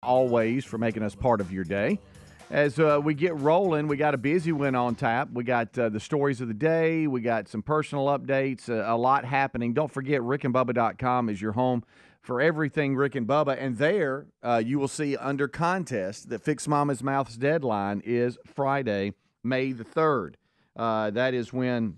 always, for making us part of your day. As we get rolling, we got a busy one on tap. We got the stories of the day. We got some personal updates, a lot happening. Don't forget, rickandbubba.com is your home for everything Rick and Bubba. And there you will see under contest that Fix Mama's Mouth's deadline is Friday, May the 3rd. That is when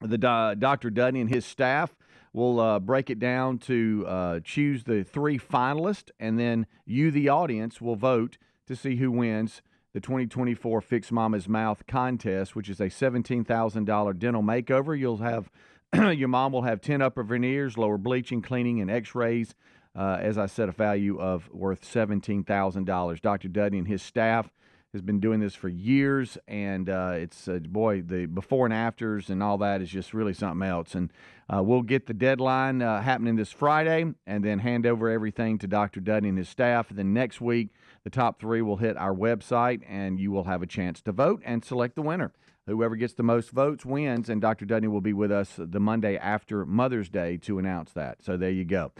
the Dr. Dudney and his staff will break it down to choose the 3 finalists, and then you, the audience, will vote to see who wins the 2024 Fix Mama's Mouth contest, which is a $17,000 dental makeover. You'll have your mom will have 10 upper veneers, lower bleaching, cleaning, and x-rays. As I said, a value of worth $17,000. Dr. Dudney and his staff has been doing this for years, and it's boy, the before and afters and all that is just really something else. And we'll get the deadline happening this Friday, and then hand over everything to Dr. Dudney and his staff. And then next week, the top 3 will hit our website, and you will have a chance to vote and select the winner. Whoever gets the most votes wins, and Dr. Dudney will be with us the Monday after Mother's Day to announce that. So there you go.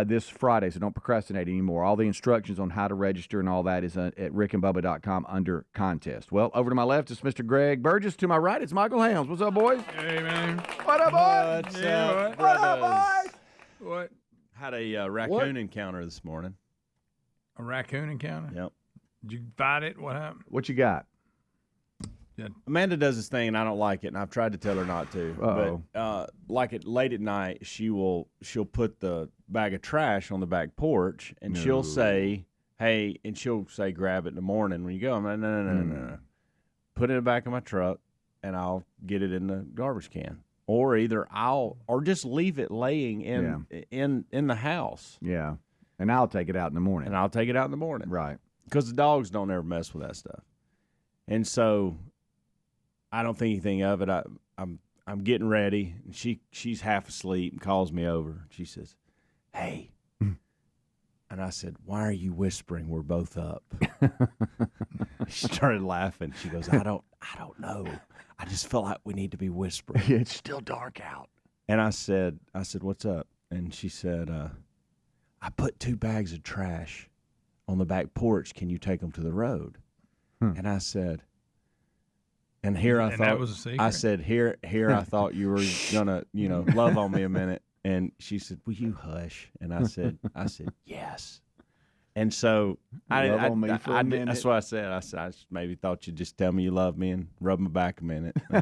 This Friday, so don't procrastinate anymore. All the instructions on how to register and all that is at rickandbubba.com under contest. Well, over to my left is Mr. Greg Burgess. To my right, it's Michael Helms. What's up, boys? Hey, man. What up, boys? What's up, what up, boys? What? Had a raccoon encounter this morning. A raccoon encounter? Yep. Did you fight it? What happened? What you got? Yeah. Amanda does this thing, and I don't like it, and I've tried to tell her not to. Uh-oh. But like late at night, she'll put the bag of trash on the back porch, and she'll say, "Hey," and she'll say, "Grab it in the morning when you go." I'm like, no. Put it in the back of my truck, and I'll get it in the garbage can, or just leave it laying in the house. Yeah, and I'll take it out in the morning. Right, because the dogs don't ever mess with that stuff, and so I don't think anything of it. I'm getting ready, and she's half asleep and calls me over. She says, "Hey," and I said, "Why are you whispering? We're both up." She started laughing. She goes, "I don't know. I just feel like we need to be whispering. It's still dark out." And I said, "What's up?" And she said, "I put 2 bags of trash on the back porch. Can you take them to the road?" And I said. And here I thought that was a secret. I said, here I thought you were gonna, love on me a minute. And she said, "Will you hush?" And I said, "Yes." And so Love on me for a minute. That's what I said. I just maybe thought you'd just tell me you love me and rub my back a minute. I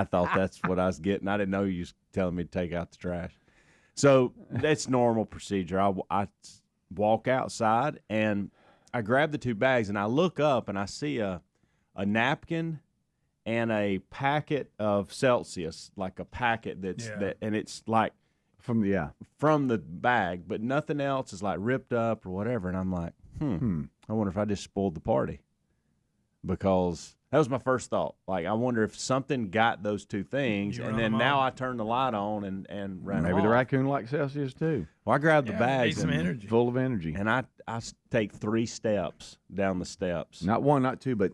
thought that's what I was getting. I didn't know you was telling me to take out the trash. So that's normal procedure. I walk outside and I grab the 2 bags and I look up and I see a napkin and a packet of Celsius, like a packet and it's like from the bag, but nothing else is like ripped up or whatever. And I'm like, I wonder if I just spoiled the party, because that was my first thought. Like, I wonder if something got those 2 things, and then now I turn the light on and ran Maybe off. the raccoon likes Celsius too. Well, I grabbed the bags some energy. Full of energy. and I take 3 steps down the steps, Not 1, not 2, but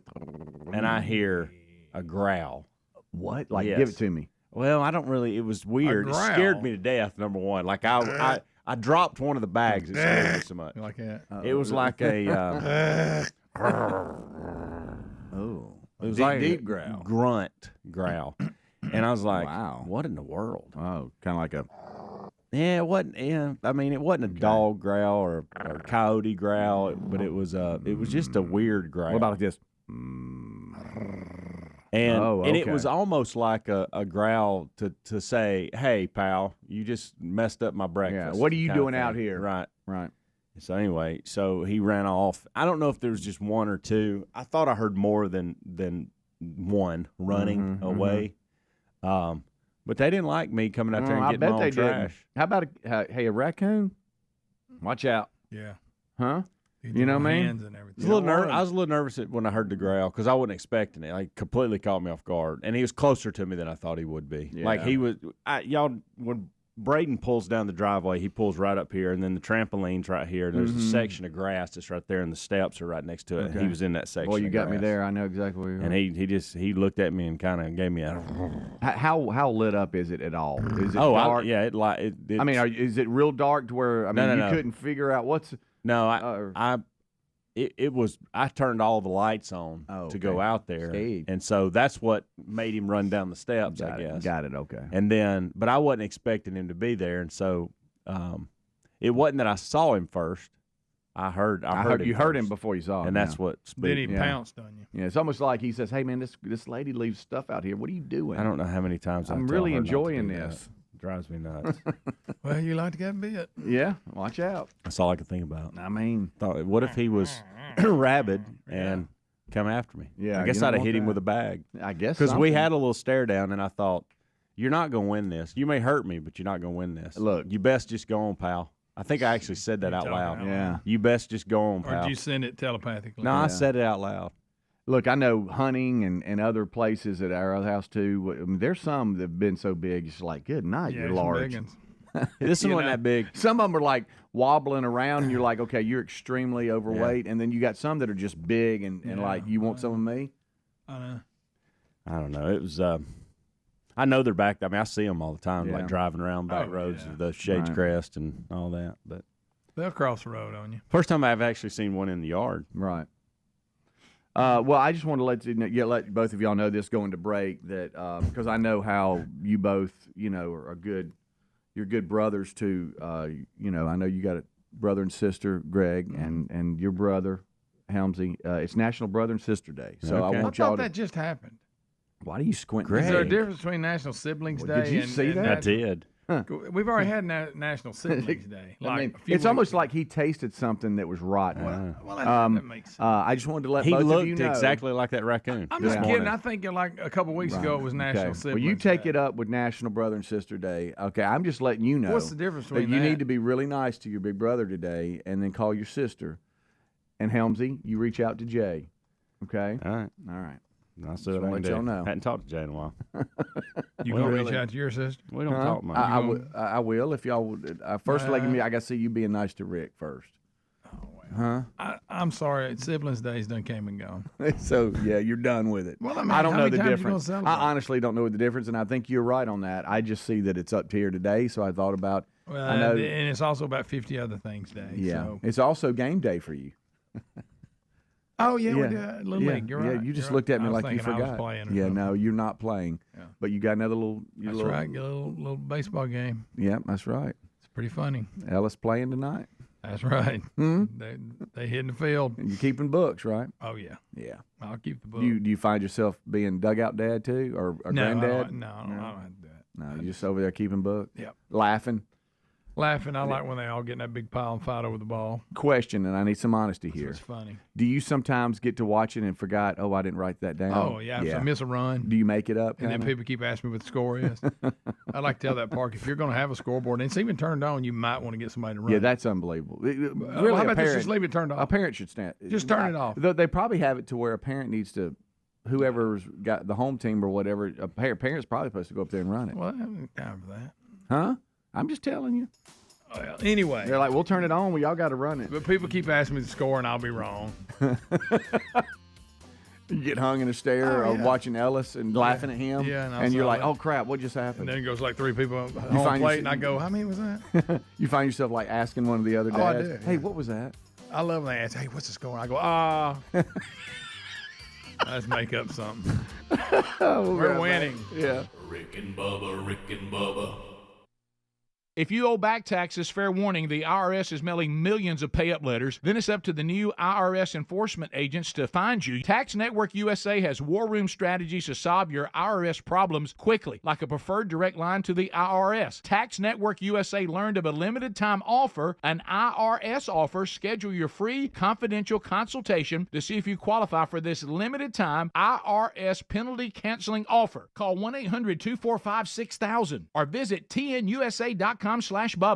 and I hear a growl. what? Like, Yes. give it to me. Well, I don't really. It was weird. It growl? scared me to death. Number one, like I dropped one of the bags. It scared me so much. Like that. It was like a. It was like deep a growl. grunt growl, and I was like, Wow. "What in the world?" Oh, kind of like a. Yeah, it wasn't. Yeah, I mean, it wasn't a dog growl or coyote growl, but it was just a weird growl. What about like this? And it okay. was almost like a growl to say, "Hey, pal, you just messed up my breakfast." Yeah, what are you kind of doing out thing. here? Right. Right. So anyway, so he ran off. I don't know if there was just 1 or 2. I thought I heard more than 1 running away. But they didn't like me coming out there and I getting bet my own they trash. did. How about a raccoon? Watch out. Yeah. Huh? You know what I mean? Hands and everything. I was a little nervous when I heard the growl because I wasn't expecting it. Like, completely caught me off guard, and he was closer to me than I thought he would be. Yeah. Like, he was. When Braden pulls down the driveway, he pulls right up here, and then the trampoline's right here. And there's a section of grass that's right there, and the steps are right next to it. Okay. And he was in that section. Boy, you of got me grass. there. I know exactly where you are. And he looked at me and kind of gave me a. How lit up is it at all? Is it Oh, dark? I mean, is it real dark to where you No. couldn't figure out what's? No, it was I turned all the lights on to go out there, and so that's what made him run down the steps. I guess. Got it. Okay. And then, but I wasn't expecting him to be there, and so it wasn't that I saw him first. I heard you heard him before you saw him, and that's what. Then he pounced on you. Yeah, it's almost like he says, "Hey man, this lady leaves stuff out here. What are you doing?" I don't know how many times I'm really enjoying this. Drives me nuts. Well, you like to get bit. Yeah, watch out. That's all I could think about. I mean, what if he was rabid and come after me? Yeah, I guess I'd have hit him with a bag. I guess because we had a little stare down, and I thought, "You're not going to win this. You may hurt me, but you're not going to win this. Look, you best just go on, pal." I think I actually said that out loud. Yeah, you best just go on, pal. Or did you send it telepathically? No, I said it out loud. Look, I know hunting and other places at our other house too. I mean, there's some that have been so big, it's like, good night, you're large. This one wasn't that big. Some of them are like wobbling around, and you're like, okay, you're extremely overweight. And then you got some that are just big, and like, you want some of me? I don't know. It was. I know they're back. I mean, I see them all the time, like driving around back roads of the Shades Crest and all that. But they'll cross the road on you. First time I've actually seen one in the yard. Right. Well, I just want to let both of y'all know this going to break that because I know how you both, are good. You're good brothers too. I know you got a brother and sister, Greg, and your brother, Helmsy. It's National Brother and Sister Day. So I want y'all to. That just happened. Why do you squint? Is there a difference between National Siblings Day? Did you see that? I did. Huh. We've already had National Siblings Day. It's almost like he tasted something that was rotten. Well, that makes sense. I just wanted to let he both looked of you know. exactly like that raccoon. I'm just kidding. I think like a couple weeks ago it was National Siblings Well, you take Day. it up with National Brother and Sister Day. Okay, I'm just letting you know. What's the difference between that? You that? need to be really nice to your big brother today, and then call your sister. And Helmsy, you reach out to Jay. Okay. All right. I'll see what I can do. Y'all know. Hadn't talked to Jay in a while. You gonna reach out to your sister? We don't talk much. I will if y'all would. First, I got to see you being nice to Rick first. Oh, well. I'm sorry. Siblings Days done came and gone. So yeah, you're done with it. Well, I mean, I don't how know many the times you difference. gonna I celebrate? honestly don't know the difference, and I think you're right on that. I just see that it's up to here today, so I thought about. Well, I know, and it's also about 50 other things day. Yeah, So. it's also game day for you. Oh yeah, we did Little League. You're right. Yeah, you just looked at me like you forgot. I was playing or yeah, something. no, you're not playing. Yeah. But you got another little. That's right. Get a little baseball game. Yeah, that's right. It's pretty funny. Ellis playing tonight. That's right. Hmm? They hit in the field. And you're keeping books, right? Oh yeah. Yeah. I'll keep the book. Do you find yourself being dugout dad too, or granddad? No, I don't have to do that. No, you're just over there keeping books. Yep. Laughing. Laughing. I like when they all get in that big pile and fight over the ball. Question, and I need some honesty here. It's funny. Do you sometimes get to watching and forgot? Oh, I didn't write that down. Oh yeah. If I miss a run. Do you make it up? And then people keep asking me what the score is. I like to tell that park, if you're going to have a scoreboard and it's even turned on, you might want to get somebody to run. Yeah, that's unbelievable. Really, how about this? Just leave it turned off. A parent should stand. Just turn it off. They probably have it to where a parent needs to, whoever's got the home team or whatever, a parent's probably supposed to go up there and run it. Well, I haven't time for that. Huh? I'm just telling you. Well, anyway. They're like, we'll turn it on. Well, y'all got to run it. But people keep asking me the score, and I'll be wrong. You get hung in a stare of watching Ellis and laughing at him. Yeah, and you're like, oh, crap, what just happened? And then it goes like three people on home plate, and I go, how many was that? You find yourself like asking one of the other dads, I do. hey, what was that? I love when they ask, hey, what's the score? I go, let's make up something. We're winning. Yeah. Rick and Bubba, Rick and Bubba. If you owe back taxes, fair warning, the IRS is mailing millions of pay-up letters. Then it's up to the new IRS enforcement agents to find you. Tax Network USA has war room strategies to solve your IRS problems quickly, like a preferred direct line to the IRS. Tax Network USA learned of a limited-time offer, an IRS offer. Schedule your free, confidential consultation to see if you qualify for this limited-time IRS penalty-canceling offer. Call 1-800-245-6000 or visit tnusa.com/Bubba.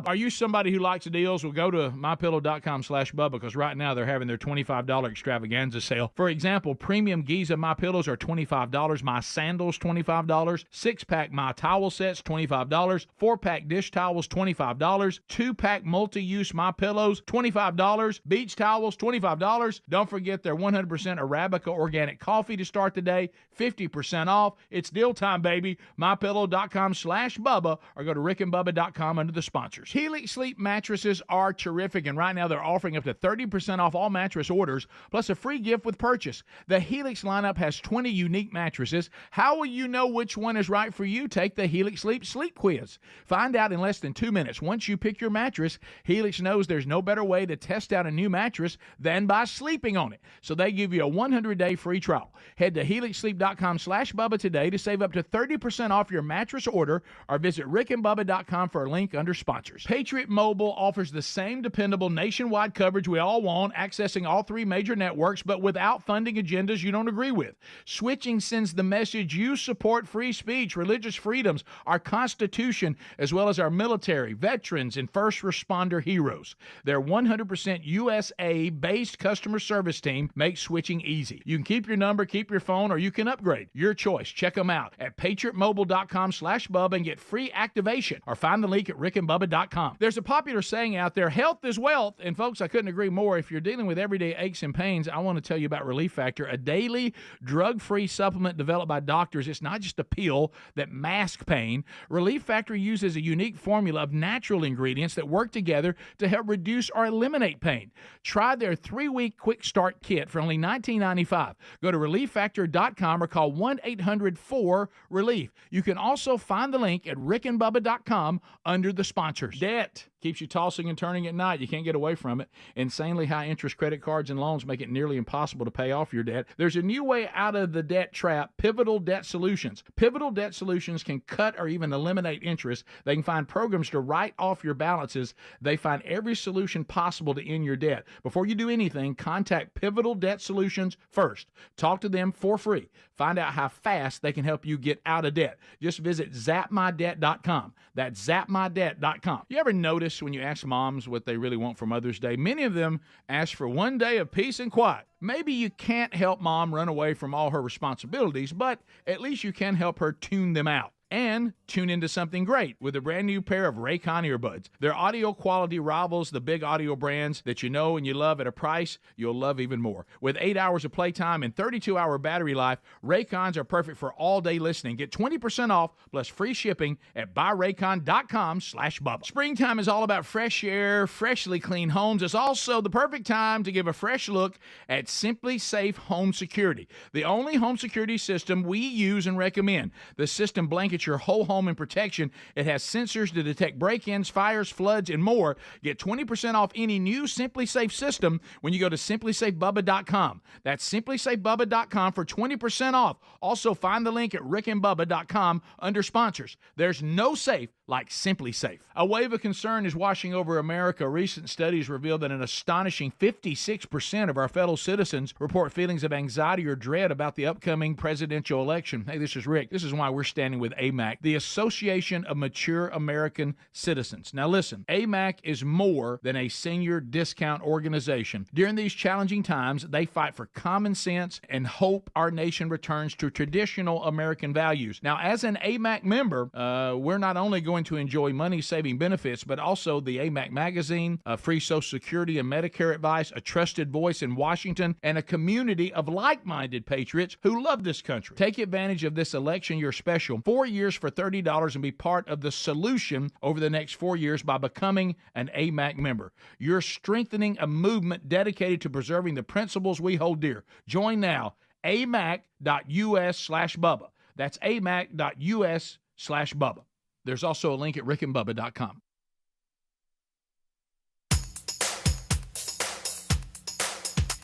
Are you somebody who likes deals? Well, go to mypillow.com/Bubba because right now they're having their $25 extravaganza sale. For example, premium Giza My Pillows are $25, my sandals $25, 6-pack My Towel sets $25, 4-pack dish towels $25, 2-pack multi-use My Pillows $25, beach towels $25. Don't forget their 100% Arabica organic coffee to start the day, 50% off. It's deal time, baby. mypillow.com/Bubba or go to rickandbubba.com BlazeTV.com under the sponsors. Helix Sleep mattresses are terrific, and right now they're offering up to 30% off all mattress orders, plus a free gift with purchase. The Helix lineup has 20 unique mattresses. How will you know which one is right for you? Take the Helix sleep quiz. Find out in less than 2 minutes. Once you pick your mattress, Helix knows there's no better way to test out a new mattress than by sleeping on it. So they give you a 100-day free trial. Head to helixsleep.com/Bubba today to save up to 30% off your mattress order, or visit rickandbubba.com for a link under sponsors. Patriot Mobile offers the same dependable nationwide coverage we all want, accessing all 3 major networks, but without funding agendas you don't agree with. Switching sends the message you support free speech, religious freedoms, our Constitution, as well as our military, veterans, and first responder heroes. Their 100% USA-based customer service team makes switching easy. You can keep your number, keep your phone, or you can upgrade. Your choice. Check them out at patriotmobile.com/Bubba and get free activation, or find the link at rickandbubba.com. There's a popular saying out there, health is wealth, and folks, I couldn't agree more. If you're dealing with everyday aches and pains, I want to tell you about Relief Factor, a daily drug-free supplement developed by doctors. It's not just a pill that masks pain. Relief Factor uses a unique formula of natural ingredients that work together to help reduce or eliminate pain. Try their 3-week quick start kit for only $19.95. Go to relieffactor.com or call 1-800-4-RELIEF. You can also find the link at rickandbubba.com under the sponsors. Debt keeps you tossing and turning at night. You can't get away from it. Insanely high interest credit cards and loans make it nearly impossible to pay off your debt. There's a new way out of the debt trap, Pivotal Debt Solutions. Pivotal Debt Solutions can cut or even eliminate interest. They can find programs to write off your balances. They find every solution possible to end your debt. Before you do anything, contact Pivotal Debt Solutions first. Talk to them for free. Find out how fast they can help you get out of debt. Just visit zapmydebt.com. That's zapmydebt.com. You ever notice when you ask moms what they really want for Mother's Day, many of them ask for one day of peace and quiet. Maybe you can't help mom run away from all her responsibilities, but at least you can help her tune them out. And tune into something great with a brand new pair of Raccoon earbuds. Their audio quality rivals the big audio brands that you know and you love at a price you'll love even more. With 8 hours of playtime and 32-hour battery life, Raycons are perfect for all-day listening. Get 20% off plus free shipping at buyraycon.com/Bubba. Springtime is all about fresh air, freshly clean homes. It's also the perfect time to give a fresh look at Simply Safe Home Security, the only home security system we use and recommend. The system blankets your whole home in protection. It has sensors to detect break-ins, fires, floods, and more. Get 20% off any new Simply Safe system when you go to simplysafebubba.com. That's simplysafebubba.com for 20% off. Also, find the link at rickandbubba.com under sponsors. There's no safe like Simply Safe. A wave of concern is washing over America. Recent studies reveal that an astonishing 56% of our fellow citizens report feelings of anxiety or dread about the upcoming presidential election. Hey, this is Rick. This is why we're standing with AMAC, the Association of Mature American Citizens. Now listen, AMAC is more than a senior discount organization. During these challenging times, they fight for common sense and hope our nation returns to traditional American values. Now, as an AMAC member, we're not only going to enjoy money-saving benefits, but also the AMAC magazine, free Social Security and Medicare advice, a trusted voice in Washington, and a community of like-minded patriots who love this country. Take advantage of this election year special. 4 years for $30 and be part of the solution over the next 4 years by becoming an AMAC member. You're strengthening a movement dedicated to preserving the principles we hold dear. Join now, amac.us/Bubba. That's amac.us/Bubba. There's also a link at rickandbubba.com.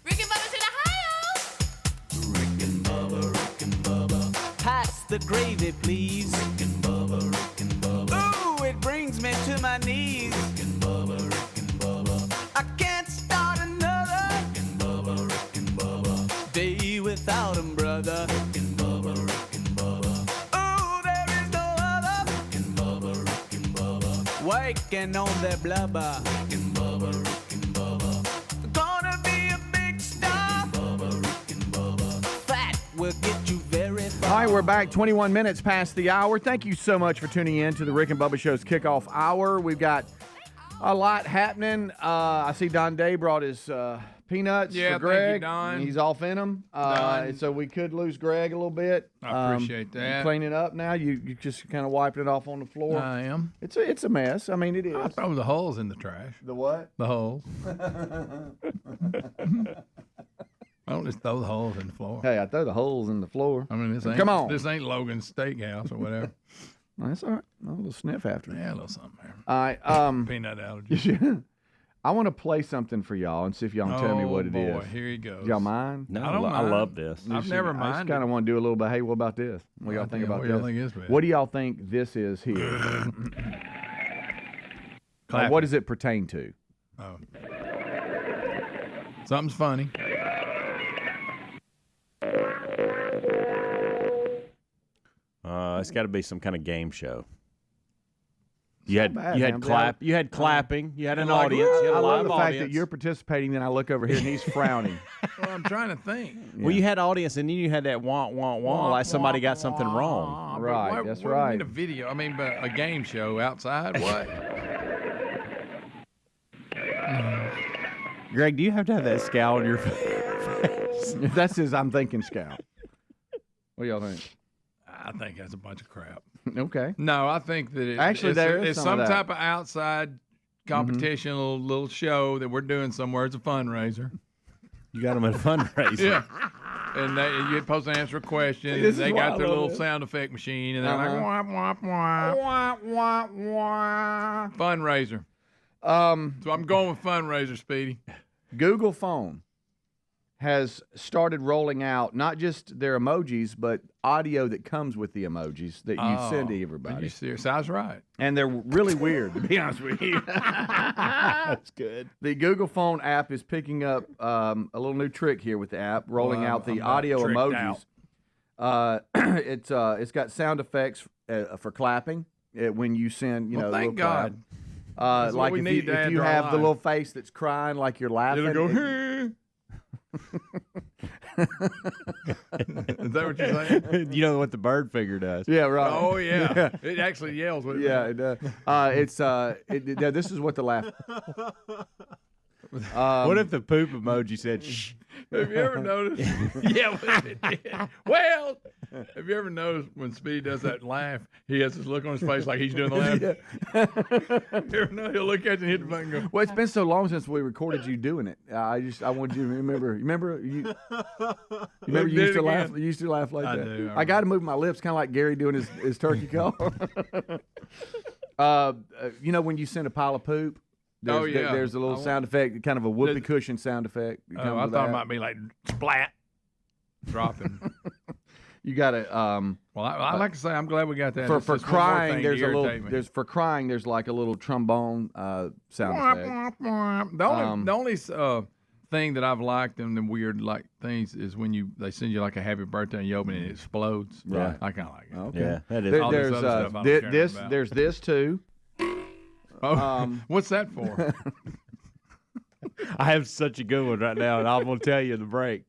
Rick and Bubba's in Ohio. Rick and Bubba. Pass the gravy, please. Rick and Bubba. Ooh, it brings me to my knees. Rick and Bubba. I can't start another Rick and Bubba. day without 'em, brother. Rick and Bubba. Ooh, there is no other Rick and Bubba. waking on their blubber. Rick and Bubba. Gonna be a big star. Rick and Bubba. Fat will get you very far. All right, we're back 21 minutes past the hour. Thank you so much for tuning in to the Rick and Bubba Show's kickoff hour. We've got a lot happening. I see Don Day brought his peanuts Yeah, for thank you, Greg. Don. He's off in them. Don. So we could lose Greg a little bit. I appreciate that. Clean it up now. You just kind of wiped it off on the floor. I am. It's a mess. I mean, it is. I throw the holes in the trash. The what? The holes. I don't just throw the holes in the floor. Hey, I throw the holes in the floor. I mean, Come on. This ain't Logan's Steakhouse or whatever. That's all right. A little sniff after. Yeah, a little something there. All right. Peanut allergy. I want to play something for y'all and see if y'all can tell me what it is. Boy, here he goes. Y'all mind? No, I don't I mind. love this. I've never I just minded. kind of want to do a little bit. Hey, what about this? What y'all think about what this? y'all think is best? What do y'all think this is here? Clapping. What does it pertain to? Oh. Something's funny. It's got to be some kind of game show. You had bad, you man. had clapping, you had an Like, audience, you had I a love live the fact audience. that you're participating, then I look over here and he's frowning. Well, I'm trying to think. Well, you had audience, and then you had that wah wah wah, like somebody got something wrong. But Right, that's what do you right. mean a video? I mean, but a game show outside. What? Greg, do you have to have that scowl on your face? That's his I'm thinking scout. What do y'all think? I think that's a bunch of crap. Okay. No, I think that Actually, there is it's some of some that. type of outside competition, little show that we're doing somewhere. It's a fundraiser. You got them at a fundraiser. Yeah. And you're supposed to answer a question, this and they is why got I their love little this. sound effect machine, and they're like, Uh-huh. wah, wah, wah. Wah, wah, wah. Fundraiser. So I'm going with fundraiser, Speedy. Google Phone has started rolling out not just their emojis, but audio that comes with the emojis that you send to Are you everybody. serious? I was right. And they're really weird, to be honest with you. That's good. The Google Phone app is picking up a little new trick here with the app, rolling Well, out the I'm about audio tricked emojis. It's got sound effects for clapping when you send, Well, a little thank God. clap. That's what Like we if need to add you to our have the life. little face that's crying like you're laughing. It'll go, it- is that what you're saying? You know what the bird finger does? yeah, right. Oh, yeah. It actually yells. What it Yeah, means. it does. Yeah, this is what the laugh. What if the poop emoji said shh? Have you ever noticed? Yeah, what it did. Well, have you ever noticed when Speedy does that laugh, he has this look on his face like he's doing the laugh? You ever know he'll look at you and hit the button and go, Well, it's been so long since we recorded you doing it. I wanted you to remember. You did used it to laugh. again. You used to laugh like I that. do, I got to move my lips, kind of like Gary doing his turkey call. When you send a pile of poop. Oh, yeah. There's a little sound effect, kind of a whoopee cushion sound effect. that comes oh, I with thought that. it might be like splat, dropping. You got to Well, I like to say I'm glad we got that. for It's just one more crying. thing to There's a little. irritate me. There's for crying. There's like a little trombone sound effect. The only thing that I've liked in the weird like things is when they send you like a happy birthday and you open it and it explodes. Right. I kind of like it. Okay. Yeah, that is. All this There's other stuff I don't care this. about. There's this too. Oh, what's that for? I have such a good one right now, and I'm gonna tell you in the break.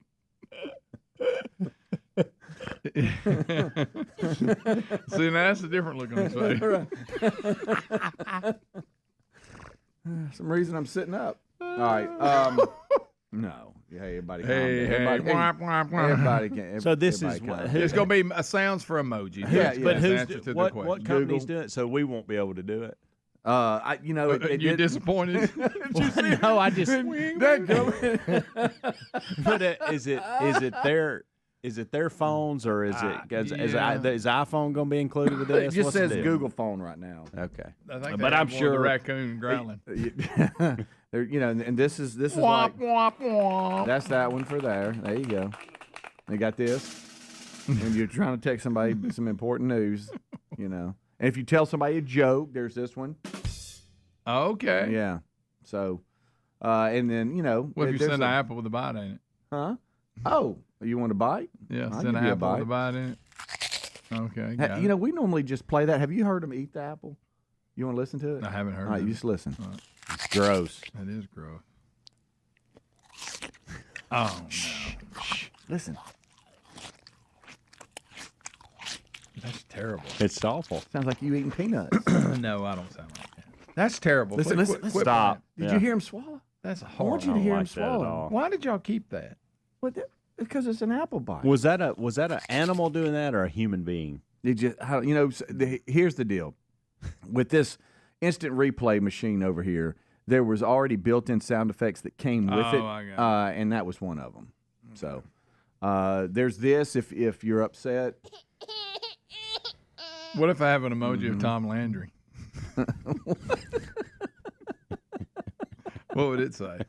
See, now that's a different look on his face. Some reason I'm sitting up. All right. No. Hey, everybody. Hey, Everybody can. So this is everybody what- calm who- down. It's gonna be sounds for emojis. Yeah, That's yeah. But the who's answer to the what question. company's Google. doing it? So we won't be able to do it. You're disappointed. No, I just. That But is it their phones or is it is iPhone going to be included with it this? just What's says the deal? Google phone right now. Okay. I think But they I'm have one with sure- the raccoon growling. And this is like that's that one for there. There you go. They got this. When you're trying to text somebody some important news, And if you tell somebody a joke, there's this one. Okay. Yeah. So, and then What if you there's send an apple with a bite in it? Huh? Oh, you want a bite? Yeah, I'll send give an you a apple with a bite in it. Okay. got it. We normally just play that. Have you heard them eat the apple? You want to listen to it? I haven't heard All right, of you it. just listen. It's gross. That is gross. Oh, no. Listen. That's terrible. It's awful. Sounds like you eating peanuts. No, I don't sound like that. That's terrible. Listen, Quit- listen, quit- listen. Stop. Did Yeah. you hear him swallow? That's I horrible. want you to hear him like that at swallow. all. Why did y'all keep that? Because it's an apple bite. Was that an animal doing that or a human being? It just, here's the deal. With this instant replay machine over here, there was already built-in sound effects that came with it, I got and that was one of them. So there's this if you're upset. What if I have an emoji of Tom Landry? What would it say?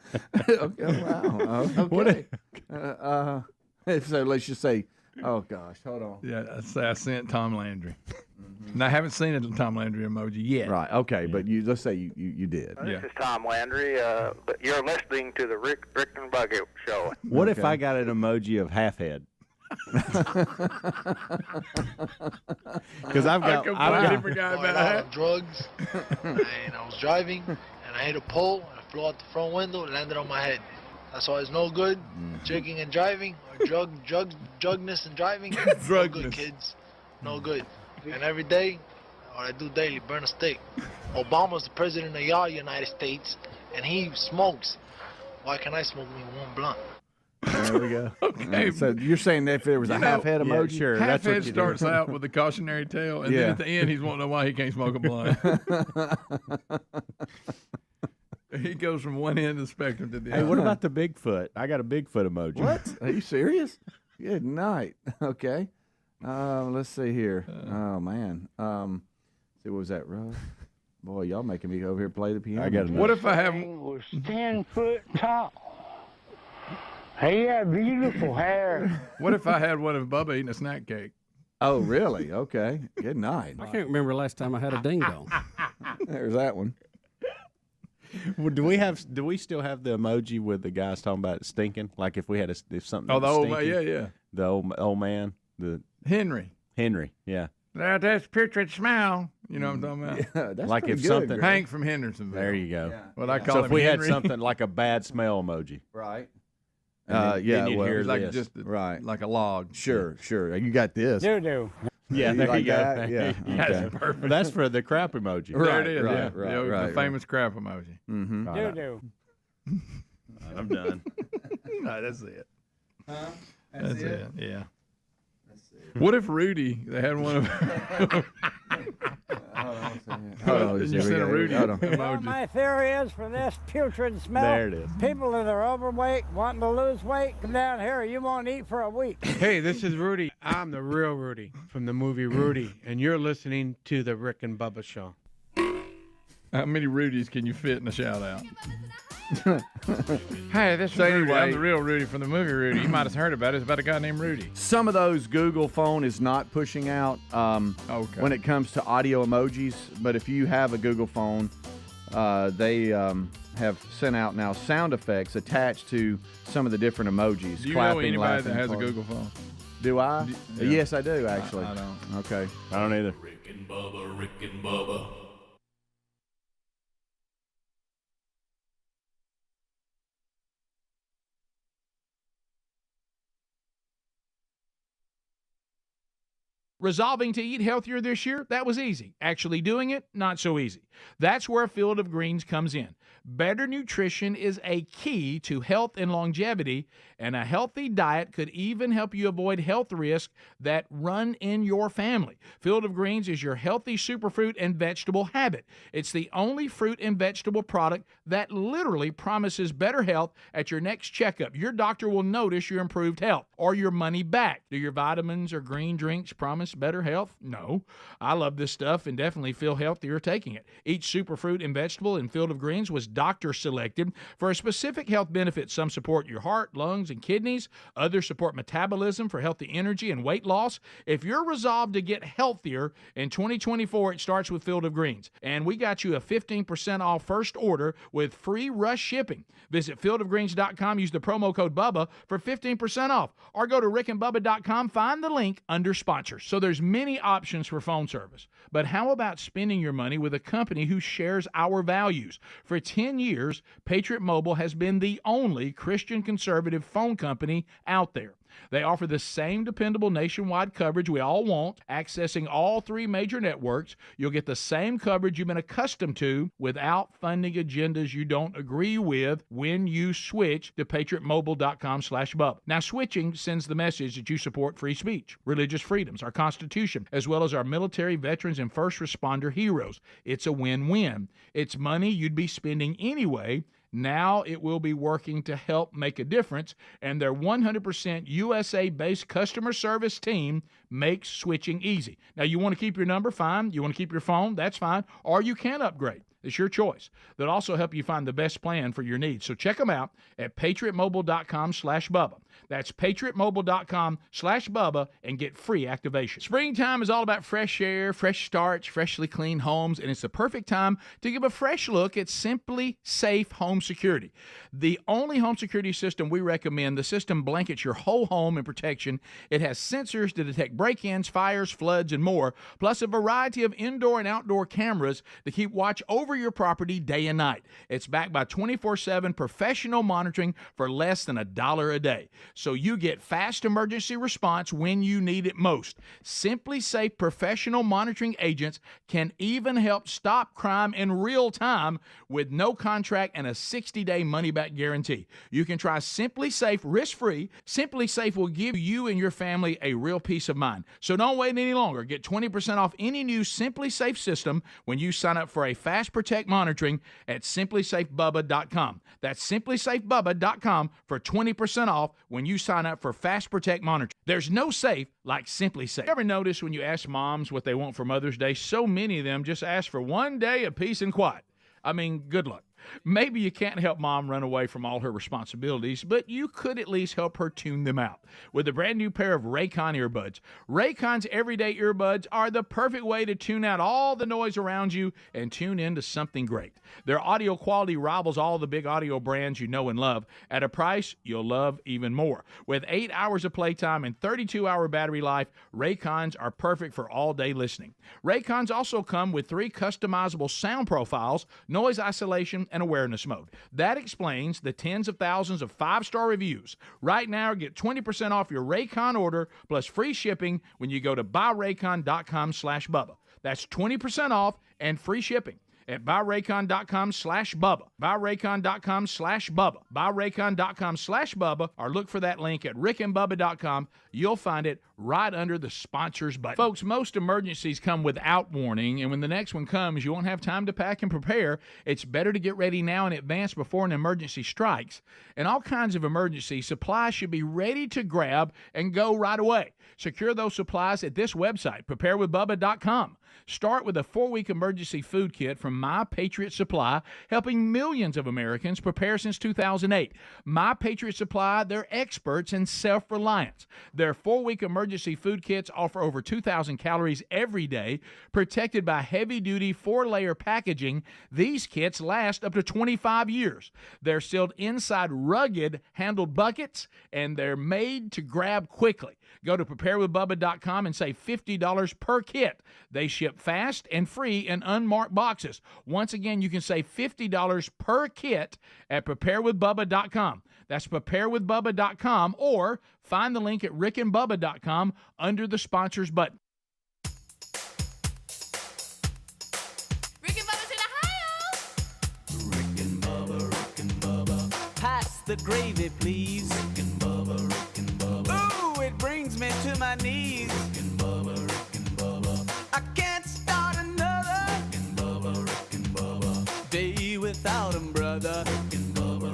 Okay, wow. Okay. So let's just say, oh gosh, hold on. Yeah, I'd say I sent Tom Landry. And I haven't seen a Tom Landry emoji yet. Right. Okay, but let's say you did. Yeah. This is Tom Landry. But you're listening to the Rick and Bubba show. What if I got an emoji of half head? Because I've got different guy about that. Drugs, and I was driving, and I hit a pole, and I flew out the front window and landed on my head. That's why it's no good. Drinking and driving, or drugness and driving. No Drugness. good, kids. No good. And every day, what I do daily, burn a steak. Obama's the president of y'all United States, and he smokes. Why can't I smoke me one blunt? There we go. Okay. So you're saying that if there was a half head emoji, sure. Half That's what head you starts do. out with a cautionary tale, and Yeah. then at the end, he's wanting to know why he can't smoke a blunt. He goes from one end of the spectrum to the Hey, other. what about the Bigfoot? I got a Bigfoot emoji. What? Are you serious? Good night. Okay. Let's see here. Oh man. See, what was that, Rose? Boy, y'all making me over here play the piano. I got What if I have? Was 10 foot tall. He had beautiful hair. What if I had one of Bubba eating a snack cake? Oh, really? Okay. Good night. I can't remember the last time I had a ding dong. There's that one. Well, do we still have the emoji with the guys talking about stinking? Like if we had if something. Oh, the was old man, stinking? yeah. The old man, the Henry. yeah. That's putrid smell. You know what I'm talking about? Yeah, that's Like pretty if good, something- Greg. Hank from Hendersonville. There you go. What I call So him if we Henry. had something like a bad smell emoji, Right. and then Yeah, you'd well, hear He's like this. just Right. like a log. Sure. You got this. Doo-doo. Yeah, You there like you go. that? Yeah. That's Okay. perfect. Well, that's for the crap emoji. There it is. Right, yeah. right, The right. famous crap emoji. Mm-hmm. Doo-doo. I'm done. No, that's it. That's it. Yeah. What if Rudy? They had one of. Hold on. You Here we sent a go. Rudy Hold on. Well, emoji. my theory is for this putrid smell, There it is. people that are overweight, wanting to lose weight, come down here. You won't eat for a week. Hey, this is Rudy. I'm the real Rudy from the movie Rudy, and you're listening to the Rick and Bubba Show. How many Rudys can you fit in a shout out? Hey, this is So Rudy. anyway- I'm the real Rudy from the movie Rudy. You might have heard about it. It's about a guy named Rudy. Some of those Google phone is not pushing out Okay. when it comes to audio emojis, but if you have a Google phone, they have sent out now sound effects attached to some of the different emojis. Do you clapping, know anybody that laughing, has a party. Google phone? Do I? Yeah. Yes, I do actually. I don't. Okay. I don't either. Rick and Bubba, Rick and Bubba. Resolving to eat healthier this year? That was easy. Actually doing it? Not so easy. That's where Field of Greens comes in. Better nutrition is a key to health and longevity, and a healthy diet could even help you avoid health risks that run in your family. Field of Greens is your healthy superfruit and vegetable habit. It's the only fruit and vegetable product that literally promises better health at your next checkup. Your doctor will notice your improved health or your money back. Do your vitamins or green drinks promise better health? No. I love this stuff and definitely feel healthier taking it. Each superfruit and vegetable in Field of Greens was doctor selected for a specific health benefit. Some support your heart, lungs, and kidneys. Others support metabolism for healthy energy and weight loss. If you're resolved to get healthier in 2024, it starts with Field of Greens. And we got you a 15% off first order with free rush shipping. Visit fieldofgreens.com, use the promo code BUBBA for 15% off. Or go to rickandbubba.com, find the link under sponsors. So there's many options for phone service. But how about spending your money with a company who shares our values? For 10 years, Patriot Mobile has been the only Christian conservative phone company out there. They offer the same dependable nationwide coverage we all want, accessing all 3 major networks. You'll get the same coverage you've been accustomed to without funding agendas you don't agree with when you switch to patriotmobile.com/Bubba. Now, switching sends the message that you support free speech, religious freedoms, our Constitution, as well as our military, veterans, and first responder heroes. It's a win-win. It's money you'd be spending anyway. Now it will be working to help make a difference, and their 100% USA-based customer service team makes switching easy. Now, you want to keep your number? Fine. You want to keep your phone? That's fine. Or you can upgrade. It's your choice. They'll also help you find the best plan for your needs. So check them out at patriotmobile.com/Bubba. That's patriotmobile.com/Bubba and get free activation. Springtime is all about fresh air, fresh starts, freshly cleaned homes, and it's the perfect time to give a fresh look at Simply Safe Home Security. The only home security system we recommend. The system blankets your whole home in protection. It has sensors to detect break-ins, fires, floods, and more, plus a variety of indoor and outdoor cameras to keep watch over your property day and night. It's backed by 24/7 professional monitoring for less than $1 a day. So you get fast emergency response when you need it most. Simply Safe professional monitoring agents can even help stop crime in real time with no contract and a 60-day money-back guarantee. You can try Simply Safe risk-free. Simply Safe will give you and your family a real peace of mind. So don't wait any longer. Get 20% off any new Simply Safe system when you sign up for a Fast Protect monitoring at simplysafebubba.com. That's simplysafebubba.com for 20% off when you sign up for Fast Protect monitoring. There's no safe like Simply Safe. You ever notice when you ask moms what they want for Mother's Day, so many of them just ask for one day of peace and quiet? I mean, good luck. Maybe you can't help mom run away from all her responsibilities, but you could at least help her tune them out with a brand new pair of Raccoon earbuds. Raccoon's everyday earbuds are the perfect way to tune out all the noise around you and tune into something great. Their audio quality rivals all the big audio brands you know and love at a price you'll love even more. With 8 hours of playtime and 32-hour battery life, Raccoons are perfect for all-day listening. Raccoons also come with 3 customizable sound profiles, noise isolation, and awareness mode. That explains the tens of thousands of 5-star reviews. Right now, get 20% off your Raccoon order plus free shipping when you go to buyraycon.com/Bubba. That's 20% off and free shipping at buyraycon.com/Bubba. buyraycon.com/Bubba. buyraycon.com/Bubba, or look for that link at rickandbubba.com. You'll find it right under the sponsors button. Folks, most emergencies come without warning, and when the next one comes, you won't have time to pack and prepare. It's better to get ready now in advance before an emergency strikes. In all kinds of emergencies, supplies should be ready to grab and go right away. Secure those supplies at this website, preparewithbubba.com. Start with a 4-week emergency food kit from My Patriot Supply, helping millions of Americans prepare since 2008. My Patriot Supply, they're experts in self-reliance. Their 4-week emergency food kits offer over 2,000 calories every day, protected by heavy-duty 4-layer packaging. These kits last up to 25 years. They're sealed inside rugged handled buckets, and they're made to grab quickly. Go to preparewithbubba.com and save $50 per kit. They ship fast and free in unmarked boxes. Once again, you can save $50 per kit at preparewithbubba.com. That's preparewithbubba.com, or find the link at rickandbubba.com under the sponsors button. Rick and Bubba's in Ohio. Rick and Bubba. Pass the gravy, please. Rick and Bubba. Ooh, it brings me to my knees. Rick and Bubba. I can't start another Rick and Bubba. day without 'em, brother. Rick and Bubba.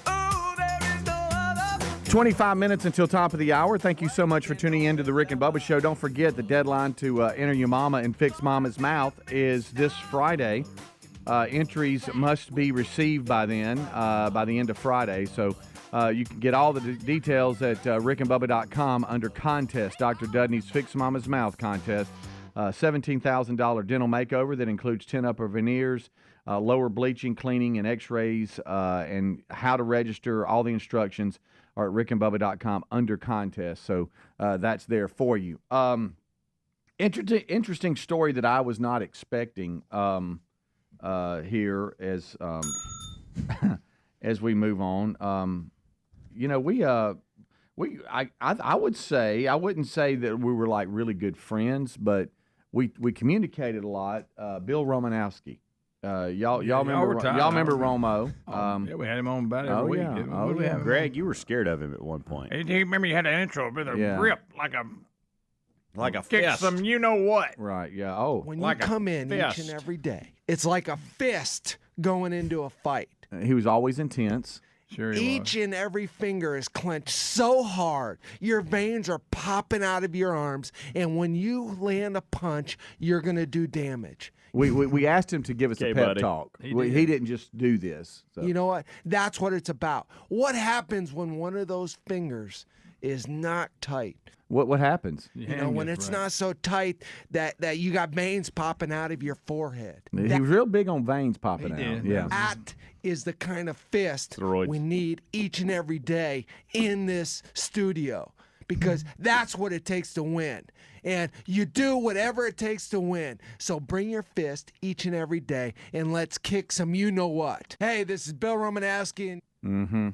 Ooh, there is no other. 25 minutes until top of the hour. Thank you so much for tuning in to the Rick and Bubba Show. Don't forget the deadline to enter your mama and fix mama's mouth is this Friday. Entries must be received by then, by the end of Friday. So you can get all the details at rickandbubba.com under contest. Dr. Dudney's Fix Mama's Mouth contest. $17,000 dental makeover that includes 10 upper veneers, lower bleaching, cleaning, and x-rays, and how to register. All the instructions are at rickandbubba.com under contest. So that's there for you. Interesting story that I was not expecting here as as we move on. You know, we I would say, I wouldn't say that we were like really good friends, but we communicated a lot. Bill Romanowski. Y'all remember Romo? Yeah, we had him on about every week. Yeah. didn't we? Oh, What did we yeah. have him Greg, you were scared of him at one point. on? He remember you had an intro with a Yeah. grip like a Kick fist. Some you know what. Right. Yeah. Oh, When Like you a come in fist. each and every day, it's like a fist going into a fight. he was always intense. Sure he Each and every finger is clenched so hard, your veins are popping out of your arms, and when you land a punch, you're going to do damage. We asked him to give us a Okay, pep buddy. talk. He He did. didn't just do this. So. You know what? That's what it's about. What happens when one of those fingers is not tight? What happens? You know, when it's not so tight that you got veins popping out of your forehead. He was real big on veins popping He out. did. Yeah. That is the kind of fist Steroids. we need each and every day in this studio, because that's what it takes to win. And you do whatever it takes to win. So bring your fist each and every day and let's kick some you know what. Hey, this is Bill Romanowski. Mm-hmm.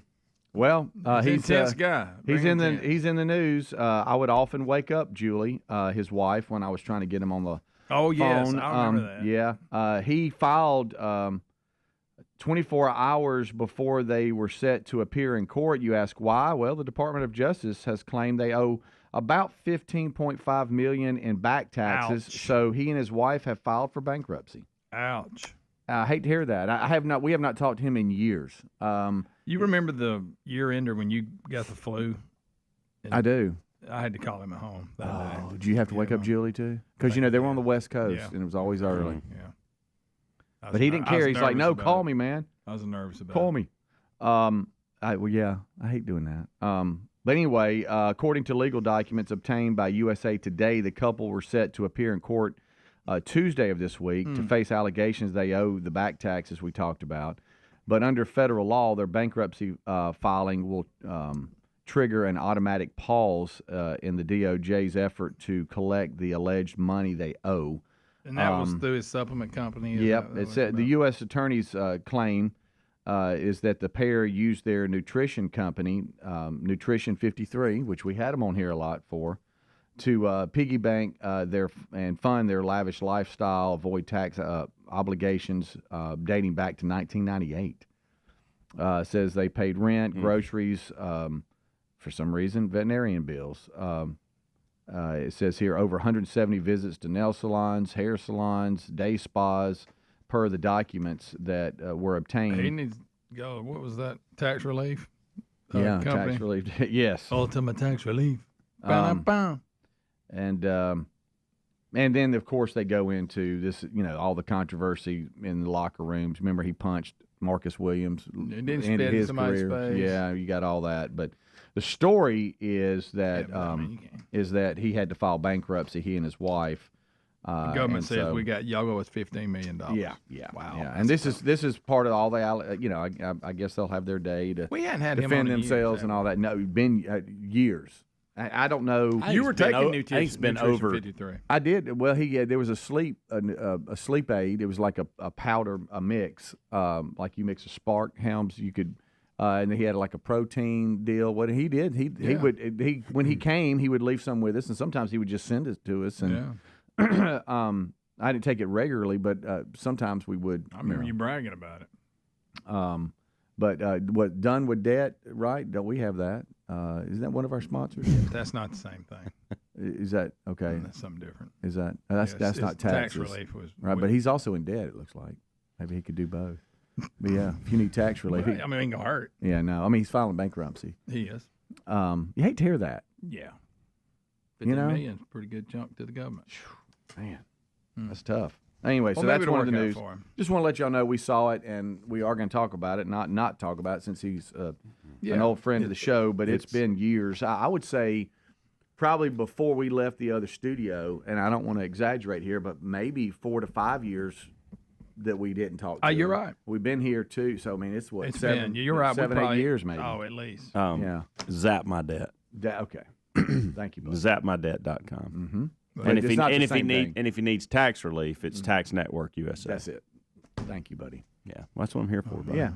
Well, He's an he's intense guy. He's Very in the intense. he's in the news. I would often wake up Julie, his wife, when I was trying to get him on the Oh yes, phone. I remember that. Yeah. He filed 24 hours before they were set to appear in court. You ask why? Well, the Department of Justice has claimed they owe about $15.5 million in back taxes. Ouch. So he and his wife have filed for bankruptcy. Ouch. I hate to hear that. I have not. We have not talked to him in years. You remember the year ender when you got the flu? I do. I had to call him at home. That day. Oh, did you have to wake up Julie too? Because they were on the West Coast Yeah. and it was always early. Yeah. I was But he ner- didn't I was care. He's like, nervous "No, about call it. me, man. I was nervous about Call it. me." I hate doing that. But anyway, according to legal documents obtained by USA Today, the couple were set to appear in court Tuesday of this week to face allegations they owe the back taxes we talked about. But under federal law, their bankruptcy filing will trigger an automatic pause in the DOJ's effort to collect the alleged money they owe. And that was through his supplement company? Is Yep. that It what said it's the about? U.S. Attorney's claim is that the pair used their nutrition company, Nutrition 53, which we had them on here a lot for, to piggy bank and fund their lavish lifestyle, avoid tax obligations dating back to 1998. Says they paid rent, groceries, for some reason, veterinarian bills. It says here over 170 visits to nail salons, hair salons, day spas, per the documents that were obtained. He needs to go. What was that? Tax relief? Yeah, company? tax relief. Yes. Ultimate tax relief. And then of course they go into this, all the controversy in the locker rooms. Remember he punched Marcus Williams, didn't ended spit in his somebody's career. face. Yeah, you got all that. But the story is that he had to file bankruptcy. He and his wife. The government and says so- we got y'all with $15 million. Yeah. Wow. Yeah, and this is part of all the, I guess they'll have their day to We hadn't had him defend on in years, themselves and all that. No, been years. I don't know. You were taking I think it's been over. 53. I did. Well, there was a sleep aid. It was like a powder, a mix, like you mix a Spark Helms. You could, and he had like a protein deal. What he did, he would when he came, he would leave some with us, and sometimes he would just send it to us. And I didn't take it regularly, but sometimes we would. I remember you bragging about it. But what Done with Debt, right? Don't we have that? Isn't that one of our sponsors? That's not the same thing. Is that okay? That's something different. Is that that's not it's tax taxes. relief was right? But he's also in debt. It looks like maybe he could do both. But yeah, if you need tax relief, Well, I mean, it ain't gonna hurt. Yeah, no. I mean, he's filing bankruptcy. He is. You hate to hear that. Yeah. You know? $15 million is a pretty good chunk to the government. Man, that's tough. Anyway, Well, so maybe that's it'll one of the work out news. for him. Just want to let y'all know we saw it, and we are going to talk about it. Not talk about it since he's an Yeah. old friend of the show, but it's been years. I would say probably before we left the other studio, and I don't want to exaggerate here, but maybe 4 to 5 years that we didn't talk to. You're right. We've been here too, so I mean, it's what, It's seven, been, you're right. 7, 8 years maybe. Oh, at least. Yeah. Zap my debt. Okay. Thank you, buddy. Zapmydebt.com. Mm-hmm. And if he needs tax relief, it's Tax Network USA. That's it. Thank you, buddy. Yeah, that's what I'm here for, bro. Yeah.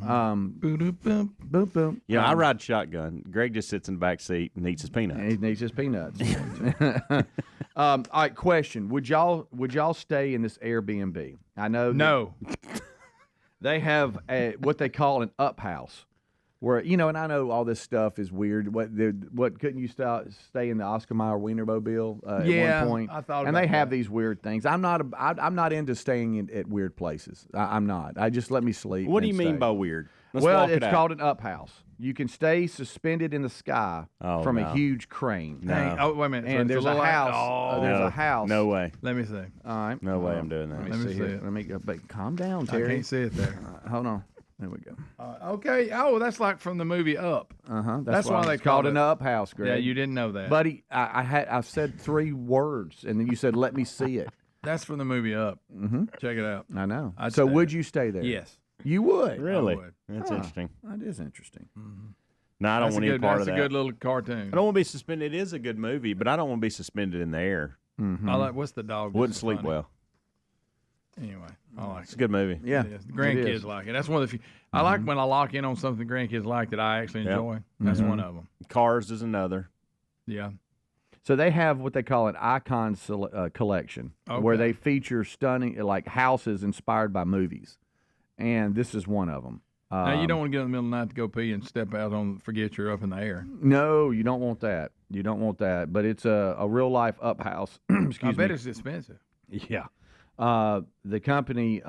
Boop, boop, Boom. Yeah, I ride shotgun. Greg just sits in the back seat and eats his peanuts. He needs his peanuts. All right, question: Would y'all stay in this Airbnb? I know. No. They have what they call an up house, where and I know all this stuff is weird. What couldn't you stay in the Oscar Mayer Wienermobile at one point? I thought. And about they have that. these weird things. I'm not into staying at weird places. I'm not. I just let me sleep. What do and you mean stay. by weird? Let's Well, walk it it's out. called an up house. You can stay suspended in the sky from a huge crane. Dang. Oh, wait a minute. So And it's there's a little house. There's a house. No way. Let me see. All right. No way I'm doing that. Let Let me me see see it. it. Let me go. But calm down, Terry. I can't see it there. Hold on. There we go. Okay. Oh, that's like from the movie Up. That's why they called it an up house, Greg. Yeah, you didn't know that. Buddy, I said 3 words, and then you said, "Let me see it." That's from the movie Up. Mm-hmm. Check it out. I know. I'd So stay would there. you stay there? Yes. You would. Really? I would. That's interesting. That is interesting. No, I don't That's want a any good, part that's of a that. good little cartoon. I don't want to be suspended. It is a good movie, but I don't want to be suspended in the air. Mm-hmm. I like. What's the dog? Wouldn't that's sleep funny? well. Anyway, I like It's it. a good movie. Yeah, It is. The grandkids like it. That's one of the few. I like when I lock in on something the grandkids like that I actually enjoy. That's one of them. Cars is another. Yeah. So they have what they call an icon collection, where Okay. they feature stunning like houses inspired by movies, and this is one of them. Now you don't want to get in the middle of the night to go pee and step out on. Forget you're up in the air. No, you don't want that. You don't want that. But it's a real life up house. Excuse I bet me. it's expensive. Yeah. The company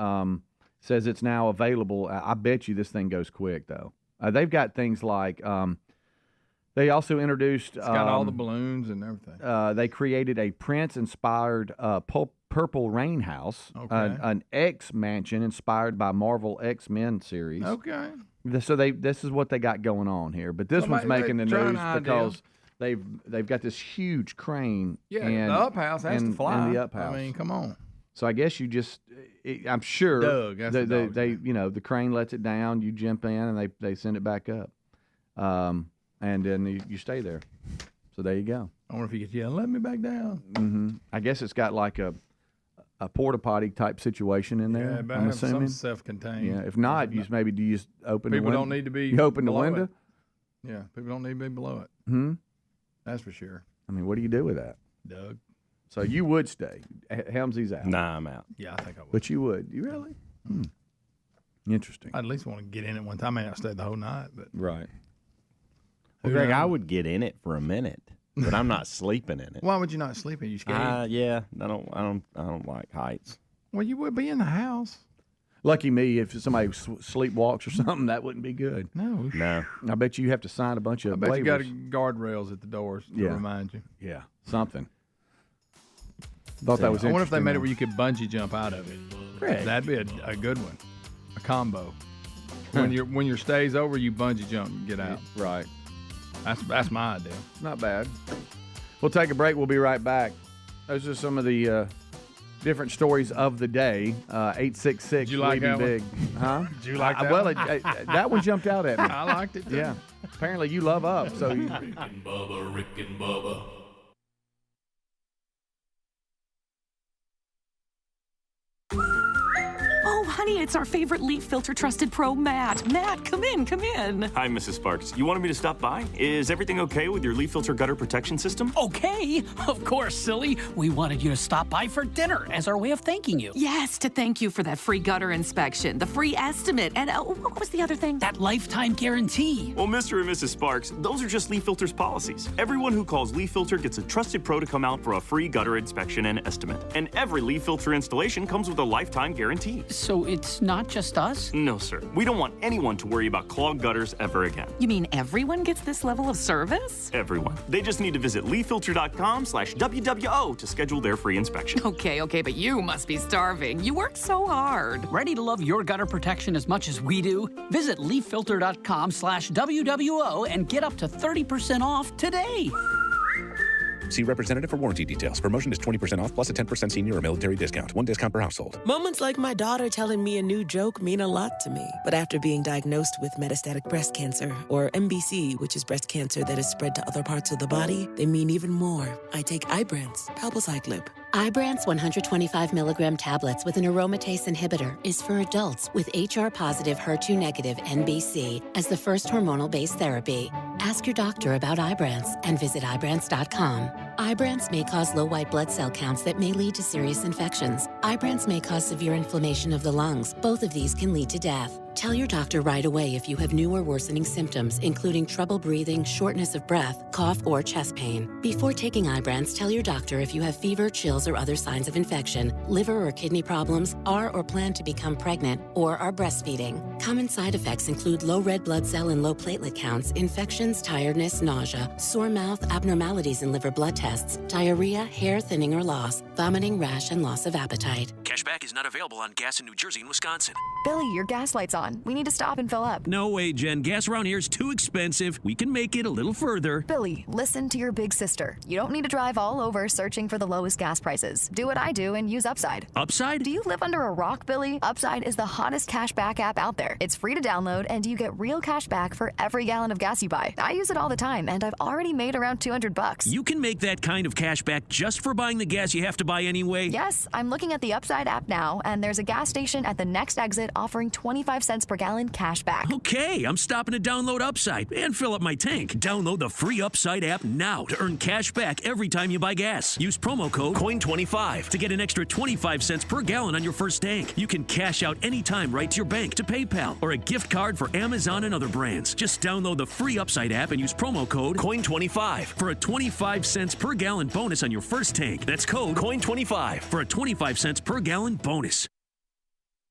says it's now available. I bet you this thing goes quick, though. They've got things like they also introduced. It's got all the balloons and everything. They created a Prince-inspired Purple Rain house, Okay. an X mansion inspired by Marvel X-Men series. Okay. So this is what they got going on here. But this Well, one's maybe making the they're trying news because they've got this huge crane. Yeah, and, the up house has to fly. In the up house. I mean, come on. So I guess you just, I'm sure Doug, that's the dog's they the crane lets it down, you jump in, and they send it back up, and then you stay there. So there you go. I wonder if he gets let me back down. Mm-hmm. I guess it's got like a porta potty type situation in there. Yeah, but I'm have some assuming. self-contained. Yeah. If not, you just maybe do you just open People the window? don't need to be. You open the below window. it. Yeah, people don't need to be below it. Hmm. That's for sure. I mean, what do you do with that? Doug. So you would stay. Helmsy's out. Nah, I'm out. Yeah, I think I would. But you would. You really? Interesting. I at least want to get in it one time. I may not stay the whole night, but Right. Well, Who Greg, I knows? would get in it for a minute, but I'm not sleeping in it. Why would you not sleep in? You scared? Yeah, I don't like heights. Well, you would be in the house. Lucky me, if somebody sleepwalks or something, that wouldn't be good. No. No. I bet you have to sign a bunch of I bet waivers. you got guardrails at the doors to Yeah. remind you. Yeah, something. Thought that was I wonder if they interesting, made it though. where you could bungee jump out of it. Greg. That'd be a good one. A combo. When your stay's over, you bungee jump and get out. Right. That's my idea. Not bad. We'll take a break. We'll be right back. Those are some of the different stories of the day. 866 Did you like We Be that one? Big. Huh? Did you like that Well, one? that one jumped out at me. I liked it too. Yeah. Apparently you love up. So you, Rick and Bubba. Oh, honey, it's our favorite leaf filter trusted pro, Matt. Matt, come in, come in. Hi, Mrs. Sparks. You wanted me to stop by? Is everything okay with your leaf filter gutter protection system? Okay, of course, silly. We wanted you to stop by for dinner as our way of thanking you. Yes, to thank you for that free gutter inspection, the free estimate, and what was the other thing? That lifetime guarantee. Well, Mr. and Mrs. Sparks, those are just Leaf Filter's policies. Everyone who calls Leaf Filter gets a trusted pro to come out for a free gutter inspection and estimate. And every Leaf Filter installation comes with a lifetime guarantee. So it's not just us? No, sir. We don't want anyone to worry about clogged gutters ever again. You mean everyone gets this level of service? Everyone. They just need to visit leaffilter.com/WWO to schedule their free inspection. Okay, but you must be starving. You work so hard. Ready to love your gutter protection as much as we do? Visit leaffilter.com/WWO and get up to 30% off today. See representative for warranty details. Promotion is 20% off plus a 10% senior or military discount. One discount per household. Moments like my daughter telling me a new joke mean a lot to me. But after being diagnosed with metastatic breast cancer, or MBC, which is breast cancer that is spread to other parts of the body, they mean even more. I take Ibrance, palbociclib. Ibrance 125 milligram tablets with an aromatase inhibitor is for adults with HR-positive, HER2-negative NBC as the first hormonal-based therapy. Ask your doctor about Ibrance and visit Ibrance.com. Ibrance may cause low white blood cell counts that may lead to serious infections. Ibrance may cause severe inflammation of the lungs. Both of these can lead to death. Tell your doctor right away if you have new or worsening symptoms, including trouble breathing, shortness of breath, cough, or chest pain. Before taking Ibrance, tell your doctor if you have fever, chills, or other signs of infection, liver or kidney problems, are or plan to become pregnant, or are breastfeeding. Common side effects include low red blood cell and low platelet counts, infections, tiredness, nausea, sore mouth, abnormalities in liver blood tests, diarrhea, hair thinning or loss, vomiting, rash, and loss of appetite. Cashback is not available on gas in New Jersey and Wisconsin. Billy, your gas light's on. We need to stop and fill up. No way, Jen. Gas around here is too expensive. We can make it a little further. Billy, listen to your big sister. You don't need to drive all over searching for the lowest gas prices. Do what I do and use Upside. Upside? Do you live under a rock, Billy? Upside is the hottest cashback app out there. It's free to download, and you get real cash back for every gallon of gas you buy. I use it all the time, and I've already made around $200. You can make that kind of cash back just for buying the gas you have to buy anyway? Yes, I'm looking at the Upside app now, and there's a gas station at the next exit offering 25 cents per gallon cash back. Okay, I'm stopping to download Upside and fill up my tank. Download the free Upside app now to earn cash back every time you buy gas. Use promo code COIN25 to get an extra 25 cents per gallon on your first tank. You can cash out anytime right to your bank, to PayPal, or a gift card for Amazon and other brands. Just download the free Upside app and use promo code COIN25 for a 25 cents per gallon bonus on your first tank. That's code COIN25 for a 25 cents per gallon bonus.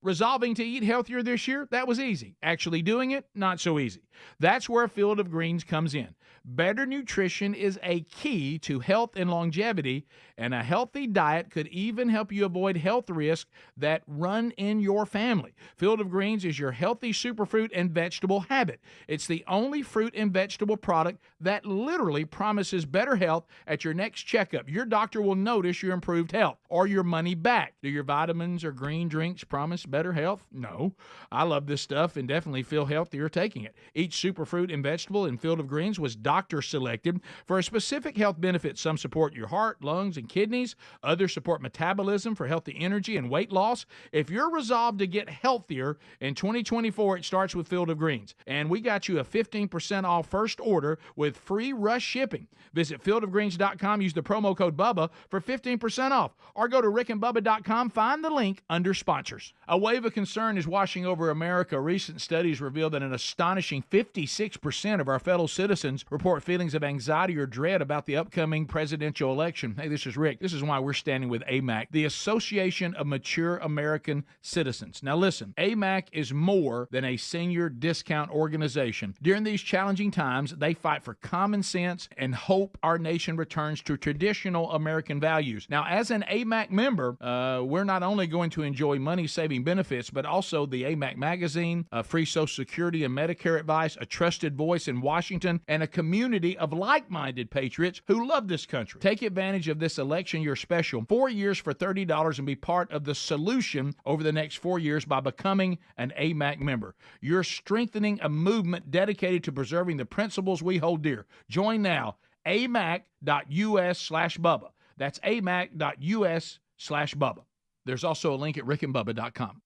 Resolving to eat healthier this year, that was easy. Actually doing it, not so easy. That's where Field of Greens comes in. Better nutrition is a key to health and longevity, and a healthy diet could even help you avoid health risks that run in your family. Field of Greens is your healthy superfruit and vegetable habit. It's the only fruit and vegetable product that literally promises better health at your next checkup. Your doctor will notice your improved health or your money back. Do your vitamins or green drinks promise better health? No. I love this stuff and definitely feel healthier taking it. Each superfruit and vegetable in Field of Greens was doctor selected for a specific health benefit. Some support your heart, lungs, and kidneys. Others support metabolism for healthy energy and weight loss. If you're resolved to get healthier in 2024, it starts with Field of Greens. And we got you a 15% off first order with free rush shipping. Visit fieldofgreens.com, use the promo code Bubba for 15% off. Or go to rickandbubba.com, find the link under sponsors. A wave of concern is washing over America. Recent studies reveal that an astonishing 56% of our fellow citizens report feelings of anxiety or dread about the upcoming presidential election. Hey, this is Rick. This is why we're standing with AMAC, the Association of Mature American Citizens. Now listen, AMAC is more than a senior discount organization. During these challenging times, they fight for common sense and hope our nation returns to traditional American values. Now, as an AMAC member, we're not only going to enjoy money-saving benefits, but also the AMAC magazine, free Social Security and Medicare advice, a trusted voice in Washington, and a community of like-minded patriots who love this country. Take advantage of this election year special. 4 years for $30 and be part of the solution over the next 4 years by becoming an AMAC member. You're strengthening a movement dedicated to preserving the principles we hold dear. Join now, amac.us/Bubba. That's amac.us/Bubba. There's also a link at rickandbubba.com.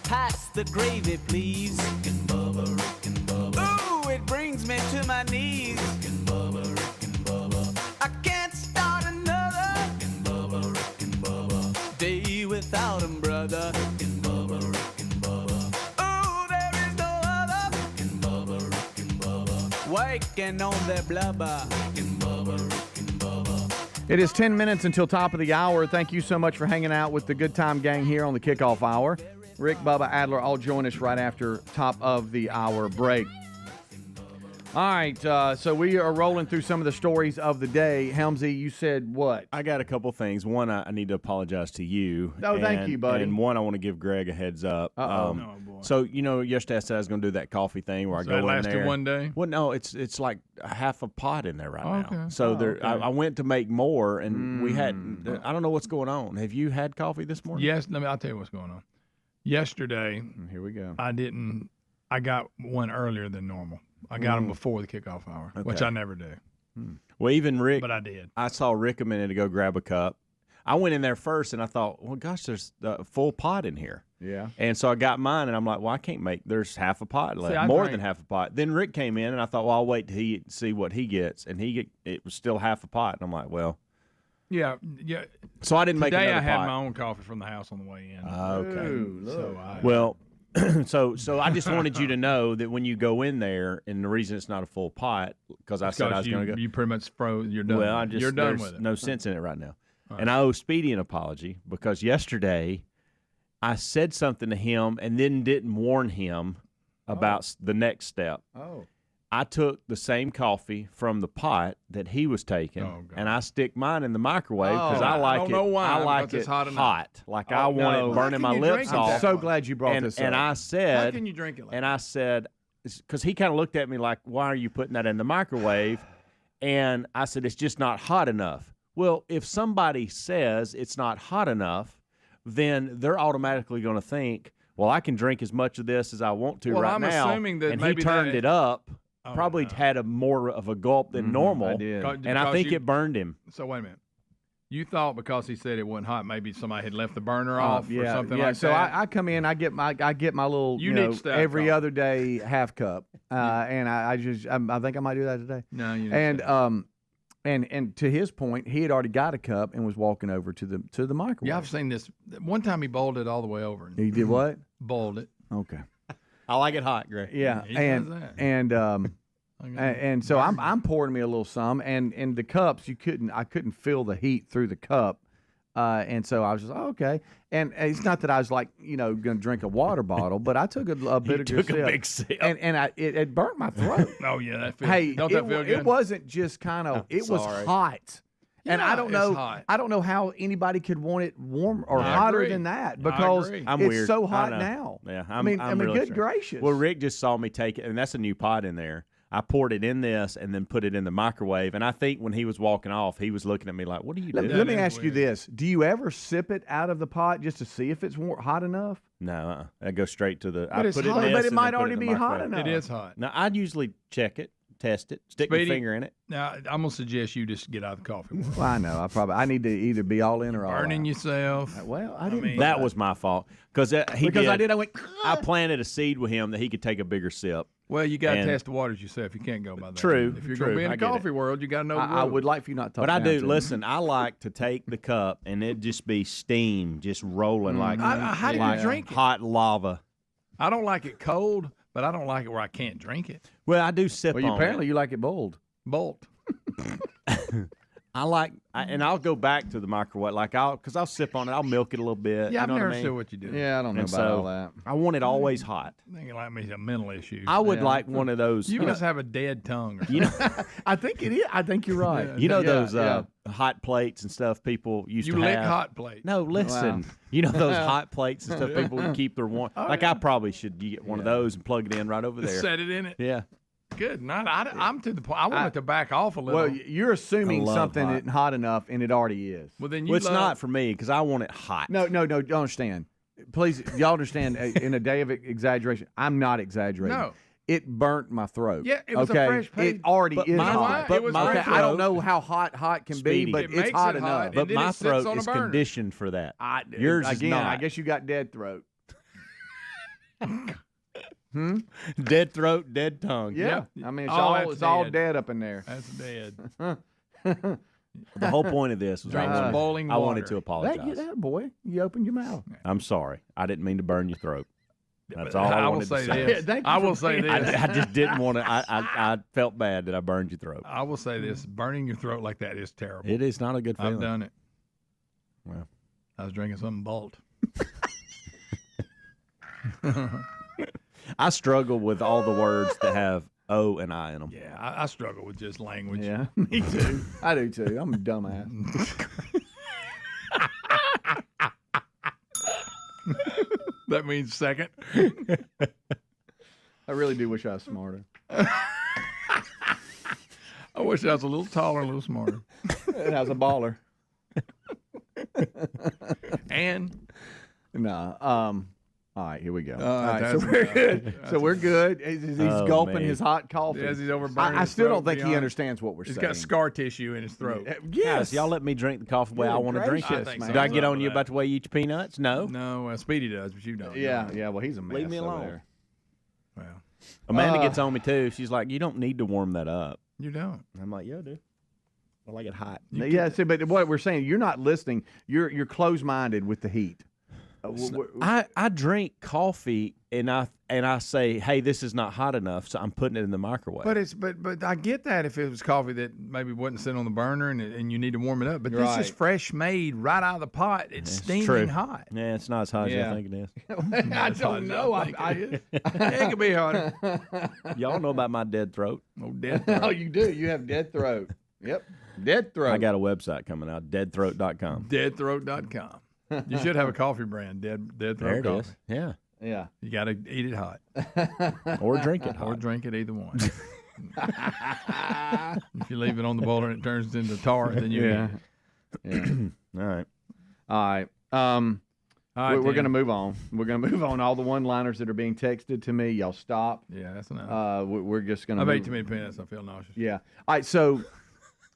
Pass the gravy, please. Rick and Bubba, Rick and Bubba. Ooh, it brings me to my knees. Rick and Bubba, Rick and Bubba. I can't start another. Rick and Bubba, Rick and Bubba. Day without 'em, brother. Rick and Bubba, Rick and Bubba. Ooh, there is no other. Rick and Bubba, Rick and Bubba. Waking on their blubber. Rick and Bubba, Rick and Bubba. It is 10 minutes until top of the hour. Thank you so much for hanging out with the Good Time Gang here on the Kickoff Hour. Rick, Bubba, Adler all join us right after top of the hour break. All right, so we are rolling through some of the stories of the day. Helmsy, you said what? I got a couple things. One, I need to apologize to you. Oh, thank you, buddy. And one, I want to give Greg a heads up. Oh, boy. So, yesterday I said I was going to do that coffee thing where I go in there. That lasted one day? Well, no, it's like half a pot in there right now. Okay. So I went to make more, and we had, I don't know what's going on. Have you had coffee this morning? Yes, I'll tell you what's going on. Yesterday, here we go. I didn't I got one earlier than normal. I got them before the kickoff hour, which I never do. Well, even Rick. But I did. I saw Rick a minute ago grab a cup. I went in there first, and I thought, well, gosh, there's a full pot in here. Yeah. And so I got mine, and I'm like, well, I can't make. There's half a pot left, more than half a pot. Then Rick came in, and I thought, well, I'll wait till see what he gets, and it was still half a pot, and I'm like, well. Yeah. So I didn't make another pot. Today I had my own coffee from the house on the way in. Okay. So I just wanted you to know that when you go in there, and the reason it's not a full pot, because I said I was going to go. You pretty much froze. You're done. Well, you're done there's with it. no sense in it right now. And I owe Speedy an apology because yesterday I said something to him and then didn't warn him about the next step. Oh. I took the same coffee from the pot that he was taking, and I stick mine in the microwave because I like it. I don't know why. I like it hot. Like I want it burning my lips off. I'm so glad you brought this up. And I said, how can you drink it? I said, because he kind of looked at me like, "Why are you putting that in the microwave?" And I said, "It's just not hot enough." Well, if somebody says it's not hot enough, then they're automatically going to think, well, I can drink as much of this as I want to right now. Assuming that and maybe he turned it up, probably had a more of a gulp than normal. I did. And I think it burned him. So wait a minute. You thought because he said it wasn't hot, maybe somebody had left the burner off or something like so that? So I come in, I get my little every other day half cup, and I think I might do that today. No, you didn't. And to his point, he had already got a cup and was walking over to the microwave. Yeah, I've seen this. One time he bowled it all the way over. He did what? Bowled it. Okay. I like it hot, Greg. Yeah, he does that. And so I'm pouring me a little some, and the cups I couldn't feel the heat through the cup, and so I was just okay. And it's not that I was like going to drink a water bottle, but I took a bit of a big sip, and it burnt my throat. Oh yeah, that feels. Don't that feel good? It wasn't just kind of. It was hot. And I don't know. Hot. I don't know how anybody could want it warm or hotter than that because I'm it's weird. so hot now. Yeah, I mean, really good gracious. Well, Rick just saw me take it, and that's a new pot in there. I poured it in this and then put it in the microwave. And I think when he was walking off, he was looking at me like, "What are you doing?" Let me ask you this: do you ever sip it out of the pot just to see if it's hot enough? No, I go straight to the. But I put hot, it in this but it and might then put already it in be the hot microwave. enough. It is hot. Now I'd usually check it, test it, stick my finger in it. Now I'm gonna suggest you just get out of the coffee. Well, I know. I need to either be all in or all out. Burning yourself. Well, I didn't. That was my fault because I went. I planted a seed with him that he could take a bigger sip. Well, you got to test the waters yourself. You can't go by that. True. If you're going to be in the coffee world, you got to know. I would like for you not to talk. But I do. to Listen, I like to take the cup and it just be steam, just rolling like how do you drink it? Hot lava. I don't like it cold, but I don't like it where I can't drink it. Well, I do sip on apparently it. you like it boiled. Bolt. And I'll go back to the microwave, because I'll sip on it. I'll milk it a little bit. Yeah, you know I've never what I mean? seen what you do. Yeah, I don't know And about so all that. I want it always hot. I think it like me some mental issues. I would like one of those. You must have a dead tongue. Or you know, I think it is. I think you're right. you know those hot plates and stuff people used to have. You lick hot plates. No, listen. Wow. You know those hot plates and stuff people can keep their warm. I probably should get one of those and plug it in right over there. Set it in it. Yeah. Good. I'm to the point. I want it to back off a little. Well, you're assuming something hot. isn't hot enough, and it already is. Well, then you. It's not for me because I want it hot. No. You understand? Please, y'all understand? In a day of exaggeration, I'm not exaggerating. No. It burnt my throat. Yeah, it was a fresh page. It already is hot. It was fresh. I don't know how hot can Speedy. be, but It it's makes hot it enough. hot. But And then my it sits throat on a is burner. conditioned for that. Yours is not. I guess you got dead throat. Dead throat, dead tongue. Yeah. I mean, it's that's all dead. dead up in there. That's dead. The whole point of this was Drink some boiling I water. wanted to apologize. That boy, you opened your mouth. I'm sorry. I didn't mean to burn your throat. That's all I I will wanted say to say. this. I will say this. I just didn't want to. I felt bad that I burned your throat. I will say this: burning your throat like that is terrible. It is not a good feeling. I've done it. Well, I was drinking something Bolt. I struggle with all the words that have O and I in them. Yeah, I struggle with just language. Yeah, me too. I do too. I'm a dumbass. That means second. I really do wish I was smarter. I wish I was a little taller, a little smarter. And I was a baller. And No. All right, here we go. Oh, All right, so that's we're enough. good. So we're good. He's gulping man. his hot coffee. Yes, he's over burning I his still throat, don't think to he be honest. understands what we're He's saying. got scar tissue in his throat. Guys, y'all let me drink the coffee the way I want to drink it. gracious, Did I get on you about the way you eat your peanuts? No. No, Speedy does, but you don't. Yeah. Well, he's a mess. Leave me over alone. there. Well, Amanda gets on me too. She's like, "You don't need to warm that up." you don't. I'm like, "Yeah, I do. I like it hot." Yeah. See, but what we're saying, you're not listening. You're closed-minded with the heat. I drink coffee and I say, "Hey, this is not hot enough," so I'm putting it in the microwave. But I get that if it was coffee that maybe wasn't sitting on the burner and you need to warm it up. But this is fresh made right out of the pot. It's steaming true. hot. Yeah, it's not as hot as I think it is. I don't know. It could be hotter. Y'all know about my dead throat. Oh, dead throat. Oh, you do. You have dead throat. Yep. Dead throat. I got a website coming out, deadthroat.com. Deadthroat.com. You should have a coffee brand, Dead Throat There it Coffee. is. Yeah. Yeah. You got to eat it hot. Or drink it hot. Or drink it, either one. If you leave it on the boiler and it turns into tar, then you eat it. All right. All right. We're going to move on. We're going to move on. All the one-liners that are being texted to me, y'all stop. Yeah, that's enough. We're just going to. I've ate too many peanuts. I feel nauseous. Yeah. All right. So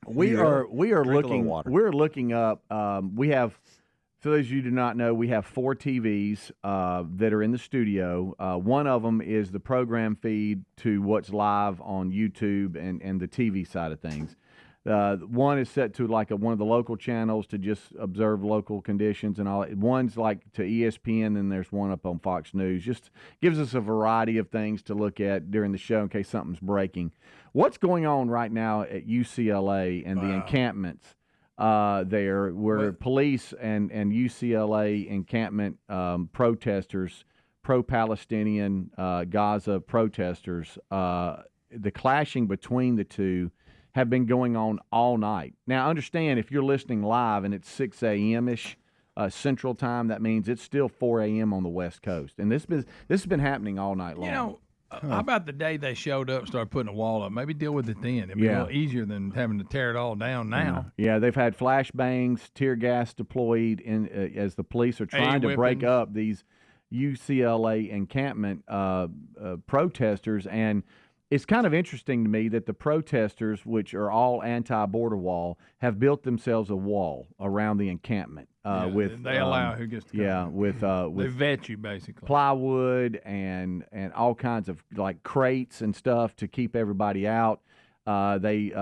we are looking. We're looking up. We have. For those of you who do not know, we have 4 TVs that are in the studio. One of them is the program feed to what's live on YouTube and the TV side of things. One is set to like one of the local channels to just observe local conditions and all. One's like to ESPN, and there's one up on Fox News. Just gives us a variety of things to look at during the show in case something's breaking. What's going on right now at UCLA and the encampments? There where police and UCLA encampment protesters, pro-Palestinian Gaza protesters, the clashing between the two have been going on all night. Now, understand, if you're listening live and it's 6 a.m.-ish Central Time, that means it's still 4 a.m. on the West Coast. And this has been happening all night long. You know, how about the day they showed up and started putting a wall up? Maybe deal with it then. It'd be a little easier than having to tear it all down now. Yeah, they've had flashbangs, tear gas deployed as the police are trying to break up these UCLA encampment protesters. And it's kind of interesting to me that the protesters, which are all anti-border wall, have built themselves a wall around the encampment. With they allow who gets to come. Yeah, with they vet you basically. Plywood and all kinds of like crates and stuff to keep everybody out. They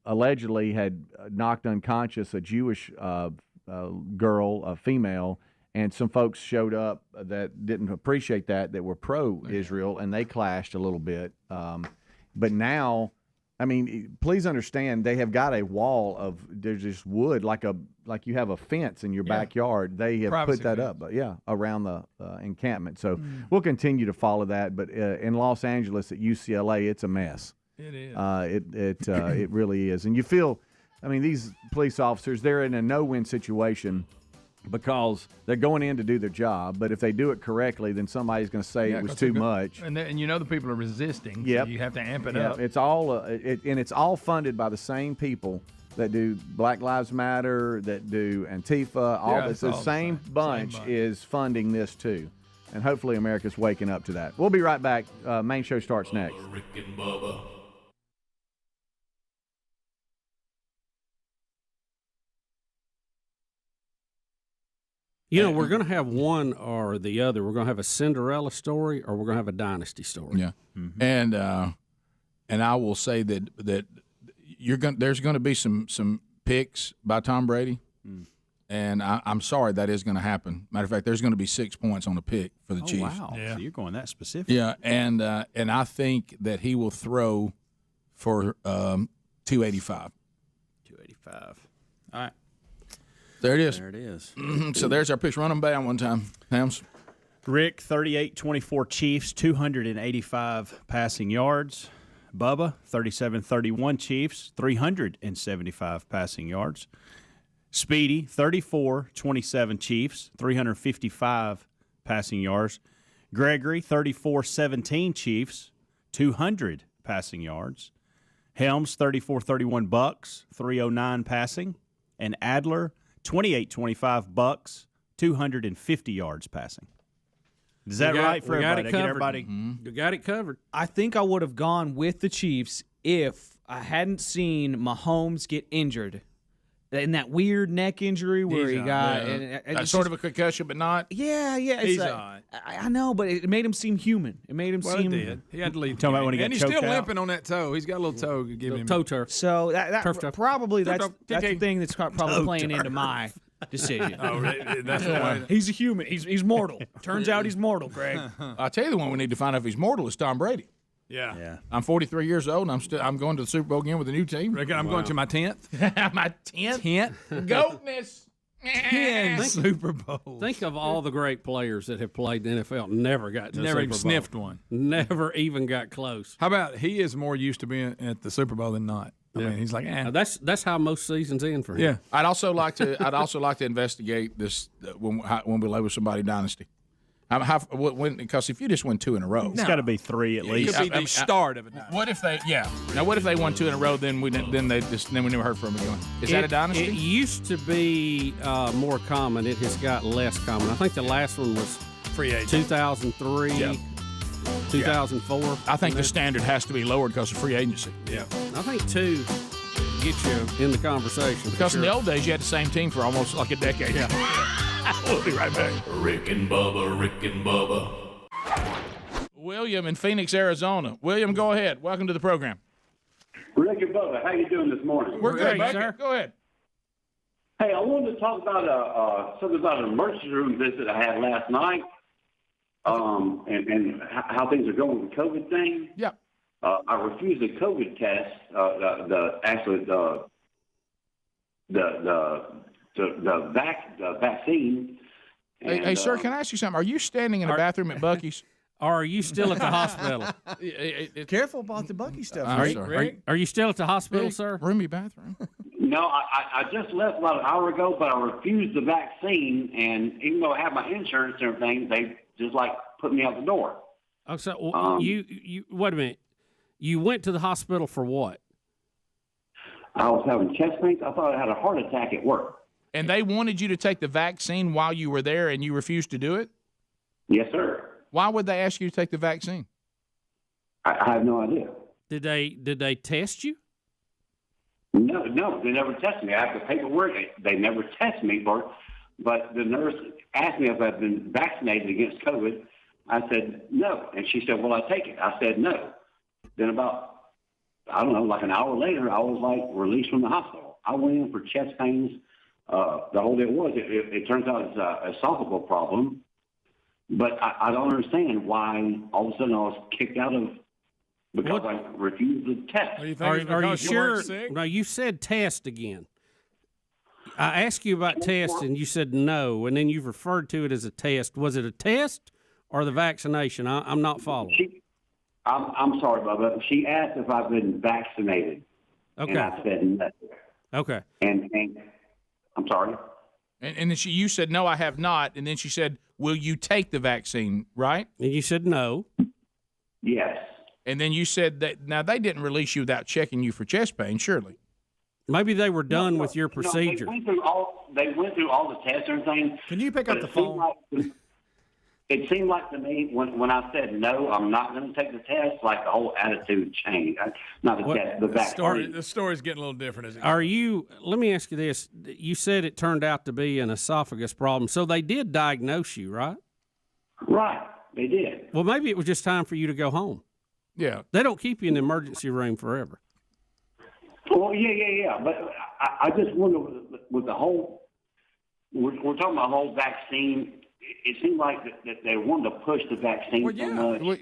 allegedly had knocked unconscious a Jewish girl, a female, and some folks showed up that didn't appreciate that were pro-Israel, and they clashed a little bit. But now, I mean, please understand, they have got a wall of there's just wood, like you have a fence in your backyard. They have Privacy put that fence. up, but around the encampment. So we'll continue to follow that. But in Los Angeles at UCLA, it's a mess. It is. It really is. And you feel, I mean, these police officers, they're in a no-win situation because they're going in to do their job. But if they do it correctly, then somebody's going to say it was too much. And you know the people are resisting. Yep. So you have to amp it Yeah, up. it's all and it's all funded by the same people that do Black Lives Matter, that do Antifa. All Yeah, this, it's the all the same same bunch bunch. is funding this too, and hopefully America's waking up to that. We'll be right back. Main show starts next. Rick and Bubba. You know, we're going to have one or the other. We're going to have a Cinderella story, or we're going to have a dynasty story. Yeah, and I will say that there's going to be some picks by Tom Brady, and I'm sorry that is going to happen. Matter of fact, there's going to be 6 points on the pick for the Chiefs. Wow, so you're going that specific. Yeah, and I think that he will throw for 285. 285. All right. There it is. There it is. So there's our picks. Run them down one time, Hams. Rick, 38-24 Chiefs, 285 passing yards. Bubba, 37-31 Chiefs, 375 passing yards. Speedy, 34-27 Chiefs, 355 passing yards. Gregory, 34-17 Chiefs, 200 passing yards. Helms, 34-31 Bucks, 309 passing. And Adler, 28-25 Bucks, 250 yards passing. Is that right for everybody? Get everybody. You got it covered. I think I would have gone with the Chiefs if I hadn't seen Mahomes get injured. In that weird neck injury where he got sort of a concussion, but not. Yeah. He's like, all right. I know, but it made him seem human. It made him seem. It did. He had to leave. Talking about when he got and he's choked still out. limping on that toe. He's got a little toe. Give him toe turf. So that probably Turf. that's the thing that's probably playing into my decision. Oh, really? That's the one. He's a human. He's mortal. Turns out he's mortal, Greg. I'll tell you the one we need to find out if he's mortal is Tom Brady. Yeah. I'm 43 years old, and I'm going to the Super Bowl again with a new team. Reckon I'm going to my 10th. My 10th? Goatness. Super Bowl. Think of all the great players that have played the NFL and never got to Never the even Super Bowl. sniffed one. Never even got close. How about he is more used to being at the Super Bowl than not? I mean, he's like, That's how most seasons end for him. Yeah. I'd also like to investigate this when we label somebody dynasty. Because if you just win 2 in a row, It's got to be 3 at least. It could be the start of it. What if they? Yeah. Now, what if they won 2 in a row? Then we never heard from them again. Is that a dynasty? It used to be more common. It has got less common. I think the last one was free agent 2003, 2004. I think the standard has to be lowered because of free agency. Yeah. I think 2 get you in the conversation. Because in the old days, you had the same team for almost like a decade. Yeah. We'll be right back. Rick and Bubba. William in Phoenix, Arizona. William, go ahead. Welcome to the program. Rick and Bubba, how you doing this morning? We're good, sir. Go ahead. Hey, I wanted to talk about something about an emergency room visit I had last night, and how things are going with the COVID thing. Yeah. I refused the COVID test. The vaccine. Hey, sir, can I ask you something? Are you standing in the bathroom at Buc-ee's? Or are you still at the hospital? Careful about the Buc-ee stuff. Are you still at the hospital, sir? Roomy bathroom. No, I just left about an hour ago, but I refused the vaccine, and even though I have my insurance and everything, they just put me out the door. Oh, so you wait a minute. You went to the hospital for what? I was having chest pains. I thought I had a heart attack at work. And they wanted you to take the vaccine while you were there, and you refused to do it? Yes, sir. Why would they ask you to take the vaccine? I have no idea. Did they test you? No, they never tested me. I have the paperwork. They never tested me for it. But the nurse asked me if I've been vaccinated against COVID. I said no. And she said, well, I take it. I said no. Then about, I don't know, like an hour later, I was released from the hospital. I went in for chest pains. The whole deal was, it turns out it's an esophageal problem. But I don't understand why all of a sudden I was kicked out of because I refused the test. Are you sure? No, you said test again. I asked you about test, and you said no, and then you've referred to it as a test. Was it a test or the vaccination? I'm not following. I'm sorry, Bubba. She asked if I've been vaccinated. Okay. And I said no. Okay. And I'm sorry. And then you said, no, I have not. And then she said, will you take the vaccine, right? And you said no. Yes. And then you said that, now they didn't release you without checking you for chest pain, surely. Maybe they were done with your procedure. They went through all the tests and everything. Can you pick up the phone? It seemed like to me when I said no, I'm not going to take the test, like the whole attitude changed. Not the test, the vaccine. The story's getting a little different. As it Are you? Let me ask you this: you said it turned out to be an esophagus problem, so they did diagnose you, right? Right, they did. Well, maybe it was just time for you to go home. Yeah, they don't keep you in the emergency room forever. Well, yeah. But I just wonder with the whole. We're talking about the whole vaccine. It seemed like that they wanted to push the vaccine so much.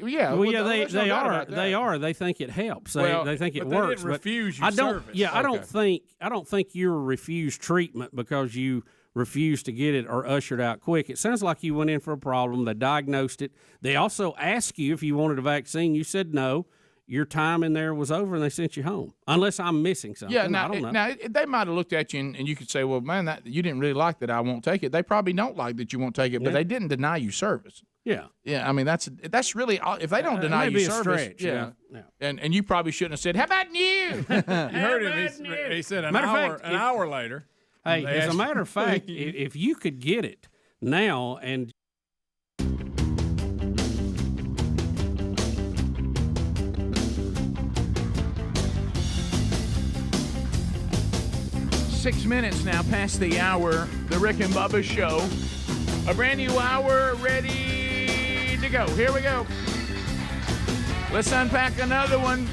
They are. They think it helps. They think it but works. They didn't refuse you I don't. service. Yeah, okay. I don't think you're refused treatment because you refused to get it or ushered out quick. It sounds like you went in for a problem. They diagnosed it. They also asked you if you wanted a vaccine. You said no. Your time in there was over, and they sent you home. Unless I'm missing something. Yeah, I don't know. They might have looked at you, and you could say, well, man, you didn't really like that I won't take it. They probably don't like that you won't take it, but they didn't deny you service. Yeah. Yeah, I mean, that's really, if they don't deny you service. Stretch, yeah. And you probably shouldn't have said, how about you? You heard him. He said an hour later. Hey, as a matter of fact, if you could get it now and 6 minutes now past the hour. The Rick and Bubba Show. A brand new hour ready to go. Here we go. Let's unpack another one.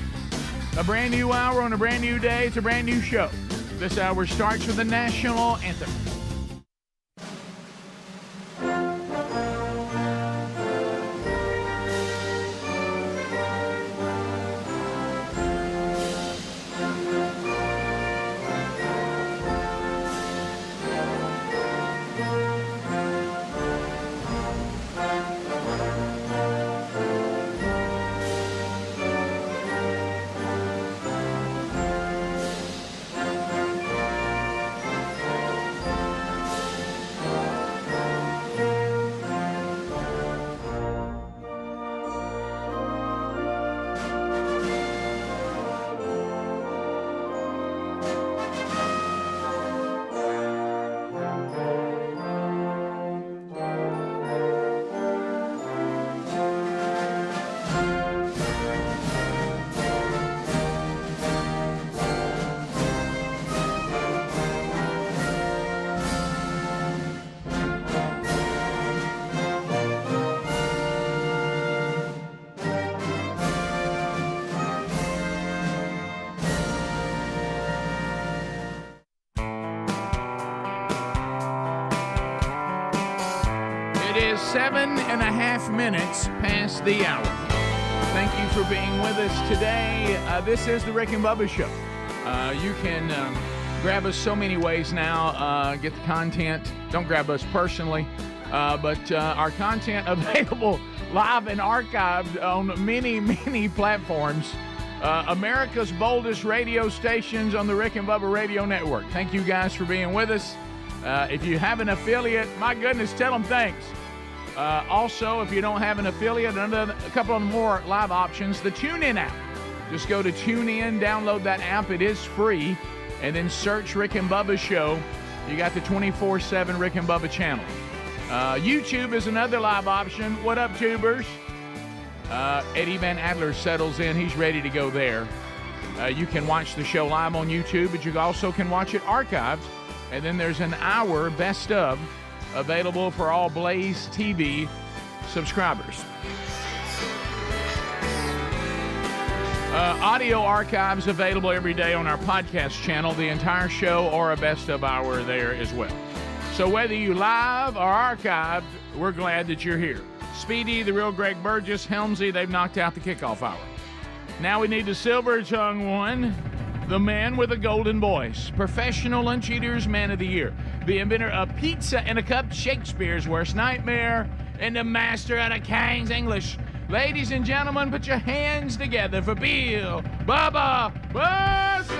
A brand new hour on a brand new day. It's a brand new show. This hour starts with the national anthem. It is 7.5 minutes past the hour. Thank you for being with us today. This is the Rick and Bubba Show. You can grab us so many ways now. Get the content. Don't grab us personally, but our content available live and archived on many platforms. America's boldest radio stations on the Rick and Bubba Radio Network. Thank you guys for being with us. If you have an affiliate, my goodness, tell them thanks. Also, if you don't have an affiliate, a couple of more live options, the TuneIn app. Just go to TuneIn, download that app. It is free. And then search Rick and Bubba Show. You got the 24/7 Rick and Bubba channel. YouTube is another live option. What up, tubers? Eddie Van Adler settles in. He's ready to go there. You can watch the show live on YouTube, but you also can watch it archived. And then there's an hour best of available for all BlazeTV subscribers. Audio archives available every day on our podcast channel, the entire show or a best of hour there as well. So whether you live or archived, we're glad that you're here. Speedy, the real Greg Burgess, Helmsy, they've knocked out the kickoff hour. Now we need the silver-tongued one, the man with a golden voice, professional lunch eaters man of the year, the inventor of pizza in a cup, Shakespeare's worst nightmare, and the master of the King's English. Ladies and gentlemen, put your hands together for Bill Bubba Bussey!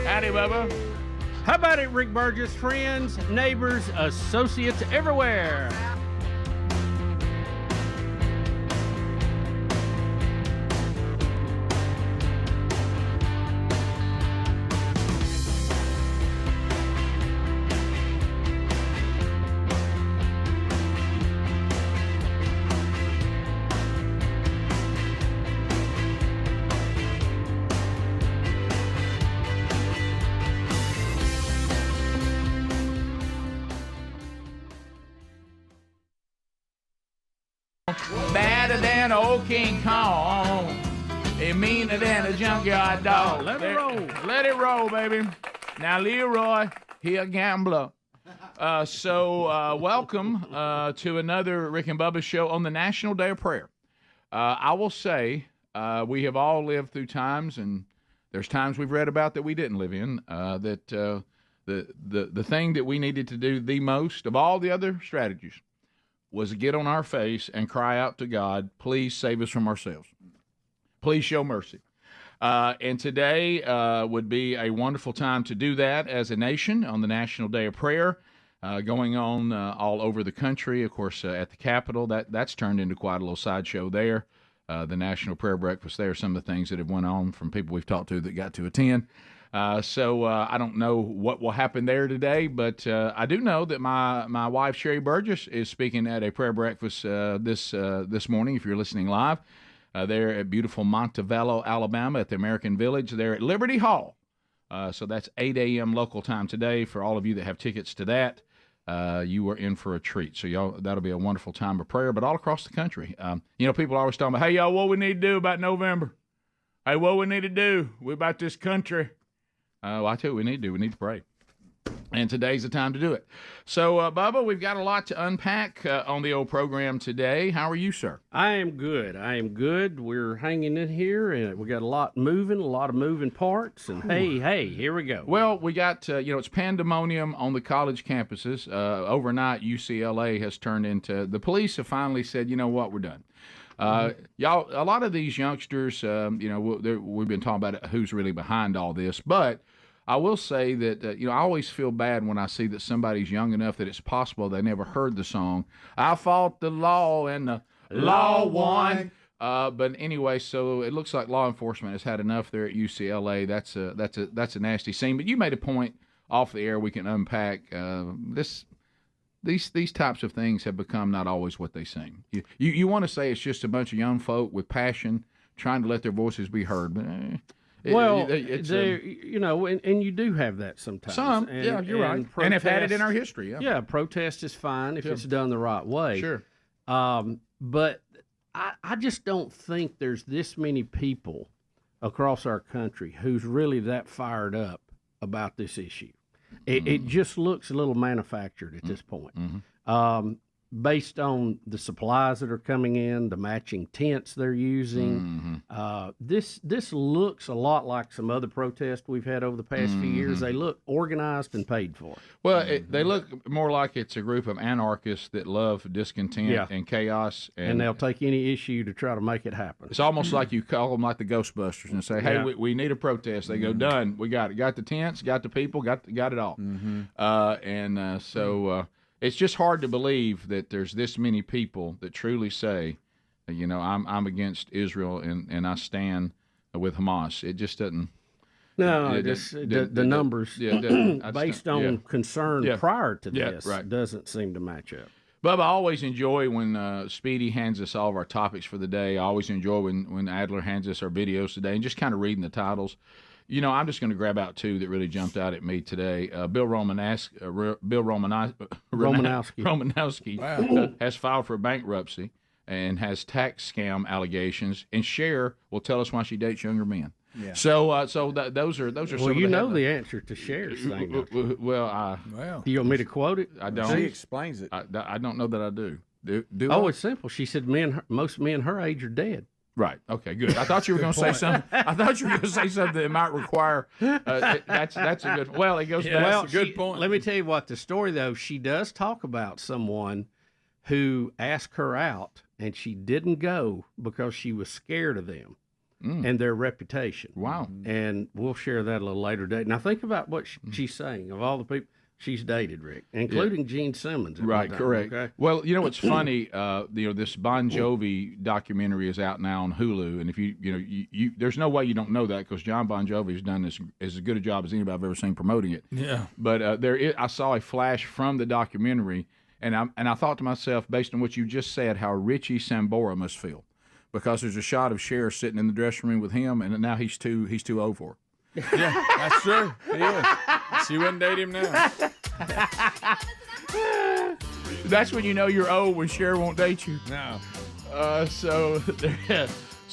Howdy, Bubba. How about it, Rick Burgess? Friends, neighbors, associates everywhere. Badder than old King Kong, and meaner than a junkyard dog. Let it roll. Let it roll, baby. Now, Leroy, he a gambler. Welcome to another Rick and Bubba show on the National Day of Prayer. I will say we have all lived through times, and there's times we've read about that we didn't live in, that the thing that we needed to do the most of all the other strategies was to get on our face and cry out to God, please save us from ourselves. Please show mercy. And today would be a wonderful time to do that as a nation on the National Day of Prayer, going on all over the country. Of course, at the Capitol, that's turned into quite a little sideshow there. The National Prayer Breakfast there, some of the things that have went on from people we've talked to that got to attend. I don't know what will happen there today, but I do know that my wife, Sherry Burgess, is speaking at a prayer breakfast this morning, if you're listening live. They're at beautiful Montevallo, Alabama, at the American Village. They're at Liberty Hall. So that's 8 a.m. local time today. For all of you that have tickets to that, you are in for a treat. So y'all, that'll be a wonderful time of prayer, but all across the country. People are always talking about, hey, y'all, what we need to do about November? Hey, what we need to do? We about this country. Well, I tell you what we need to do. We need to pray. And today's the time to do it. So, Bubba, we've got a lot to unpack on the old program today. How are you, sir? I am good. We're hanging in here, and we got a lot of moving parts. And hey, here we go. Well, we got, it's pandemonium on the college campuses. Overnight, UCLA has turned into, the police have finally said, you know what, we're done. Y'all, a lot of these youngsters, we've been talking about who's really behind all this, but I will say that, I always feel bad when I see that somebody's young enough that it's possible they never heard the song, I fought the law and the law won. But anyway, so it looks like law enforcement has had enough there at UCLA. That's a nasty scene. But you made a point off the air we can unpack. These types of things have become not always what they seem. You want to say it's just a bunch of young folk with passion trying to let their voices be heard, but and you do have that sometimes. You're right. And have had it in our history. Yeah, protest is fine if it's done the right way. Sure. But I just don't think there's this many people across our country who's really that fired up about this issue. It just looks a little manufactured at this point. Based on the supplies that are coming in, the matching tents they're using. This looks a lot like some other protests we've had over the past few years. They look organized and paid for. Well, they look more like it's a group of anarchists that love discontent and chaos. And they'll take any issue to try to make it happen. It's almost like you call them like the Ghostbusters and say, hey, we need a protest. They go, done. We got it. Got the tents, got the people, got it all. It's just hard to believe that there's this many people that truly say, I'm against Israel and I stand with Hamas. It just doesn't. No, the numbers based on concern prior to this doesn't seem to match up. Bubba, I always enjoy when Speedy hands us all of our topics for the day. I always enjoy when Adler hands us our videos today and just kind of reading the titles. I'm just going to grab out two that really jumped out at me today. Bill Romanowski has filed for bankruptcy and has tax scam allegations. And Cher will tell us why she dates younger men. Yeah. So those are. Well, some you of the know the answer to Cher's thing. Well, do you want me to quote it? I don't. She explains it. I don't know that I do. Do it's simple. She said most men her age are dead. Right. Okay. Good. I thought you were going to say something. I thought you were going to say something that might require. That's a good. Well, it goes. Yeah, that's a good point. Let me tell you what the story though. She does talk about someone who asked her out, and she didn't go because she was scared of them and their reputation. Wow. And we'll share that a little later date. Now think about what she's saying of all the people she's dated, Rick, including Gene Simmons. Right, correct. Okay? Well, what's funny, this Bon Jovi documentary is out now on Hulu, and if you there's no way you don't know that because John Bon Jovi has done this as good a job as anybody I've ever seen promoting it. Yeah. But I saw a flash from the documentary, and I thought to myself, based on what you just said, how Richie Sambora must feel, because there's a shot of Cher sitting in the dressing room with him, and now he's too old for her. Yeah, that's true. He is. She wouldn't date him now. That's when you know you're old, when Cher won't date you. No. So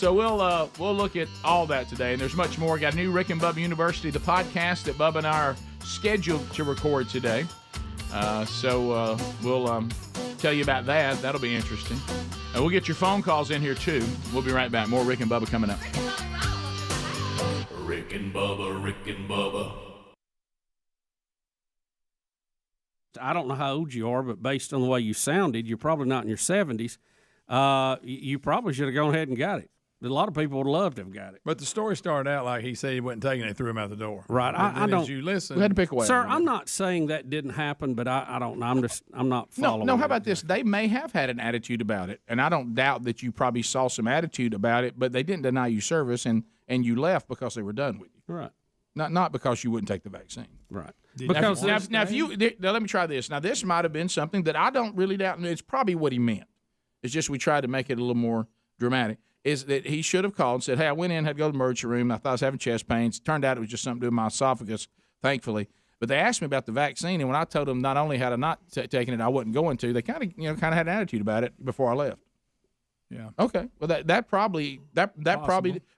we'll look at all that today, and there's much more. Got a new Rick and Bubba University, the podcast that Bubba and I are scheduled to record today. So we'll tell you about that. That'll be interesting. We'll get your phone calls in here too. We'll be right back. More Rick and Bubba coming up. Rick and Bubba, Rick and Bubba. I don't know how old you are, but based on the way you sounded, you're probably not in your 70s. You probably should have gone ahead and got it. A lot of people would love to have got it. But the story started out like he said he wasn't taking it, they threw him out the door. Right. I don't. As you listen, we had to pick away. Sir, I'm not saying that didn't happen, but I don't know. I'm not following. No. How about this? They may have had an attitude about it, and I don't doubt that you probably saw some attitude about it, but they didn't deny you service, and you left because they were done with you. Right. Not because you wouldn't take the vaccine. Right. Because now if you let me try this. Now this might have been something that I don't really doubt. It's probably what he meant. It's just we tried to make it a little more dramatic. is that he should have called and said, hey, I went in, had to go to the emergency room. I thought I was having chest pains. Turned out it was just something to do with my esophagus, thankfully. But they asked me about the vaccine, and when I told them not only had I not taken it, I wasn't going to, they kind of had an attitude about it before I left. Yeah. Okay. Well, that probably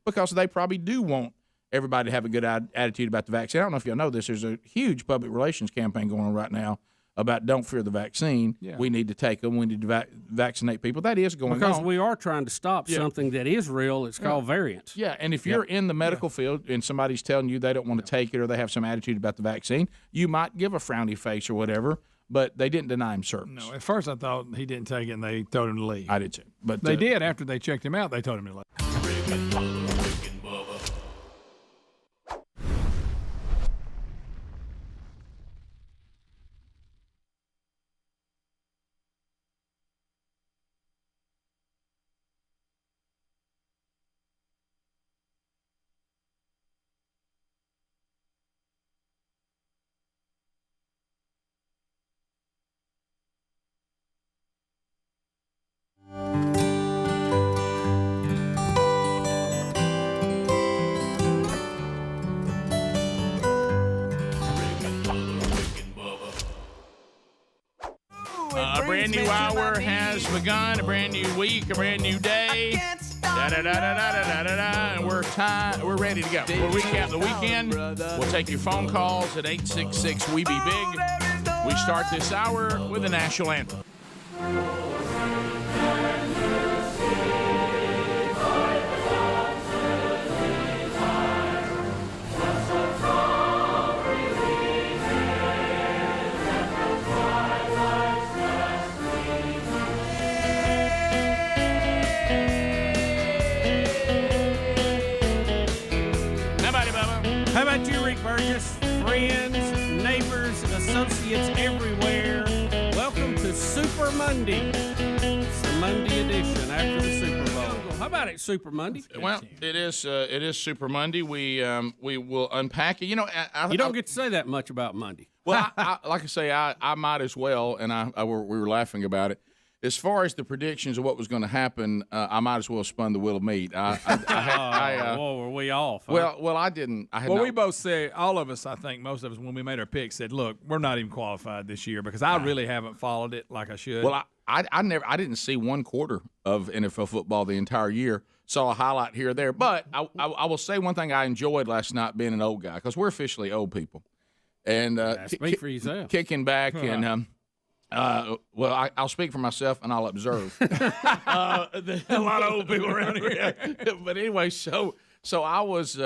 because they probably do want everybody to have a good attitude about the vaccine. I don't know if y'all know this. There's a huge public relations campaign going on right now about don't fear the vaccine. Yeah. We need to take them. We need to vaccinate people. That is going on. Because we are trying to stop something that is real. It's called variants. Yeah, and if you're in the medical field and somebody's telling you they don't want to take it or they have some attitude about the vaccine, you might give a frowny face or whatever, but they didn't deny him service. No, at first I thought he didn't take it and they told him to leave. I did too. But they did after they checked him out. They told him to leave. A brand new hour has begun, a brand new week, a brand new day. And we're ready to go. We'll recap the weekend. We'll take your phone calls at 866-WE-BE-BIG. We start this hour with the national anthem. How about you, Rick Burgess? Friends, neighbors, associates everywhere. Welcome to Super Monday. It's the Monday edition after the Super Bowl. How about it, Super Monday? Well, it is Super Monday. We will unpack it. You know, you don't get to say that much about Monday. Well, like I say, I might as well, and we were laughing about it. As far as the predictions of what was going to happen, I might as well have spun the wheel of meat. Were we off? Huh? Well, I didn't. We both said, all of us, I think, most of us, when we made our picks, said, "Look, we're not even qualified this year because I really haven't followed it like I should." Well, I didn't see one quarter of NFL football the entire year. Saw a highlight here or there, but I will say one thing I enjoyed last night being an old guy because we're officially old people, and speak for yourself. Kicking back and. Well, I'll speak for myself and I'll observe. A lot of old people around here. But anyway, so I was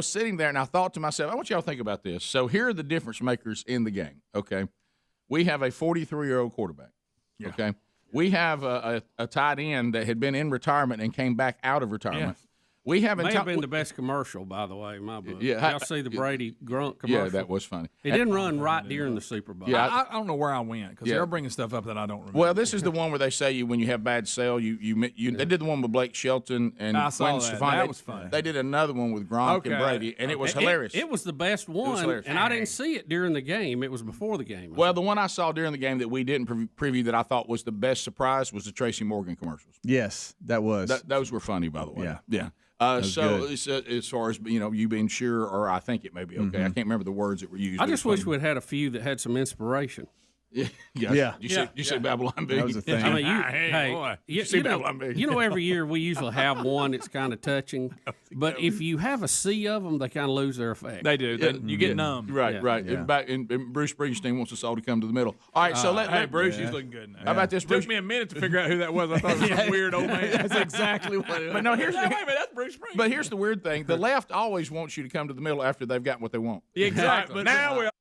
sitting there and I thought to myself, I want y'all to think about this. So here are the difference makers in the game. Okay, we have a 43-year-old quarterback. Yeah. Okay, we have a tight end that had been in retirement and came back out of retirement. Yeah. We haven't may have been the best commercial, by the way, in my book. Yeah, y'all see the Brady Grunt commercial? Yeah, that was funny. It didn't run right during the Super Bowl. Yeah, I don't know where I went because they're bringing stuff up that I don't remember. Well, this is the one where they say when you have bad cell, they did the one with Blake Shelton and I saw Gwen that. Stefani. That was funny. They did another one with Gronk and Brady, and it was hilarious. It was the best one, and I didn't see it during the game. It was before the game. Well, the one I saw during the game that we didn't preview that I thought was the best surprise was the Tracy Morgan commercials. Yes, that was. Those were funny, by the way. Yeah. So as far as you being sure, or I think it may be okay. I can't remember the words that were used. I just wish we'd had a few that had some inspiration. Yeah. You say Babylon Bee? That was a thing. I mean, you see Babylon Bee. You know, every year we usually have one that's kind of touching, but if you have a sea of them, they kind of lose their effect. They do. You get numb. Right. Yeah. And Bruce Springsteen wants us all to come to the middle. All right, so let Bruce, he's looking good now. How about this, It Bruce? took me a minute to figure out who that was. I thought it was some weird old man. That's exactly what it was. But no, here's wait a minute, that's Bruce Springsteen. But here's the weird thing: the left always wants you to come to the middle after they've got what they want. Exactly. But now we're.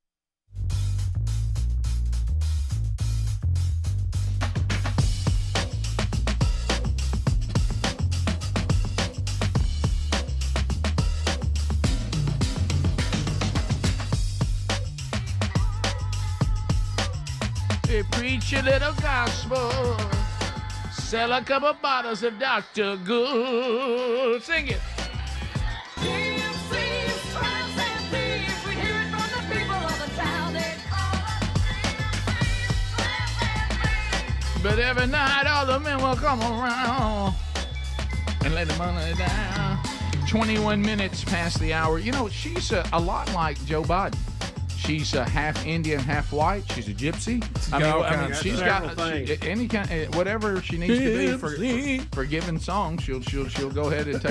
Preach a little gospel, sell a couple bottles of Dr. Good. Sing it. But every night all the men will come around and let the money down. 21 minutes past the hour. You know, she's a lot like Joe Biden. She's half Indian, half white. She's a gypsy. She's got any kind, whatever she needs to be for giving songs. She'll go ahead and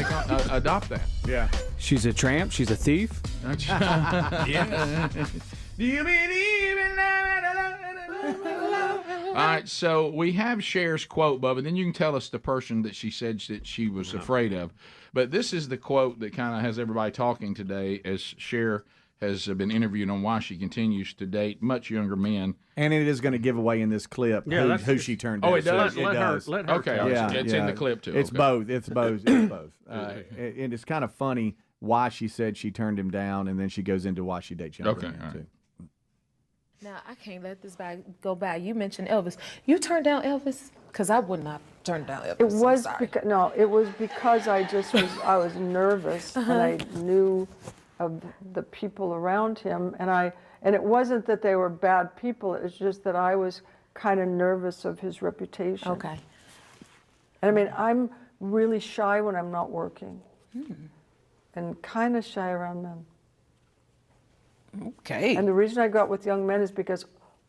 adopt that. Yeah. She's a tramp. She's a thief. Yeah. Do you believe in All right, so we have Cher's quote, Bubba. Then you can tell us the person that she said that she was afraid of. But this is the quote that kind of has everybody talking today as Cher has been interviewed on why she continues to date much younger men. And it is going to give away in this clip who she turned down. Oh, it does? It does. Let her okay, it's in the clip, too. It's okay. both. It's both. It's both. And it's kind of funny why she said she turned him down, and then she goes into why she dates younger men, right. too. Now, I can't let this go by. You mentioned Elvis. You turned down Elvis? Because I would not turn down Elvis. It was because I was nervous and I knew of the people around him, and it wasn't that they were bad people. It was just that I was kind of nervous of his reputation. Okay. And I mean, I'm really shy when I'm not working, and kind of shy around men. Okay. And the reason I got with young men is because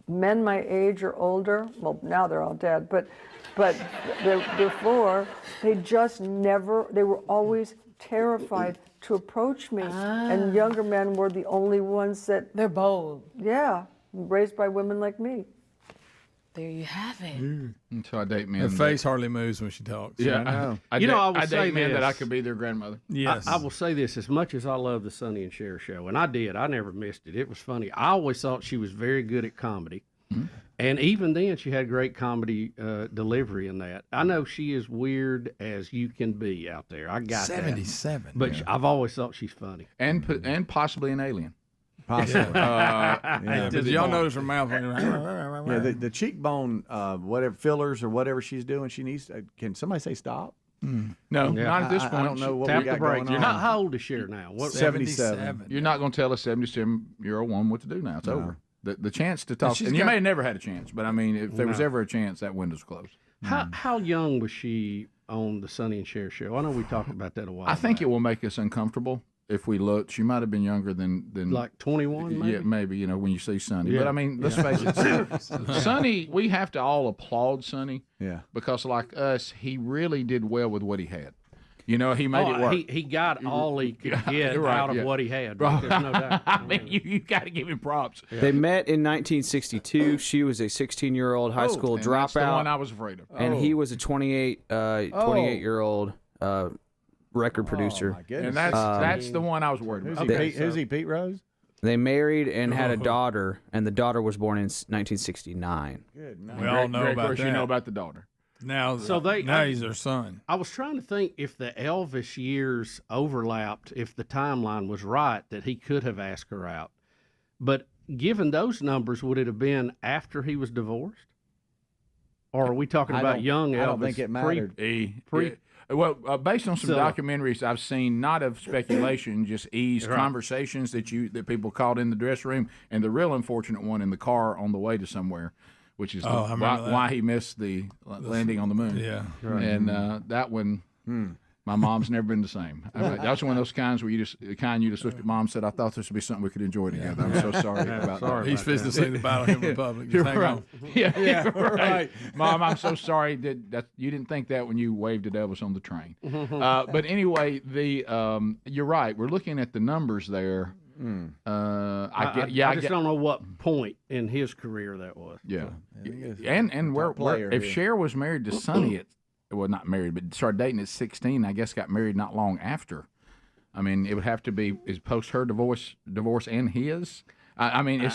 men my age or older, well, now they're all dead, but before, they were always terrified to approach me. And younger men were the only ones that... They're bold. Yeah, raised by women like me. There you have it. So I date men. Her face hardly moves when she talks. Yeah, I know. I date men that I could be their grandmother. Yes. I will say this, as much as I love the Sonny and Cher show, and I never missed it. It was funny. I always thought she was very good at comedy. And even then, she had great comedy delivery in that. I know she is weird as you can be out there. I got 77. That. But I've always thought she's funny. And possibly an alien. Possibly. Did y'all notice her mouth? The cheekbone, whatever fillers or whatever she's doing, she needs. Can somebody say stop? No, not at this point. I don't know what Tap we got the brakes. going on. How old is Cher now? 77. You're not going to tell a 77-year-old woman what to do now. It's over. The chance to talk, and you may have never had a chance, but I mean, if there was ever a chance, that window's closed. How young was she on the Sonny and Cher show? I know we talked about that a while I think it will make us uncomfortable if we look. She might have been younger than like 21, maybe? Yeah, maybe, when you see Sonny. Yeah. But I mean, let's face it, Sonny, we have to all applaud Sonny. Yeah. Because like us, he really did well with what he had. He made it work. He got all he could get Right, out of what he had. Right? There's no doubt. I mean, you got to give him props. Yeah. They met in 1962. She was a 16-year-old high school and dropout. That's the one I was afraid of. And he was a 28-year-old record producer. Oh, my goodness. And that's the one I was worried about. Who's he, Pete Rose? They married and had a daughter, and the daughter was born in 1969. Good. We all know Greg, about of course, that. you know about the daughter. Now he's her son. I was trying to think if the Elvis years overlapped, if the timeline was right, that he could have asked her out. But given those numbers, would it have been after he was divorced? Or are we talking about young Elvis? I don't think it mattered. Based on some documentaries I've seen, not of speculation, just conversations that people called in the dressing room, and the real unfortunate one in the car on the way to somewhere, which is why he missed the landing on the moon. Yeah, right. And that one, my mom's never been the same. That's one of those kinds where you just looked at mom and said, "I thought this would be something we could enjoy together." I'm so sorry about that. He's fixing to see the Battle of the Republic. You're hang right. on. Yeah, right. Mom, I'm so sorry that you didn't think that when you waved at Elvis on the train. But anyway, you're right. We're looking at the numbers there. I just don't know what point in his career that was. Yeah, and where if Cher was married to Sonny, not married, but started dating at 16, I guess got married not long after. I mean, it would have to be is post her divorce and his. I mean,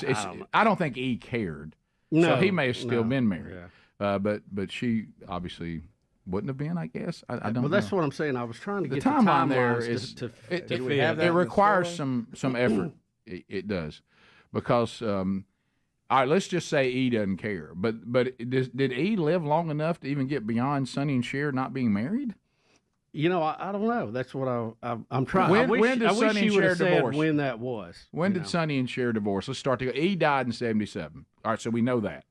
I don't think he cared. No, so he may have still been married. Yeah. But she obviously wouldn't have been, I guess. I don't know. Well, that's what I'm saying. I was trying to get the timeline there is to fit. It requires some effort. It does, because all right, let's just say E doesn't care. But did E live long enough to even get beyond Sonny and Cher not being married? I don't know. That's what I'm trying. When did Sonny and Cher divorce? When that was. When did Sonny and Cher divorce? Let's start to go. E died in 77. All right, so we know that.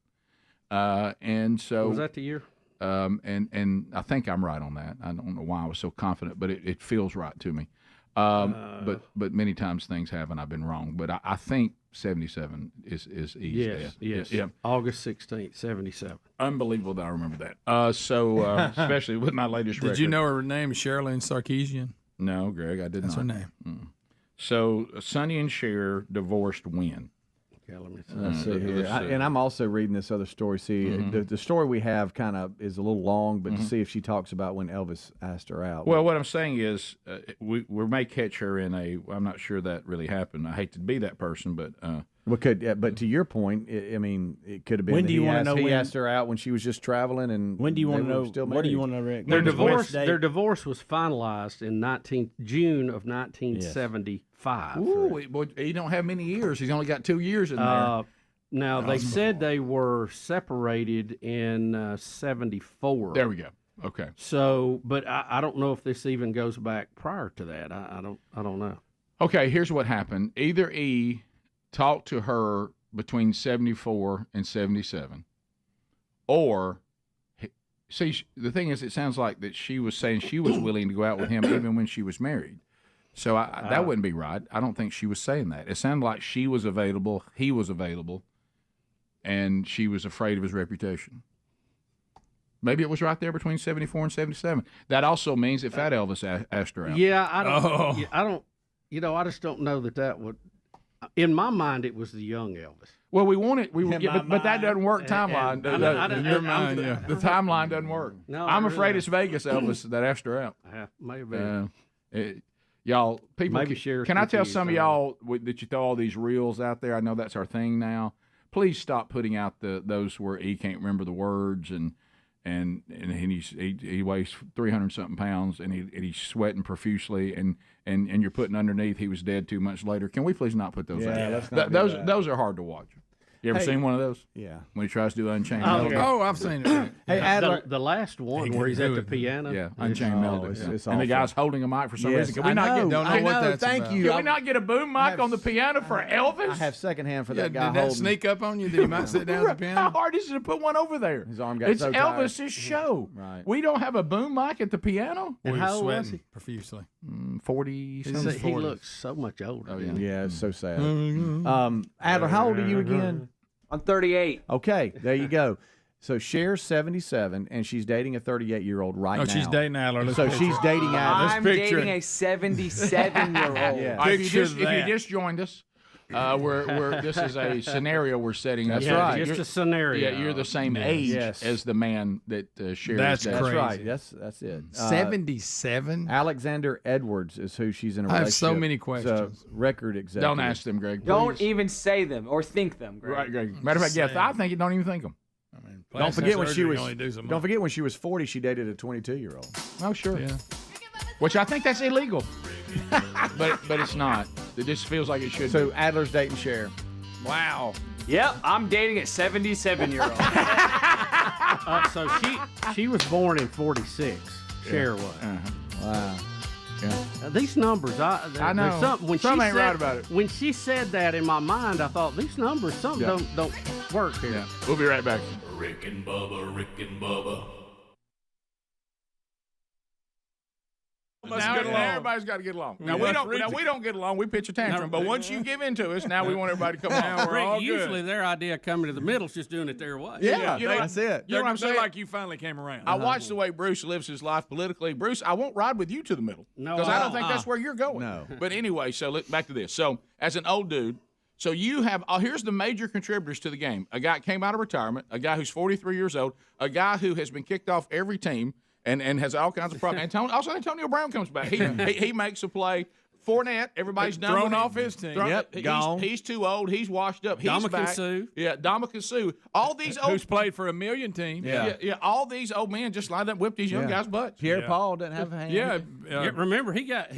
And so was that the year? And I think I'm right on that. I don't know why I was so confident, but it feels right to me. But many times things happen. I've been wrong, but I think 77 is easy. Yes. Yeah. August 16th, 77. Unbelievable that I remember that. So especially with my latest record. Did you know her name is Sherilyn Sarkeesian? No, Greg, I did That's not. her name. Mm. So Sonny and Cher divorced when? Okay, let me see. Let's see here. And I'm also reading this other story. See, the story we have kind of is a little long, but to see if she talks about when Elvis asked her out. Well, what I'm saying is we may catch her in I'm not sure that really happened. I hate to be that person, but... but to your point, I mean, it could have been. When do you want to know? He asked her out when she was just traveling, and when do you want to know? Still What do you want to know, Rick? Their divorce was finalized in June of 1975. Ooh, he don't have many years. He's only got 2 years in there. Now they said they were separated in 74. There we go. Okay. So, but I don't know if this even goes back prior to that. I don't know. Okay, here's what happened. Either E talked to her between 74 and 77, or see, the thing is, it sounds like that she was saying she was willing to go out with him even when she was married. So that wouldn't be right. I don't think she was saying that. It sounded like she was available, he was available, and she was afraid of his reputation. Maybe it was right there between 74 and 77. That also means that Fat Elvis asked her out. Yeah, I don't. I just don't know that would. In my mind, it was the young Elvis. Well, but that doesn't work. Timeline. In your mind, the timeline doesn't work. No, I'm afraid it's Vegas Elvis that asked her out. Maybe. Y'all, people. Maybe can I tell some of y'all that you throw all these reels out there? I know that's our thing now. Please stop putting out those where he can't remember the words and he weighs 300-something pounds and he's sweating profusely and you're putting underneath he was dead 2 months later. Can we please not put those out? Those are hard to watch. You ever seen one of those? Yeah. When he tries to do Unchained Melody. Oh, I've seen it. Hey, Adler, the last one where he's at the piano. Yeah, Unchained Melody. It's and the guy's holding a mic for some reason. Can we Don't know what that's thank about. you. Can we not get a boom mic on the piano for Elvis? I have secondhand for that guy Did that holding. sneak up on you that he might sit down at the piano? How hard is it to put one over there? His arm got It's so tired. Elvis's show. Right. We don't have a boom mic at the piano. And how old was he? Profusely. 40. He looks so much older. Oh yeah. Yeah, it's so sad. Adler, how old are you again? I'm 38. Okay, there you go. So Cher's 77, and she's dating a 38-year-old right now. Oh, she's dating Adler. So she's dating Adler. I'm dating a 77-year-old. Yeah. If you just joined us, this is a scenario we're setting up. That's right. Just a scenario. Yeah, you're the same age as the man that Cher That's is dating. crazy. That's right. That's it. 77? Alexander Edwards is who she's in a relationship. I have so many questions. So, record executive. Don't ask them, Greg. Don't please. even say them or think them, Greg. Right, Greg. Matter of fact, yes, I think you don't even think them. Don't forget when she was. Don't forget when she was 40, she dated a 22-year-old. Oh, sure. Yeah. Which I think that's illegal. but it's not. It just feels like it should. So Adler's dating Cher. Wow. Yep, I'm dating a 77-year-old. So she was born in 46. Cher was. Wow. Yeah. These numbers, I know. There's something when Something she ain't said, right about it. When she said that in my mind, I thought these numbers, something don't work here. Yeah. We'll be right back. Rick and Bubba. Now everybody's got to get along. Now we don't get along. We pitch a tantrum. But once you give in to us, now we want everybody to come along. We're all Usually good. their idea of coming to the middle is just doing it their way. Yeah, you know, that's it. You know what I'm saying? Like you finally came around. I watch the way Bruce lives his life politically. Bruce, I won't ride with you to the middle. No, because I don't think that's where you're going. No. But anyway, so back to this. So as an old dude, so you have here's the major contributors to the game. A guy came out of retirement, a guy who's 43 years old, a guy who has been kicked off every team and has all kinds of problems. And also Antonio Brown comes back. He makes a play. Fournette, everybody's done thrown with off his team. Gone. He's too old. He's washed up. He's Ndamukong back. Suh. Yeah, Ndamukong Suh. All these old Who's played for a million teams. yeah. All these old men just lined up, whipped these young guys' butts. Pierre Paul doesn't have a hand. Yeah, remember he got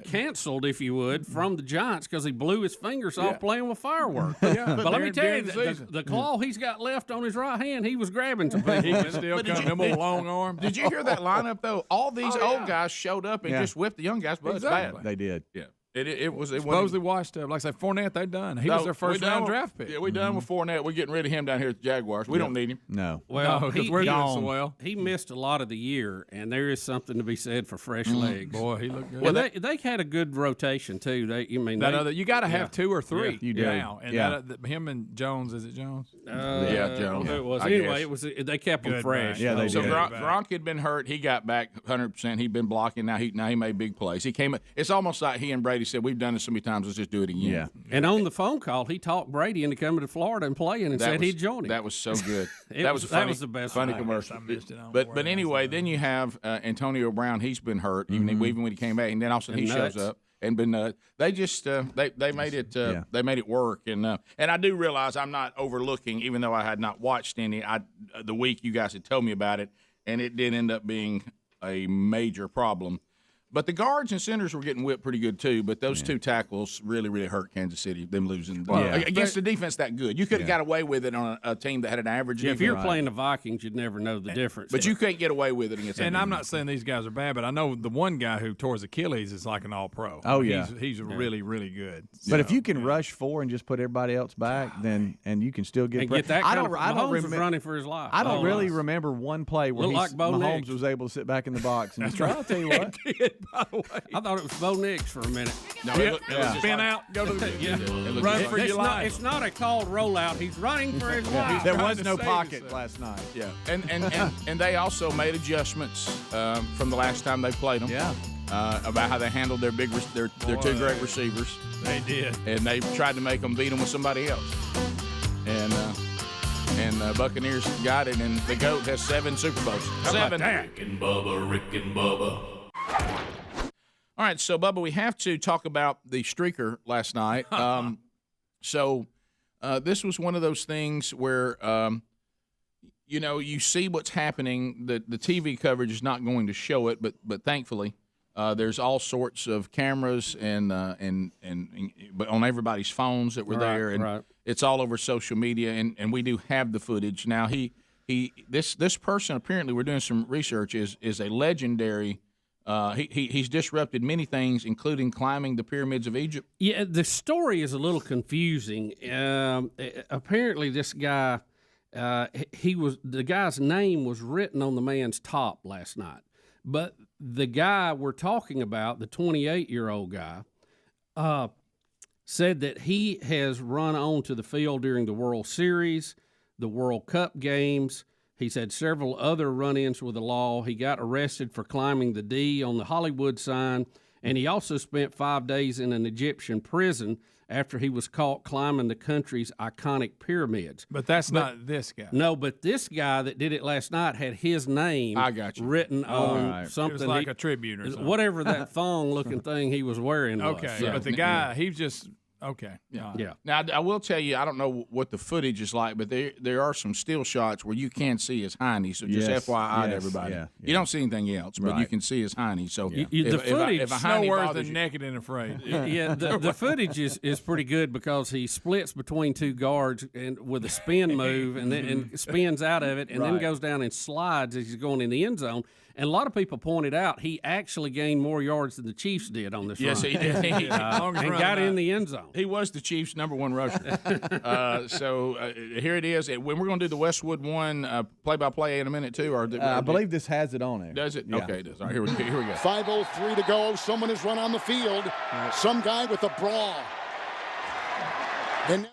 canceled, if you would, from the Giants because he blew his fingers off playing with fireworks. But let me tell you, the claw he's got left on his right hand, he was grabbing some people. He can still come. Them old long arms. Did you hear that lineup though? All these old guys showed up and just whipped the young guys' butts bad. They did. Yeah. It was supposedly washed up. Like I said, Fournette, they're done. He was their first round draft pick. Yeah, we done with Fournette. We're getting rid of him down here at the Jaguars. We don't need him. No. Well, because we're doing so well. He missed a lot of the year, and there is something to be said for fresh legs. Boy, he looked good. Well, they had a good rotation too. You got to have 2 or 3 you do. now. And him and Jones, is it Jones? Jones. Who it was. I Anyway, guess. it was. They kept him fresh. Yeah, they So did. Gronk had been hurt. He got back 100%. He'd been blocking. Now he made big plays. He came. It's almost like he and Brady said, "We've done this so many times. Let's just do it again." Yeah. And on the phone call, he talked Brady into coming to Florida and playing, and said he'd join him. That was so good. That was the best. funny one. commercial. I missed it. But anyway, then you have Antonio Brown. He's been hurt even when he came back, and then also he shows up and been. They just they made it they made it work, and I do realize I'm not overlooking, even though I had not watched any. The week you guys had told me about it, and it did end up being a major problem. But the guards and centers were getting whipped pretty good too. But those 2 tackles really, really hurt Kansas City. Them losing against the defense that good. You could have got away with it on a team that had an average. If you're playing the Vikings, you'd never know the difference. But you can't get away with it against. And I'm not saying these guys are bad, but I know the one guy who tore his Achilles is like an All-Pro. Oh, yeah. He's really, really good. But if you can rush 4 and just put everybody else back, then you can still get. That Mahomes was running for his life. I don't really remember one play where Mahomes was able to sit back in the box and just try. I'll tell you what. By the way. I thought it was Bo Nix for a minute. No, it was spin out, go to the run for your life. It's not a called rollout. He's running for his life. There was no pocket last night. Yeah, and they also made adjustments from the last time they played them. Yeah. About how they handled their 2 great receivers. They did, and they tried to make them beat them with somebody else. And Buccaneers got it, and the GOAT has 7 Super Bowls. 7. Rick and Bubba. All right, so, Bubba, we have to talk about the streaker last night. This was one of those things where, you see what's happening. The TV coverage is not going to show it, but thankfully there's all sorts of cameras but on everybody's phones that were there, and it's all over social media, and we do have the footage. Now, this person, apparently, we're doing some research, is a legendary. He's disrupted many things, including climbing the pyramids of Egypt. Yeah, the story is a little confusing. Apparently, this guy, the guy's name was written on the man's top last night. But the guy we're talking about, the 28-year-old guy, said that he has run onto the field during the World Series, the World Cup games. He's had several other run-ins with the law. He got arrested for climbing the D on the Hollywood sign, and he also spent 5 days in an Egyptian prison after he was caught climbing the country's iconic pyramids. But that's not this guy. No, but this guy that did it last night had his name written on something. It was like a tribute or something. Whatever that thong-looking thing he was wearing was. Okay, but the guy, he just... Okay. Yeah. Now, I will tell you, I don't know what the footage is like, but there are some still shots where you can see his hiney. So just FYI to everybody. Yeah. You don't see anything else, but you can see his hiney. So the footage if a no hiney worse bothers than you, naked and afraid. Yeah, the footage is pretty good because he splits between 2 guards and with a spin move and then spins out of it and then goes down and slides as he's going in the end zone. And a lot of people pointed out he actually gained more yards than the Chiefs did on this run. Yes, he did. And got in the end zone. He was the Chiefs' #1 rusher. So here it is. When we're going to do the Westwood one play-by-play in a minute, too. I believe this has it on there. Does it? Yeah. Okay, it does. All right, here we go. 5:03 to go. Someone has run on the field. Some guy with a bra. Then.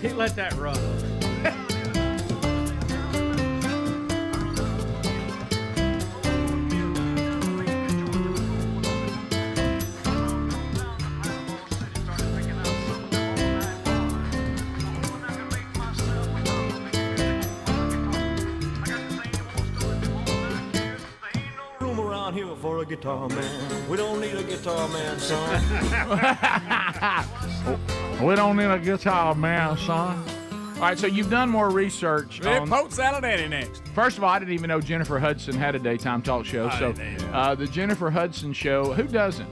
He let that run. Room around here for a guitar man. We don't need a guitar man, son. We don't need a guitar man, son. All right, so you've done more research. Yeah, on, Pope Salad Daddy next. First of all, I didn't even know Jennifer Hudson had a daytime talk show. So the Jennifer Hudson show, who doesn't?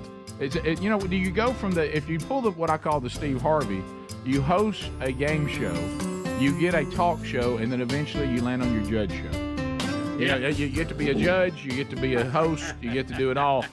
You know, do you go from if you pull what I call the Steve Harvey, you host a game show, you get a talk show, and then eventually you land on your judge show. You know, you get to be a judge, you get to be a host, you get to do it all.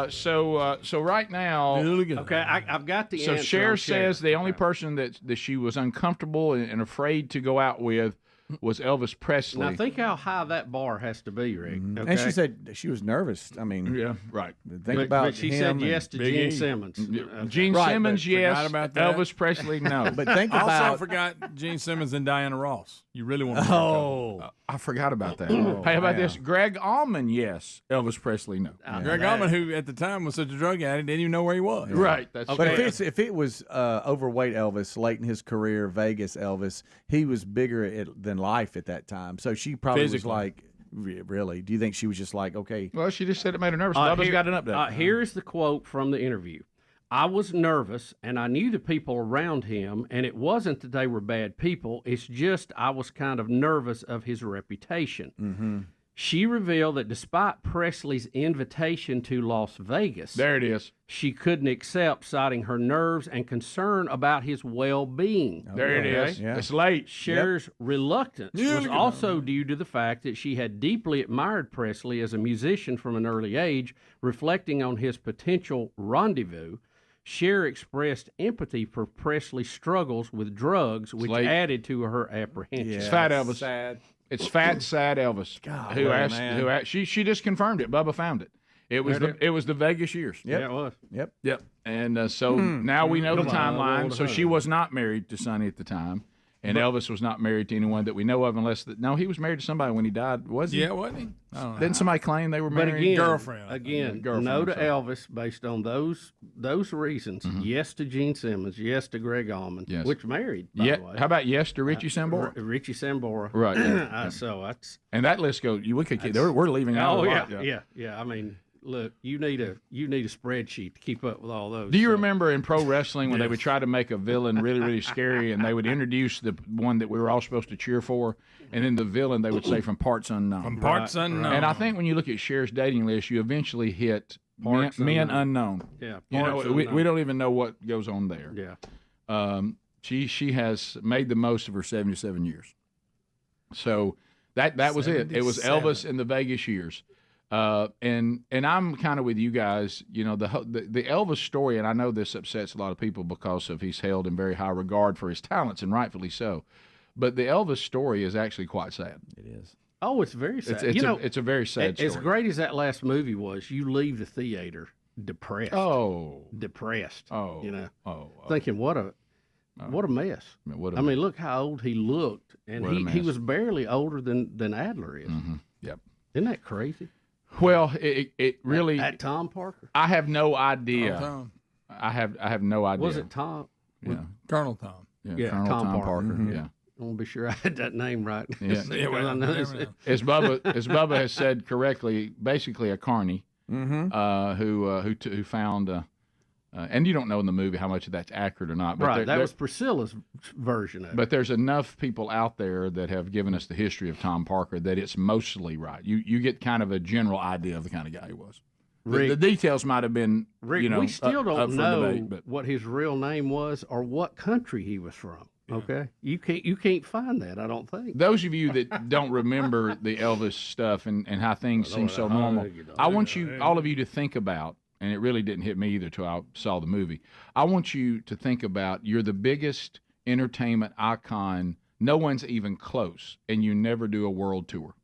So right now, okay, I've got the answer. So Cher says the only person that she was uncomfortable and afraid to go out with was Elvis Presley. Now think how high that bar has to be, Rick. Okay? And she said she was nervous. I mean, yeah, right. But she said yes to Gene Simmons. Gene Simmons, yes. About that. Elvis Presley, no. But think about. Also forgot Gene Simmons and Diana Ross. You really want to? I forgot about that. Hey, how about this? Greg Allman, yes. Elvis Presley, no. Greg Allman, who at the time was such a drug addict, didn't even know where he was. Right. That's But if it was overweight Elvis, late in his career, Vegas Elvis, he was bigger than life at that time. So she probably was like, really? Do you think she was just like, okay? Well, she just said it made her nervous. Bubba's got an update. Here's the quote from the interview. I was nervous, and I knew the people around him, and it wasn't that they were bad people. It's just I was kind of nervous of his reputation. Mm-hmm. She revealed that despite Presley's invitation to Las Vegas, there it is, she couldn't accept, citing her nerves and concern about his well-being. There it is. Yeah. It's late. Cher's reluctance was also due to the fact that she had deeply admired Presley as a musician from an early age, reflecting on his potential rendezvous. Cher expressed empathy for Presley's struggles with drugs, which added to her apprehension. It's fat Elvis. Sad. It's fat, sad Elvis. God, who asked? She just confirmed it. Bubba found it. It was the Vegas years. Yep. Yeah, it was. Yep. And so now we know the timeline. So she was not married to Sonny at the time. And Elvis was not married to anyone that we know of, unless no, he was married to somebody when he died. Was he? Yeah, wasn't he? Didn't somebody claim they were But married? again, Girlfriend. No to Elvis based on those reasons. Mm-hmm. Yes to Gene Simmons. Yes to Greg Allman. Yes. Which married, by the way. How about yes to Richie Sambora? Richie Sambora. Right. So that's. And that list goes. We could. We're leaving out. Oh a lot. yeah. I mean, look, you need a spreadsheet to keep up with all those. Do you remember in pro wrestling when they would try to make a villain really, really scary, and they would introduce the one that we were all supposed to cheer for, and then the villain they would say from parts unknown. From parts unknown. And I think when you look at Cher's dating list, you eventually hit men unknown. Yeah, we don't even know what goes on there. Yeah. She has made the most of her 77 years. So that was it. It was Elvis in the Vegas years. And I'm kind of with you guys, you know, the Elvis story, and I know this upsets a lot of people because of he's held in very high regard for his talents, and rightfully so. But the Elvis story is actually quite sad. It is. Oh, it's very sad. It's a very sad story. As great as that last movie was, you leave the theater depressed. Depressed. Thinking what a mess. I mean, look how old he looked, and he was barely older than Adler is. Mm-hmm. Yep. Isn't that crazy? Well, it really at Tom Parker. I have no idea. I have no idea. Was it Tom? Yeah, Colonel Tom. Yeah, Colonel Tom Parker. Mm-hmm. Yeah. I want to be sure I had that name right. Yeah. As Bubba has said correctly, basically a carny who found. And you don't know in the movie how much of that's accurate or not. But right, that was Priscilla's version of it. But there's enough people out there that have given us the history of Tom Parker that it's mostly right. You get kind of a general idea of the kind of guy he was. Rick, the details might have been, Rick, we still don't know debate, what his real name was or what country he was from. Okay, you can't find that. I don't think. Those of you that don't remember the Elvis stuff and how things seem so normal, I want all of you to think about. And it really didn't hit me either till I saw the movie. I want you to think about you're the biggest entertainment icon. No one's even close, and you never do a world tour.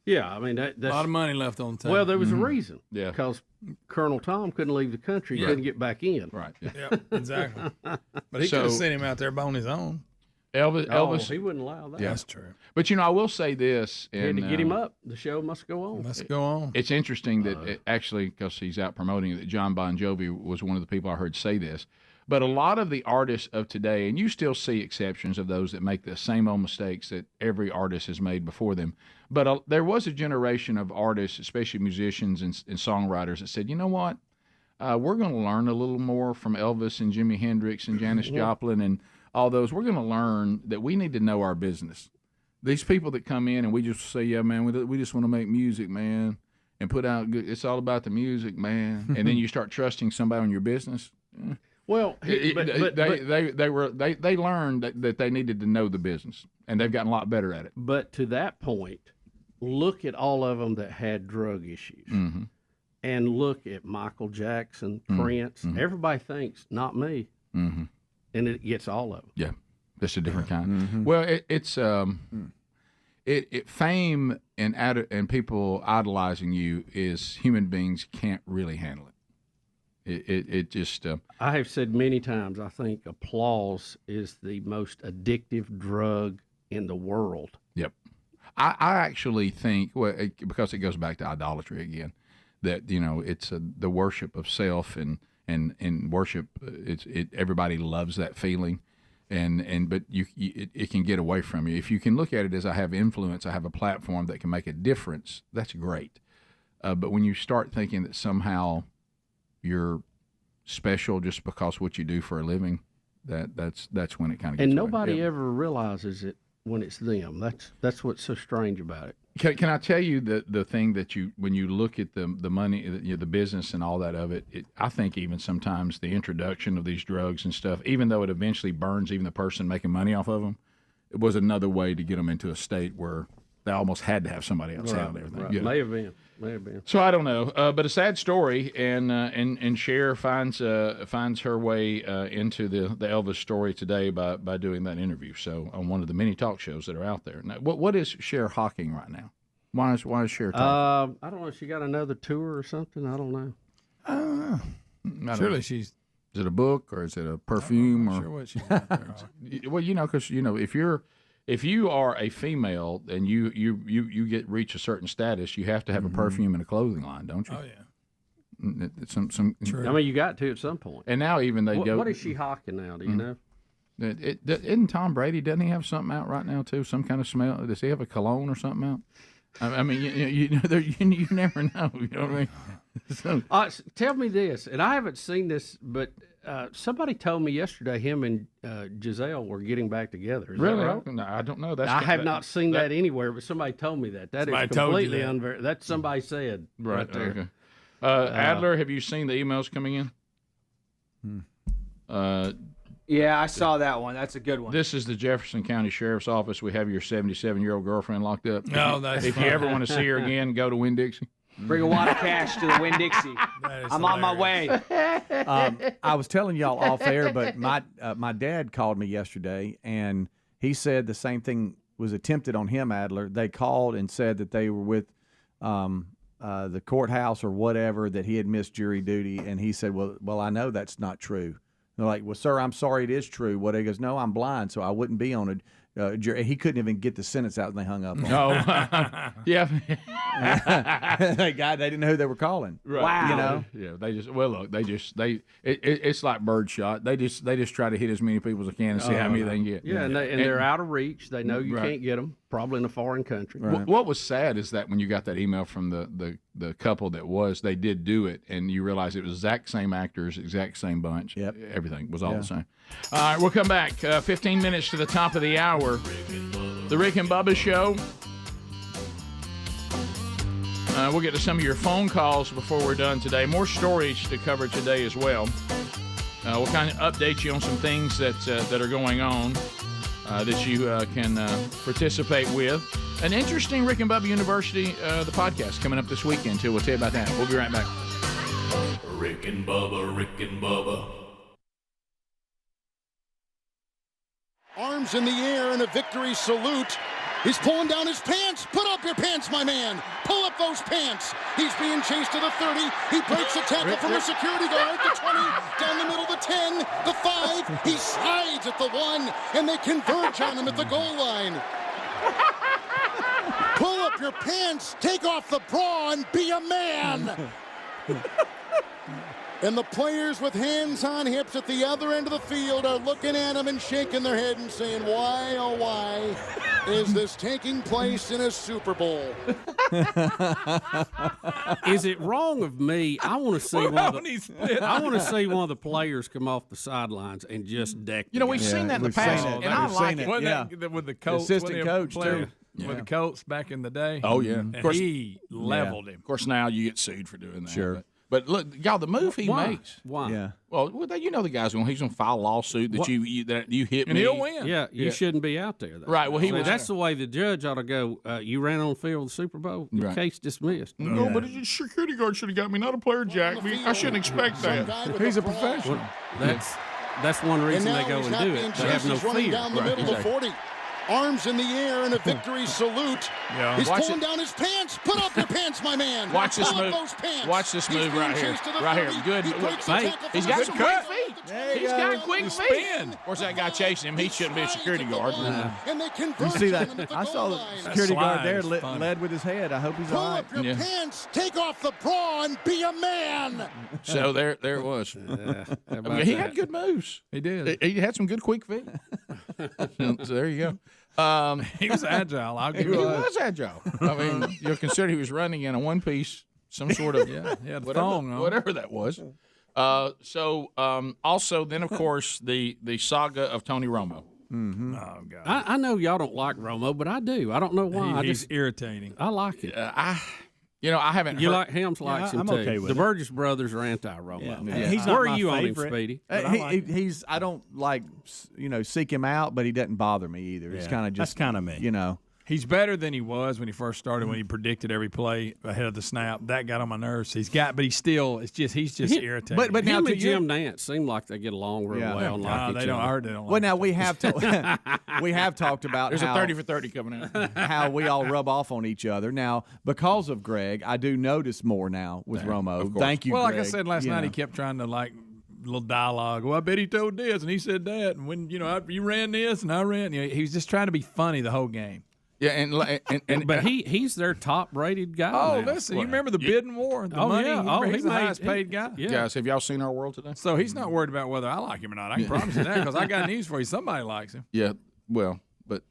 Yeah, I mean that's a lot of money left on the table. Well, there was a reason. Yeah, because Colonel Tom couldn't leave the country, couldn't get back in. Right. Yeah, exactly. But he could have sent him out there on his own. Elvis, he wouldn't allow that. Yeah. That's true. But I will say this, and to get him up, the show must go on. Must go on. It's interesting that actually, because he's out promoting it, that John Bon Jovi was one of the people I heard say this. But a lot of the artists of today, and you still see exceptions of those that make the same old mistakes that every artist has made before them. But there was a generation of artists, especially musicians and songwriters, that said, you know what? we're going to learn a little more from Elvis and Jimi Hendrix and Janis Joplin and all those. We're going to learn that we need to know our business. These people that come in and we just say, yeah, man, we just want to make music, man, and put out good. It's all about the music, man. And then you start trusting somebody on your business. Well, they learned that they needed to know the business, and they've gotten a lot better at it. But to that point, look at all of them that had drug issues. Mm-hmm. And look at Michael Jackson, Prince. Mm-hmm. Everybody thinks, not me. Mm-hmm. And it gets all of them. Yeah, just a different kind. Well, it's fame and people idolizing you is human beings can't really handle it. It just. I have said many times, I think applause is the most addictive drug in the world. Yep. I actually think, because it goes back to idolatry again, that it's the worship of self and worship. Everybody loves that feeling, but it can get away from you if you can look at it as I have influence, I have a platform that can make a difference. That's great, but when you start thinking that somehow you're special just because what you do for a living, that's when it kind of gets and away. nobody ever realizes it when it's them. That's what's so strange about it. Can I tell you the thing that when you look at the money, the business and all that of it, I think even sometimes the introduction of these drugs and stuff, even though it eventually burns even the person making money off of them, it was another way to get them into a state where they almost had to have somebody else handle everything. Right. You know? May have been. So I don't know, but a sad story, and Cher finds her way into the Elvis story today by doing that interview. So on one of the many talk shows that are out there. Now, what is Cher hawking right now? Why is Cher talking? I don't know. She got another tour or something. I don't know. Surely she's. Is it a book or is it a perfume? I'm not sure what she's out there. Well, because if you are a female and you reach a certain status, you have to have a perfume and a clothing line, don't you? Oh yeah. True. I mean, you got to at some point. And now even they go. What is she hawking now? Do you know? Isn't Tom Brady? Doesn't he have something out right now too? Some kind of smell? Does he have a cologne or something out? I mean, you never know. You know what I mean? So, tell me this, and I haven't seen this, but somebody told me yesterday him and Giselle were getting back together. Is really? that right? No, I don't know. I have not seen that anywhere, but somebody told me that. That is completely unverified. That's somebody said right there. Okay. Adler, have you seen the emails coming in? Yeah, I saw that one. That's a good one. This is the Jefferson County Sheriff's Office. We have your 77-year-old girlfriend locked up. No, that's If you ever want to see her again, go to Winn-Dixie. Bring a wad of cash to the Winn-Dixie. I'm on my way. I was telling y'all off air, but my dad called me yesterday, and he said the same thing was attempted on him, Adler. They called and said that they were with the courthouse or whatever, that he had missed jury duty, and he said, well, I know that's not true. They're like, well, sir, I'm sorry, it is true. What? He goes, no, I'm blind, so I wouldn't be on a jury. He couldn't even get the sentence out, and they hung up on him. Oh, yeah. They didn't know who they were calling. Right. Wow. You know? Yeah, they just it's like birdshot. They just try to hit as many people as they can and see how many they can get. Yeah, and they're out of reach. They know you can't get them, probably in a foreign country. Right. What was sad is that when you got that email from the couple they did do it, and you realize it was exact same actors, exact same bunch. Yep. Everything was all the same. All right, we'll come back. 15 minutes to the top of the hour. The Rick and Bubba Show. We'll get to some of your phone calls before we're done today. More stories to cover today as well. We'll kind of update you on some things that are going on that you can participate with. An interesting Rick and Bubba University, the podcast, coming up this weekend, too. We'll tell you about that. We'll be right back. Rick and Bubba, Rick and Bubba. Arms in the air in a victory salute. He's pulling down his pants. Put up your pants, my man. Pull up those pants. He's being chased to the 30. He breaks a tackle from a security guard. The 20, down the middle, the 10, the 5. He slides at the 1, and they converge on him at the goal line. Pull up your pants. Take off the bra and be a man. And the players with hands on hips at the other end of the field are looking at him and shaking their head and saying, why, oh, why is this taking place in a Super Bowl? Is it wrong of me? I want to see We're one of on the, these splits. I want to see one of the players come off the sidelines and just deck. You know, we've seen that in the past, and I like it. Wasn't that with the Colts, assistant wasn't he a coach, player too. with the Colts back in the day. Oh yeah, and of course he leveled him. Of course, now you get sued for doing that. Sure. But look, y'all, the move he Why? makes. Why? Yeah. Well, you know the guy's he's gonna file a lawsuit that you hit And me. he'll win. Yeah, you shouldn't be out there. Though. Right. Well, he See, was. that's the way the judge ought to go. You ran on the field of the Super Bowl. Your Right. case dismissed. No, but the security guard should have got me, not a player, Jack. I shouldn't expect that. He's a professional. That's one reason they go and do it. They have no running fear. down the middle of 40. Arms in the air in a victory salute. Yeah. He's Watch pulling it. down his pants. Put up your pants, my man. Watch this Pull up move. those pants. Watch this He's move being right here. chased to the Right 30. here. Good. He Look, breaks the hey, tackle he's for got the some 30. quick feet. He's got quick spin. feet. Of course, that guy chasing him, he shouldn't be a security guard. And they You convert see him that? at the I goal saw the line. security guard slide there is funny. led with his head. I hope he's Pull all right. up your Yeah. pants. Take off the bra and be a man. So there it was. I mean, he had good moves. He did. He had some good quick feet. So there you go. He was agile. I'll give He you that. was agile. I mean, you'll consider he was running in a one piece, some sort of He had a whatever, thong on. whatever that was. Also, then of course the saga of Tony Romo. Mm-hmm. Oh God. I know y'all don't like Romo, but I do. I don't know why. He's irritating. I like it. I haven't. You heard, like Helms likes him I'm too. okay with the it. Burgess brothers are anti-Romo. Yeah. He's not Where are my you on him, favorite. Speedy? But I like He's. I don't like seek him out, but he doesn't bother me either. He's Yeah. kind of just That's kind of me. You know. He's better than he was when he first started. When he predicted every play ahead of the snap, that got on my nerves. He's just irritating. But now Him to and Jim Nance seem like they get along real well. And like they each don't. I other. heard they don't. Well, Like now we have we have talked about there's how, a 30 for 30 coming out. how we all rub off on each other. Now, because of Greg, I do notice more now with Yeah, Romo. of course. Thank you, Well, Greg. like I said last You night, know. he kept trying to little dialogue. Well, I bet he told this and he said that, and when you ran this and I ran. He was just trying to be funny the whole game. Yeah, and But he's their top-rated guy. Oh, now. listen, you remember the bidding war? The Oh, money. yeah. Oh, He's he the made- highest paid guy. Yeah. guys, have y'all seen Our World today? So he's not worried about whether I like him or not. I can promise you that because I got news for you. Somebody likes him. Yeah. Well, but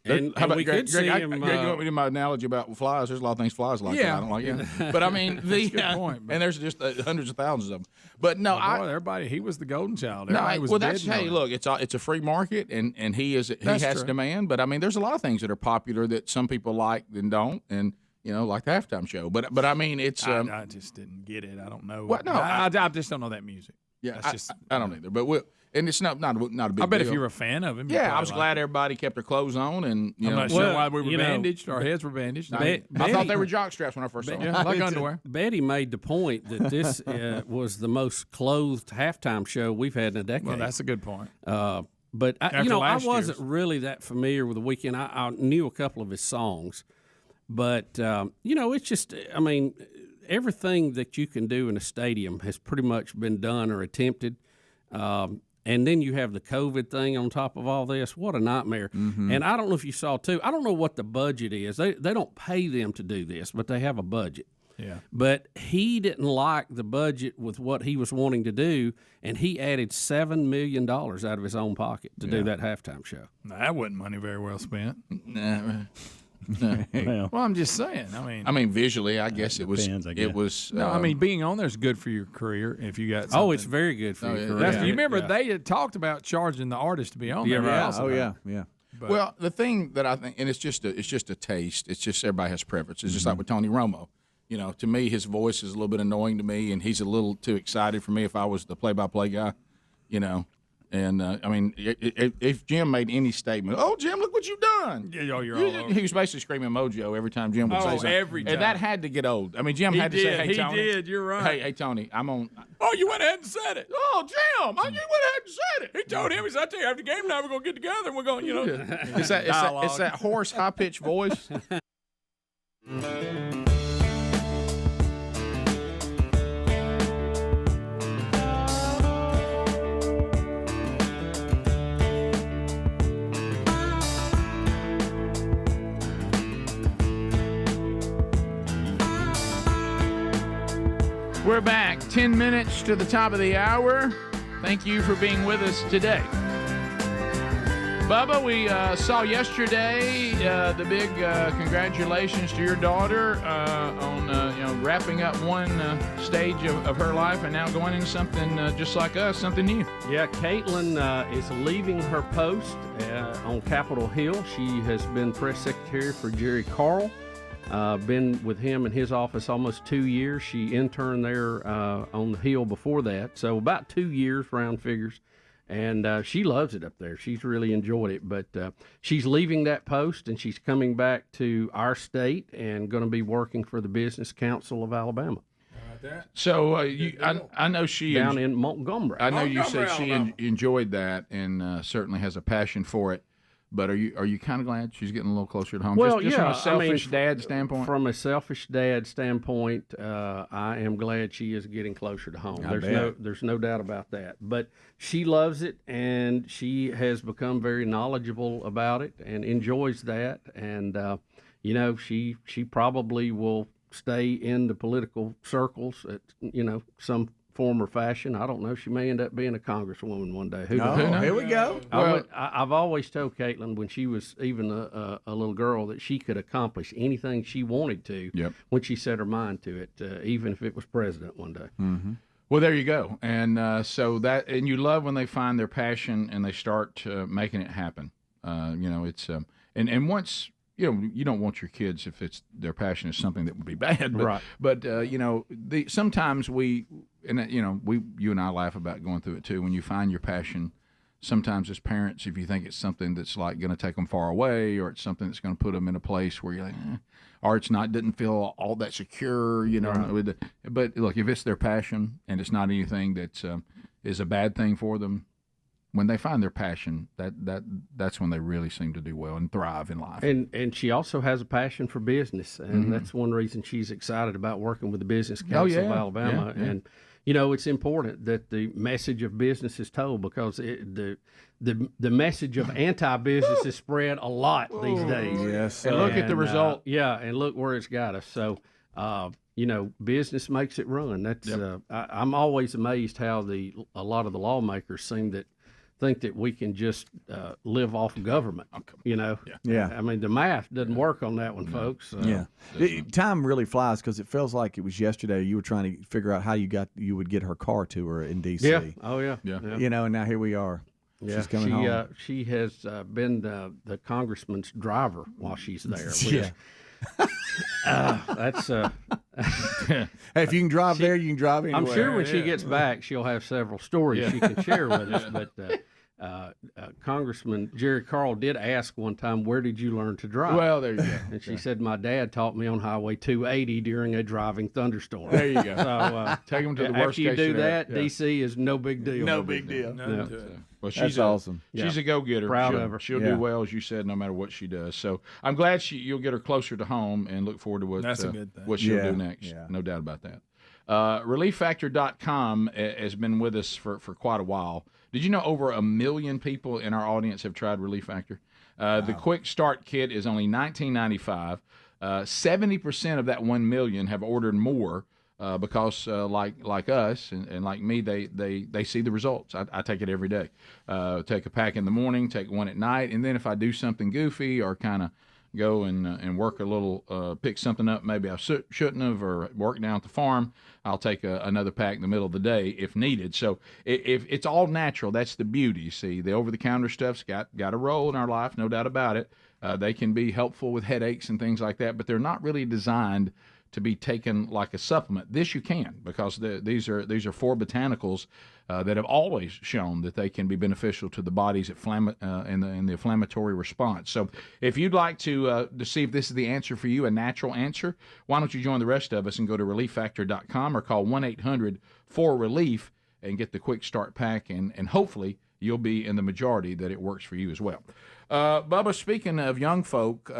And, how about we Greg? could see Greg, him. Greg, you want me to do my analogy about flies? There's a lot of things flies like. Yeah. that I don't like it. But I mean, That's a good point, and there's just hundreds of thousands of them. But no, Everybody, he was the golden child. No, Everybody was that's bidding on it. look, it's a free market, and he has That's true. demand. But I mean, there's a lot of things that are popular that some people like and don't, and like the halftime show. But I mean, it's I just didn't get it. I don't know. Well, no, I just don't know that music. yeah, That's just. I don't either. But and it's not a big. I bet deal. if you were a fan of him, you'd yeah, I probably was like glad it. everybody kept their clothes on, and I'm not sure Well, why we were you know, bandaged. Our heads were bandaged. I thought they were jock straps when I first saw them. Yeah, like underwear. Betty made the point that this was the most clothed halftime show we've had in a decade. Well, that's a good point. But I After I last wasn't year's. really that familiar with The Weeknd. I knew a couple of his songs, but it's just. I mean, everything that you can do in a stadium has pretty much been done or attempted. And then you have the COVID thing on top of all this. What a nightmare. Mm-hmm. And I don't know if you saw, too. I don't know what the budget is. They don't pay them to do this, but they have a budget. Yeah. But he didn't like the budget with what he was wanting to do, and he added $7 million out of his own pocket to do that halftime show. No, that wasn't money very well spent. Nah. Well, Well, I'm just saying. I mean, visually, I guess it was. depends, I It guess. was. No, I mean, being on there is good for your career if you got. Something. Oh, it's very good for Oh, your yeah. career. That's, you remember they had talked about charging the artist to be on there. right. also. Oh yeah, yeah. But- Well, the thing that I think, and it's just a taste. It's just everybody has preference. It's just Mm-hmm. like with Tony Romo. To me, his voice is a little bit annoying to me, and he's a little too excited for me if I was the play-by-play guy. And I mean, if Jim made any statement, "Oh, Jim, look what you've done," Yeah, you're all over. he was basically screaming "Mojo" every time Jim would say something. every And time. that had to get old. I mean, Jim He had to did. say, "Hey, He Tony." did. You're right. Hey, Tony, I'm on. Oh, you went ahead and said it. Oh, Jim, you went ahead and said it. He told him, he said, I tell you, after the game now, we're going to get together and we're going, It's that hoarse, high-pitched voice. We're back. 10 minutes to the top of the hour. Thank you for being with us today. Bubba, we saw yesterday the big congratulations to your daughter on wrapping up one stage of her life and now going into something just like us, something new. Yeah, Caitlin is leaving her post on Capitol Hill. She has been press secretary for Jerry Carl. Been with him in his office almost 2 years. She interned there on the Hill before that, so about 2 years, round figures. And she loves it up there. She's really enjoyed it. But she's leaving that post, and she's coming back to our state and going to be working for the Business Council of Alabama. So I know she down in Montgomery. I know you said she enjoyed that and certainly has a passion for it. But are you kind of glad she's getting a little closer to home? Well, just yeah, from a selfish dad standpoint. From a selfish dad standpoint, I am glad she is getting closer to home. There's no doubt about that. But she loves it, and she has become very knowledgeable about it and enjoys that. And she probably will stay in the political circles at some form or fashion. I don't know. She may end up being a congresswoman one day. Who knows? Here we go. I've always told Caitlin when she was even a little girl that she could accomplish anything she wanted to when she set her mind to it, even if it was president one day. Mm-hmm. Well, there you go. And and you love when they find their passion and they start making it happen. It's and once. You don't want your kids if their passion is something that would be bad, but, right. But sometimes you and I laugh about going through it too. When you find your passion, sometimes as parents, if you think it's something that's like going to take them far away, or it's something that's going to put them in a place where you're like, or it's not, didn't feel all that secure, Right. But look, if it's their passion and it's not anything that is a bad thing for them. When they find their passion, that's when they really seem to do well and thrive in life. And she also has a passion for business, and that's one reason she's excited about working with the Business Council of Alabama. Yeah. And it's important that the message of business is told, because the message of anti-business is spread a lot these days. Yes, and look at the result. And look where it's got us. So. Business makes it run. That's I'm always amazed how a lot of the lawmakers think that we can just live off of government. Yeah. I mean, the math doesn't work on that one, folks. Time really flies, because it feels like it was yesterday. You were trying to figure out how you would get her car to her in D.C. Yeah. Oh yeah. And now here we are. Yeah. She's coming home. She has been the congressman's driver while she's there. That's hey, if you can drive there, you can drive anywhere. I'm sure when she gets back, she'll have several stories she can share with us. But Congressman Jerry Carl did ask one time, "Where did you learn to drive?" Well, there you go. And she said, "My dad taught me on Highway 280 during a driving thunderstorm." There you go. So take them to the worst after you case do scenario. that, DC is no big deal. No big deal. Well, she's awesome. She's a go-getter. Proud of her. She'll do well, as you said, no matter what she does. So I'm glad you'll get her closer to home, and look forward to what That's a good thing. What she'll do next. Yeah. No doubt about that. ReliefFactor.com has been with us for quite a while. Did you know over 1 million people in our audience have tried Relief Factor? The Quick Start Kit is only $19.95. 70% of that 1 million have ordered more. Because like us and like me, they see the results. I take it every day. Take a pack in the morning, take one at night, and then if I do something goofy or kind of go and work a little, pick something up maybe I shouldn't have, or work down at the farm, I'll take another pack in the middle of the day if needed. So if it's all natural, that's the beauty. You see, the over-the-counter stuff's got a role in our life, no doubt about it. They can be helpful with headaches and things like that, but they're not really designed to be taken like a supplement. This you can, because these are 4 botanicals that have always shown that they can be beneficial to the body's in the inflammatory response. So if you'd like to see if this is the answer for you, a natural answer, why don't you join the rest of us and go to ReliefFactor.com or call 1-800-4-RELIEF and get the Quick Start Pack, and hopefully you'll be in the majority that it works for you as well. Bubba, speaking of young folk,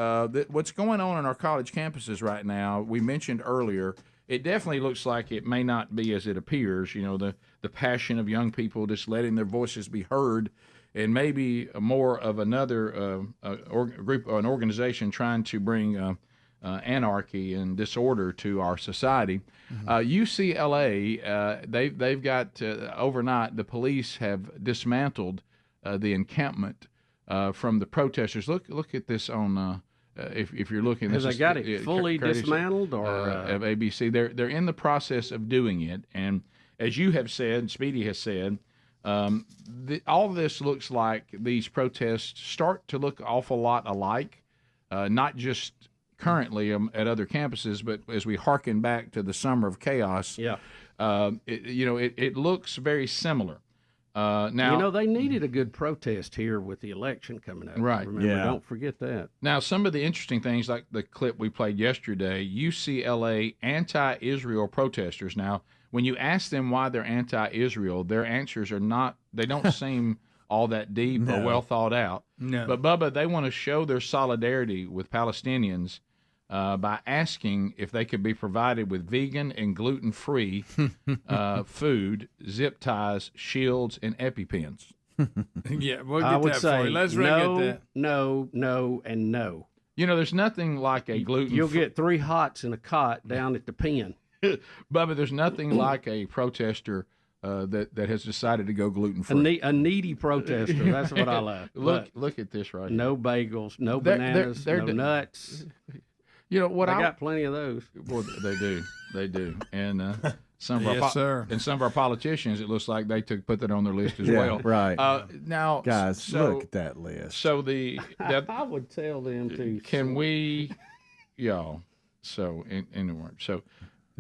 what's going on our college campuses right now, we mentioned earlier, it definitely looks like it may not be as it appears. The passion of young people just letting their voices be heard, and maybe more of another an organization trying to bring anarchy and disorder to our society. UCLA, they've got overnight, the police have dismantled the encampment from the protesters. Look at this on. If you're looking, Have they got it fully dismantled or of ABC? They're in the process of doing it, and as you have said, Speedy has said, all this looks like these protests start to look an awful lot alike, not just currently at other campuses, but as we hearken back to the summer of chaos. Yeah, it looks very similar. Now, they needed a good protest here with the election coming up. Right. Remember, don't forget that. Now, some of the interesting things, like the clip we played yesterday, UCLA anti-Israel protesters. Now, when you ask them why they're anti-Israel, their answers are not, they don't seem all that deep or well thought out. No. But, Bubba, they want to show their solidarity with Palestinians by asking if they could be provided with vegan and gluten-free food, zip ties, shields, and EpiPens. Yeah, we'll get I would that say for you. Let's no, get that. no, and no. There's nothing like a gluten. You'll get 3 hots in a cot down at the pen. Bubba, there's nothing like a protester that has decided to go gluten-free. A needy protester. That's what I love. Look at this right here. No bagels, no bananas, no nuts. What I got plenty of those. Well, they do, and some of Yes, sir. And some of our politicians, it looks like they put that on their list as well. Right. Now, guys, look at that list. So I would tell them to. Can we, y'all? So anyway, so.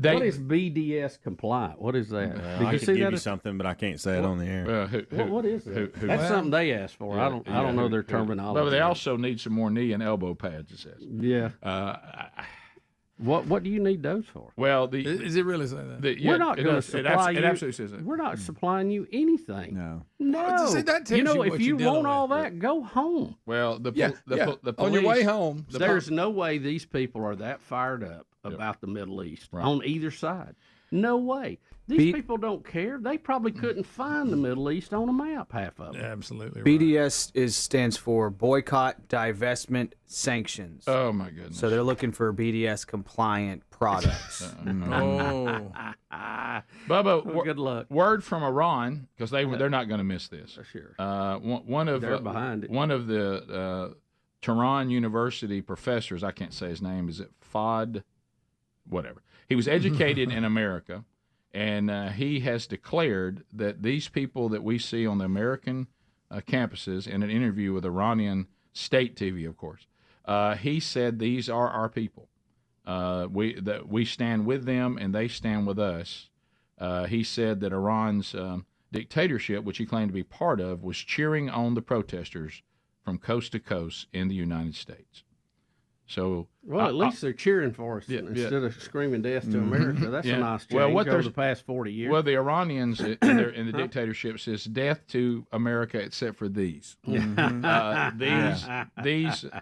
What is BDS compliant? What is that? Did you see give you something, but I can't say it on the air. What is that? That's something they asked for. Yeah, I don't know their terminology. But they also need some more knee and elbow pads. It says. Yeah. What do you need those for? Well, is it really say that? We're not going to supply you. It absolutely says that. We're not supplying you anything. No. See, that tells if you want all that, go home. Well, the police, on your way home. There's no way these people are that fired up about the Middle East on either side. No way. These people don't care. They probably couldn't find the Middle East on a map, half of them. Absolutely. BDS stands for Boycott, Divestment, Sanctions. Oh, my goodness. So they're looking for BDS compliant products. Bubba, good luck. Word from Iran, because they're not going to miss this. Sure. They're behind it. One of the Tehran University professors, I can't say his name, is it Fod? Whatever. He was educated in America, and he has declared that these people that we see on the American campuses, in an interview with Iranian state TV, of course, he said these are our people. We stand with them, and they stand with us. He said that Iran's dictatorship, which he claimed to be part of, was cheering on the protesters from coast to coast in the United States. So, at least they're cheering for us instead of screaming death to America. That's a nice change over the past 40 years. Well, the Iranians in the dictatorship says death to America except for these. These.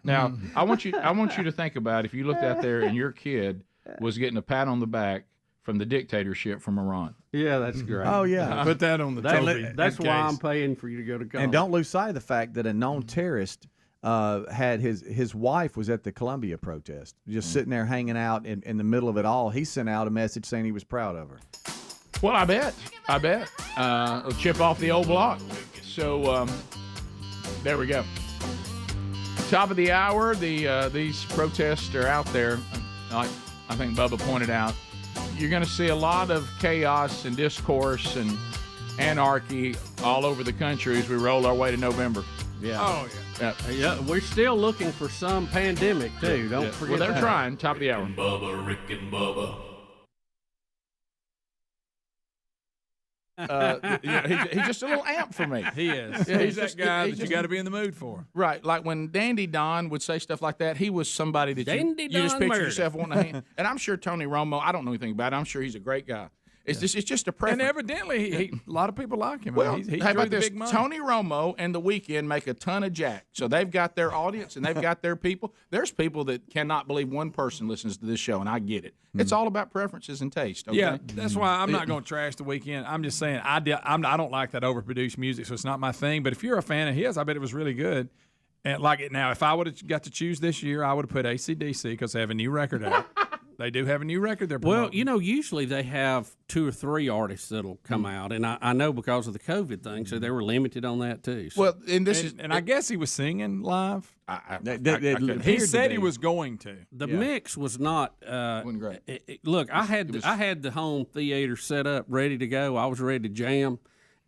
Now, I want you to think about if you looked out there and your kid was getting a pat on the back from the dictatorship from Iran. Yeah, that's great. Oh, yeah. Put that on the trophy. That's why I'm paying for you to go to college. And don't lose sight of the fact that a known terrorist had his wife was at the Columbia protest, just sitting there hanging out in the middle of it all. He sent out a message saying he was proud of her. Well, I bet. It'll chip off the old block. So there we go. Top of the hour. These protests are out there. Like I think Bubba pointed out, you're going to see a lot of chaos and discourse and anarchy all over the country as we roll our way to November. Yeah. Oh, yeah. Yeah, we're still looking for some pandemic, too. Don't forget Well, they're that. trying. Top of the hour. Bubba, Rick and Bubba. He's just a little amp for me. He is. Yeah, he's that guy that you got to be in the mood for. Right. Like when Dandy Don would say stuff like that, he was somebody that you just picture yourself wanting to hang. And I'm sure Tony Romo, I don't know anything about it. I'm sure he's a great guy. It's just a preference. And evidently, a lot of people like him. Well, he how drew about the this? big money. Tony Romo and The Weeknd make a ton of jack. So they've got their audience and they've got their people. There's people that cannot believe one person listens to this show, and I get it. It's all about preferences and taste. Okay? Yeah, that's why I'm not going to trash The Weeknd. I'm just saying I don't like that overproduced music, so it's not my thing. But if you're a fan of his, I bet it was really good. And like it now, if I would have got to choose this year, I would have put AC/DC because they have a new record out. They do have a new record they're Well, promoting. you know, usually they have 2 or 3 artists that'll come out, and I know because of the COVID thing, so they were limited on that too. So. Well, and I guess he was singing live. He said he was going to. The mix was not. Wasn't great. Look, I had the home theater set up, ready to go. I was ready to jam,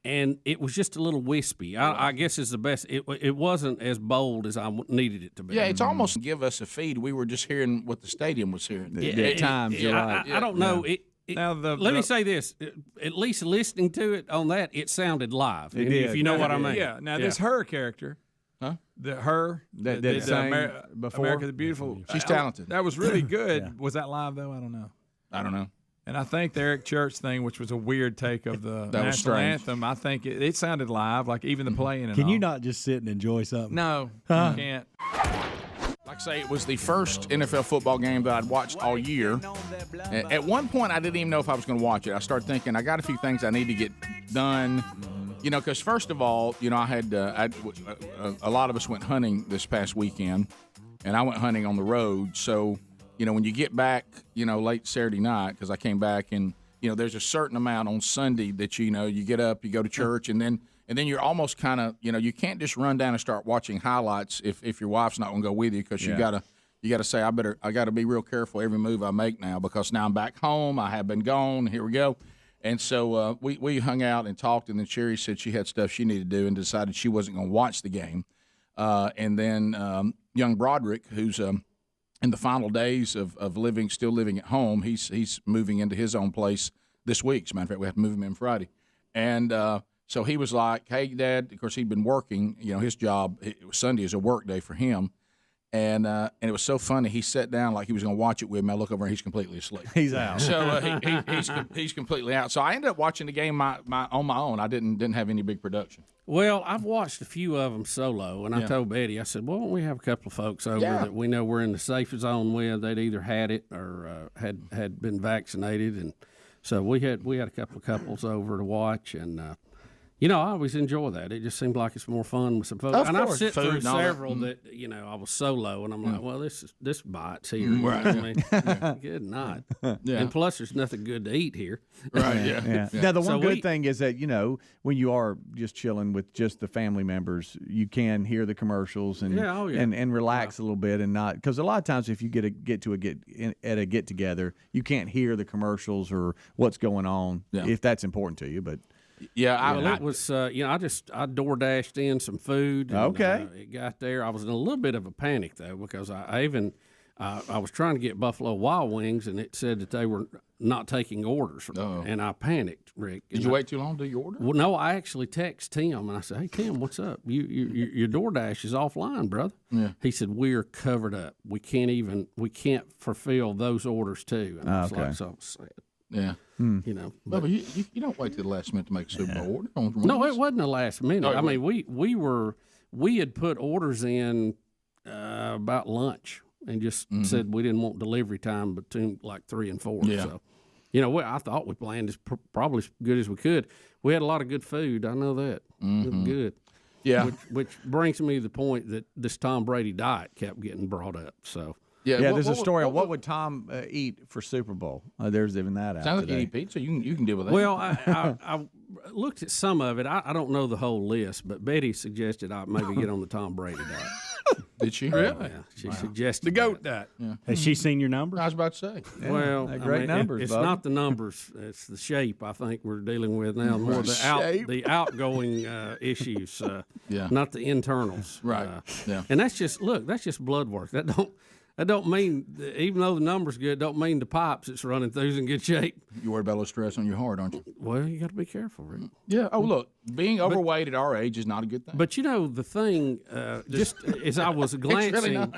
and it was just a little wispy. I guess is the best. It wasn't as bold as I needed it to be. Yeah, it's almost give us a feed. We were just hearing what the stadium was hearing. At times, you're right. I don't know. Now let me say this: at least listening to it on that, it sounded live. If you know what I mean. Yeah. Now this her character. Huh? That sang before America the Beautiful. She's talented. That was really good. Was that live though? I don't know. And I think the Eric Church thing, which was a weird take of the national anthem, I think it sounded live, like even the playing. And Can all. you not just sit and enjoy something? No, you can't. Like I say, it was the first NFL football game that I'd watched all year. At one point, I didn't even know if I was going to watch it. I started thinking, I got a few things I need to get done. You know, because first of all, you know, I had a lot of us went hunting this past weekend, and I went hunting on the road. So, you know, when you get back, you know, late Saturday night, because I came back, and you know, there's a certain amount on Sunday that you know you get up, you go to church, and then you're almost kind of, you know, you can't just run down and start watching highlights if your wife's not going to go with you, because you gotta say I got to be real careful every move I make now, because now I'm back home. I have been gone. Here we go. And so we hung out and talked, and then Sherry said she had stuff she needed to do and decided she wasn't going to watch the game. And then young Broderick, who's in the final days of still living at home, he's moving into his own place this week. As a matter of fact, we have to move him in Friday. And so he was like, hey, Dad, of course, he'd been working. You know, his job, Sunday is a work day for him. And it was so funny. He sat down like he was going to watch it with me. I look over and he's completely asleep. He's out. So he's completely out. So I ended up watching the game on my own. I didn't have any big production. Well, I've watched a few of them solo, and I told Betty, I said, well, why don't we have a couple of folks over that we know we're in the safe zone with? They'd either had it or had been vaccinated, and so we had a couple of couples over to watch, and you know, I always enjoy that. It just seems like it's more fun with some folks. And I've sit through several that, you know, I was solo, and I'm like, well, this bites here. Right. I mean, good night. And plus, there's nothing good to eat here. Right, yeah. Now, the one good thing is that, you know, when you are just chilling with just the family members, you can hear the commercials and and relax a little bit, and not, because a lot of times if you get at a get-together, you can't hear the commercials or what's going on, if that's important to you, but... Yeah, it was. You know, I door dashed in some food. And, okay, it got there. I was in a little bit of a panic though, because I was trying to get Buffalo Wild Wings, and it said that they were not taking orders, and I panicked, Rick. Did you wait too long to do your order? Well, no, I actually text Tim, and I said, "Hey, Tim, what's up? Your DoorDash is offline, brother." Yeah. He said, "We're covered up. We can't fulfill those orders too." And I was like, so sad. Yeah. You know, but you don't wait till the last minute to make a Super Bowl order. No, it wasn't the last minute. I mean, we had put orders in about lunch and just said we didn't want delivery time between like 3 and 4. Yeah. So, you know, I thought we planned as probably as good as we could. We had a lot of good food. I know that. It was good. Yeah. Which brings me to the point that this Tom Brady diet kept getting brought up. So. Yeah, there's a story on what would Tom eat for Super Bowl. There's even that out Sounds today. like you eat pizza. You can deal with that. Well, I looked at some of it. I don't know the whole list, but Betty suggested I maybe get on the Tom Brady diet. Did she? Really? Yeah, she suggested the GOAT diet. Yeah. Has she seen your numbers? I was about to say. Yeah, well, great numbers. It's not the numbers; it's the shape. I think we're dealing with now more the outgoing issues, not the internals. Right. And that's just blood work. That don't mean, even though the number's good, don't mean the pipes it's running through's in good shape. You worry about a little stress on your heart, aren't you? Well, you got to be careful, Rick. Yeah. Oh, look, being overweight at our age is not a good thing. But you know the thing, just as I was glancing,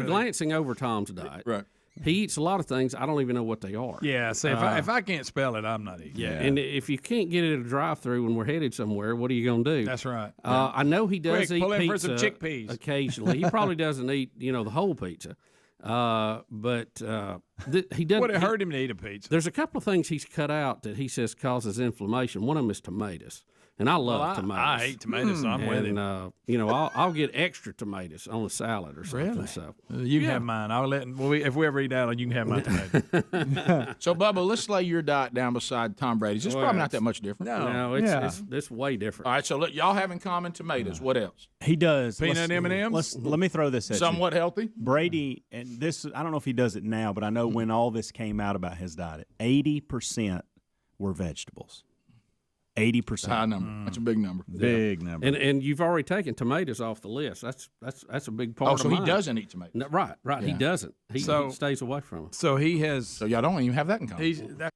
glancing over Tom's diet, right? He eats a lot of things. I don't even know what they are. Yeah. So if I can't spell it, I'm not eating. Yeah. And if you can't get it at a drive-through when we're headed somewhere, what are you going to do? That's right. I know he does eat pull in pizza for some chickpeas occasionally. He probably doesn't eat, the whole pizza. But he doesn't. Would it hurt him to eat a pizza? There's a couple of things he's cut out that he says causes inflammation. One of them is tomatoes. And I love tomatoes. I hate tomatoes, so I'm with him. I'll get extra tomatoes on a salad or something. Really? So You can have mine. I'll let if we ever eat out, you can have my tomatoes. So, Bubba, let's lay your diet down beside Tom Brady's. It's probably not that much different. No, it's way different. All right, so look, y'all have in common tomatoes. What else? He does. Peanut M&Ms? Let me throw this at you. Somewhat healthy? Brady, and this, I don't know if he does it now, but I know when all this came out about his diet, 80% were vegetables. 80%. High number. That's a big number. Big number. And you've already taken tomatoes off the list. That's a big part. Oh, of so mine. he doesn't eat tomatoes. No, right. Yeah. He doesn't. He stays away from them. So he has. So y'all don't even have that in common.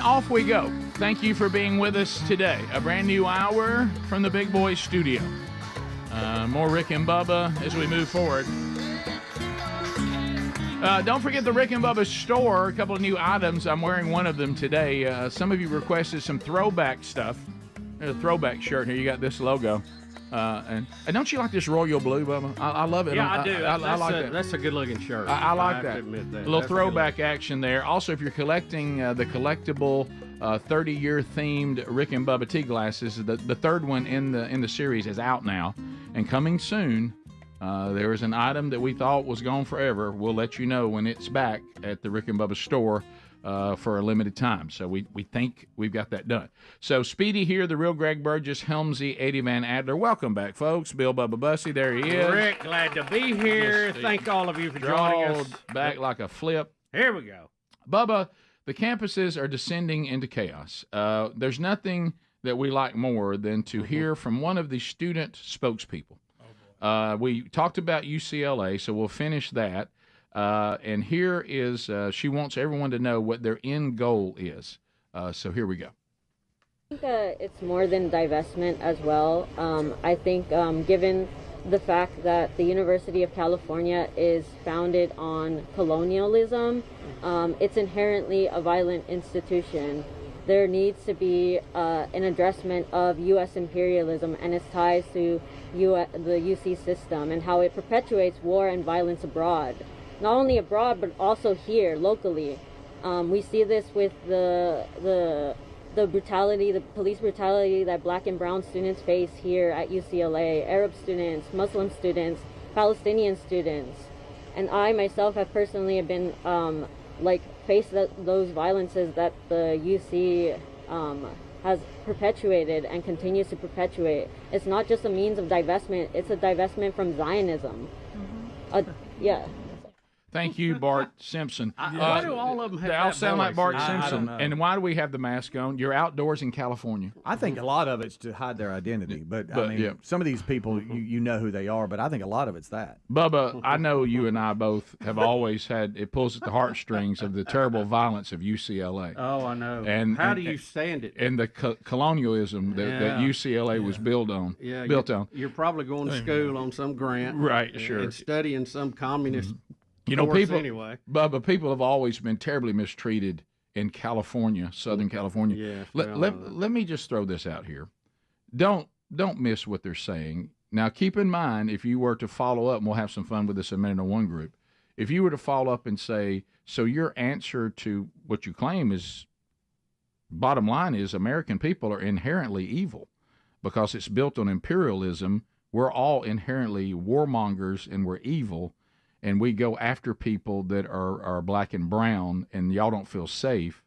Off we go. Thank you for being with us today. A brand new hour from the Big Boy Studio. More Rick and Bubba as we move forward. Don't forget the Rick and Bubba store. A couple of new items. I'm wearing one of them today. Some of you requested some throwback stuff. There's a throwback shirt here. You got this logo. And don't you like this royal blue, Bubba? I love it. Yeah, I do. I like that. That's a good-looking shirt. I like have that. to admit that. A little That's throwback action there. Also, if you're collecting the collectible 30-year themed Rick and Bubba tea glasses, the third one in the series is out now and coming soon. There is an item that we thought was gone forever. We'll let you know when it's back at the Rick and Bubba store. For a limited time. So we think we've got that done. So Speedy here, the real Greg Burgess, Helmsy, Eddie Van Adler. Welcome back, folks. Bill Bubba Bussy, there he is. Rick, glad to be here. Thank all of you for joining us. Back like a flip. Here we go. Bubba, the campuses are descending into chaos. There's nothing that we like more than to hear from one of the student spokespeople. We talked about UCLA, so we'll finish that. And here is, she wants everyone to know what their end goal is. So here we go. I think it's more than divestment as well. I think given the fact that the University of California is founded on colonialism, it's inherently a violent institution. There needs to be an addressment of U.S. imperialism and its ties to the UC system and how it perpetuates war and violence abroad. Not only abroad, but also here, locally. We see this with the brutality, the police brutality that black and brown students face here at UCLA, Arab students, Muslim students, Palestinian students. And I myself have personally been, faced those violences that the UC has perpetuated and continues to perpetuate. It's not just a means of divestment, it's a divestment from Zionism. Yeah. Thank you, Bart Simpson. Why do all of them have They all that sound like voice? Bart I Simpson. don't know. And why do we have the mask on? You're outdoors in California. I think a lot of it's to hide their identity, but I mean, yeah. some of these people, you know who they are, but I think a lot of it's that. Bubba, I know you and I both have always had, it pulls at the heartstrings of the terrible violence of UCLA. Oh, I know. And how do you stand it? And the colonialism that UCLA was built on. Yeah, on. You're probably going to school on some grant, Right, sure. and studying some communist. You know, course people. Anyway, Bubba, people have always been terribly mistreated in California, Southern California. Yeah, let me just throw this out here. Don't miss what they're saying. Now, keep in mind, if you were to follow up, and we'll have some fun with this in Minute One group, if you were to follow up and say, so your answer to what you claim is, bottom line is, American people are inherently evil because it's built on imperialism. We're all inherently warmongers and we're evil, and we go after people that are black and brown, and y'all don't feel safe.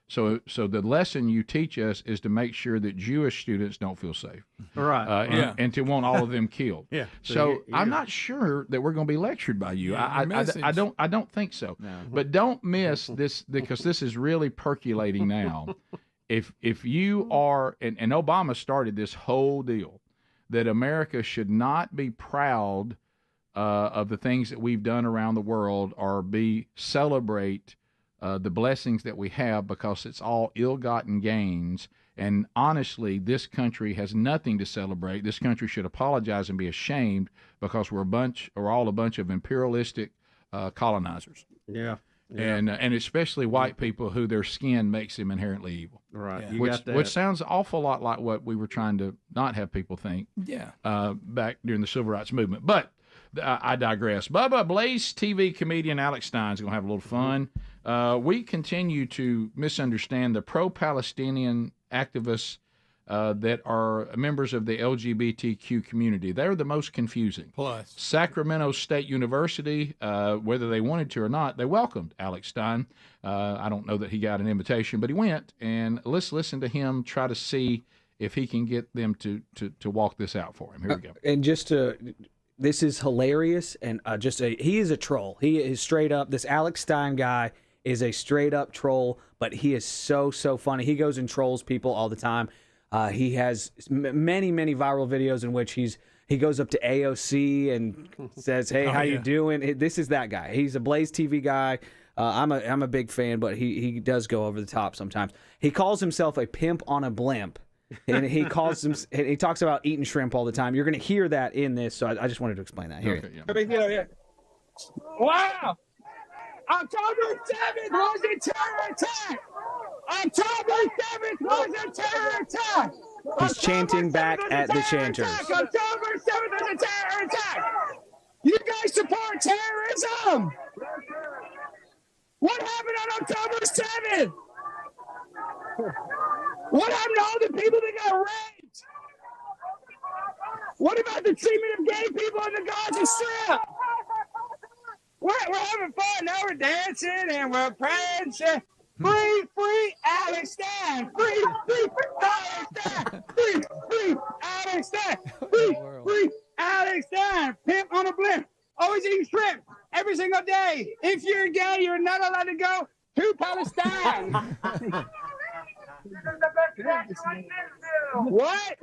So the lesson you teach us is to make sure that Jewish students don't feel safe, right? And to want all of them killed. Yeah. So I'm not sure that we're going to be lectured by you. I don't think so. No. But don't miss this, because this is really percolating now. If you are, and Obama started this whole deal, that America should not be proud of the things that we've done around the world, or celebrate the blessings that we have, because it's all ill-gotten gains. And honestly, this country has nothing to celebrate. This country should apologize and be ashamed, because we're all a bunch of imperialistic colonizers. Yeah. and especially white people who their skin makes them inherently evil. Right. Yeah. Which sounds an awful lot like what we were trying to not have people think. Yeah. Back during the civil rights movement, but I digress. Bubba, BlazeTV comedian Alex Stein is going to have a little fun. We continue to misunderstand the pro-Palestinian activists that are members of the LGBTQ community. They're the most confusing. Plus, Sacramento State University, whether they wanted to or not, they welcomed Alex Stein. I don't know that he got an invitation, but he went. And let's listen to him try to see if he can get them to walk this out for him. Here we go. And just to... This is hilarious, and he is a troll. He is straight up, this Alex Stein guy is a straight up troll, but he is so funny. He goes and trolls people all the time. He has many viral videos in which he goes up to AOC and says, "Hey, how you doing?" This is that guy. He's a BlazeTV guy. I'm a big fan, but he does go over the top sometimes. He calls himself a pimp on a blimp. And he talks about eating shrimp all the time. You're going to hear that in this, so I just wanted to explain that. Here. Okay, wow! October 7th was a terror attack! October 7th was a terror attack! He's chanting back at the chanters. October 7th was a terror attack! You guys support terrorism! What happened on October 7th? What happened to all the people that got raped? What about the treatment of gay people on the Gaza Strip? We're having fun now. We're dancing and we're praying. Free Alex Stein. Free Alex Stein. Free Alex Stein. Free Alex Stein. Pimp on a blimp. Always eating shrimp every single day. If you're gay, you're not allowed to go to Palestine. What?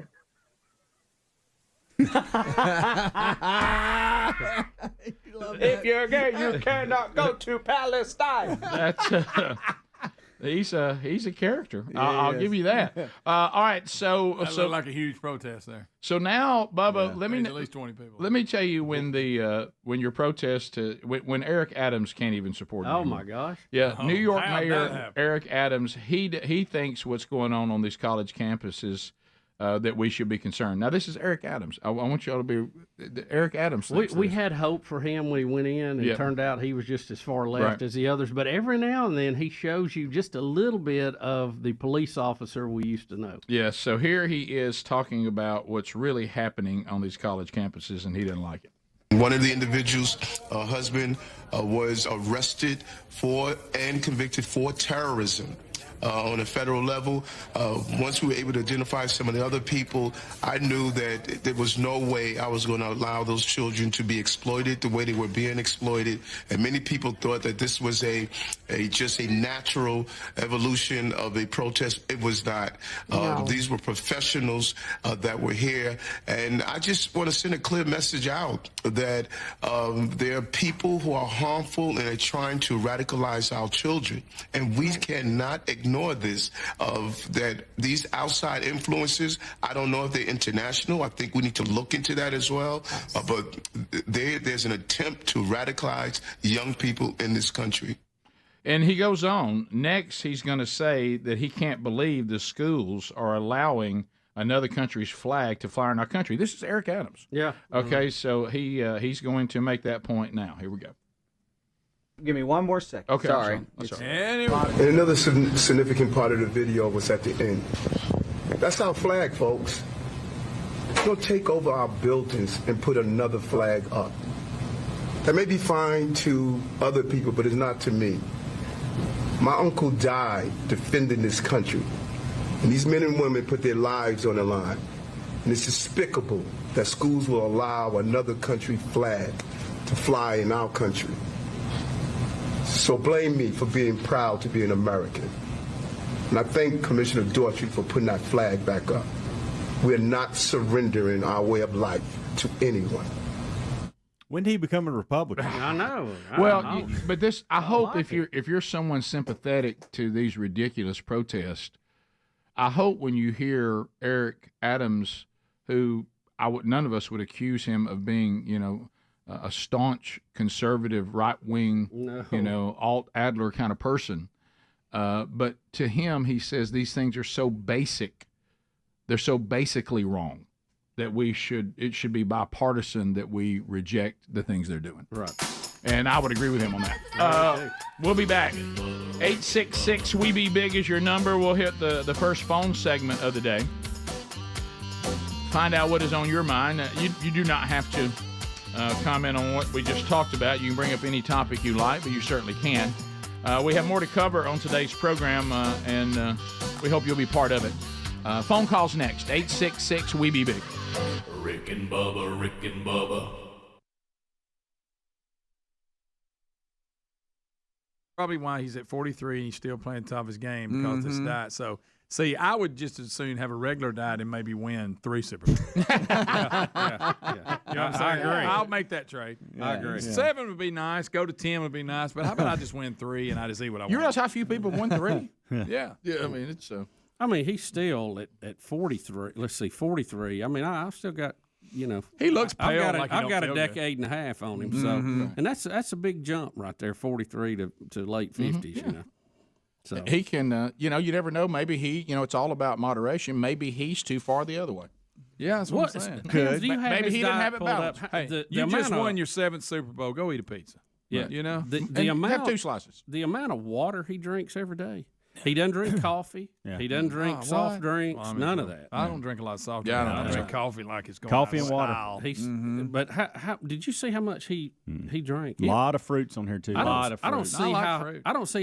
If you're gay, you cannot go to Palestine. That's he's a character. I'll give you that. All right, so That looked like a huge protest there. So now, Bubba, let me at least 20 people. Let me tell you when your protest when Eric Adams can't even support. Oh anymore. my gosh! Yeah, Oh, New York how'd that Mayor happen? Eric Adams, he thinks what's going on these college campuses that we should be concerned. Now, this is Eric Adams. I want y'all to be Eric Adams. We had hope for him when he went in, and Yeah. it turned out he was just as far left Right. as the others. But every now and then, he shows you just a little bit of the police officer we used to know. Yes, so here he is talking about what's really happening on these college campuses, and he doesn't like it. One of the individuals, husband, was arrested for and convicted for terrorism. On a federal level, once we were able to identify some of the other people, I knew that there was no way I was going to allow those children to be exploited the way they were being exploited. And many people thought that this was just a natural evolution of a protest. It was not. No. These were professionals that were here. And I just want to send a clear message out that there are people who are harmful and are trying to radicalize our children. And we cannot ignore this, that these outside influences, I don't know if they're international. I think we need to look into that as well. But there's an attempt to radicalize young people in this country. And he goes on. Next, he's going to say that he can't believe the schools are allowing another country's flag to fly in our country. This is Eric Adams. Yeah. Okay, so he's going to make that point now. Here we go. Give me one more second. Okay, Sorry. I'm sorry. And another significant part of the video was at the end. That's our flag, folks. Don't take over our buildings and put another flag up. That may be fine to other people, but it's not to me. My uncle died defending this country. And these men and women put their lives on the line. And it's despicable that schools will allow another country flag to fly in our country. So blame me for being proud to be an American. And I thank Commissioner Daughtry for putting that flag back up. We're not surrendering our way of life to anyone. When did he become a Republican? I know. Well, but this, I hope if you're someone sympathetic to these ridiculous protests, I hope when you hear Eric Adams, who none of us would accuse him of being, a staunch conservative, right wing, Alt Adler kind of person. But to him, he says these things are so basic, they're so basically wrong that it should be bipartisan that we reject the things they're doing. Right. And I would agree with him on that. We'll be back. 866-WE-BE-BIG is your number. We'll hit the first phone segment of the day. Find out what is on your mind. You do not have to comment on what we just talked about. You can bring up any topic you like, but you certainly can. We have more to cover on today's program, and we hope you'll be part of it. Phone calls next. 866-WE-BE-BIG. Rick and Bubba, Rick and Bubba. Probably why he's at 43 and he's still playing top of his game because of this diet. So, see, I would just as soon have a regular diet and maybe win 3 Super Bowls. You know what I'm saying? I agree. I'll make that trade. Yeah, I agree. 7 would be nice. Go to 10 would be nice. But how about I just win 3 and I just eat what I want? You realize how few people won 3? Yeah. I mean, it's so. I mean, he's still at 43. Let's see, 43. I mean, I've still got, he looks pale. I've got a decade and a half on him. So, and that's a big jump right there, 43 to late 50s. So he can, you never know. Maybe it's all about moderation. Maybe he's too far the other way. Yeah, that's what I'm saying. Could. Maybe he didn't have it balanced. Hey, you just won your 7th Super Bowl. Go eat a pizza. Yeah, the amount, have 2 slices. The amount of water he drinks every day. He doesn't drink coffee. He doesn't drink soft drinks. Well, none of that. I don't drink a lot of soft drinks. I don't drink coffee like it's going. Coffee and water. He's, But how did you see how much he drank? A lot of fruits on here too. I don't see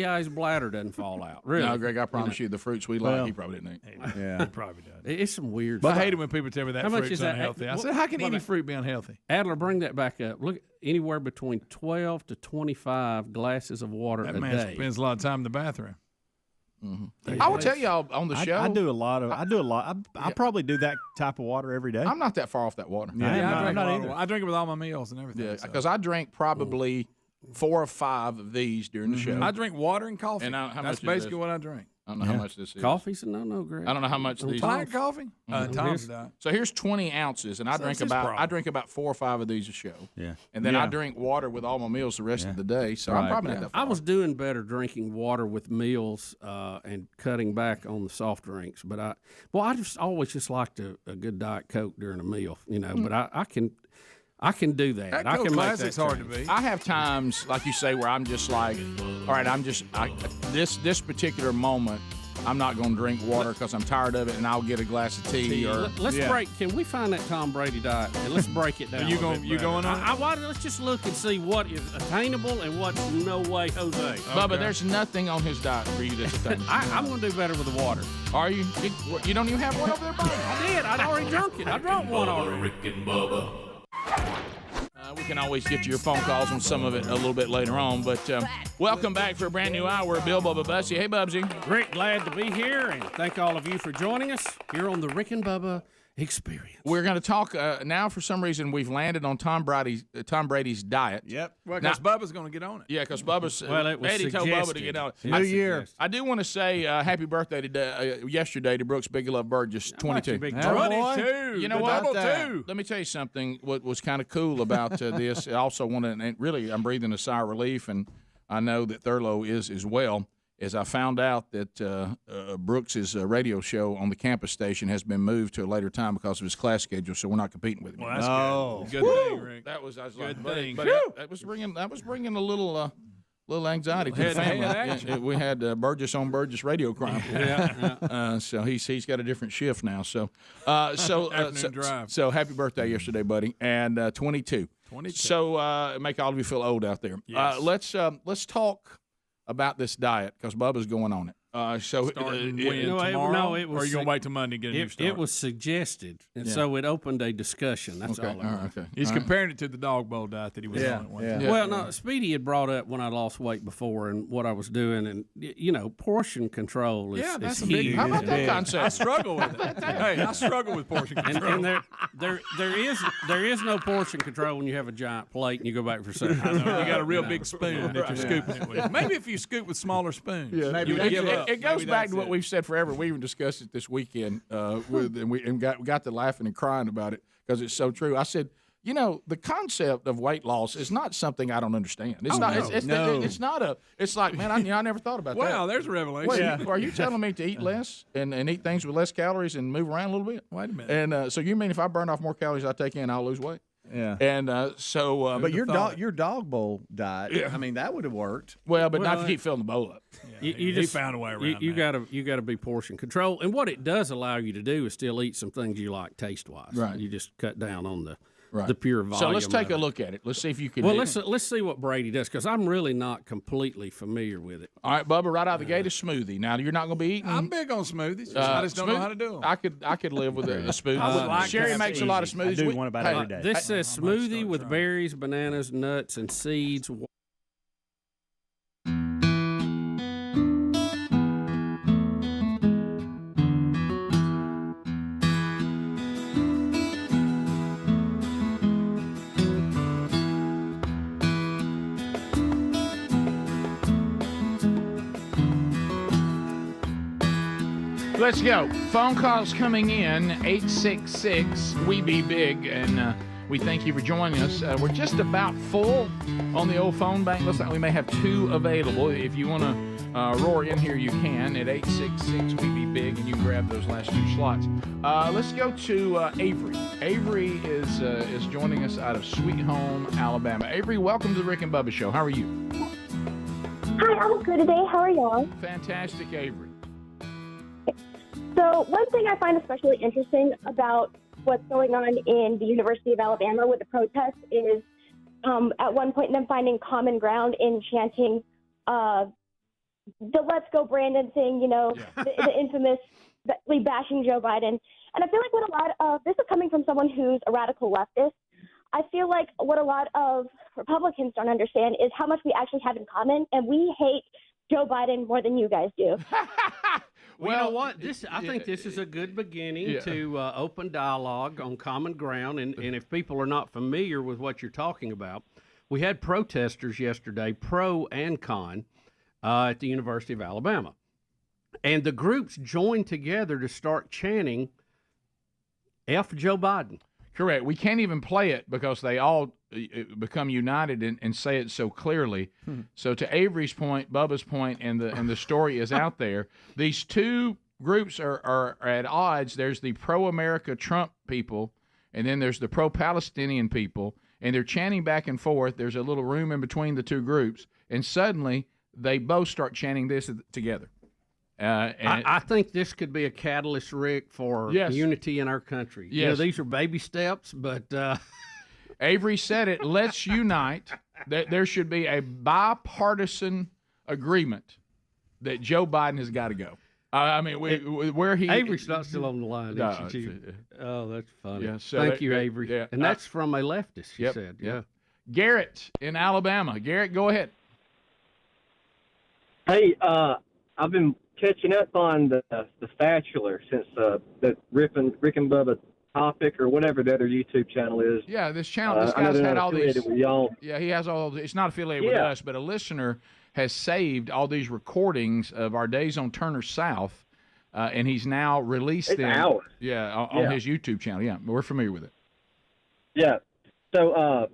how his bladder doesn't fall out. Really? No, Greg. I promise you, the fruits we like, he probably didn't eat. Yeah, he probably does. It's some weird. But I hate it when people tell me that how much fruit's is that? unhealthy. I said, how can any fruit be unhealthy? Adler, bring that back up. Look, anywhere between 12 to 25 glasses of water a day. That man spends a lot of time in the bathroom. I will tell y'all on the show. I do a lot. I probably do that type of water every day. I'm not that far off that water. I'm not either. I drink it with all my meals and everything. Yeah, because I drink probably 4 or 5 of these during the show. I drink water and coffee. And that's basically what I drink. I don't know how much this is. Coffee's a no, Greg. I don't know how much these. Black coffee. Tom's diet. So here's 20 ounces, and I drink about 4 or 5 of these a show. Yeah, and then I drink water with all my meals the rest of the day. So I'm probably not that far. I was doing better drinking water with meals and cutting back on the soft drinks, but I always just liked a good Diet Coke during a meal, But I can do that. That I can make Classic's that hard to beat. I have times, like you say, where I'm just like, all right, this particular moment, I'm not going to drink water because I'm tired of it, and I'll get a glass of tea. Let's break. Can we find that Tom Brady diet and let's break it down? You going on? Let's just look and see what is attainable and what's no way, Jose. Okay. Bubba, there's nothing on his diet for you that's attainable. I'm going to do better with the water. Are you? You don't even have one over there, Bubba? I did. I'd already drunk it. I drank one already. Rick and Bubba. We can always get to your phone calls on some of it a little bit later on, but welcome back for a brand new hour. Bill Bubba Bussy. Hey, Bubsy. Rick, glad to be here, and thank all of you for joining us here on the Rick and Bubba Experience. We're going to talk now. For some reason, we've landed on Tom Brady's diet. Yep. Well, because Bubba's going to get on it. Yeah, because Bubba's. Eddie told Bubba to get on it. New year. I do want to say happy birthday yesterday to Brooks Big Love Burgess, 22. 22. You know what? Let me tell you something. What was kind of cool about this? I also want to, and really, I'm breathing a sigh of relief, and I know that Thurlow is as well. As I found out that Brooks's radio show on the campus station has been moved to a later time because of his class schedule, so we're not competing with him. Well, that's good. Good thing, Rick. That was good thing. That was bringing a little anxiety to the family. We had Burgess on Burgess radio crime. So he's got a different shift now. So happy birthday yesterday, buddy, and 22. 22. So make all of you feel old out there. Yes. Let's talk about this diet because Bubba's going on it. Tomorrow? No, it was. Or are you going to wait till Monday to get a new start? It was suggested, and so it opened a discussion. That's all. Okay. He's comparing it to the dog bowl diet that he was on at one time. Well, no, Speedy had brought up when I lost weight before and what I was doing, and portion control is that's huge. How about that concept? I struggle with it. Hey, I struggle with portion control. And there is no portion control when you have a giant plate and you go back for supper. You got a real big spoon that you're scooping it with. Maybe if you scoop with smaller spoons, maybe you would give up. It goes back to what we've said forever. We even discussed it this weekend, and we got to laughing and crying about it because it's so true. I said, the concept of weight loss is not something I don't understand. It's Oh, not. no. It's not a. It's like, man, I never thought about that. Wow, there's a revelation. Wait, are you telling me to eat less and eat things with less calories and move around a little bit? Wait a minute. And so you mean if I burn off more calories I take in, I'll lose weight? Yeah. And but your dog bowl diet, Yeah. I mean, that would have worked. Well, but not if you keep filling the bowl up. You he found a way around You got to be portion control, and what it does allow you to do is still eat some things you like taste wise. Right. You just cut down on the Right. pure volume. So let's take of a it. look at it. Let's see if you can. Well, let's see what Brady does, because I'm really not completely familiar with it. All right, Bubba, right out of the gate, a smoothie. Now you're not going to be eating. I'm big on smoothies. I just don't know how to do them. I could live with a smoothie. I would like Sherry to makes a lot of smoothies. I do one about every day. This says smoothie with berries, bananas, nuts, and seeds. Let's go. Phone calls coming in, 866-WE-BE-BIG, and we thank you for joining us. We're just about full on the old phone bank. Looks like we may have 2 available. If you want to roar in here, you can at 866-WE-BE-BIG, and you can grab those last 2 slots. Let's go to Avery. Avery is joining us out of Sweet Home, Alabama. Avery, welcome to the Rick and Bubba Show. How are you? Hi, I'm good today. How are y'all? Fantastic, Avery. So one thing I find especially interesting about what's going on in the University of Alabama with the protests is at one point them finding common ground in chanting the Let's Go Brandon thing, the infamous bashing Joe Biden. And I feel like what a lot of, this is coming from someone who's a radical leftist, I feel like what a lot of Republicans don't understand is how much we actually have in common, and we hate Joe Biden more than you guys do. Well, you know what? I think this is a good beginning to open dialogue on common ground. And if people are not familiar with what you're talking about, we had protesters yesterday, pro and con, at the University of Alabama. And the groups joined together to start chanting, F Joe Biden. Correct. We can't even play it because they all become united and say it so clearly. So to Avery's point, Bubba's point, and the story is out there. These 2 groups are at odds. There's the pro-America Trump people, and then there's the pro-Palestinian people, and they're chanting back and forth. There's a little room in between the 2 groups, and suddenly they both start chanting this together. I think this could be a catalyst, Rick, for unity in our country. Yes. These are baby steps, but Avery said it. Let's unite. There should be a bipartisan agreement that Joe Biden has got to go. I mean, where he Avery's not still on the line. No, is she? Oh, that's funny. Yeah, so Thank you, Avery. Yeah. And that's from a leftist. She Yep, said, yep. Garrett in Alabama. Garrett, go ahead. Hey, I've been catching up on the Bachelor since the Rick and Bubba topic or whatever the other YouTube channel is. Yeah, this channel. This guy's had all these. With y'all. Yeah, he has all. It's not affiliated with us, but a listener has saved all these recordings of our days on Turner South, and he's now released them. Ours. Yeah, on his YouTube channel. Yeah, we're familiar with it. Yeah. So, a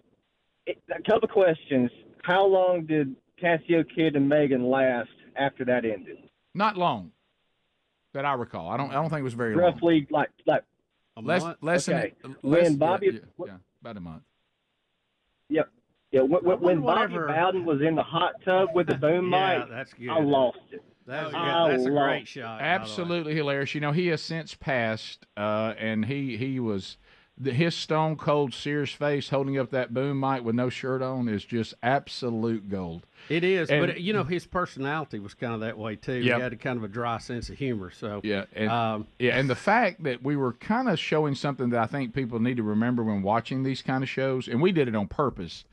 couple questions. How long did Cassio Kid and Megan last after that ended? Not long, that I recall. I don't think it was very long. Roughly like less okay. than When Bobby, about a month. Yep. Yeah. When Bobby Bowden was in the hot tub with the boom mic, that's good. I lost it. That's a great shot. Absolutely hilarious. He has since passed, and he was his stone cold serious face holding up that boom mic with no shirt on is just absolute gold. It is, and, but his personality was kind of that way too. He had a kind of a dry sense of humor. So and the fact that we were kind of showing something that I think people need to remember when watching these kind of shows, and we did it on purpose.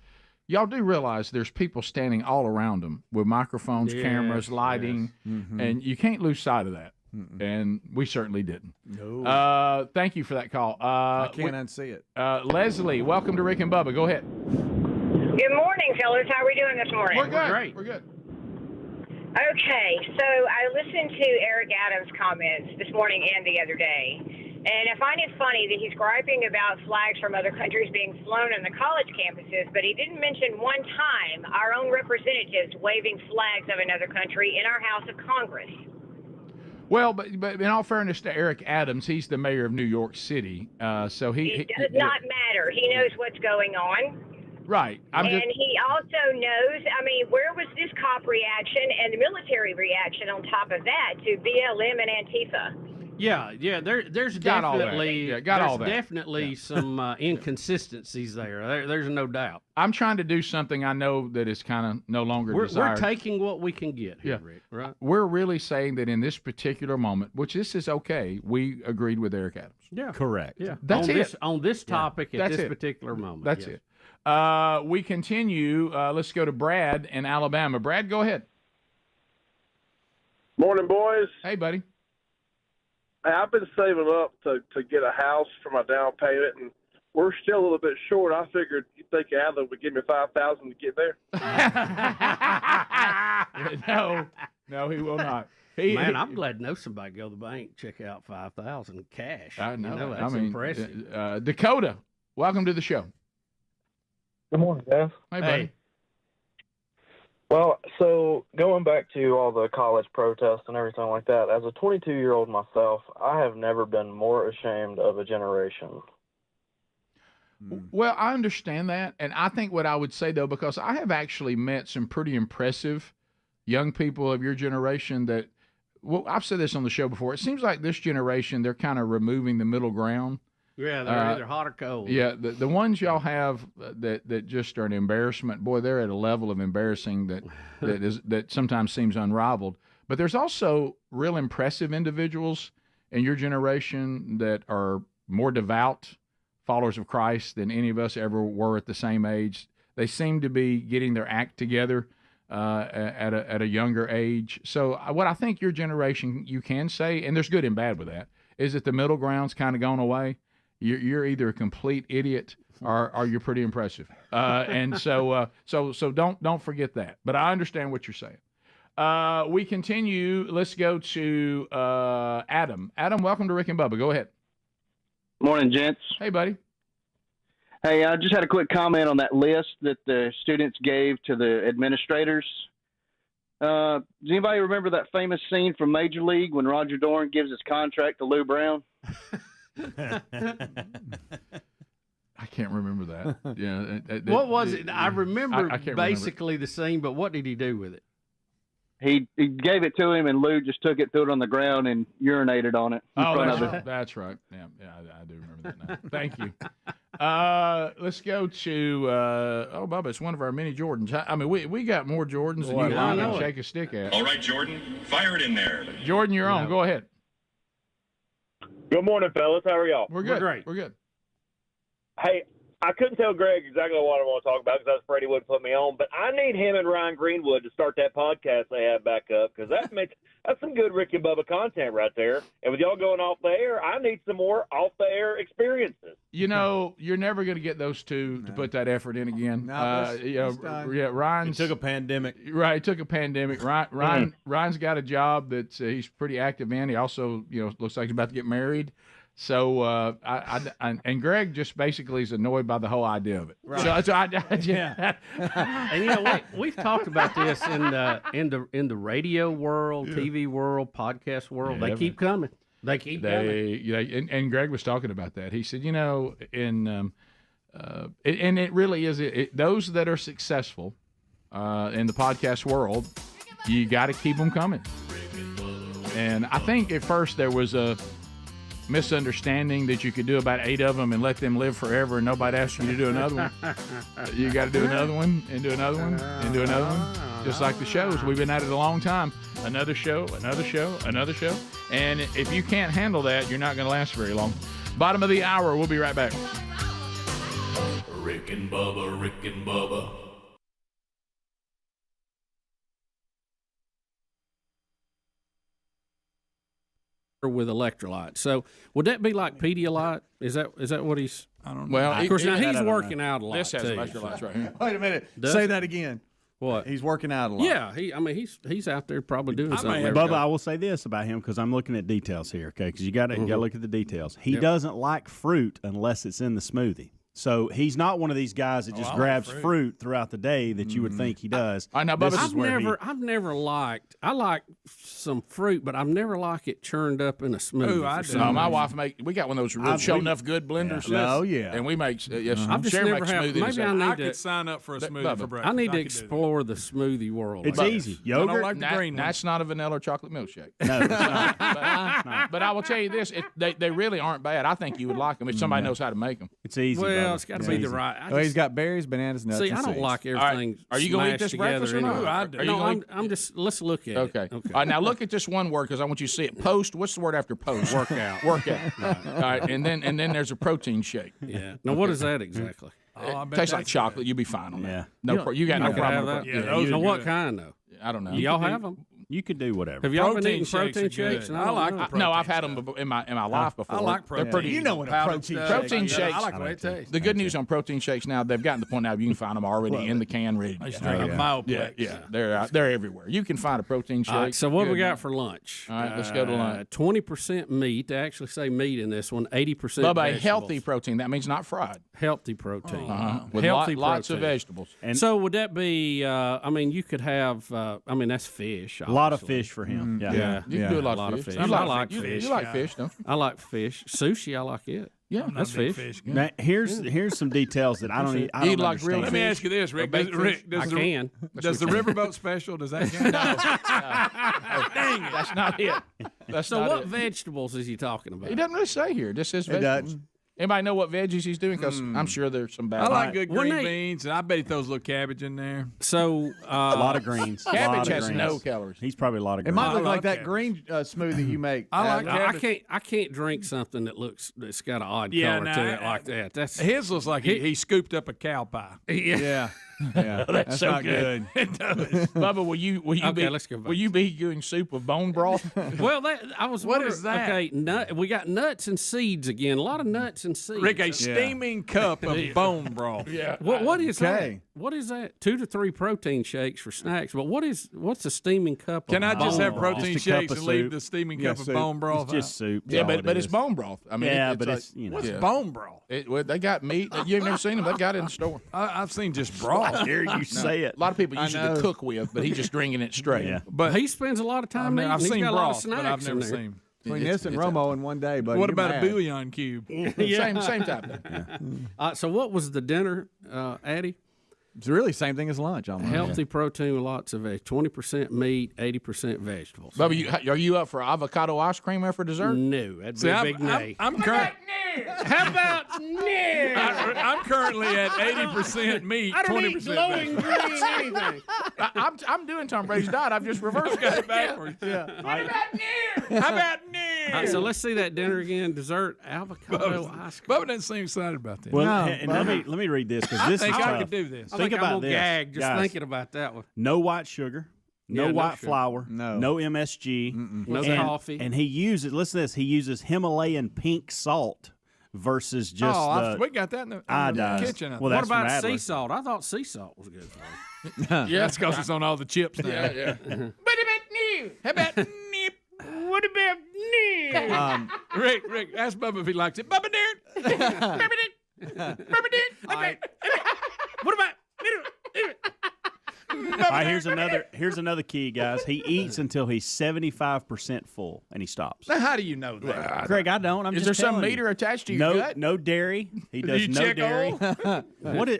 Y'all do realize there's people standing all around them with microphones, cameras, lighting, and you can't lose sight of that. And we certainly didn't. No. Thank you for that call. I can't unsee it. Leslie, welcome to Rick and Bubba. Go ahead. Good morning, fellas. How are we doing this morning? We're good. Great. We're good. Okay, so I listened to Eric Adams' comments this morning and the other day, And I find it funny that he's griping about flags from other countries being flown on the college campuses, but he didn't mention one time our own representatives waving flags of another country in our House of Congress. Well, but in all fairness to Eric Adams, he's the mayor of New York City, so It does not matter. He knows what's going on. Right. He also knows, I mean, where was this cop reaction and the military reaction on top of that to BLM and Antifa? Yeah, there's Got all that. definitely Yeah, got all that. definitely some inconsistencies there. There's no doubt. I'm trying to do something I know that is kind of no longer We're desired. taking what we can get here, Yeah. Rick, right? We're really saying that in this particular moment, which this is okay, we agreed with Eric Adams. Yeah. Correct. Yeah. That's it. On this topic at That's this it. particular moment. That's yes. it. We continue. Let's go to Brad in Alabama. Brad, go ahead. Morning, boys. Hey, buddy. Hey, I've been saving up to get a house for my down payment, and we're still a little bit short. I figured you'd think Adler would give me $5,000 to get there. No, he will not. Man, I'm glad to know somebody go to the bank, check out $5,000 cash. I know. That's impressive. Dakota, welcome to the show. Good morning, guys. Hey, buddy. Well, so going back to all the college protests and everything like that, as a 22-year-old myself, I have never been more ashamed of a generation. Well, I understand that, and I think what I would say, though, because I have actually met some pretty impressive young people of your generation that, well, I've said this on the show before, it seems like this generation, they're kind of removing the middle ground. Yeah, they're either hot or cold. Yeah, the ones y'all have that just are an embarrassment, boy, they're at a level of embarrassing that sometimes seems unrivaled. But there's also real impressive individuals in your generation that are more devout followers of Christ than any of us ever were at the same age. They seem to be getting their act together at a younger age. So what I think your generation, you can say, and there's good and bad with that, is that the middle ground's kind of gone away. You're either a complete idiot or you're pretty impressive, and so don't forget that. But I understand what you're saying. We continue. Let's go to Adam. Adam, welcome to Rick and Bubba. Go ahead. Morning, gents. Hey, buddy. Hey, I just had a quick comment on that list that the students gave to the administrators. Does anybody remember that famous scene from Major League when Roger Dorn gives his contract to Lou Brown? I can't remember that. Yeah. What was it? I remember I can't basically the scene, but what did he do with it? He gave it to him, and Lou just took it, threw it on the ground, and urinated on it. That's right. Yeah, I do remember that now. Thank you. Let's go to Bubba. It's one of our many Jordans. I mean, we got more Jordans than you can shake a stick at. All right, Jordan, fire it in there. Jordan, you're on. Go ahead. Good morning, fellas. How are y'all? We're good. Great. We're good. Hey, I couldn't tell Greg exactly what I want to talk about because I was afraid he wouldn't put me on, but I need him and Ryan Greenwood to start that podcast they have back up because that's some good Rick and Bubba content right there. And with y'all going off the air, I need some more off the air experiences. You know, you're never going to get those two to put that effort in again. Ryan's took a pandemic. Right, he took a pandemic. Ryan's got a job that he's pretty active in. He also, looks like he's about to get married. So, and Greg just basically is annoyed by the whole idea of it. Right. So yeah. And we've talked about this in the radio world, TV world, podcast world. Yeah, they keep coming. They keep coming. And Greg was talking about that. He said, and it really is those that are successful in the podcast world, you got to keep them coming. And I think at first there was a misunderstanding that you could do about 8 of them and let them live forever and nobody asked you to do another one. You got to do another one and do another one and do another one. Just like the shows. We've been at it a long time. Another show, another show, another show. And if you can't handle that, you're not going to last very long. Bottom of the hour. We'll be right back. Rick and Bubba, Rick and Bubba. With electrolytes. So would that be like Pedialyte? Is that what he's? I don't know. Well, of course, now he's working out a lot. This has too, electrolytes right here. Wait a minute. Does Say it? that again. What? He's working out a lot. Yeah, he's out there probably doing something. Bubba, I will say this about him because I'm looking at details here, okay? Because you got to look at the details. He doesn't like fruit unless it's in the smoothie. So he's not one of these guys that just grabs fruit throughout the day that you would think he does. I've never liked. I like some fruit, but I've never liked it churned up in a smoothie. Ooh, I do. No, my wife we got one of those real show enough good blenders. And we make I've just never had. Maybe I could sign up for a smoothie for breakfast. I need to explore the smoothie world. It's easy. Yogurt. I don't like the green. That's not a vanilla or chocolate milkshake. No, it's not. But I will tell you this: they really aren't bad. I think you would like them if somebody knows how to make them. It's easy. Well, it's got to be the right. He's got berries, bananas, nuts. See, and I don't seeds. like everything. Are you going to eat this breakfast or not? I do. No, I'm just. Let's look at it. Okay. All right, now look at this one word because I want you to see it. Post. What's the word after post? Workout. Workout. All right, and then there's a protein shake. Yeah. Now what is that exactly? It tastes like chocolate. You'll be fine on that. Yeah. You got no problem with that. Now what kind though? I don't know. Y'all have them? You could do whatever. Have y'all been eating protein shakes? I like the protein. No, I've had them in my life before. I like protein. They're pretty. You know what a protein shake. I like the way it tastes. The good news on protein shakes now, they've gotten to the point now you can find them already in the can ready. Yeah, they're everywhere. You can find a protein shake. All right, so what do we got for lunch? All right, let's go to lunch. 20% meat. They actually say meat in this one. 80% Bubba, vegetables. Healthy protein. That means not fried. Healthy protein. With healthy lots of protein. vegetables. And so would that be? You could have. that's fish. A lot of fish for him. Yeah. You can do a lot of fish. I like fish. You like fish, don't you? I like fish. Sushi, I like it. Yeah, that's fish. Now, here's some details that I don't Eat like understand. real Let me ask you this, Rick. Does the riverboat special, does that count? No. Dang it. That's not it. That's so not what it. vegetables is he talking about? He doesn't really say here. Just says vegetables. Anybody know what veggies he's doing? Because I'm sure there's some bad. I like good green beans, and I bet he throws a little cabbage in there. So a lot of greens. Cabbage has no calories. He's probably a lot of It greens. might look like that green smoothie you make. I like cabbage. I can't drink something that's got an odd color to it like that. That's his looks like he scooped up a cow pie. Yeah. That's so not good. It does. Bubba, will you let's go back. Will you be doing soup with bone broth? Well, I was. What is that? Okay, we got nuts and seeds again. A lot of nuts and seeds. Rick, a steaming cup of bone broth. Yeah. What is that? What is that? 2 to 3 protein shakes for snacks. But what's a steaming cup? Can I just have protein Just a cup shakes of and leave soup. the steaming cup of soup. bone broth? It's just soup. Yeah, That's all but it it's is. bone broth. I mean, Yeah, but it's What's bone broth? They got meat. You've never seen them. They've got it in the store. I've seen just broth. How dare you say it? A lot of people use it to cook with, but he's just drinking it straight. Yeah. But he spends a lot of time eating. I've He's seen got a lot of broth, snacks but I've never in there. seen. Between this and Romo in one day, but What about a bouillon cube? Same type thing. So what was the dinner, Addie? It's really the same thing as lunch. Almost. Healthy protein with lots of 20% meat, 80% vegetables. Bubba, are you up for avocado ice cream for dessert? No, that'd be a big nay. I'm How about no? I'm currently at 80% meat, 20% glowing vegetables. green anything. I'm doing Tom Brady's diet. I've just reversed it backwards. Yeah. How about no? All right, so let's see that dinner again. Dessert, avocado ice cream. Bubba doesn't seem excited about this. Well, No, and let me read this because I this think is I tough. could do this. I Think think about I'm gonna this, gag just guys. thinking about that one. No white sugar, no no white sugar. flour, No. MSG, No coffee. and he uses. Listen to this. He uses Himalayan pink salt versus just we got that in the iodized. kitchen. Well, What that's from about Adler. sea salt? I thought sea salt was good for you. Yeah, that's because it's on all the chips now. Yeah. What about new? How about nip? What about new? Rick, ask Bubba if he likes it. Bubba Dirt. Bubba Dirt. Bubba Dirt. What about? All right, here's another key, guys. He eats until he's 75% full, and he stops. Now, how do you know that? Craig, I don't. I'm Is just there some telling meter you. attached to your gut? No dairy. He does you no check dairy. all?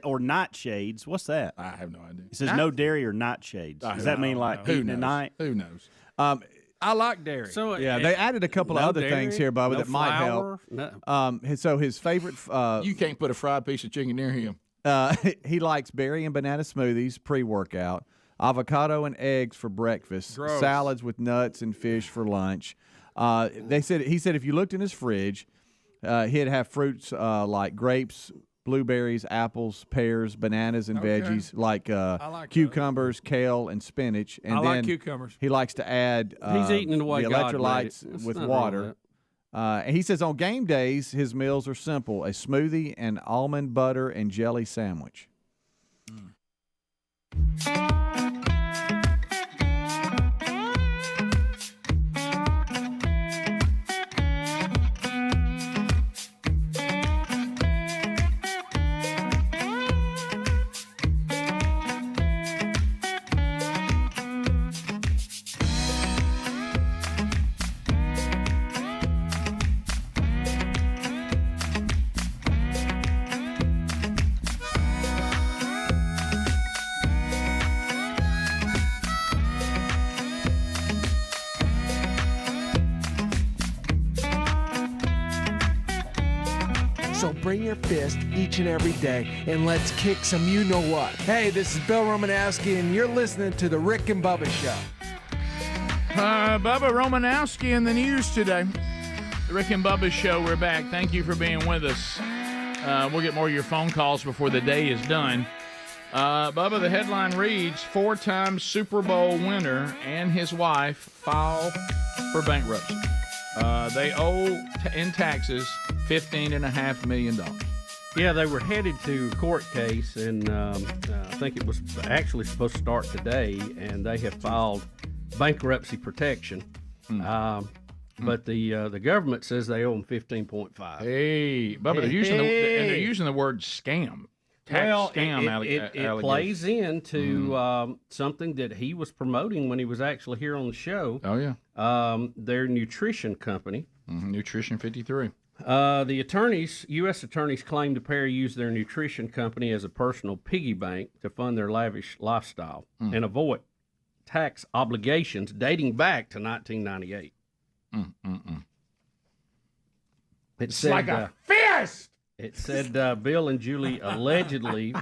Or nightshades? What's that? I have no idea. He says no dairy or nightshades. Does that mean like Who eating knows? at night? Who knows? I like dairy. So Yeah, they added a couple of no other dairy, things here, Bubba, no that might flour, help. no- So his favorite, You can't put a fried piece of chicken near him. he likes berry and banana smoothies pre-workout, avocado and eggs for breakfast, Gross. salads with nuts and fish for lunch. He said if you looked in his fridge, he'd have fruits like grapes, blueberries, apples, pears, bananas, and veggies like, like cucumbers, kale, and spinach. And I then like cucumbers. he likes to add He's eating the way God made it. electrolytes There's with nothing wrong with water. And he says on game days, his meals are simple: a smoothie, an almond butter and jelly sandwich. So bring your fist each and every day and let's kick some you-know-what. Hey, this is Bill Romanowski, and you're listening to The Rick and Bubba Show. Bubba Romanowski in the news today. The Rick and Bubba Show, we're back. Thank you for being with us. We'll get more of your phone calls before the day is done. Bubba, the headline reads, 4-time Super Bowl winner and his wife file for bankruptcy. They owe in taxes $15.5 million. Yeah, they were headed to a court case, and I think it was actually supposed to start today, and they have filed bankruptcy protection. But the government says they owe them $15.5. Hey, Bubba, they're using the word scam. Scam. It plays into something that he was promoting when he was actually here on the show. Oh yeah, their nutrition company, Nutrition 53. The U.S. attorneys claim the pair used their nutrition company as a personal piggy bank to fund their lavish lifestyle and avoid tax obligations dating back to 1998. It's like a fist! It said Bill and Julie allegedly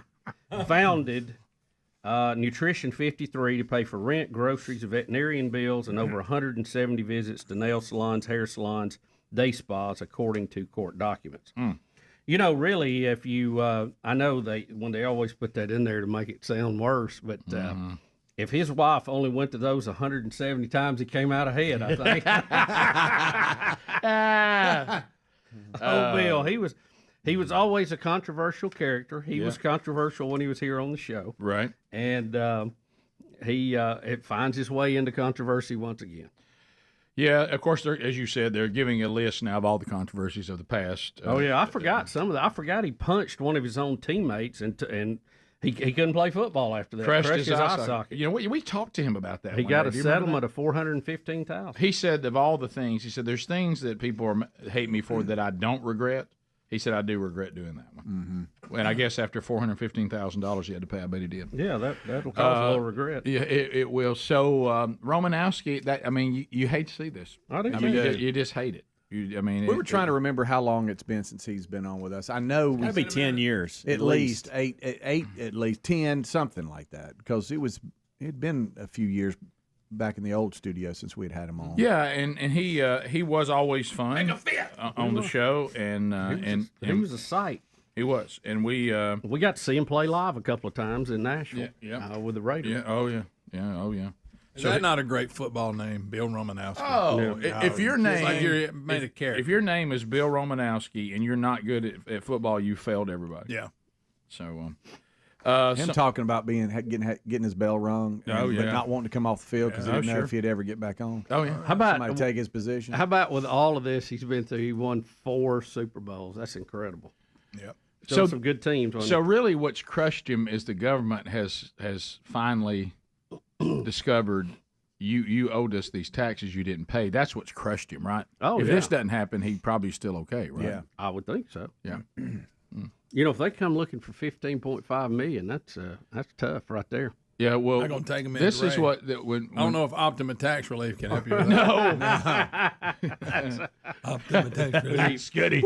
founded Nutrition 53 to pay for rent, groceries, veterinarian bills, and over 170 visits to nail salons, hair salons, day spas, according to court documents. You know, really, if you, I know when they always put that in there to make it sound worse, but if his wife only went to those 170 times, he came out ahead, I think. Bill, he was always a controversial character. He was controversial when he was here on the show. Right. And it finds his way into controversy once again. Yeah, of course, as you said, they're giving a list now of all the controversies of the past. I forgot some of that. I forgot he punched one of his own teammates, and he couldn't play football after that. Crushed his eye socket. You know, we talked to him about that. He got a settlement of $415,000. He said of all the things, he said, there's things that people hate me for that I don't regret. He said, I do regret doing that one. And I guess after $415,000 he had to pay, I bet he did. Yeah, that'll cause a little regret. Yeah, it will. So, Romanowski, you hate to see this. I do. You just hate it. We were trying to remember how long it's been since he's been on with us. I know That'd be 10 years. At least 8, at least 10, something like that. Because it'd been a few years back in the old studio since we had him on. Yeah, and he was always fun on the show, and he was a sight. He was, and we got to see him play live a couple of times in Nashville. With the Raiders. Yeah, oh yeah. Is that not a great football name, Bill Romanowski? Oh, if your name like you're made a character. If your name is Bill Romanowski and you're not good at football, you failed everybody. Yeah. So, him talking about getting his bell rung, but not wanting to come off the field because he didn't know if he'd ever get back on. Oh yeah. How about somebody take his position? How about with all of this he's been through? He won 4 Super Bowls. That's incredible. Yep. So some good teams. So really, what's crushed him is the government has finally discovered you owed us these taxes you didn't pay. That's what's crushed him, right? Oh, if this doesn't happen, he's probably still okay, right? Yeah, I would think so. Yeah. You know, if they come looking for $15.5 million, that's tough right there. Yeah, well, they're going to take him in. This is I don't know if Optima Tax Relief can help you with that. No. Optima Tax Relief. Scuddy.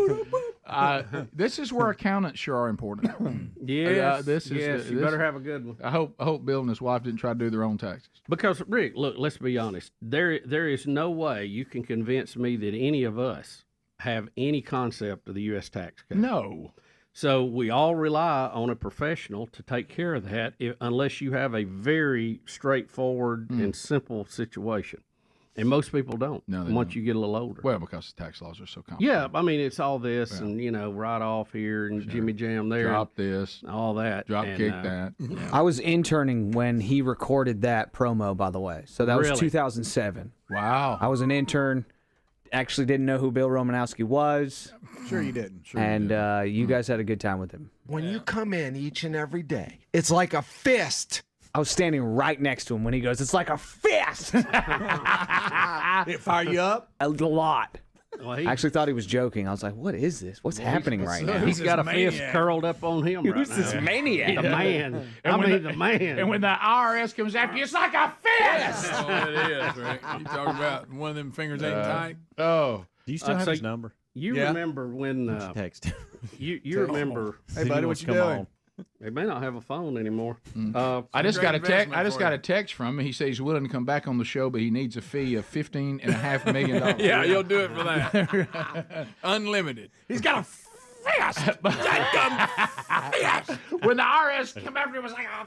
This is where accountants sure are important. Yes. You better have a good one. I hope Bill and his wife didn't try to do their own taxes. Because, Rick, look, let's be honest. There is no way you can convince me that any of us have any concept of the U.S. tax code. No. So we all rely on a professional to take care of that unless you have a very straightforward and simple situation. And most people don't once you get a little older. Well, because the tax laws are so complicated. Yeah, I mean, it's all this and, right off here and Jimmy Jam there. Drop this. All that. Kick that. Yeah. I was interning when he recorded that promo, by the way. So that was 2007. Wow. I was an intern. Actually didn't know who Bill Romanowski was. Sure you didn't. You guys had a good time with him. When you come in each and every day, it's like a fist. I was standing right next to him when he goes, "It's like a fist." Did it fire you up? A lot. Well, I actually thought he was joking. I was like, what is this? What's happening right now? He's got a fist curled up on him right now. Who's this maniac? The man. The man. And when the IRS comes after you, it's like a fist. Oh, it is, right? You talking about one of them fingers ain't tight? Oh. Do you still have his number? You Yeah. remember when text? You remember? Hey, buddy, what you doing? They may not have a phone anymore. I just got a text. I just got a text from him. He says he's willing to come back on the show, but he needs a fee of $15.5 million. Yeah, you'll do it for that. Unlimited. He's got a fist. When the IRS came after him, it was like a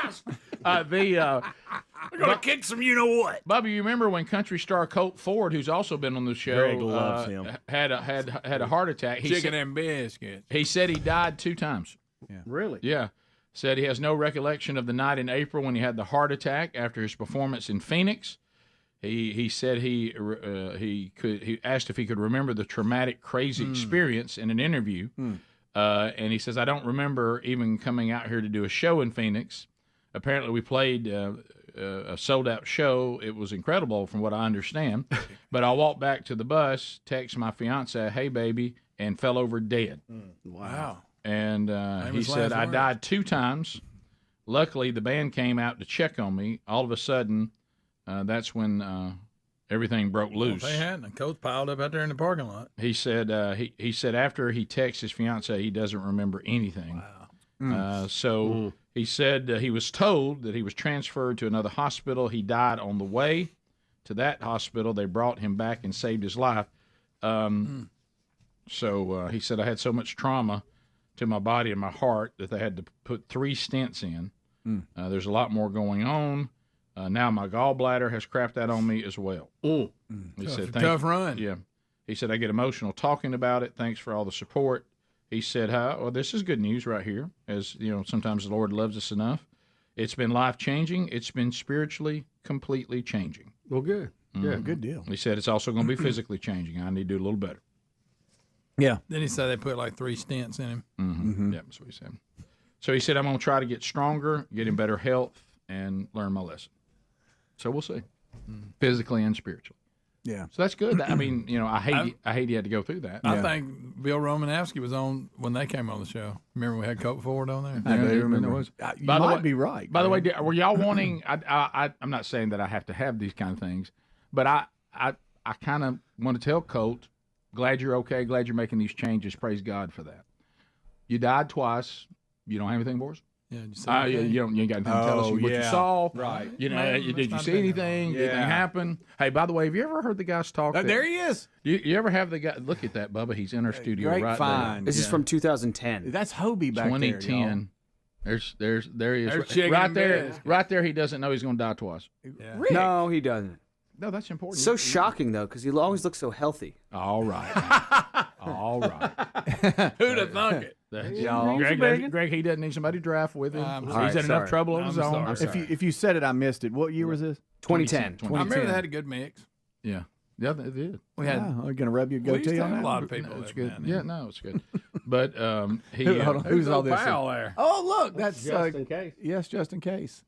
fist. We're gonna kick some. You know what, Bubba? You remember when country star Colt Ford, who's also been on the show, Greg loves him. had a heart attack. Chicken and biscuits. He said he died 2 times. Yeah. Really? Yeah. Said he has no recollection of the night in April when he had the heart attack after his performance in Phoenix. He said he asked if he could remember the traumatic, crazy experience in an interview. And he says, I don't remember even coming out here to do a show in Phoenix. Apparently, we played a sold-out show. It was incredible from what I understand. But I walked back to the bus, text my fiance, hey, baby, and fell over dead. Wow. And he said, I died 2 times. Luckily, the band came out to check on me. All of a sudden, that's when everything broke loose. Well, they hadn't. The coach piled up out there in the parking lot. He said he said after he texts his fiance, he doesn't remember anything. Wow. He said he was told that he was transferred to another hospital. He died on the way to that hospital. They brought him back and saved his life. So he said, I had so much trauma to my body and my heart that they had to put 3 stents in. There's a lot more going on. Now my gallbladder has crapped out on me as well. He said, tough run. Yeah. He said, I get emotional talking about it. Thanks for all the support. He said, well, this is good news right here. As you know, sometimes the Lord loves us enough. It's been life-changing. It's been spiritually completely changing. Well, good. Yeah, good deal. He said it's also going to be physically changing. I need to do a little better. Yeah. Then he said they put like 3 stents in him. Yeah, that's what he said. So he said, I'm going to try to get stronger, get in better health, and learn my lesson. So we'll see, physically and spiritually. Yeah. So that's good. I mean, you know, I hate he had to go through that. I think Bill Romanowski was on when they came on the show. Remember we had Colt Ford on there? I do remember. It was. You might be right. By the way, were y'all wanting? I'm not saying that I have to have these kind of things, but I kind of want to tell Colt, glad you're okay. Glad you're making these changes. Praise God for that. You died twice. You don't have anything for us? Yeah, you ain't got anything to tell us what you saw. Right. You know, did you see anything? Did anything happen? Hey, by the way, have you ever heard the guys talk? There he is. You ever have the guy? Look at that, Bubba. He's in our studio Great right find. there. This is from 2010. That's Hobie back 2010. There he is. There's Right there. Biz. Right there. He doesn't know he's going to die twich. Yeah. No, he doesn't. No, that's important. So shocking though, because he always looks so healthy. All right. All right. Who'd have thunk it? Greg, he doesn't need somebody to draft with him. He's had enough trouble on his own. If you said it, I missed it. What year was this? 2010. I remember they had a good mix. Yeah. Yeah, they did. We had. Are you going to rub your We used goatee to on have that? a lot of people. No, it's that good. down Yeah, there. no, it's good. But he. Hold on. Who's all old this? pal there? Oh, look, that's Just in case. Yes, just in case.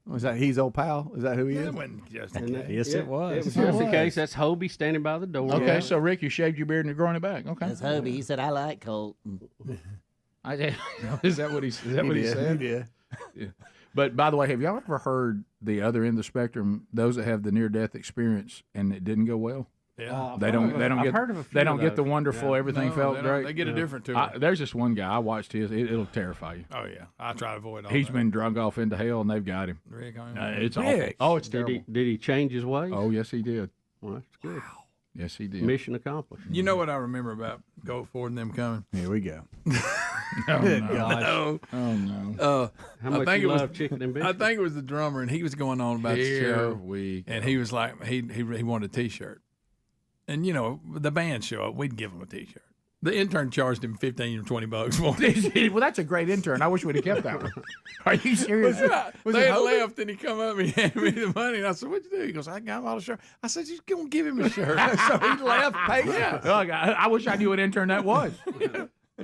Was that he's old pal? Is that who he That is? wasn't just in case. Yes, it was. It was just in case. That's Hobie standing by the door. Okay, so Rick, you shaved your beard and you're growing it back. Okay. That's Hobie. He said, I like Colt. Is that what he said? He did. Yeah. But by the way, have y'all ever heard the other end of the spectrum? Those that have the near-death experience and it didn't go well. Yeah. They don't I've heard of a few They don't of get the those. wonderful everything No, felt they don't. great. They get a different tour. There's this one guy I watched his. It'll terrify you. Oh yeah, I try to avoid all He's that. been drug off into hell and they've got him. Rick, It's awful. Oh, it's terrible. Did he change his ways? Oh yes, he did. Well, that's good. Yes, he did. Mission accomplished. You know what I remember about Colt Ford and them coming? Here we go. Oh, no. No. Oh no. How much think you it was- love chicken and I biscuits? think it was the drummer, and he was going on about the Here show, we go. and he was like, he wanted a T-shirt, and you know, the band show up, we'd give him a T-shirt. The intern charged him $15 or $20 for it. Well, that's a great intern. I wish we'd have kept that one. Are you serious? They had left, and he come up and he handed me the money, and I said, "What'd you do?" He goes, "I got him all a shirt." I said, "You gonna give him a shirt?" So he left, paid Yeah. Look, I wish I knew what intern that was.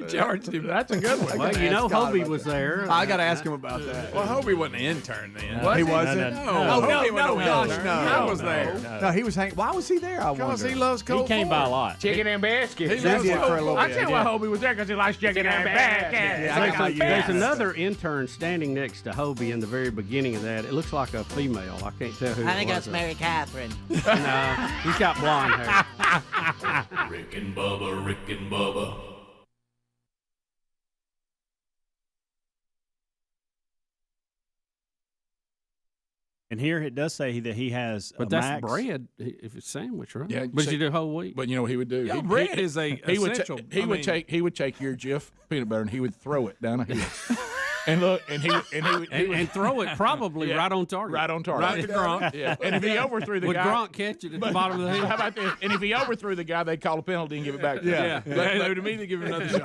Charged him. That's a good one. Well, you know, Hobie was there. I got to ask him about that. Well, Hobie wasn't an intern then. He wasn't? No, No, gosh, no. I was there. No, he was hanging. Why was he there? I Because wonder. he loves Colt He came by a Ford. lot. Chicken and biscuits. He loves Colt for a little Ford. I tell you why Hobie was there, because he likes chicken and biscuits. There's another intern standing next to Hobie in the very beginning of that. It looks like a female. I can't tell who I think it that's was. Mary Catherine. No, he's got blonde hair. Rick and Bubba, Rick and Bubba. And here it does say that he has But a that's max. bread if it's sandwich, right? Yeah, But so- you do whole wheat. But you know what he would do? Yeah, bread is a essential. He would take your Jif peanut butter and he would throw it down a hill. And look, and he would and throw it probably right on target. Right on target. Right to Gronk. Yeah. And if he overthrew the Would guy, Gronk catch it at the bottom of the hill? How about this? And if he overthrew the guy, they'd call a penalty and give it back to him. They would immediately give him another shot.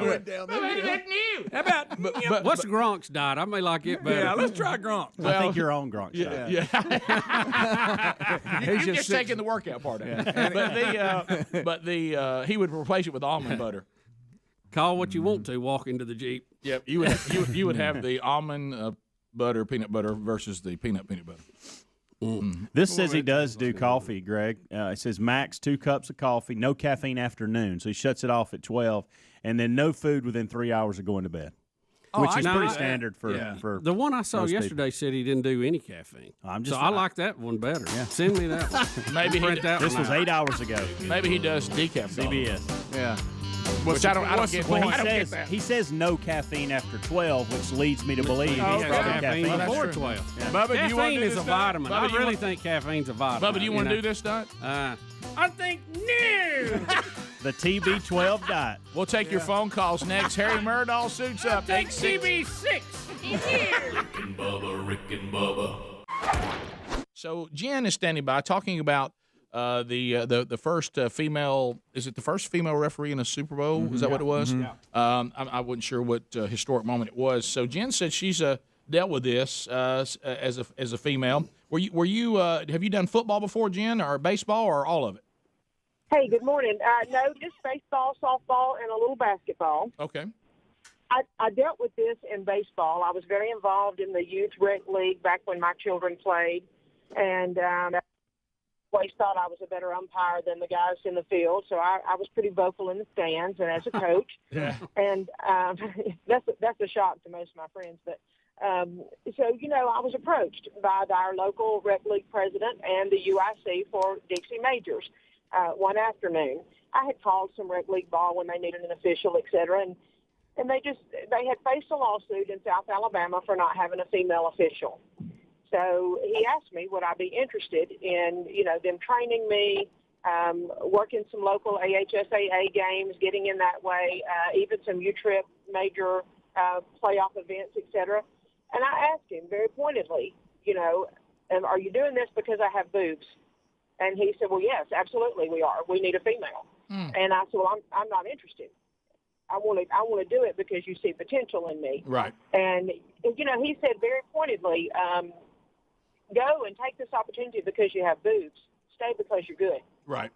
How about What's Gronk's diet? I may like it better. yeah? Let's try Gronk. I think you're on Gronk. Yeah. He's You're just taking the workout part out. But he would replace it with almond butter. Call what you want to. Walk into the Jeep. Yep, you would have the almond butter, peanut butter versus the peanut butter. This says he does do coffee, Greg. It says max 2 cups of coffee, no caffeine afternoon. So he shuts it off at 12, and then no food within 3 hours of going to bed, which is pretty standard for The one I saw most yesterday said he didn't do any caffeine. so I like that one better. Yeah. Send me that one. Maybe Print that This one was out. 8 hours ago. Maybe he does decaf. CBS. Yeah. Which I don't get. Well, I don't get that. he says no caffeine after 12, which leads me to believe he's probably caffeine caffeine. before 12. Bubba, do you want to Caffeine do is this a stunt? vitamin. Bubba, I do you really want- think caffeine's a vitamin. Bubba, do you want to do this stunt? I think no. The TB12 diet. We'll take your phone calls next. Harry Murdahl suits up. Take TB6. Rick and Bubba, Rick and Bubba. So Jen is standing by talking about the first female. Is it the first female referee in a Super Bowl? Is that what it was? I wasn't sure what historic moment it was. So Jen said she's dealt with this as a female. Were you have you done football before, Jen, or baseball, or all of it? Hey, good morning. No, just baseball, softball, and a little basketball. Okay. I dealt with this in baseball. I was very involved in the youth rec league back when my children played, and always thought I was a better umpire than the guys in the field. So I was pretty vocal in the stands and as a coach. Yeah. And that's a shock to most of my friends. But so I was approached by our local rec league president and the UIC for Dixie Majors one afternoon. I had called some rec league ball when they needed an official, et cetera, and they had faced a lawsuit in South Alabama for not having a female official. So he asked me, would I be interested in, them training me, working some local AHSAA games, getting in that way, even some U-Trip major playoff events, et cetera. And I asked him very pointedly, are you doing this because I have boobs? And he said, well, yes, absolutely we are. We need a female. And I said, well, I'm not interested. I want to do it because you see potential in me. Right. And he said very pointedly, go and take this opportunity because you have boobs. Stay because you're good. Right.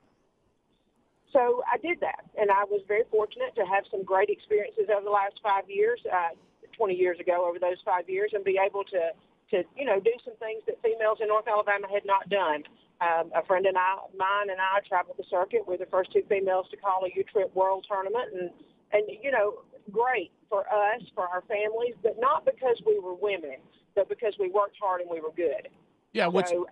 So I did that, and I was very fortunate to have some great experiences over the last 5 years, 20 years ago over those 5 years, and be able to do some things that females in North Alabama had not done. A friend of mine and I traveled the circuit. We're the first 2 females to call a U-Trip World Tournament, and great for us, for our families, but not because we were women, but because we worked hard and we were good. Yeah, So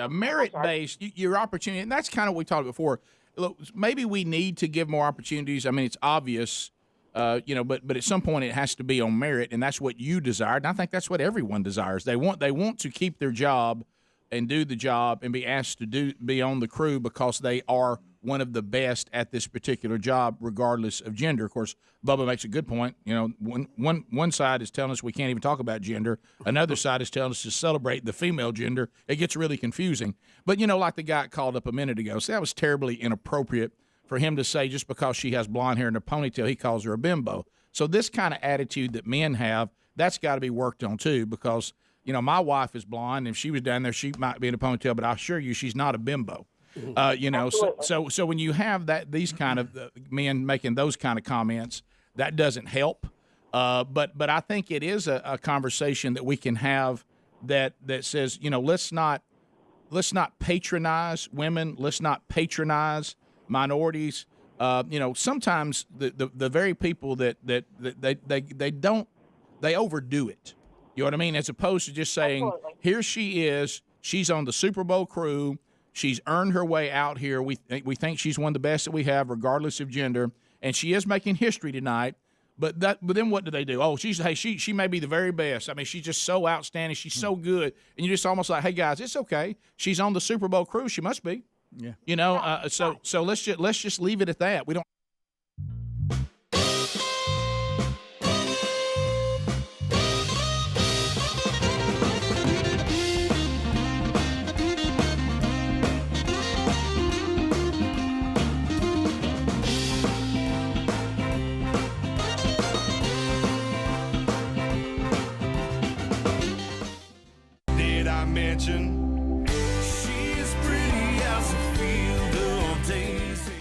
merit-based, your opportunity, and that's kind of what we talked before. Look, maybe we need to give more opportunities. I mean, it's obvious, but at some point it has to be on merit, and that's what you desired. And I think that's what everyone desires. They want to keep their job and do the job and be asked to be on the crew because they are one of the best at this particular job, regardless of gender. Of course, Bubba makes a good point. One side is telling us we can't even talk about gender. Another side is telling us to celebrate the female gender. It gets really confusing. But, like the guy called up a minute ago, so that was terribly inappropriate for him to say just because she has blonde hair and a ponytail, he calls her a bimbo. So this kind of attitude that men have, that's got to be worked on too, because, my wife is blonde. If she was down there, she might be in a ponytail, but I assure you she's not a bimbo. So when you have these kind of men making those kind of comments, that doesn't help. But I think it is a conversation that we can have that says, let's not patronize women. Let's not patronize minorities. Sometimes the very people that they overdo it. You know what I mean? As opposed to just saying, here she is. She's on the Super Bowl crew. She's earned her way out here. We think she's one of the best that we have, regardless of gender. And she is making history tonight. But then what do they do? Oh, she may be the very best. I mean, she's just so outstanding. She's so good. And you're just almost like, hey guys, it's okay. She's on the Super Bowl crew. She must be. Yeah. So let's just leave it at that. We don't. Did I mention she's pretty as a field of daisy?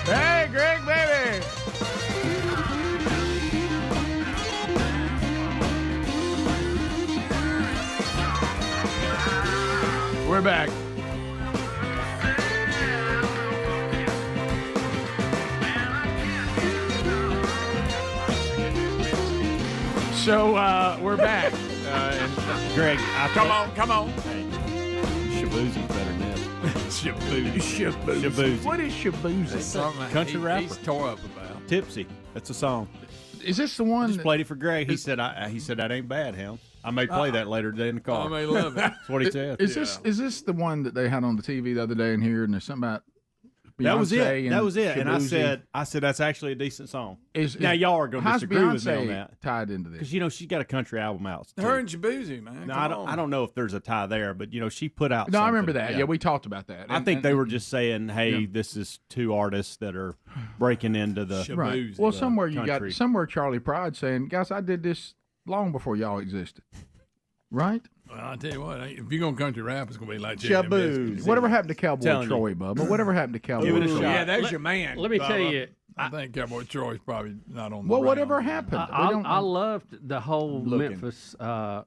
Hey, Greg, baby. We're back. So we're back. Greg, Come on. Shaboozy's better than this. Shaboozy. What is Shaboozy? Country rapper. He's tore up about. Tipsy. That's a song. Is this the one? Just played it for Greg. He said that ain't bad, Helm. I may play that later today in the car. I may love it. That's what he said. Is this the one that they had on the TV the other day in here, and there's something about Beyonce? That was it. That was it. Shaboozy? And I said that's actually a decent song. Now y'all are going to how's disagree with me Beyonce on that tied into this? because she's got a country album out. too. Her and Shaboozy, man. Now, I don't know if there's a tie there, but she put out. No, I remember something. that. Yeah, we talked about that. I think they were just saying, "Hey, this is two artists that are breaking into the right." Well, somewhere you country. got somewhere Charlie Pride saying, "Guys, I did this long before y'all existed." Right? Well, I'll tell you what. If you're gonna country rap, it's gonna be like Cher and Elvis. Whatever happened to Cowboy Telling you. Troy, Bubba? Whatever happened to Cowboy Give it a Troy? shot. Yeah, there's your man. Let me tell Bubba. you, I think Cowboy Troy's probably not on the Well, radar. whatever happened? We don't I know. loved the whole Memphis the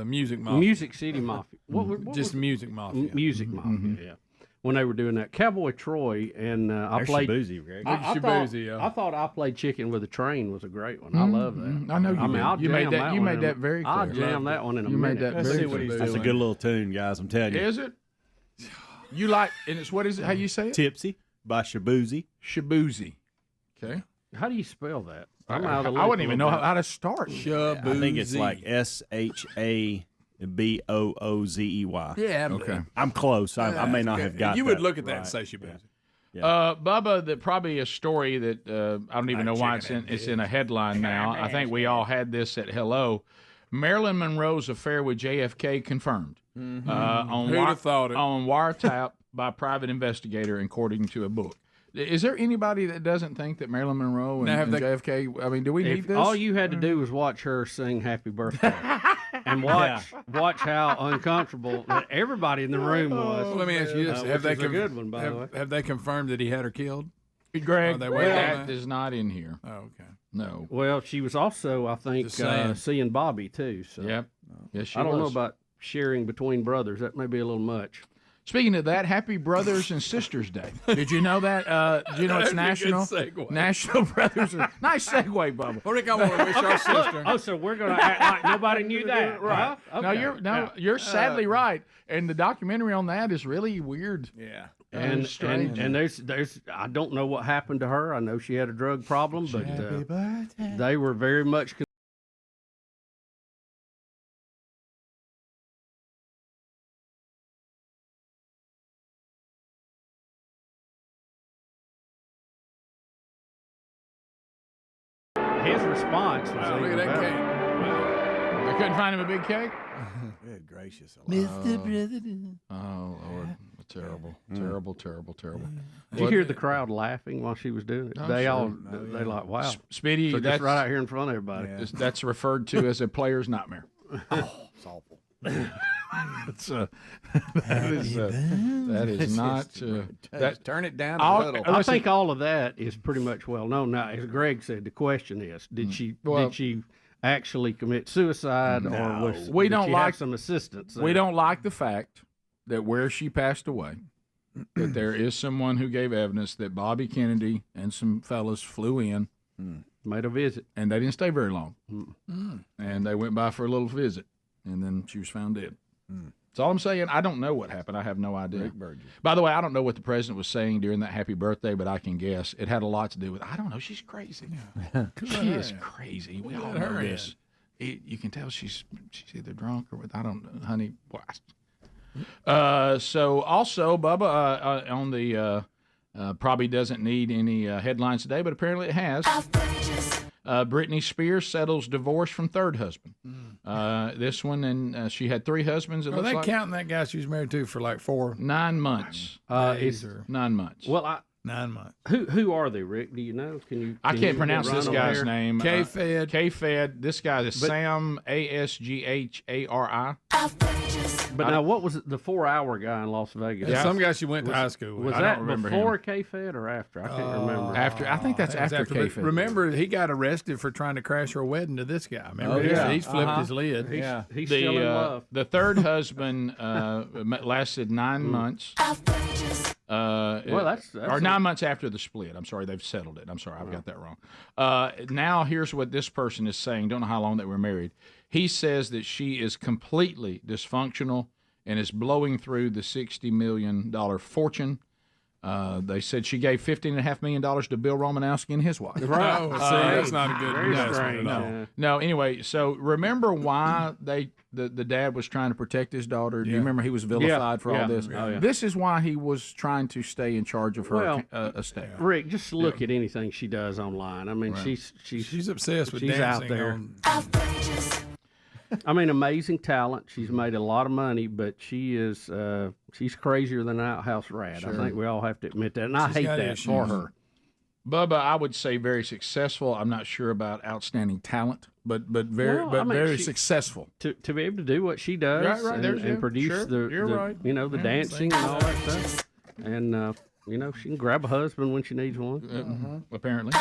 Music Mafia. Music City Mafia. What Just was Music Mafia. Music Mafia, yeah. When they were doing that, Cowboy Troy and I There's played. Shaboozy, Greg. I thought I Played Chicken with a Train was a great one. I love that. I know you. I mean, did. I'll you made jam that. You one made in that very clear. I'll jam that one in a You made minute. that very clear. That's a good little tune, guys. I'm telling you. Is it? You like? And it's what is it? How you say it? Tipsy by Shaboozy. Shaboozy. Okay. How do you spell that? I wouldn't even know how to start. Shaboozy. I think it's like SHABOOZEY. Yeah. Okay. I'm close. I may not have got. You would that look at that right. and say Shaboozy. Bubba, probably a story that I don't even know why it's in a headline now. I think we all had this at Hello. Marilyn Monroe's affair with JFK confirmed. On Who'd have thought it? On wiretap by a private investigator, according to a book. Is there anybody that doesn't think that Marilyn Monroe and JFK? I mean, do we need this? All you had to do was watch her sing "Happy Birthday" and watch how uncomfortable that everybody in the room was. Well, let me ask you this: Have they a good one, by the way? Have they confirmed that he had her killed? Greg, they waiting on that that? is not in here. Oh, okay. No. Well, she was also, I think, Just saying. seeing Bobby too. So Yep. Yes, she I don't know was. about sharing between brothers. That may be a little much. Speaking of that, Happy Brothers and Sisters Day. Did you know that? Did you know it's National Brothers? Nice segue, Bubba. Well, Rick, I want to wish our sister. Oh, so we're going to act like nobody knew that, Right. Huh? No, Okay. you're sadly right. And the documentary on that is really weird. Yeah. And strange. there's I don't know what happened to her. I know she had a drug problem, but they were very much. His response was Wow, look even at that better. cake. Wow. They couldn't find him a big cake? Good gracious. Mr. President. Oh, Lord. Terrible. Terrible, terrible, terrible. Did you hear the crowd laughing while she was doing it? I'm they sure. all, they like, wow. Speedy, so that's just right out here in front of everybody. That's referred to as a player's nightmare. Oh, it's awful. That is not. Turn it down I'll- a little. I think all of that is pretty much well known. Now, as Greg said, the question is, did she actually commit suicide, or was we did don't she like have some assistance? We don't like the fact that where she passed away, that there is someone who gave evidence that Bobby Kennedy and some fellas flew in, made a visit, and they didn't stay very long, and they went by for a little visit, and then she was found dead. That's all I'm saying. I don't know what happened. I have no idea. Rick Burgess. By the way, I don't know what the president was saying during that happy birthday, but I can guess it had a lot to do with. I don't know. She's crazy. She is crazy. We all know this. You can tell she's either drunk or with. I don't know, honey. So also Bubba on the probably doesn't need any headlines today, but apparently it has. Britney Spears settles divorce from third husband. This one, and she had 3 husbands. Are they counting that guy she was married to for like 9 months? Days, 9 months. Well, 9 months. Who are they, Rick? Do you know? I can't pronounce this guy's name. K-Fed. K-Fed. This guy is Sam Asghari. But now, what was it, the 4-hour guy in Las Vegas? Yeah, some guy she went to high school with. Was that before K-Fed or after? I can't remember. After, I think that's after K-Fed. Remember, he got arrested for trying to crash her wedding to this guy. Remember, he's flipped his lid. He's still in love. The third husband lasted 9 months. That's or 9 months after the split. I'm sorry, they've settled it. I'm sorry, I've got that wrong. Now here's what this person is saying. Don't know how long they were married. He says that she is completely dysfunctional and is blowing through the $60 million fortune. They said she gave $15.5 million to Bill Romanowski and his wife. Right. Oh, see, that's not a good investment at all. No, anyway, so remember why the dad was trying to protect his daughter? Do you remember he was vilified for all this? Oh, yeah. This is why he was trying to stay in charge of her estate. Rick, just look at anything she does online. I mean, Right. she's obsessed with she's dancing out there. on- I mean, amazing talent. She's made a lot of money, but she is she's crazier than an outhouse rat. Sure. I think we all have to admit that, and I hate that for her. Bubba, I would say very successful. I'm not sure about outstanding talent, but very Well, I mean, very she- successful. To be able to do what she does Right, and produce sure. the You're right. the dancing and all that stuff, and she can grab a husband when she needs one. Apparently,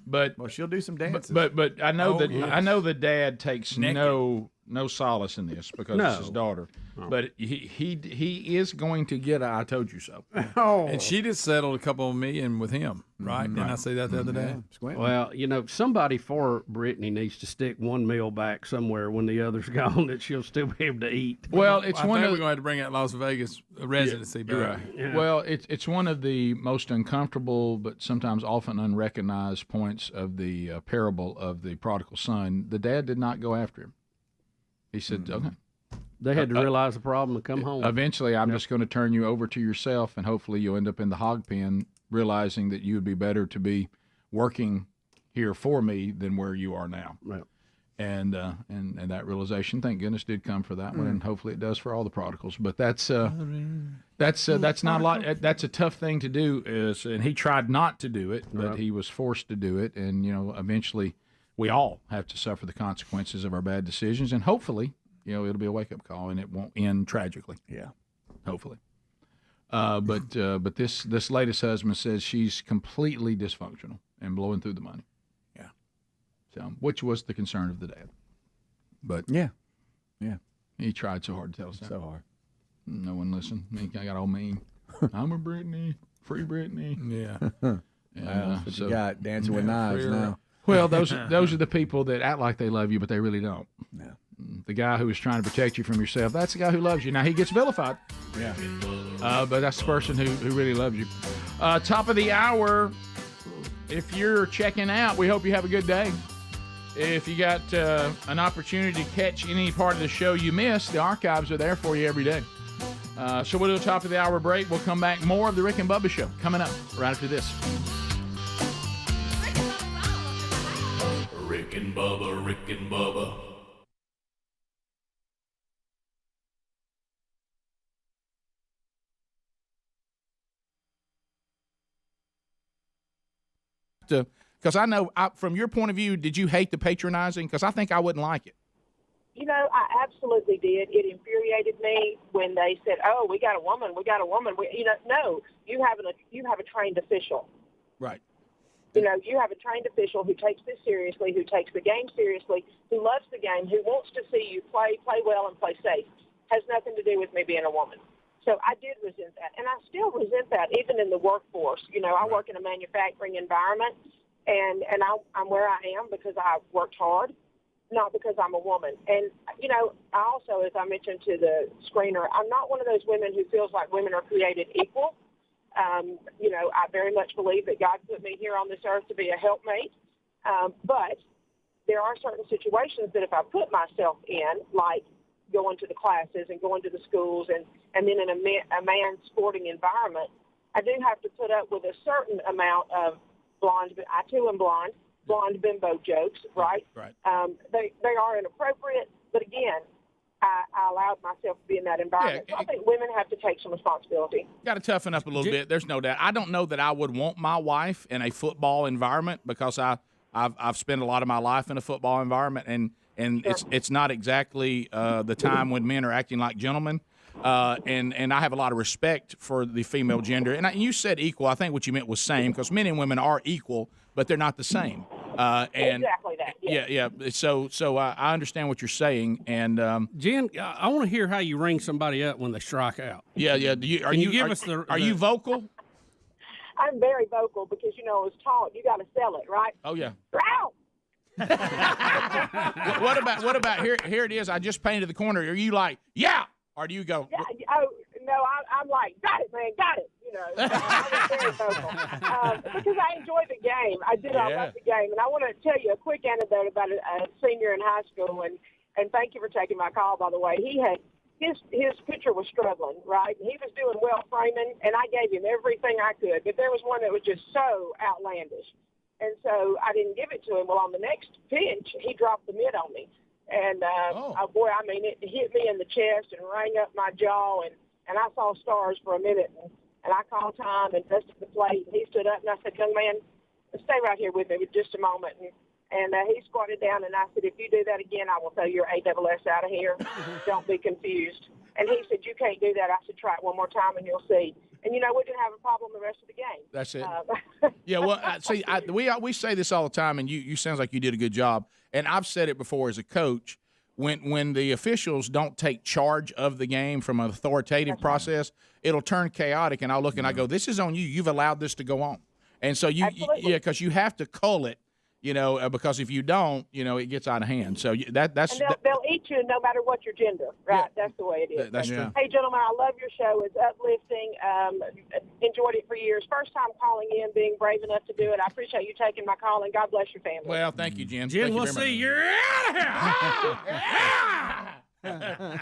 but she'll do some dances. But I know Oh, yes. I know the dad takes no solace in this because No. it's his daughter. But he is going to get a I told you so. And she just settled a couple of million with him, right? Didn't I say that the other day? Well, somebody for Brittany needs to stick one meal back somewhere when the other's gone that she'll still be able to eat. Well, it's I one think of we're going to have to bring out Las Vegas residency You're back. right. Yeah. Well, it's one of the most uncomfortable, but sometimes often unrecognized points of the parable of the prodigal son. The dad did not go after him. He said, "Okay." They had to realize the problem and come home. Eventually, I'm just going to turn you over to yourself, and hopefully, you'll end up in the hog pen, realizing that you would be better to be working here for me than where you are now. Right. And that realization, thank goodness, did come for that one, and hopefully, it does for all the prodigals. But that's not a lot. That's a tough thing to do. And he tried not to do it, but he was forced to do it. And eventually, we all have to suffer the consequences of our bad decisions. And hopefully, it'll be a wake-up call, and it won't end tragically. Yeah, hopefully. But this latest husband says she's completely dysfunctional and blowing through the money. Yeah. So, which was the concern of the dad. But yeah, he tried so hard to tell us that. So hard. No one listened. He got all mean. I'm a Brittany, free Brittany. Yeah. And, That's what you got, dancing with knives now. Well, those are the people that act like they love you, but they really don't. Yeah. The guy who is trying to protect you from yourself, that's the guy who loves you. Now, he gets vilified. Yeah. But that's the person who really loves you. Top of the hour, if you're checking out, we hope you have a good day. If you got an opportunity to catch any part of the show you missed, the archives are there for you every day. So we'll do a top of the hour break. We'll come back. More of the Rick and Bubba Show coming up right after this. Rick and Bubba, Rick and Bubba. Because I know, from your point of view, did you hate the patronizing? Because I think I wouldn't like it. You know, I absolutely did. It infuriated me when they said, "Oh, we got a woman. No, you have a trained official. Right. You know, you have a trained official who takes this seriously, who takes the game seriously, who loves the game, who wants to see you play well, and play safe. Has nothing to do with me being a woman." So I did resent that, and I still resent that even in the workforce. You know, I work in a manufacturing environment, and I'm where I am because I worked hard, not because I'm a woman. And, you know, I also, as I mentioned to the screener, I'm not one of those women who feels like women are created equal. You know, I very much believe that God put me here on this earth to be a helpmate. But there are certain situations that if I put myself in, like going to the classes and going to the schools and then in a man's sporting environment, I do have to put up with a certain amount of blonde, I too am blonde bimbo jokes, right? Right. They are inappropriate, but again, I allowed myself to be in that environment. So I think women have to take some responsibility. Got to toughen up a little bit. There's no doubt. I don't know that I would want my wife in a football environment because I've spent a lot of my life in a football environment, and it's not exactly the time when men are acting like gentlemen. And I have a lot of respect for the female gender. And you said equal. I think what you meant was same, because men and women are equal, but they're not the same. And exactly that. Yes. Yeah. So I understand what you're saying. And Jen, I want to hear how you ring somebody up when they strike out. Yeah. Can you give us Are you vocal? I'm very vocal because, you know, it's taught. You got to sell it, right? Oh yeah. Growl! What about here it is? I just painted the corner. Are you like, yeah? Or do you go? Yeah, no, I'm like, got it, man, got it. You know, I'm very vocal because I enjoy the game. I love the game, and I want to tell you a quick anecdote about a senior in high school. And thank you for taking my call, by the way. He had his pitcher was struggling, right? He was doing well framing, and I gave him everything I could, but there was one that was just so outlandish, and so I didn't give it to him. Well, on the next pitch, he dropped the mitt on me. And, boy, I mean, it hit me in the chest and rang up my jaw, and I saw stars for a minute. And I called time and dusted the plate. And he stood up, and I said, young man, stay right here with me for just a moment. And he squatted down, and I said, if you do that again, I will throw your ASS out of here. Don't be confused. And he said, you can't do that. I said, try it one more time, and you'll see. And, you know, we didn't have a problem the rest of the game. That's it. Yeah, well, see, we say this all the time, and you sounds like you did a good job. And I've said it before as a coach, when the officials don't take charge of the game from an authoritative process, it'll turn chaotic, and I'll look and I go, this is on you. You've allowed this to go on. And so because you have to cull it, you know, because if you don't, you know, it gets out of hand. So that's and they'll eat you no matter what your gender, right? Yeah. That's the way it is. That's true. Hey, gentlemen, I love your show. It's uplifting. Enjoyed it for years. First time calling in, being brave enough to do it. I appreciate you taking my call, and God bless your family. Well, thank you, Jen. Jen, we'll see. You're out of here.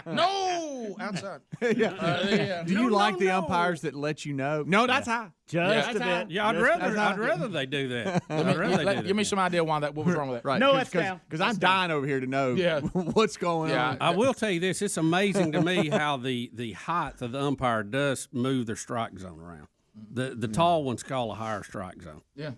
No, outside. Do you like the umpires that let you know? No, that's high. Just a bit. Yeah, I'd rather they do that. Give me some idea what was wrong with that. Right. No, that's down. Because I'm dying over here to know what's going on. I will tell you this. It's amazing to me how the height of the umpire does move their strike zone around. The tall ones call a higher strike zone. Yeah.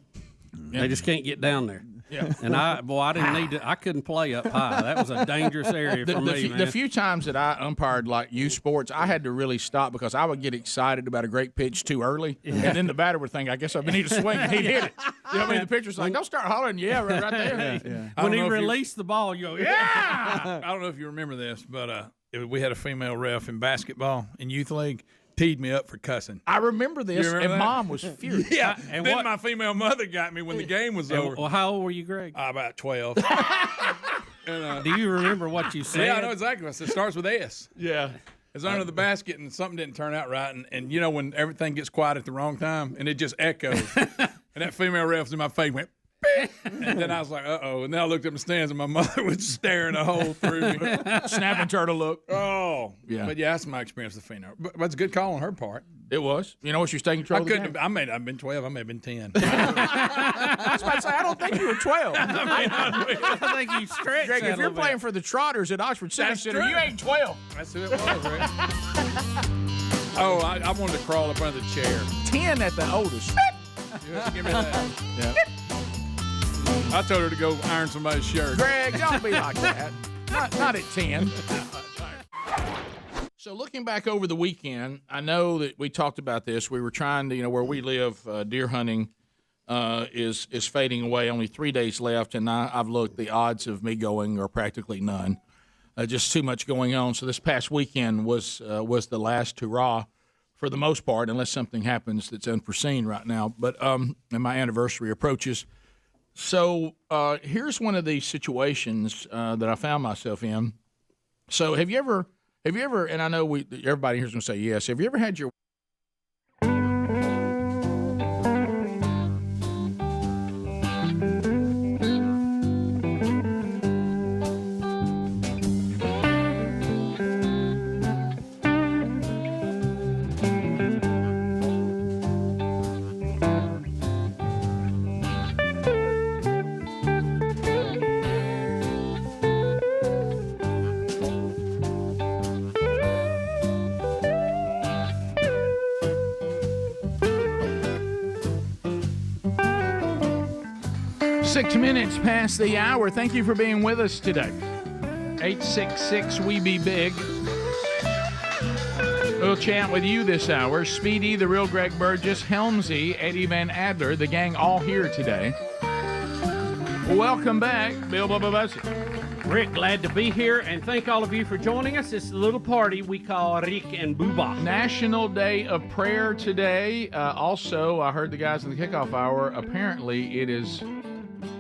They just can't get down there. Yeah. And I didn't need to. I couldn't play up high. That was a dangerous area for me, man. The few times that I umpired like youth sports, I had to really stop because I would get excited about a great pitch too early, and then the batter would think, "I guess I need to swing," and he'd hit it. You know what I mean? The pitcher's like, "Don't start hollering, yeah, right there." When he released the ball, you go, "Yeah!" I don't know if you remember this, but we had a female ref in basketball in youth league. Teed me up for cussing. I remember this, remember and that? Mom was furious. Yeah, and then my female mother got me when the game was over. Well, how old were you, Greg? About 12. And, do you remember what you said? Yeah, I know exactly. It starts with S. Yeah. It's under the basket, and something didn't turn out right. And you know when everything gets quiet at the wrong time, and it just echoes. And that female ref's in my face went, and then I was like, uh-oh. And then I looked up the stands, and my mother was staring a hole through me. Snapping turtle look. Oh. Yeah. But, yeah, that's my experience with female. But it's a good call on her part. It was. You know what? She was taking control of the game? I may not have been 12. I may have been 10. I was about to say, I don't think you were 12. I think you stretched. Greg, if you're playing for the Trotters at Oxford City Center, you ain't 12. That's who it was, right? Oh, I wanted to crawl up under the chair. 10 at the oldest. Give me that. Yeah. I told her to go iron somebody's shirt. Greg, don't be like that. not at 10. So looking back over the weekend, I know that we talked about this. We were trying to, where we live, deer hunting is fading away. Only 3 days left, and I've looked. The odds of me going are practically none. Just too much going on. So this past weekend was the last hurrah for the most part, unless something happens that's unforeseen right now. But and my anniversary approaches. So here's one of these situations that I found myself in. So have you ever? And I know everybody here's going to say yes. Have you ever had your 6 minutes past the hour. Thank you for being with us today. 866-WE-BE-BIG. We'll chat with you this hour. Speedy, the real Greg Burgess, Helmsy, Eddie Van Adler, the gang all here today. Welcome back, Bill Bubba Bussy. Rick, glad to be here, and thank all of you for joining us. It's a little party we call Rick and Bubba. National Day of Prayer today. Also, I heard the guys in the kickoff hour, apparently it is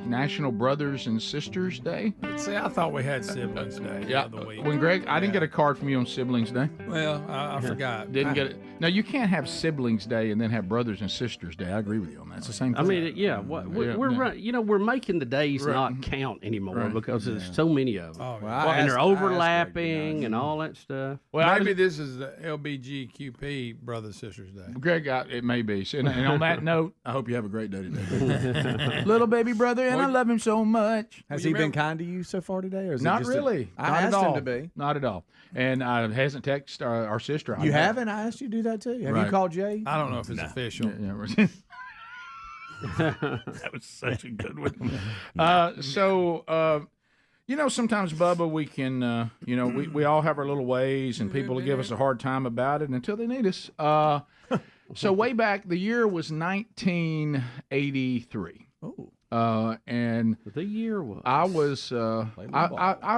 National Brothers and Sisters Day. See, I thought we had Siblings Day the other week. When Greg, I didn't get a card from you on Siblings Day. Well, I forgot. Didn't get it. Now, you can't have Siblings Day and then have Brothers and Sisters Day. I agree with you on that. It's the same thing. I mean, we're making the days not count anymore because there's so many of them. And they're overlapping and all that stuff. Well, maybe this is the LBGQP Brothers Sisters Day. Greg, it may be. And on that note, I hope you have a great day today. Little baby brother, and I love him so much. Has he been kind to you so far today? Or is Not it just really. I asked him to be. Not at all. And hasn't texted our sister. You haven't? I asked you to do that too. Have you called Jay? I don't know if it's official. That was such a good one. Sometimes, Bubba, we can, we all have our little ways, and people will give us a hard time about it until they need us. So way back, the year was 1983. Oh. And the year was. I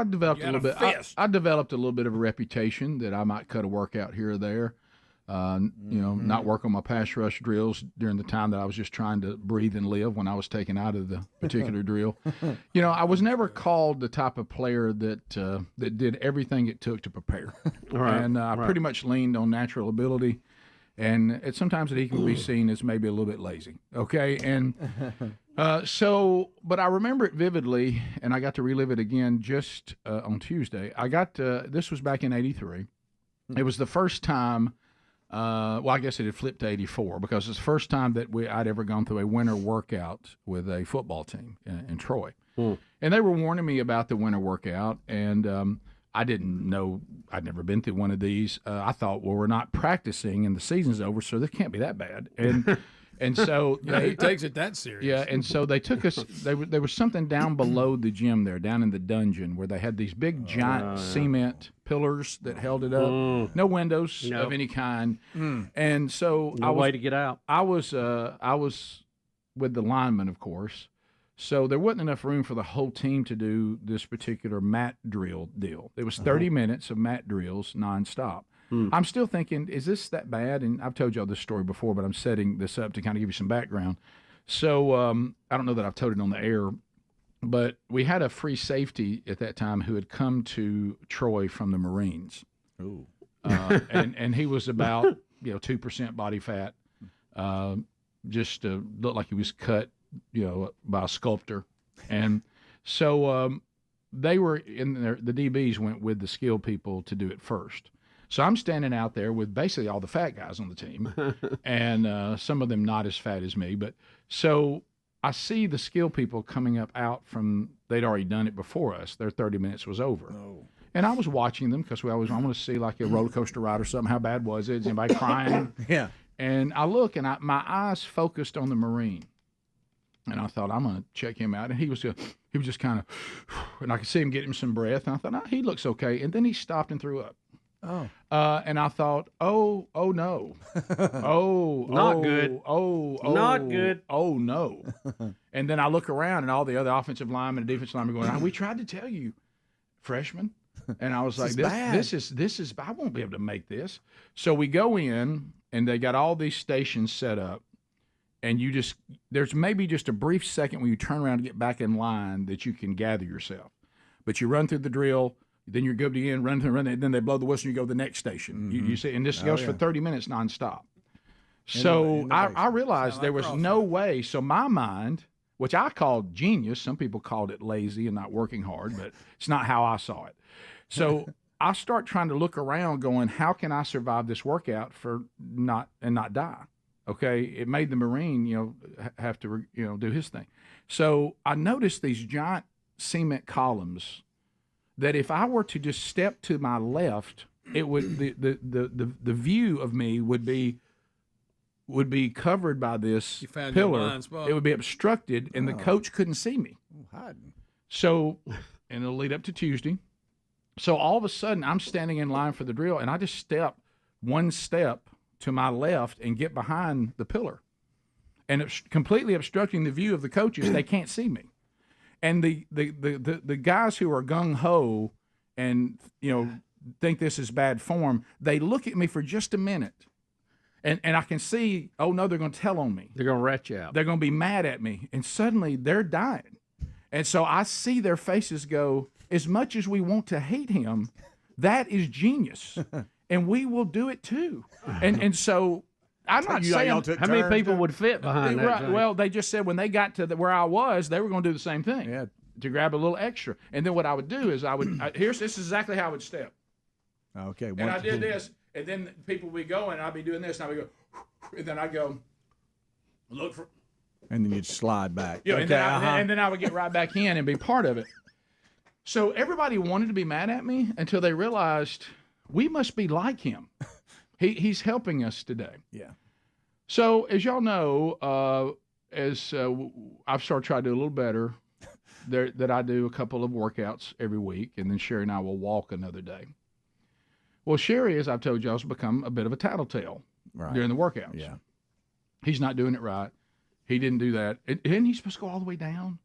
developed a little bit. I developed a little bit of a reputation that I might cut a workout here or there. Not work on my pass rush drills during the time that I was just trying to breathe and live when I was taken out of the particular drill. I was never called the type of player that did everything it took to prepare. And I pretty much leaned on natural ability. And sometimes it can be seen as maybe a little bit lazy. Okay. And but I remember it vividly, and I got to relive it again just on Tuesday. This was back in '83. It was the first time. I guess it had flipped to '84 because it's the first time that I'd ever gone through a winter workout with a football team in Troy. And they were warning me about the winter workout, and I didn't know. I'd never been through one of these. I thought, well, we're not practicing and the season's over, so this can't be that bad. And so he takes it that serious. Yeah, and so they took us. There was something down below the gym there, down in the dungeon, where they had these big giant cement pillars that held it up. No windows of any kind. And so no way to get out. I was with the linemen, of course. So there wasn't enough room for the whole team to do this particular mat drill deal. It was 30 minutes of mat drills nonstop. I'm still thinking, is this that bad? And I've told y'all this story before, but I'm setting this up to kind of give you some background. So I don't know that I've told it on the air, but we had a free safety at that time who had come to Troy from the Marines. Ooh. And he was about 2% body fat, just looked like he was cut by a sculptor. And so they were in there, the DBs went with the skilled people to do it first. So I'm standing out there with basically all the fat guys on the team, and some of them not as fat as me. But so I see the skilled people coming up out from, they'd already done it before us. Their 30 minutes was over. Oh. I was watching them because I want to see like a roller coaster ride or something. How bad was it? Is anybody crying? Yeah. And I look, and my eyes focused on the Marine. And I thought, I'm going to check him out. And he was just kind of, and I could see him getting some breath. And I thought, he looks okay. And then he stopped and threw up. Oh. And I thought, oh no. Not good. Not good. Oh, no. And then I look around, and all the other offensive linemen and defensive linemen going, we tried to tell you, freshman. And I was like, this is, I won't be able to make this. So we go in, and they got all these stations set up. And there's maybe just a brief second when you turn around to get back in line that you can gather yourself. But you run through the drill, then you're good again, run, then they blow the whistle and you go to the next station. Mm-hmm. You see, and this goes for 30 minutes nonstop. So I realized there was no way. So my mind, which I called genius, some people called it lazy and not working hard, but it's not how I saw it. So I start trying to look around going, how can I survive this workout and not die? Okay, it made the Marine, have to, do his thing. So I noticed these giant cement columns that if I were to just step to my left, it would the view of me would be covered by this pillar. It would be obstructed, and the coach couldn't see me. So, and it'll lead up to Tuesday. So all of a sudden, I'm standing in line for the drill, and I just step one step to my left and get behind the pillar, and it's completely obstructing the view of the coaches. They can't see me, and the guys who are gung ho and think this is bad form, they look at me for just a minute, and I can see, oh no, they're going to tell on me. They're going to rat you out. They're going to be mad at me, and suddenly they're dying, and so I see their faces go. As much as we want to hate him, that is genius. And we will do it too. And so I'm not saying how many people would fit behind that. Right. Well, they just said when they got to where I was, they were going to do the same thing to grab a little extra. And then what I would do is this is exactly how I would step. Okay. And I did this, and then people would be going, and I'd be doing this, and I would go, and then I go, look for. And then you'd slide back. Yeah, and then I would get right back in and be part of it. So everybody wanted to be mad at me until they realized we must be like him. He's helping us today. Yeah. So as y'all know, I've started trying to do a little better, that I do a couple of workouts every week, and then Sherry and I will walk another day. Well, Sherry, as I've told y'all, has become a bit of a tattletale during the workouts. Yeah. He's not doing it right. He didn't do that. Isn't he supposed to go all the way down?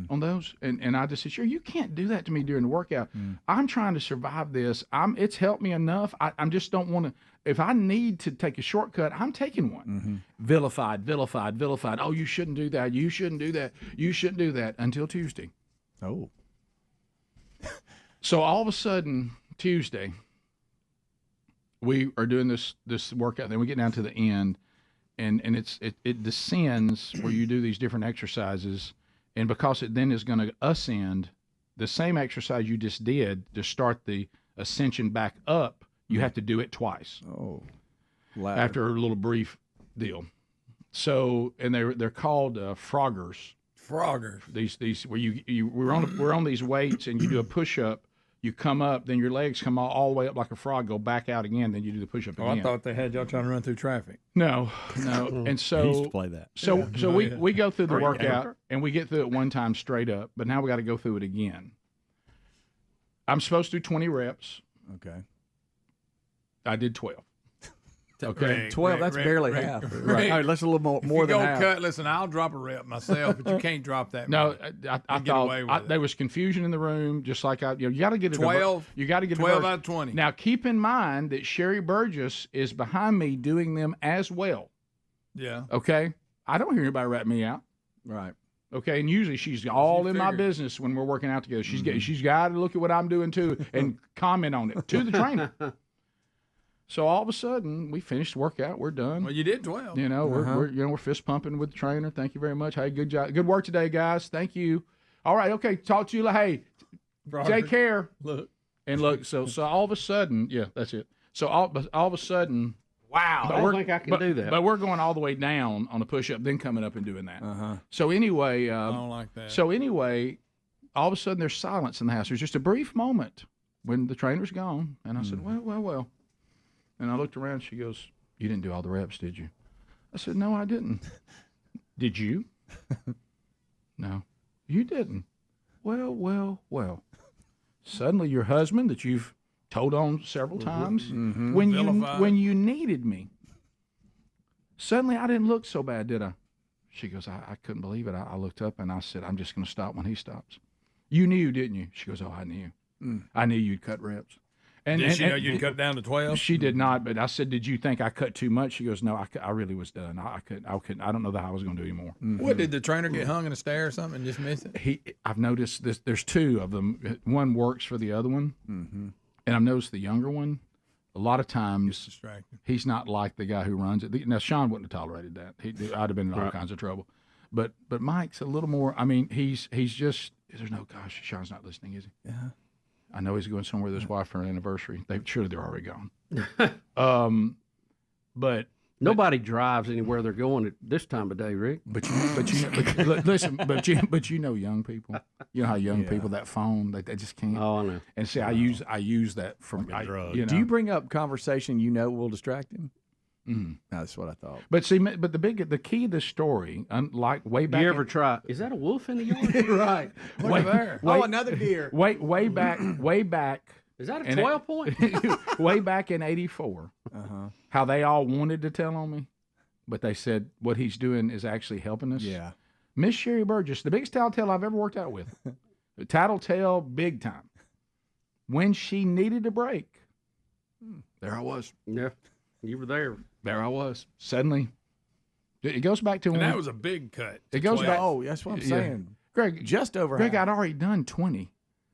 On those, and I just said, sure, you can't do that to me during the workout. I'm trying to survive this. It's helped me enough. I just don't want to. If I need to take a shortcut, I'm taking one. Vilified. Oh, you shouldn't do that. You shouldn't do that. You shouldn't do that until Tuesday. Oh. So all of a sudden, Tuesday, we are doing this workout. Then we get down to the end, and it descends where you do these different exercises. And because it then is going to ascend, the same exercise you just did to start the ascension back up, you have to do it twice. Oh, after a little brief deal. So, and they're called froggers. Froggers. These where we're on these weights, and you do a push up. You come up, then your legs come all the way up like a frog, go back out again, then you do the push-up again. I thought they had y'all trying to run through traffic. No. And so he used to play that. So we go through the workout, and we get through it one time straight up, but now we got to go through it again. I'm supposed to do 20 reps. Okay. I did 12. Okay, 12. That's barely half. Right. All right, that's a little more than half. Cut. Listen, I'll drop a rep myself, but you can't drop that. No, I thought there was confusion in the room, just like you got to get 12. You got to get 12 out of 20. Now, keep in mind that Sherry Burgess is behind me doing them as well. Yeah. Okay. I don't hear anybody rat me out. Right. Okay, and usually she's all in my business when we're working out together. She's got to look at what I'm doing too and comment on it to the trainer. So all of a sudden, we finished the workout. We're done. Well, you did 12. We're fist pumping with the trainer. Thank you very much. Hey, good job. Good work today, guys. Thank you. All right. Okay. Talk to you. Hey, take care. Look. So all of a sudden, yeah, that's it. So all of a sudden, wow. I don't think I can do that. But we're going all the way down on a push-up, then coming up and doing that. So anyway, I don't like that. So anyway, all of a sudden there's silence in the house. There's just a brief moment when the trainer's gone, and I said, well. And I looked around. She goes, "You didn't do all the reps, did you?" I said, "No, I didn't." "Did you?" No, you didn't. Well. Suddenly your husband that you've told on several times when you needed me. Suddenly I didn't look so bad, did I? She goes, I couldn't believe it. I looked up and I said, I'm just going to stop when he stops. You knew, didn't you? She goes, oh, I knew. I knew you'd cut reps. Did she know you'd cut down to 12? She did not, but I said, did you think I cut too much? She goes, no, I really was done. I couldn't. I don't know how I was going to do anymore. What, did the trainer get hung in a stair or something and just miss it? I've noticed this. There's two of them. One works for the other one, and I've noticed the younger one. A lot of times, he's not like the guy who runs it. Now, Sean wouldn't have tolerated that. I'd have been in all kinds of trouble. But Mike's a little more. I mean, he's just. There's no gosh. Sean's not listening, is he? Yeah. I know he's going somewhere with his wife for an anniversary. Surely they're already gone. But nobody drives anywhere they're going at this time of day, Rick. But you know young people. You know how young people, that phone, they just can't. Oh, I know. And see, I use that from drugs. You know. Do you bring up conversation will distract him? Mm-hmm. No, that's what I thought. But see, the key of the story, unlike way back. You ever try? Is that a wolf in the yard? Right. Way there. Another deer. Way back. Is that a 12 point? Way back in '84. How they all wanted to tell on me, but they said what he's doing is actually helping us. Yeah. Miss Sherry Burgess, the biggest tattletale I've ever worked out with. Tattletale, big time. When she needed a break, there I was. Yeah. You were there. There I was. Suddenly, it goes back to when that was a big cut. It goes back. Oh, that's what I'm saying. Greg, just over. Greg, I'd already done 20,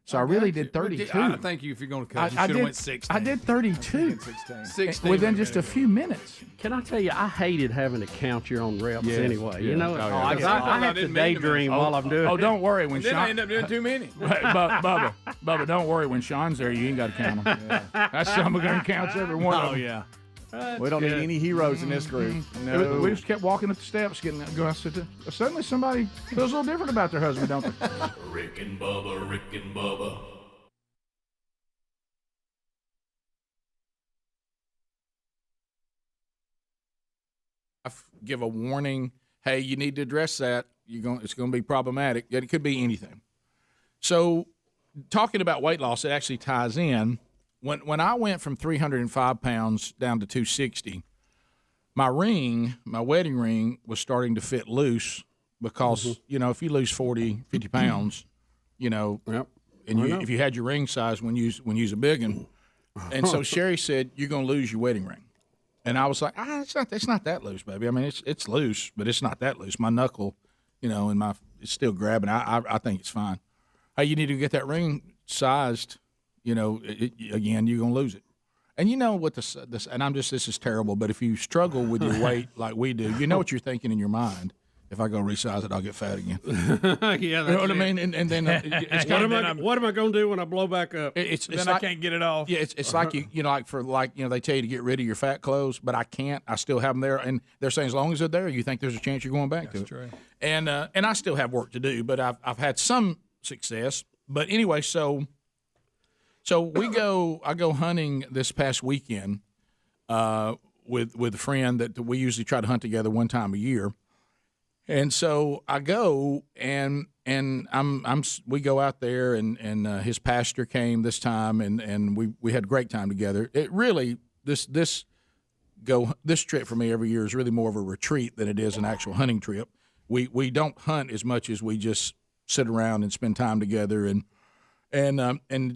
so I really did 32. I thank you if you're going to cut. You should have went 16. I did 32. 16 within just a few minutes. Can I tell you, I hated having to count your own reps anyway. Yeah. You know, I have to daydream while I'm doing it. Oh, don't worry when then Sean. I end up doing too many. Bubba, don't worry when Sean's there. You ain't got to count them. That's someone going to count every one of them. Oh yeah. We don't need any heroes in this group. No. We just kept walking up the steps, going. Suddenly, somebody feels a little different about their husband, don't they? Rick and Bubba. I give a warning. Hey, you need to address that. It's going to be problematic. It could be anything. So, talking about weight loss, it actually ties in. When I went from 305 pounds down to 260, my wedding ring was starting to fit loose because, if you lose 40, 50 pounds, and if you had your ring size when you use a big one. And so Sherry said, you're going to lose your wedding ring. And I was like, it's not that loose, baby. I mean, it's loose, but it's not that loose. My knuckle, and it's still grabbing. I think it's fine. Hey, you need to get that ring sized. Again, you're gonna lose it. And you know what this and this is terrible, but if you struggle with your weight like we do, you know what you're thinking in your mind. If I go resize it, I'll get fat again. Yeah, you know what I mean. And then it's kind what am I going to do when I blow back up? It's then like, I can't get it off. Yeah, it's like they tell you to get rid of your fat clothes, but I can't. I still have them there, and they're saying as long as they're there, you think there's a chance you're going back to it. True. And I still have work to do, but I've had some success. But anyway, so I go hunting this past weekend with a friend that we usually try to hunt together one time a year. And so I go and we go out there and his pastor came this time and we had a great time together. It really this trip for me every year is really more of a retreat than it is an actual hunting trip. We don't hunt as much as we just sit around and spend time together and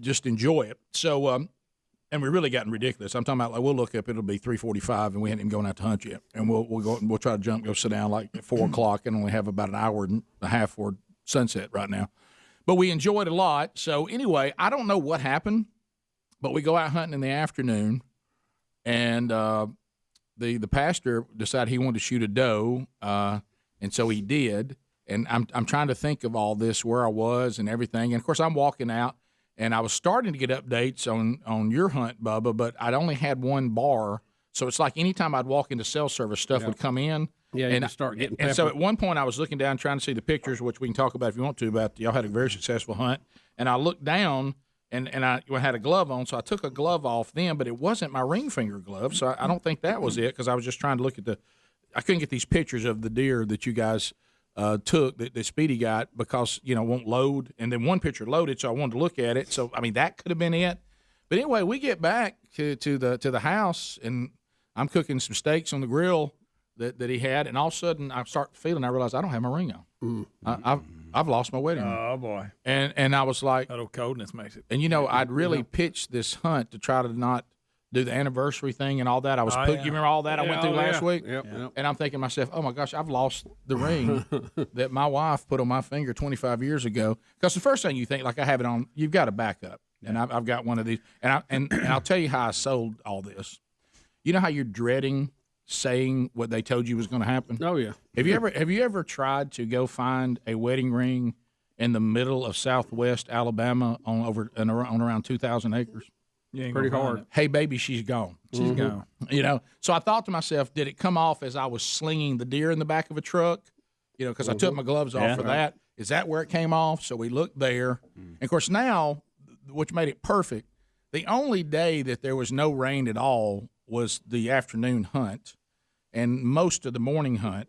just enjoy it. So, and we really gotten ridiculous. I'm talking about like we'll look up, it'll be 3:45, and we hadn't even gone out to hunt yet, and we'll try to go sit down like at 4:00, and only have about an hour and a half for sunset right now. But we enjoy it a lot. So anyway, I don't know what happened, but we go out hunting in the afternoon, and the pastor decided he wanted to shoot a doe, and so he did. And I'm trying to think of all this, where I was and everything. And, of course, I'm walking out, and I was starting to get updates on your hunt, Bubba, but I'd only had one bar. So it's like anytime I'd walk into cell service, stuff would come in. Yeah, and you start getting and so at one point I was looking down trying to see the pictures, which we can talk about if you want to, about y'all had a very successful hunt. And I looked down, and I had a glove on, so I took a glove off then, but it wasn't my ring finger glove. So I don't think that was it, because I was just trying to look at I couldn't get these pictures of the deer that you guys took that Speedy got because won't load, and then one picture loaded, so I wanted to look at it. So I mean that could have been it. But anyway, we get back to the house, and I'm cooking some steaks on the grill that he had, and all of a sudden I start feeling. I realize I don't have my ring on. I've lost my wedding ring. Oh boy! And I was like, that old coldness makes it. And I'd really pitched this hunt to try to not do the anniversary thing and all that. I was you remember all that I went through last week? Yep. And I'm thinking to myself, oh my gosh, I've lost the ring that my wife put on my finger 25 years ago. Because the first thing you think, like I have it on, you've got a backup. And I've got one of these. And I'll tell you how I sold all this. You know how you're dreading saying what they told you was going to happen? Oh yeah. Have you ever tried to go find a wedding ring in the middle of Southwest Alabama on around 2,000 acres? Pretty hard. Hey, baby, she's gone. She's gone. So I thought to myself, did it come off as I was slinging the deer in the back of a truck? Because I took my gloves off for that. Is that where it came off? So we looked there. And of course, now, which made it perfect, the only day that there was no rain at all was the afternoon hunt and most of the morning hunt.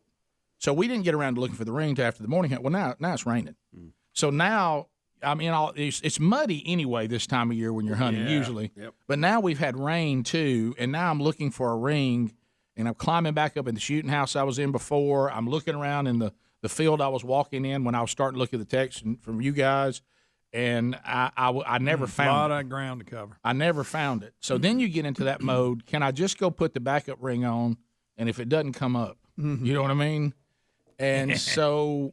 So we didn't get around to looking for the ring until after the morning hunt. Well, now it's raining. So now, I mean, it's muddy anyway this time of year when you're hunting usually. Yep. But now we've had rain too, and now I'm looking for a ring, and I'm climbing back up in the shooting house I was in before. I'm looking around in the field I was walking in when I was starting to look at the text from you guys, and I never found it. A lot of ground to cover. I never found it. So then you get into that mode. Can I just go put the backup ring on, and if it doesn't come up, you know what I mean? And so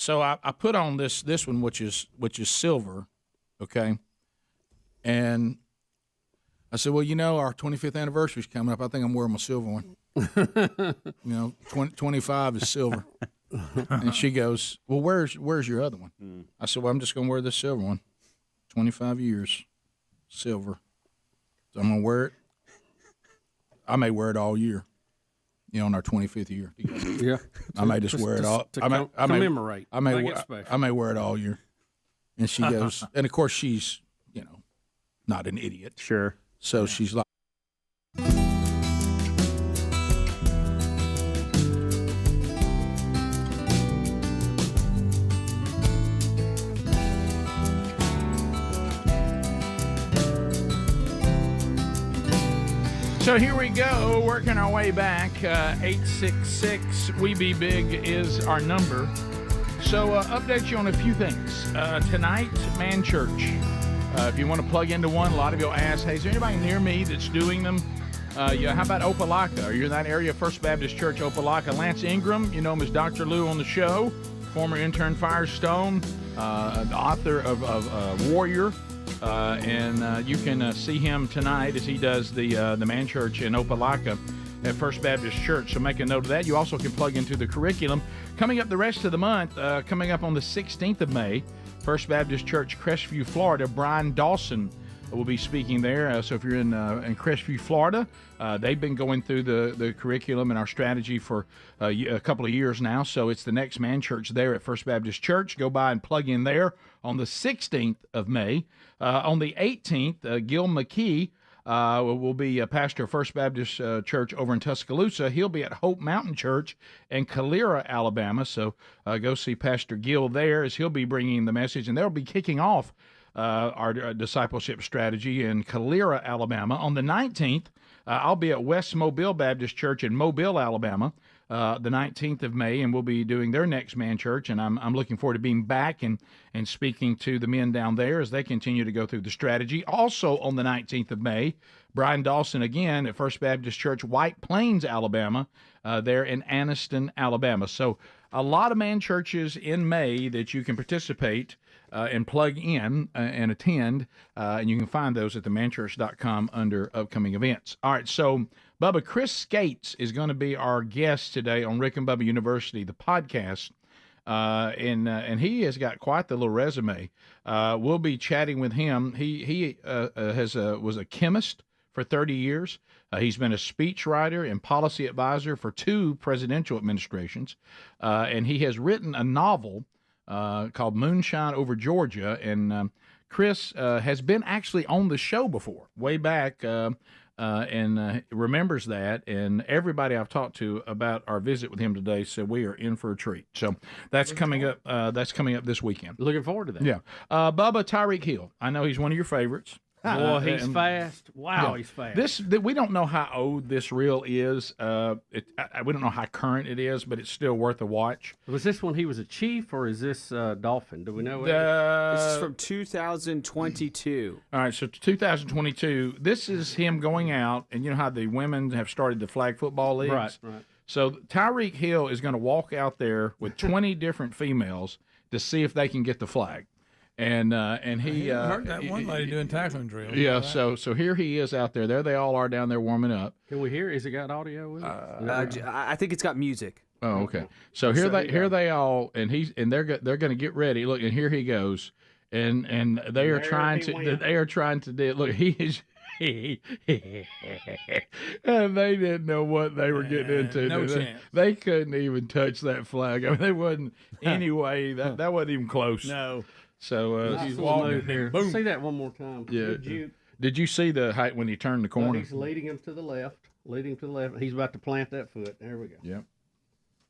I put on this one, which is silver, okay? And I said, well, our 25th anniversary is coming up. I think I'm wearing my silver one. 25 is silver. And she goes, well, where's your other one? I said, well, I'm just going to wear this silver one. 25 years, silver. So I'm going to wear it. I may wear it all year. On our 25th year together. Yeah. I may just wear it all. To commemorate. I may wear it all year. And she goes, and of course she's, not an idiot. Sure. So she's like. So here we go, working our way back. 866-WE-BE-BIG is our number. So update you on a few things. Tonight, Man Church. If you want to plug into one, a lot of you will ask, hey, is there anybody near me that's doing them? How about Opelika? Are you in that area? First Baptist Church, Opelika. Lance Ingram, you know him as Dr. Lou on the show. Former intern Firestone, the author of Warrior. And you can see him tonight as he does the Man Church in Opelika at First Baptist Church. So make a note of that. You also can plug into the curriculum. Coming up the rest of the month, coming up on the 16th of May, First Baptist Church, Crestview, Florida, Brian Dawson will be speaking there. So if you're in Crestview, Florida, they've been going through the curriculum and our strategy for a couple of years now. So it's the next Man Church there at First Baptist Church. Go by and plug in there on the 16th of May. On the 18th, Gil McKee will be a pastor of First Baptist Church over in Tuscaloosa. He'll be at Hope Mountain Church in Calera, Alabama. So go see Pastor Gil there as he'll be bringing the message. And they'll be kicking off our discipleship strategy in Calera, Alabama. On the 19th, I'll be at West Mobile Baptist Church in Mobile, Alabama, the 19th of May, and we'll be doing their next Man Church. And I'm looking forward to being back and speaking to the men down there as they continue to go through the strategy. Also on the 19th of May, Brian Dawson again at First Baptist Church, White Plains, Alabama, there in Anniston, Alabama. So a lot of Man Churches in May that you can participate and plug in and attend, and you can find those at themanchurch.com under upcoming events. All right, so Bubba, Chris Skates is going to be our guest today on Rick and Bubba University, the podcast, and he has got quite the little resume. We'll be chatting with him. He was a chemist for 30 years. He's been a speechwriter and policy advisor for 2 presidential administrations, and he has written a novel called Moonshine Over Georgia, and Chris has been actually on the show before, way back and remembers that. And everybody I've talked to about our visit with him today said we are in for a treat. So that's coming up. That's coming up this weekend. Looking forward to that. Yeah, Bubba, Tyreek Hill. I know he's one of your favorites. Boy, he's fast. Wow, Yeah. he's fast. We don't know how old this reel is. We don't know how current it is, but it's still worth a watch. Was this when he was a chief, or is this Dolphin? Do we know? This is from 2022. All right, so 2022. This is him going out, and you know how the women have started the flag football leagues, Right. So Tyreek Hill is going to walk out there with 20 different females to see if they can get the flag. And he heard that one lady doing tackling drills. Yeah, so here he is out there. There they all are down there warming up. Can we hear? Has it got audio with it? I think it's got music. Oh, okay. So here they all, and they're going to get ready. Look, and here he goes, and they are trying to do. Look, he is. And they didn't know what they were getting into. No chance. They couldn't even touch that flag. I mean, they wasn't anyway. That wasn't even close. No. So Nice he's little walking move here. Boom. See that one more time. Yeah. Did Did you see the height when he turned the corner? He's leading him to the left. He's about to plant that foot. There we go. Yep.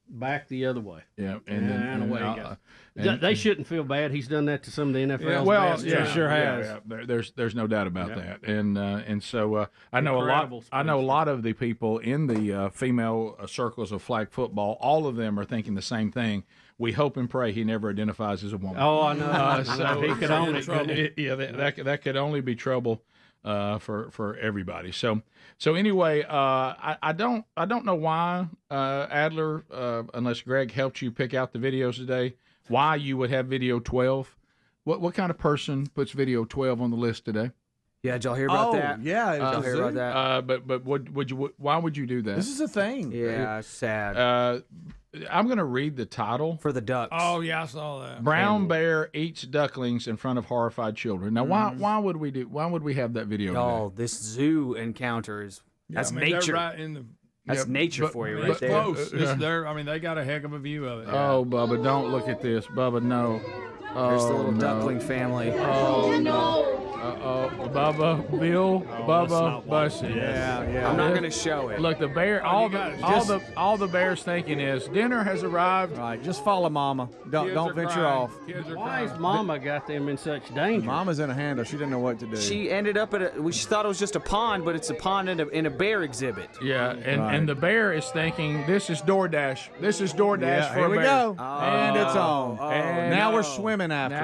Back the other way. Yeah, and away he goes. They shouldn't feel bad. He's done that to some of the NFL's best. Sure has. Yeah. There's no doubt about that. And so I know a lot of the people in the female circles of flag football. All of them are thinking the same thing. We hope and pray he never identifies as a woman. Oh, I know. So he could only that could only be trouble for everybody. So anyway, I don't know why Adler, unless Greg helped you pick out the videos today, why you would have video 12. What kind of person puts video 12 on the list today? Yeah, did y'all hear about that? Yeah, did y'all hear about that? But would you? Why would you do that? This is a thing. Yeah, sad. I'm going to read the title for the ducks. Oh yeah, I saw that. Brown bear eats ducklings in front of horrified children. Now, why would we have that video? Oh, this zoo encounter is that's nature. They're right in the. That's nature for you, right it's there. Close. They got a heck of a view of it. Oh, Bubba, don't look at this, Bubba. No. There's the little duckling family. Oh no. Bubba, Bill, Bubba, Bussy. Yeah. I'm not going to show it. Look, the bear. All the bear's thinking is dinner has arrived. All right, just follow Mama. Don't venture off. Why has Mama got them in such danger? Mama's in a handle. She didn't know what to do. She ended up she thought it was just a pond, but it's a pond in a bear exhibit. Yeah, and the bear is thinking this is DoorDash. This is DoorDash for here a we bear. go. And it's on. And now we're swimming after.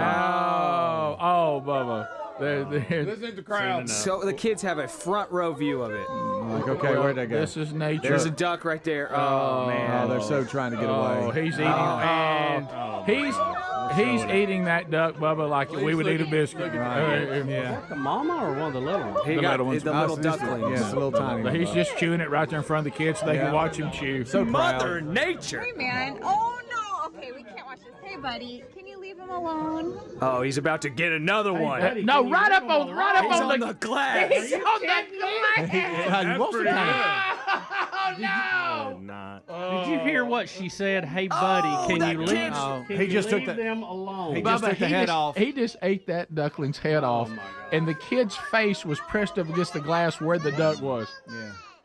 Bubba. Listen to the crowd. So the kids have a front row view of it. Like, okay, where'd they go? This is nature. There's a duck right there. Oh man. Oh, they're so trying to get away. He's eating. He's eating that duck, Bubba, like we would eat a biscuit. Yeah. The mama or one of the little ones? He got the little duckling. Yeah, it's a little tiny one. He's just chewing it right there in front of the kids so they can watch him chew. So Mother Nature. Hey, man. Oh, no. Okay, we can't watch this. Hey, buddy, can you leave him alone? Oh, he's about to get another one. buddy, No, right up on He's on the glass. He's on the glass. Oh no! Not. Did you hear what she said? Hey, buddy, can you leave? He just took them alone. He just took the head off. He just ate that duckling's head off, and the kid's face was pressed up against the glass where the duck was.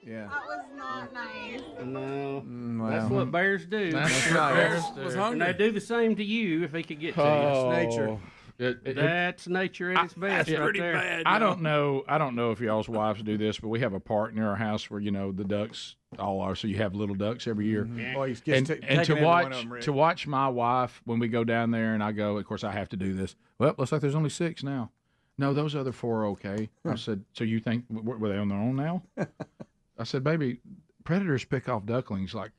Yeah. That was not nice. No, that's what bears do. That's right. Bears was And hungry. they do the same to you if he could get to That's nature. Oh. That's nature at its best. That's right pretty there. bad. I don't know if y'all's wives do this, but we have a park near our house where the ducks all are. So you have little ducks every year. Boy, he's And taking to every one of them, Rick. watch my wife when we go down there, and I go. Of course, I have to do this. Well, looks like there's only 6 now. No, those other 4 are okay. I said, so you think were they on their own now? I said, baby, predators pick off ducklings like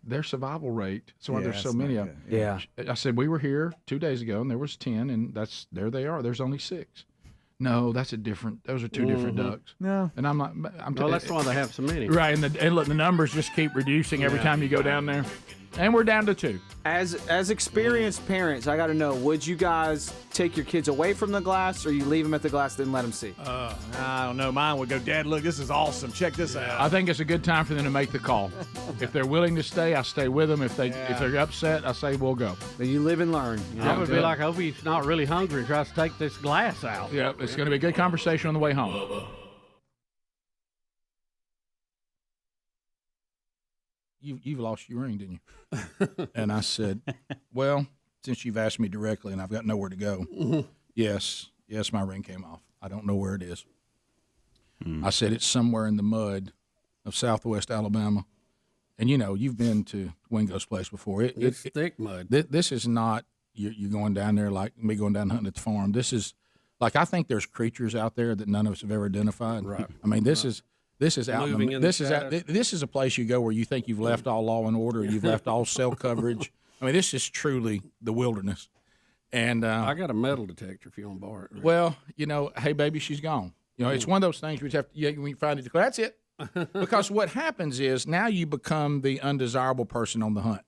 their survival rate. So why there's so many of them. Yeah. I said we were here 2 days ago and there was 10, and there they are. There's only 6. No, those are 2 different ducks. No. And I'm like, Well, that's why they have so many. right. And look, the numbers just keep reducing every time you go down there, and we're down to 2. As experienced parents, I got to know: would you guys take your kids away from the glass, or you leave them at the glass then let them see? I don't know. Mine would go, Dad, look, this is awesome. Check this out. I think it's a good time for them to make the call. If they're willing to stay, I stay with them. If they're upset, I say we'll go. Then you live and learn. I would be like, I hope he's not really hungry and tries to take this glass out. Yeah, it's going to be a good conversation on the way home. you've lost your ring, didn't you? And I said, well, since you've asked me directly and I've got nowhere to go, yes, my ring came off. I don't know where it is. I said it's somewhere in the mud of Southwest Alabama. And, you've been to Wingo's place before. It's thick mud. This is not you going down there like me going down hunting at the farm. This is like I think there's creatures out there that none of us have ever identified. Right. I mean, this is out. This is a place you go where you think you've left all law and order, you've left all cell coverage. I mean, this is truly the wilderness. And I got a metal detector if you want to borrow it. Well, hey, baby, she's gone. It's one of those things we have to. When you find it, that's it. Because what happens is now you become the undesirable person on the hunt.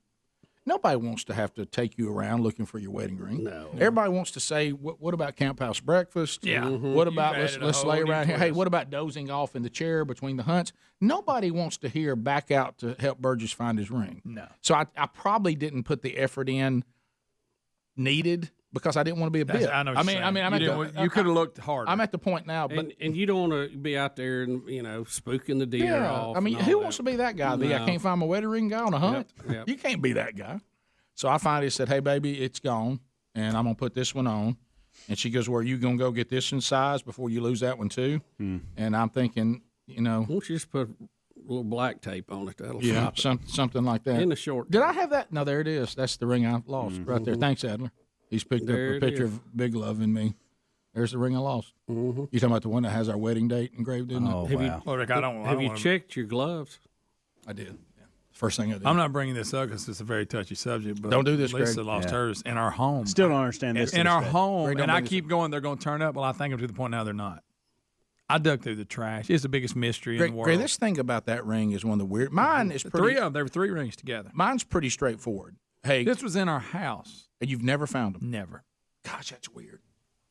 Nobody wants to have to take you around looking for your wedding ring. No. Everybody wants to say, what about Camp House breakfast? Yeah. What about You've let's lay around here? Hey, what about dozing off in the chair between the hunts? Nobody wants to hear back out to help Burgess find his ring. No. So I probably didn't put the effort in needed because I didn't want to be a bitch. I know. You could have looked harder. I'm at the point now, but and you don't want to be out there and spooking the deer off. I mean, who wants to be that guy? No. I can't find my wedding ring guy on a hunt. Yep. You can't be that guy. So I finally said, "Hey, baby, it's gone, and I'm gonna put this one on." And she goes, "Well, are you gonna go get this in size before you lose that one too?" And I'm thinking, why don't you just put a little black tape on it? That'll stop it. Something like that. In the short. Did I have that? No, there it is. That's the ring I lost right there. Thanks, Adler. He's picked up a picture of Big Love and me. There's the ring I lost. You talking about the one that has our wedding date engraved in it? Oh, wow. Have you checked your gloves? I did. Yeah. First thing I did. I'm not bringing this up because it's a very touchy subject. But don't do this, Lisa Greg. lost hers in our home. Still don't understand this. In our home, Greg, and I keep going. They're going to turn up. Well, I think I'm to the point now they're not. I dug through the trash. It's the biggest mystery in the world. Greg, this thing about that ring is one of the weird. Mine is pretty. Three of them. There were three rings together. Mine's pretty straightforward. Hey, this was in our house, and you've never found them. Never. Gosh, that's weird.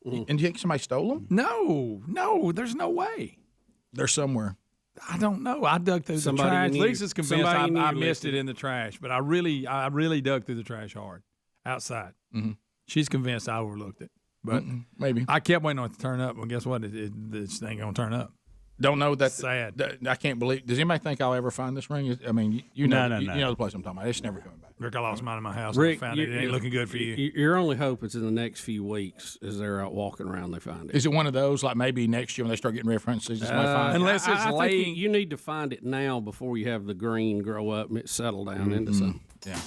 And you think somebody stole them? No, there's no way. They're somewhere. I don't know. I dug through the trash. Lisa's convinced I missed it in the trash, but I really dug through the trash hard outside. She's convinced I overlooked it, but maybe I kept waiting on it to turn up. Well, guess what? This ain't gonna turn up. Don't know that. Sad. I can't believe. Does anybody think I'll ever find this ring? I mean, you know the place I'm talking about. It's never coming back. Rick, I lost mine in my house. Rick, I found it. It ain't looking good for you. Your only hope is in the next few weeks as they're out walking around, they find it. Is it one of those like maybe next year when they start getting references? Unless it's late. You need to find it now before you have the green grow up and it settle down into something. Yeah.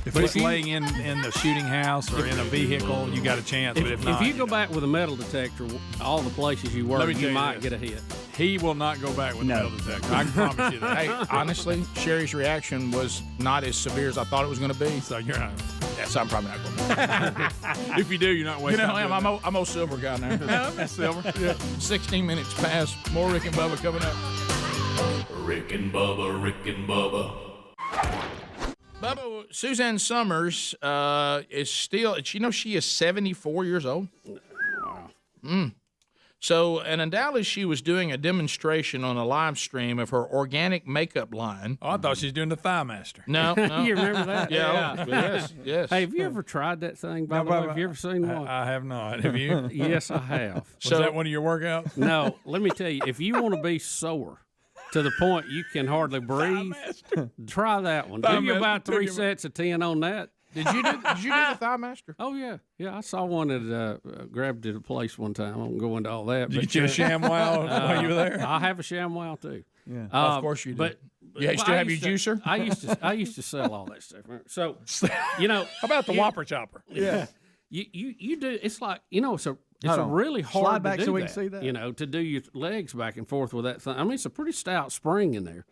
If it's laying in the shooting house or in a vehicle, you got a chance. But if not, if you go back with a metal detector, all the places you work, you might get a hit. He will not go back with a metal detector. I can promise you that. Hey, honestly, Sherry's reaction was not as severe as I thought it was going to be. So you're not. Yes, I'm probably not going to. If you do, you're not wasting. I'm old silver guy now. That's silver. Yeah. 16 minutes past. More Rick and Bubba coming up. Rick and Bubba, Rick and Bubba. Bubba, Suzanne Summers is still, she is 74 years old. Wow. So, and in Dallas, she was doing a demonstration on a live stream of her organic makeup line. Oh, I thought she was doing the Thigh Master. No. You remember that? Yeah. Yes. Hey, have you ever tried that thing, by the way? Have you ever seen one? I have not. Have you? Yes, I have. Was that one of your workouts? No. Let me tell you, if you want to be sore to the point you can hardly breathe, try that one. Do you about 3 sets of 10 on that? Did you do the Thigh Master? Oh, yeah. Yeah, I saw one at grabbed at a place one time. I won't go into all that. Did you get you a ShamWow while you were there? I have a ShamWow, too. Yeah. Of course you do. But you still have your juicer? I used to sell all that stuff. So, how about the Whopper Chopper? Yeah. You do, it's like, it's a really hard Slide back to do so we that, can see that. to do your legs back and forth with that thing. I mean, it's a pretty stout spring in there.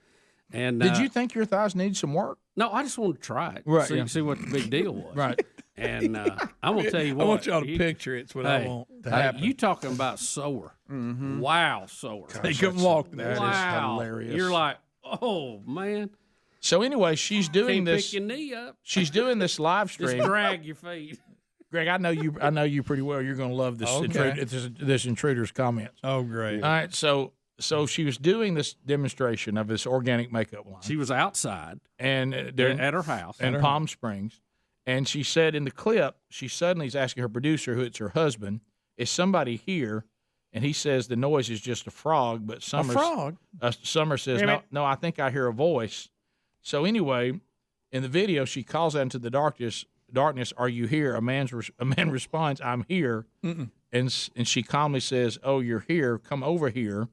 And did you think your thighs needed some work? No, I just wanted to try it. Right. See what the big deal was. Right. And I'm going to tell you what. I want y'all to picture it. It's what I want to happen. You talking about sore. Mm-hmm. Wow, sore. They couldn't walk. That is hilarious. You're like, oh, man. So anyway, she's doing Can't this. pick your knee up. She's doing this live stream. Just drag your feet. Greg, I know you pretty well. You're going to love this this intruder's comments. Oh, great. All right, so she was doing this demonstration of this organic makeup line. She was outside and at her house in Palm Springs, and she said in the clip, she suddenly is asking her producer, who it's her husband, is somebody here? And he says the noise is just a frog, but Summer says, no, I think I hear a voice. So anyway, in the video, she calls out into the darkness, "Are you here?" A man responds, "I'm here." And she calmly says, "Oh, you're here. Come over here."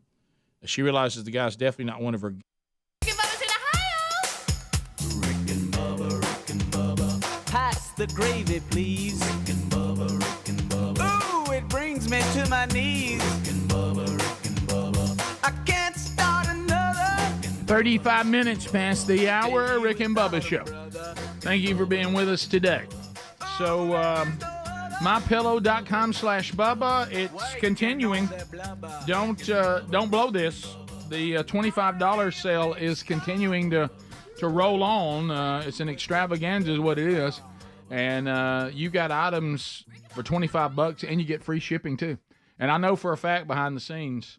She realizes the guy's definitely not one of her. Pass the gravy, please. Rick and Bubba, Rick and Bubba. Ooh, it brings me to my knees. Rick and Bubba, Rick and Bubba. I can't start another. 35 minutes past the hour, Rick and Bubba Show. Thank you for being with us today. So, mypillow.com/Bubba. It's continuing. Don't blow this. The $25 sale is continuing to roll on. It's an extravaganza is what it is. And you got items for $25 and you get free shipping too. And I know for a fact behind the scenes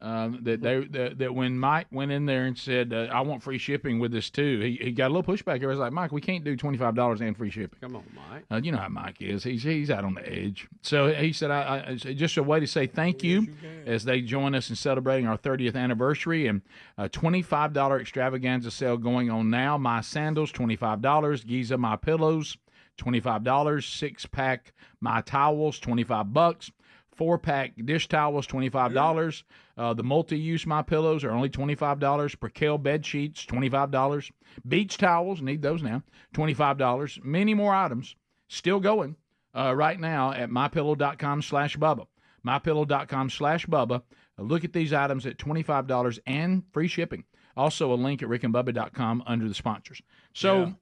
that when Mike went in there and said, I want free shipping with this too, he got a little pushback. He was like, Mike, we can't do $25 and free shipping. Come on, Mike. You know how Mike is. He's out on the edge. So he said, I just a way to say thank you as they join us in celebrating our 30th anniversary, and a $25 extravaganza sale going on now. My sandals, $25. Giza My Pillows, $25. 6-pack My Towels, $25. 4-pack dish towels, $25. The multi-use My Pillows are only $25. Percale bed sheets, $25. Beach towels, need those now, $25. Many more items still going right now at mypillow.com/Bubba. mypillow.com/Bubba. Look at these items at $25 and free shipping. Also a link at rickandbubba.com under the sponsors. So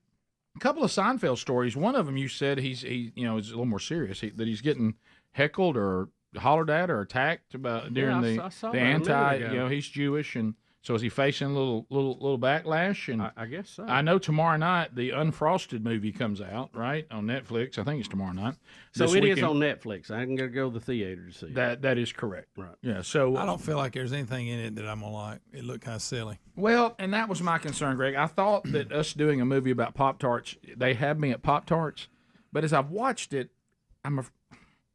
a couple of Seinfeld stories. One of them you said is a little more serious, that he's getting heckled or hollered at or attacked about during the anti. He's Jewish, and so is he facing a little backlash? And I guess so. I know tomorrow night the Unfrosted movie comes out, right, on Netflix. I think it's tomorrow night. So it is on Netflix. I ain't gonna go to the theater to see it. That is correct. Right. Yeah. So I don't feel like there's anything in it that I'm gonna like. It looked kind of silly. Well, and that was my concern, Greg. I thought that us doing a movie about Pop-Tarts, they had me at Pop-Tarts, but as I've watched it,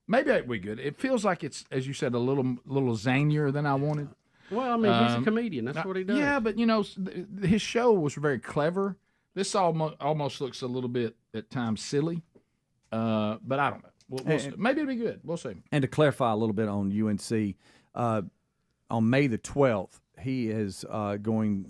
maybe it'd be good. It feels like it's, as you said, a little zanier than I wanted. Well, I mean, he's a comedian. That's what he does. Yeah, but his show was very clever. This almost looks a little bit at times silly, but I don't know. We'll see. Maybe it'll be good. We'll see. And to clarify a little bit on UNC, on May the 12th, he is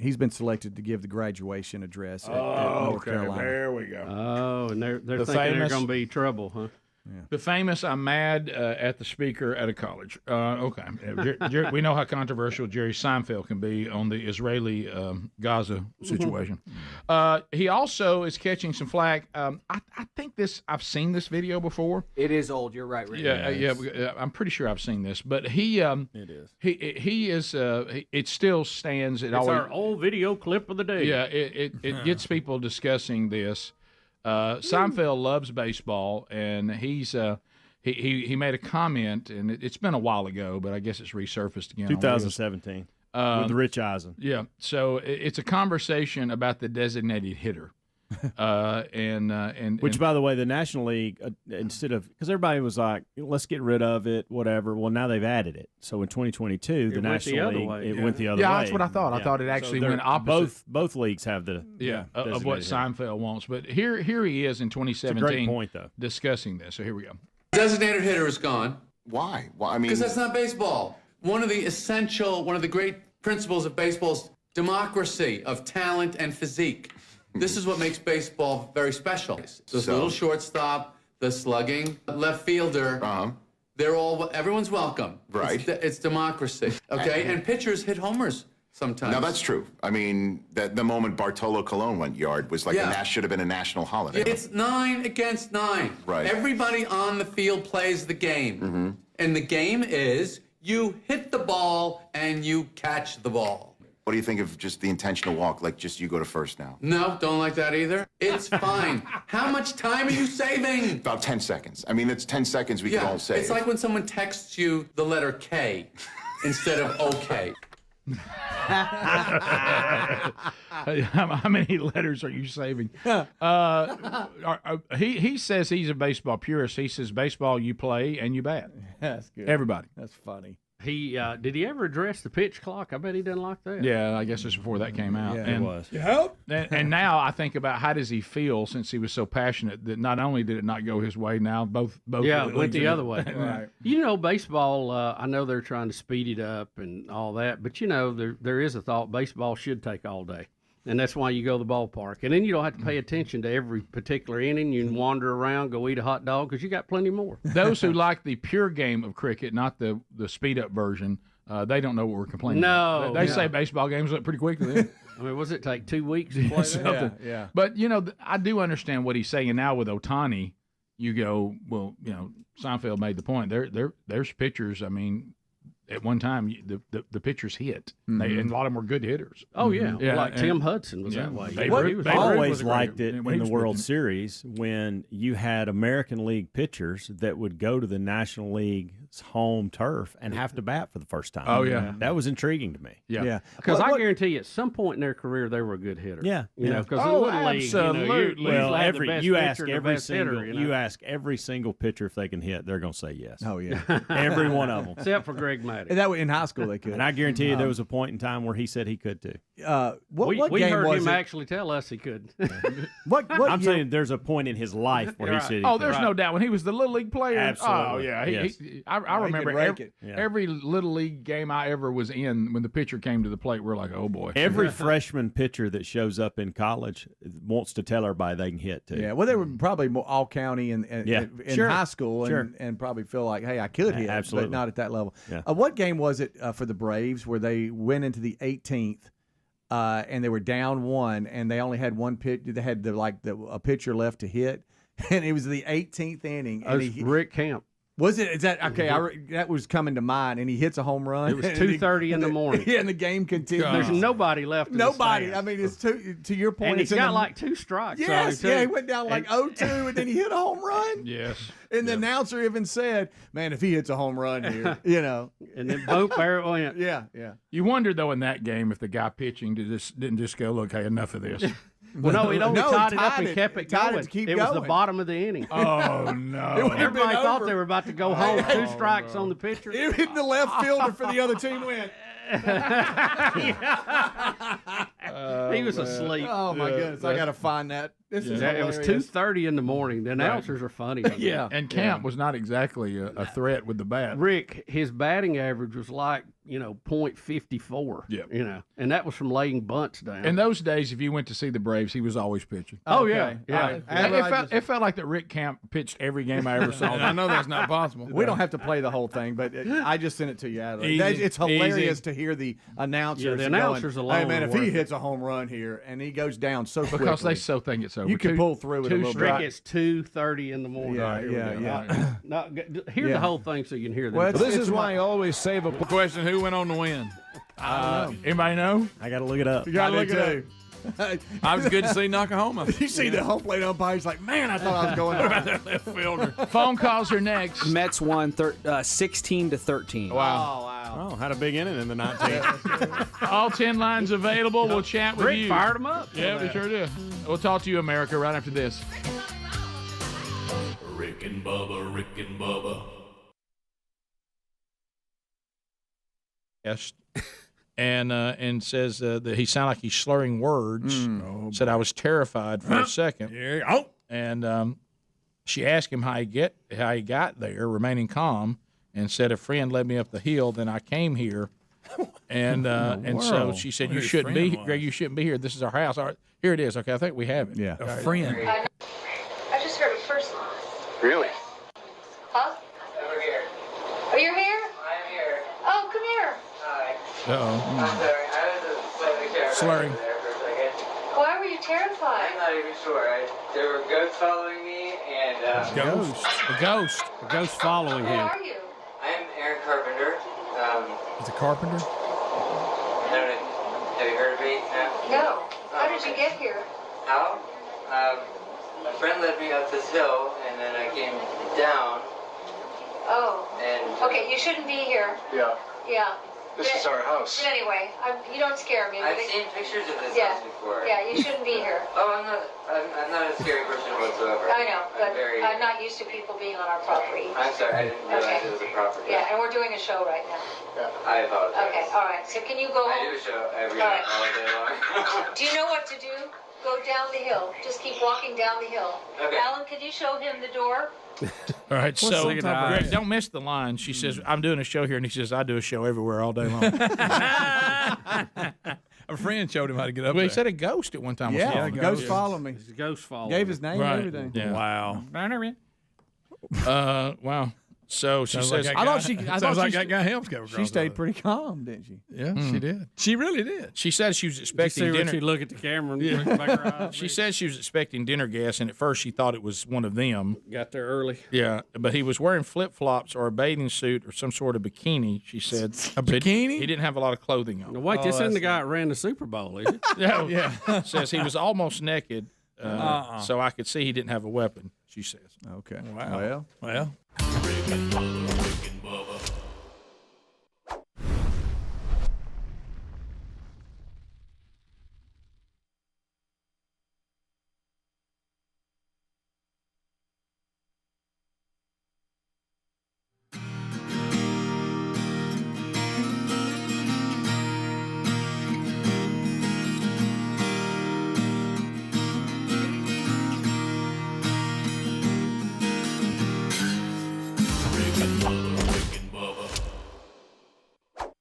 he's been selected to give the graduation address at North Carolina. There we go. Oh, and they're thinking there's going to be trouble, huh? Yeah. The famous "I'm mad at the speaker at a college." Okay, we know how controversial Jerry Seinfeld can be on the Israeli Gaza situation. He also is catching some flack. I think I've seen this video before. It is old. You're right, Rick. Yeah. I'm pretty sure I've seen this, but he is. It still stands. It's our old video clip of the day. Yeah, it gets people discussing this. Seinfeld loves baseball, and he made a comment, and it's been a while ago, but I guess it's resurfaced again. 2017 with Rich Eisen. Yeah, so it's a conversation about the designated hitter. Which, by the way, the National League, instead of, because everybody was like, let's get rid of it, whatever. Well, now they've added it. So in 2022, the National League went the other way. Yeah, that's what I thought. I thought it actually went opposite. Both leagues have the of what Seinfeld wants. But here he is in 2017. It's a great point, though. Discussing this. So here we go. Designated hitter is gone. Why? Well, I mean, because that's not baseball. One of the great principles of baseball is democracy of talent and physique. This is what makes baseball very special. The little shortstop, the slugging, left fielder, everyone's welcome. Right. It's democracy. Okay, and pitchers hit homers sometimes. Now that's true. I mean, the moment Bartolo Colon went yard was like should have been a national holiday. It's 9 against 9. Right. Everybody on the field plays the game. Mm-hmm. And the game is you hit the ball and you catch the ball. What do you think of just the intentional walk, like just you go to first now? No, don't like that either. It's fine. How much time are you saving? About 10 seconds. I mean, it's 10 seconds we can all save. It's like when someone texts you the letter K instead of OK. How many letters are you saving? He says he's a baseball purist. He says baseball you play and you bat. That's good. Everybody. That's funny. Did he ever address the pitch clock? I bet he didn't like that. Yeah, I guess it's before that came out. Yeah, and, it was. And now I think about how does he feel since he was so passionate that not only did it not go his way, now both Yeah, it went the other way. Right. You know, baseball, I know they're trying to speed it up and all that, but, you know, there is a thought baseball should take all day. And that's why you go to the ballpark. And then you don't have to pay attention to every particular inning. You can wander around, go eat a hot dog, because you got plenty more. Those who like the pure game of cricket, not the speed-up version, they don't know what we're complaining about. They say baseball games look pretty quick to them. I mean, was it take 2 weeks to play that? Yeah. But, you know, I do understand what he's saying now with Ohtani. You go, well, you know, Seinfeld made the point. There's pitchers, I mean, at one time, the pitchers hit, and a lot of them were good hitters. Oh, yeah. Like Tim Hudson was that way. I always liked it in the World Series when you had American League pitchers that would go to the National League's home turf and have to bat for the first time. Oh, yeah. That was intriguing to me. Yeah. Because I guarantee you, at some point in their career, they were a good hitter. Yeah. You know, because in the Little League, absolutely. you ask every single pitcher if they can hit, they're going to say yes. Oh, yeah. Every one of them. Except for Greg Maddox. That in high school they could. And I guarantee you there was a point in time where he said he could too. What we game heard was him it? actually tell us he couldn't. What I'm saying there's a point in his life where he said he could. There's no doubt. When he was the Little League player. Absolutely. Oh, yeah. Yes. I remember every Little League game I ever was in, when the pitcher came to the plate, we're like, oh, boy. Every freshman pitcher that shows up in college wants to tell everybody they can hit too. Yeah, well, they were probably more all county in high school and probably feel like, hey, I could hit, absolutely, but not at that level. Yeah. What game was it for the Braves where they went into the 18th and they were down 1 and they only had one pitch? They had a pitcher left to hit, and it was the 18th inning. And Rick Camp. Was it? Is that okay? That was coming to mind, and he hits a home run. It was 2:30 in the morning. Yeah, and the game continues. There's nobody left. Nobody. I mean, it's to your point. And he's got like 2 strikes. Yes, he went down like 0-2, and then he hit a home run. Yes. And the announcer even said, "Man, if he hits a home run here, you know." And then boom, there it went. Yeah. You wondered though in that game if the guy pitching didn't just go, look, hey, enough of this. Well, no, he only tied it up and kept it going. It was the bottom of the inning. Oh, no. Everybody thought they were about to go home. 2 strikes on the pitcher. It hit the left fielder for the other team went. He was asleep. Oh, my goodness. I got to find that. This is it was 2:30 in the morning. The announcers are funny. Yeah. And Camp was not exactly a threat with the bat. Rick, his batting average was like, .54. Yeah. And that was from laying bunts down. In those days, if you went to see the Braves, he was always pitching. Oh, yeah. It felt like that Rick Camp pitched every game I ever saw. I know that's not possible. We don't have to play the whole thing, but I just sent it to you, Adam. It's hilarious to hear the announcers. Yeah, the announcers going, alone. Hey, man, if he hits a home run here and he goes down so quickly. Because they so think it's over. You can pull through it a little bit. Rick, it's 2:30 in the morning. Yeah. Hear the whole thing so you can hear them. Well, this is why you always save a question. Who went on to win? Anybody know? I got to look it up. You got to look it up. I was good to see Oklahoma. You see the home plate umpire, he's like, man, I thought I was going about that left fielder. Phone calls are next. Mets won 16-13. Wow. Oh, had a big inning in the 19th. All 10 lines available. We'll chat with you. Rick fired them up. Yeah, we sure do. We'll talk to you, America, right after this. Rick and Bubba, Rick and Bubba. Yes. And says that he sounded like he's slurring words. Said I was terrified for a second. Yeah. And she asked him how he got there, remaining calm, and said a friend led me up the hill. Then I came here, and so she said you shouldn't be, Greg. You shouldn't be here. This is our house. All right, here it is. Okay, I think we have it. Yeah, a friend. I just heard it first. Really? Huh? Over here. Oh, you're here? I'm here. Oh, come here. Hi. Uh-oh. I'm sorry. I was slightly terrified Slurring. there for a second. Why were you terrified? I'm not even sure. There were ghosts following me, and A ghost following Who him. are you? I'm Aaron Carpenter. He's a carpenter. I don't know. Have you heard of me? No. How did you get here? How? A friend led me up this hill, and then I came down. Oh. And Okay, you shouldn't be here. Yeah. Yeah. This is our house. But anyway, you don't scare me. I've seen pictures of this Yeah. house before. Yeah, you shouldn't be here. Oh, I'm not a scary person whatsoever. I know, but I'm not used to people being on our property. I'm sorry, I didn't realize it was a property. Yeah, and we're doing a show right now. I apologize. Okay, all right. So can you go home? I do a show every All day, right. all day long. Do you know what to do? Go down the hill. Just keep walking down the hill. Okay. Alan, could you show him the door? All right, What's so the guy? Greg, don't miss the line. She says, "I'm doing a show here," and he says, "I do a show everywhere all day long." A friend showed him how to get up Well, there. he said a ghost at one time. was Yeah, following him. ghost followed me. It's a ghost follow. Gave his name Right. and everything. Yeah. Wow. Wow. So she Sounds says, like I thought that she. guy- I sounds thought like she, that guy Helms came across. she stayed pretty calm, didn't she? Yeah, she did. She really did. she said she was Did you expecting see when dinner. she look at the camera and look back her eyes? She said she was expecting dinner guests, and at first she thought it was one of them. Got there early. Yeah, but he was wearing flip flops or a bathing suit or some sort of bikini. She said A bikini? He didn't have a lot of clothing on. Now, wait, this isn't the guy that ran the Super Bowl, is it? Yeah. Says he was almost naked, so I could see he didn't have a weapon. She says. Okay. Wow. Well.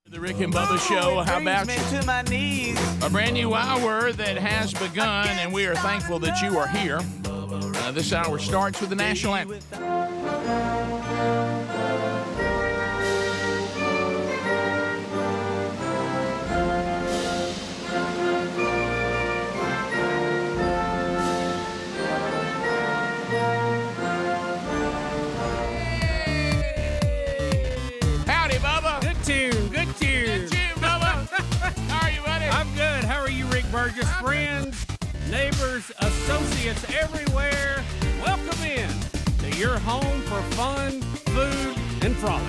The Rick and Bubba Show. How about Brings me to my knees. a brand new hour that has begun, and we are thankful that you are here. This hour starts with the national anthem. Howdy, Bubba. Good tune, good tune. Good tune, Bubba. How are you, buddy? I'm good. How are you, Rick Burgess? Friends, neighbors, associates everywhere, welcome in to your home for fun, food, and frolic.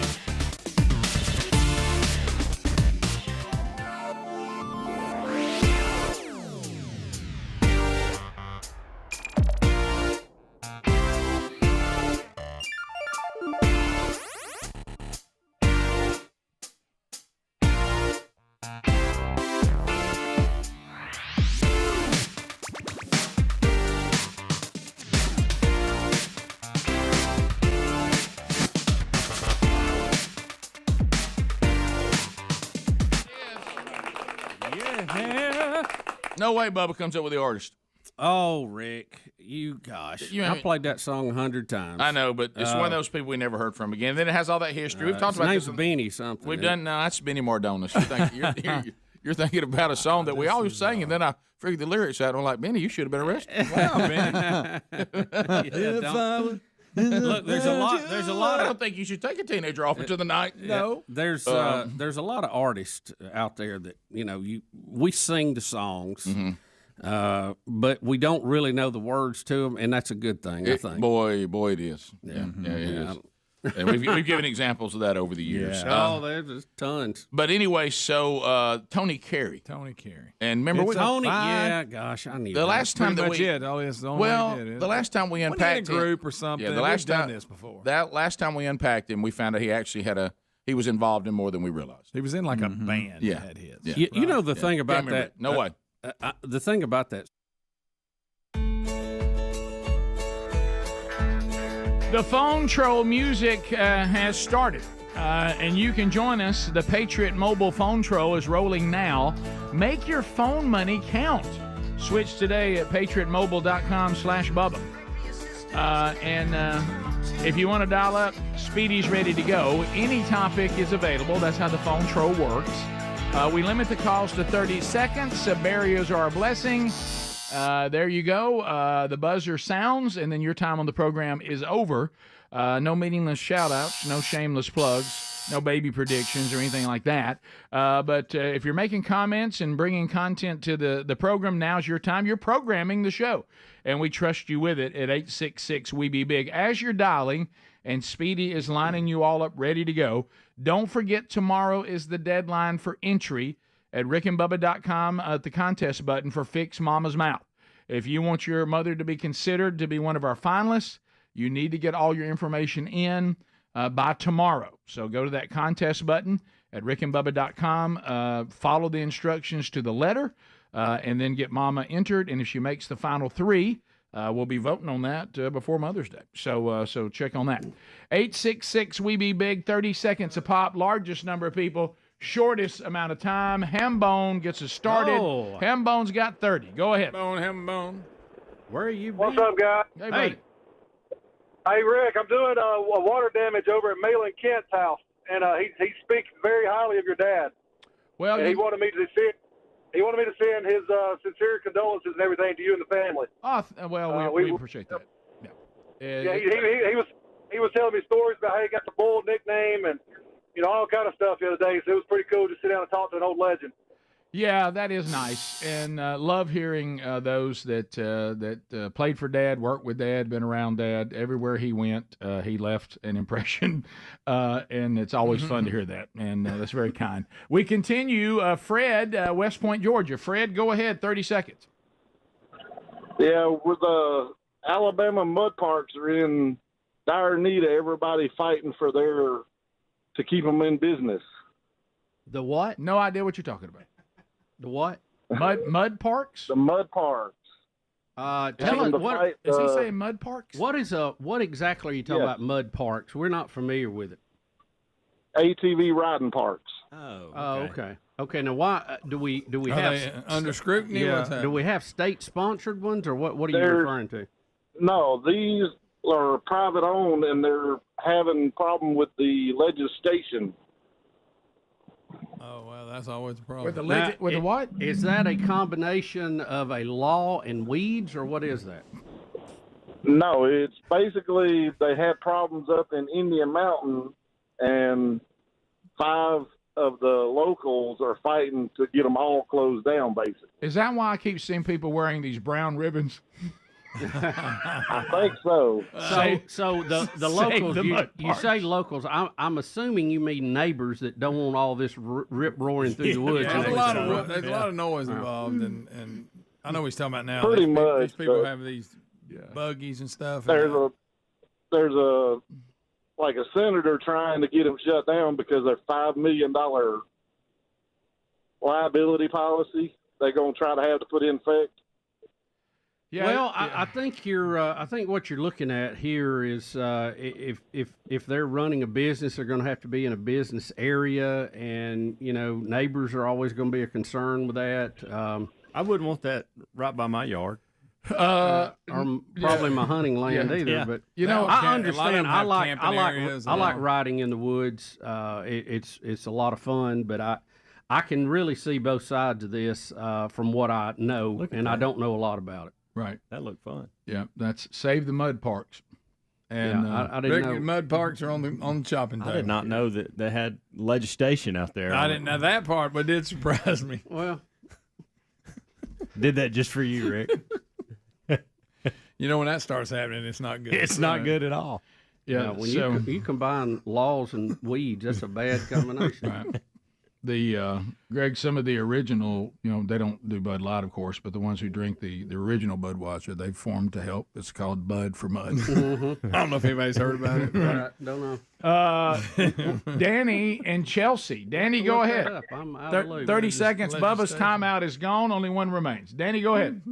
Yeah. No way Bubba comes up with the artist. Oh, Rick, gosh. I played that song 100 times. I know, but it's one of those people we never heard from again. Then it has all that history. We've talked his about name's this. Beanie something. We've done. No, that's Benny Mardonis. You're thinking about a song that we always sang, and then I figured the lyrics out. And I'm like, Benny, you should have been arrested. Wow, Benny. Look, there's a lot. I don't think you should take a teenager off into the night. No. There's a lot of artists out there that we sing the songs, but we don't really know the words to them, and that's a good thing. I think. Boy, it is. Yeah, it is. And we've given examples of that over the years. Yeah. There's tons. But anyway, so Tony Carey. And remember Tony? Yeah, gosh, I knew the last time that we the last time we unpacked him, a group or something. Yeah, the last We've time done this before. That last time we unpacked him, we found out he actually he was involved in more than we realized. He was in like a band. Yeah. That had hits. Yeah. You know the thing about that? No way. The thing about that. The Phone Troll music has started, and you can join us. The Patriot Mobile Phone Troll is rolling now. Make your phone money count. Switch today at patriotmobile.com/Bubba. And if you want to dial up, Speedy's ready to go. Any topic is available. That's how the Phone Troll works. We limit the calls to 30 seconds. Barriers are a blessing. There you go. The buzzer sounds, and then your time on the program is over. No meaningless shout-outs, no shameless plugs, no baby predictions or anything like that. But if you're making comments and bringing content to the program, now's your time. You're programming the show, and we trust you with it at 866-WE-BE-BIG. As you're dialing, and Speedy is lining you all up ready to go. Don't forget, tomorrow is the deadline for entry at rickandbubba.com at the contest button for Fix Mama's Mouth. If you want your mother to be considered to be one of our finalists, you need to get all your information in by tomorrow. So go to that contest button at rickandbubba.com, follow the instructions to the letter, and then get Mama entered. And if she makes the final 3, we'll be voting on that before Mother's Day. So check on that. 866 We Be Big, 30 seconds a pop, largest number of people, shortest amount of time. Hambone gets us started. Oh. Hambone's got 30. Go ahead. Hambone. Where are you? What's up, guys? Hey, buddy. Hey, Rick, I'm doing water damage over at Malin Kent's house, and he speaks very highly of your dad. Well, and he wanted me to send his sincere condolences and everything to you and the family. We appreciate that. Yeah, he was telling me stories about how he got the Bull nickname and all kind of stuff the other day. So it was pretty cool to sit down and talk to an old legend. Yeah, that is nice, and love hearing those that played for Dad, worked with Dad, been around Dad. Everywhere he went, he left an impression, and it's always fun to hear that, and that's very kind. We continue. Fred, West Point, Georgia. Fred, go ahead, 30 seconds. Yeah, with Alabama mud parks are in dire need of everybody fighting for to keep them in business. The what? No idea what you're talking about. The what? Mud parks? The mud parks. Tell us, what is he saying? Mud parks? What exactly are you talking about? Mud parks? We're not familiar with it. ATV riding parks. Okay. Okay. Now, why do we Are have they under scrutiny? Yeah. What's Do happening? we have state-sponsored ones, or what are you referring to? No, these are private owned, and they're having problem with the legislation. Oh, well, that's always a problem. With the what? Is that a combination of a law and weeds, or what is that? No, it's basically they had problems up in Indian Mountain, and 5 of the locals are fighting to get them all closed down, basically. Is that why I keep seeing people wearing these brown ribbons? I think so. So the locals, you say locals. I'm assuming you mean neighbors that don't want all this rip roaring through the woods. There's a lot of noise involved, and I know what he's talking about now. Pretty much. These people have these buggies and stuff. There's a senator trying to get them shut down because their $5 million liability policy they're going to try to have to put in effect. Yeah, well, I think I think what you're looking at here is if they're running a business, they're going to have to be in a business area, and neighbors are always going to be a concern with that. I wouldn't want that right by my yard. Or probably my hunting land either. Yeah. But I understand. I like riding in the woods. It's a lot of fun, but I can really see both sides of this from what I know, and I don't know a lot about it. Right. That looked fun. Yeah, that's Save the Mud Parks. And I didn't know. Mud parks are on the chopping table. I did not know that they had legislation out there. I didn't know that part, but it did surprise me. Well, did that just for you, Rick? When that starts happening, it's not good. It's not good at all. Yeah, when you combine laws and weeds, that's a bad combination. Right. Greg, some of the original, they don't do Bud Light, of course, but the ones who drink the original Budweiser, they've formed to help. It's called Bud for Mud. Mm-hmm. I don't know if anybody's heard about it. Right. Don't know. Danny and Chelsea. Danny, go ahead. I'm out of the loop. 30 seconds. Bubba's timeout is gone. Only one remains. Danny, go ahead.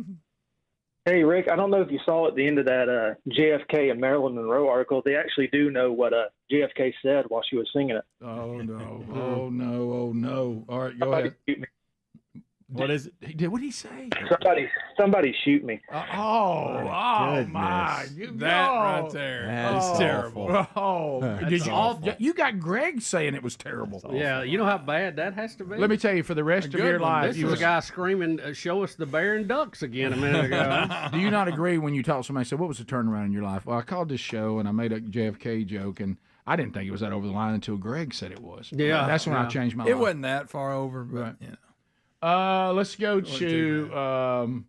Hey, Rick, I don't know if you saw at the end of that JFK and Marilyn Monroe article, they actually do know what JFK said while she was singing it. Oh, no. Oh, no. Oh, no. All right, go ahead. Shoot me. What is it? What did he say? Somebody shoot me. Oh my! That right there. That's terrible. You got Greg saying it was terrible. Yeah, you know how bad that has to be? Let me tell you, for the rest of your life, this was a guy screaming, show us the bear and ducks again a minute ago. Do you not agree when you talk to somebody, say, what was the turnaround in your life? Well, I called this show and I made a JFK joke, and I didn't think it was that over the line until Greg said it was. Yeah. That's when I changed my life. It wasn't that far over, but Let's go to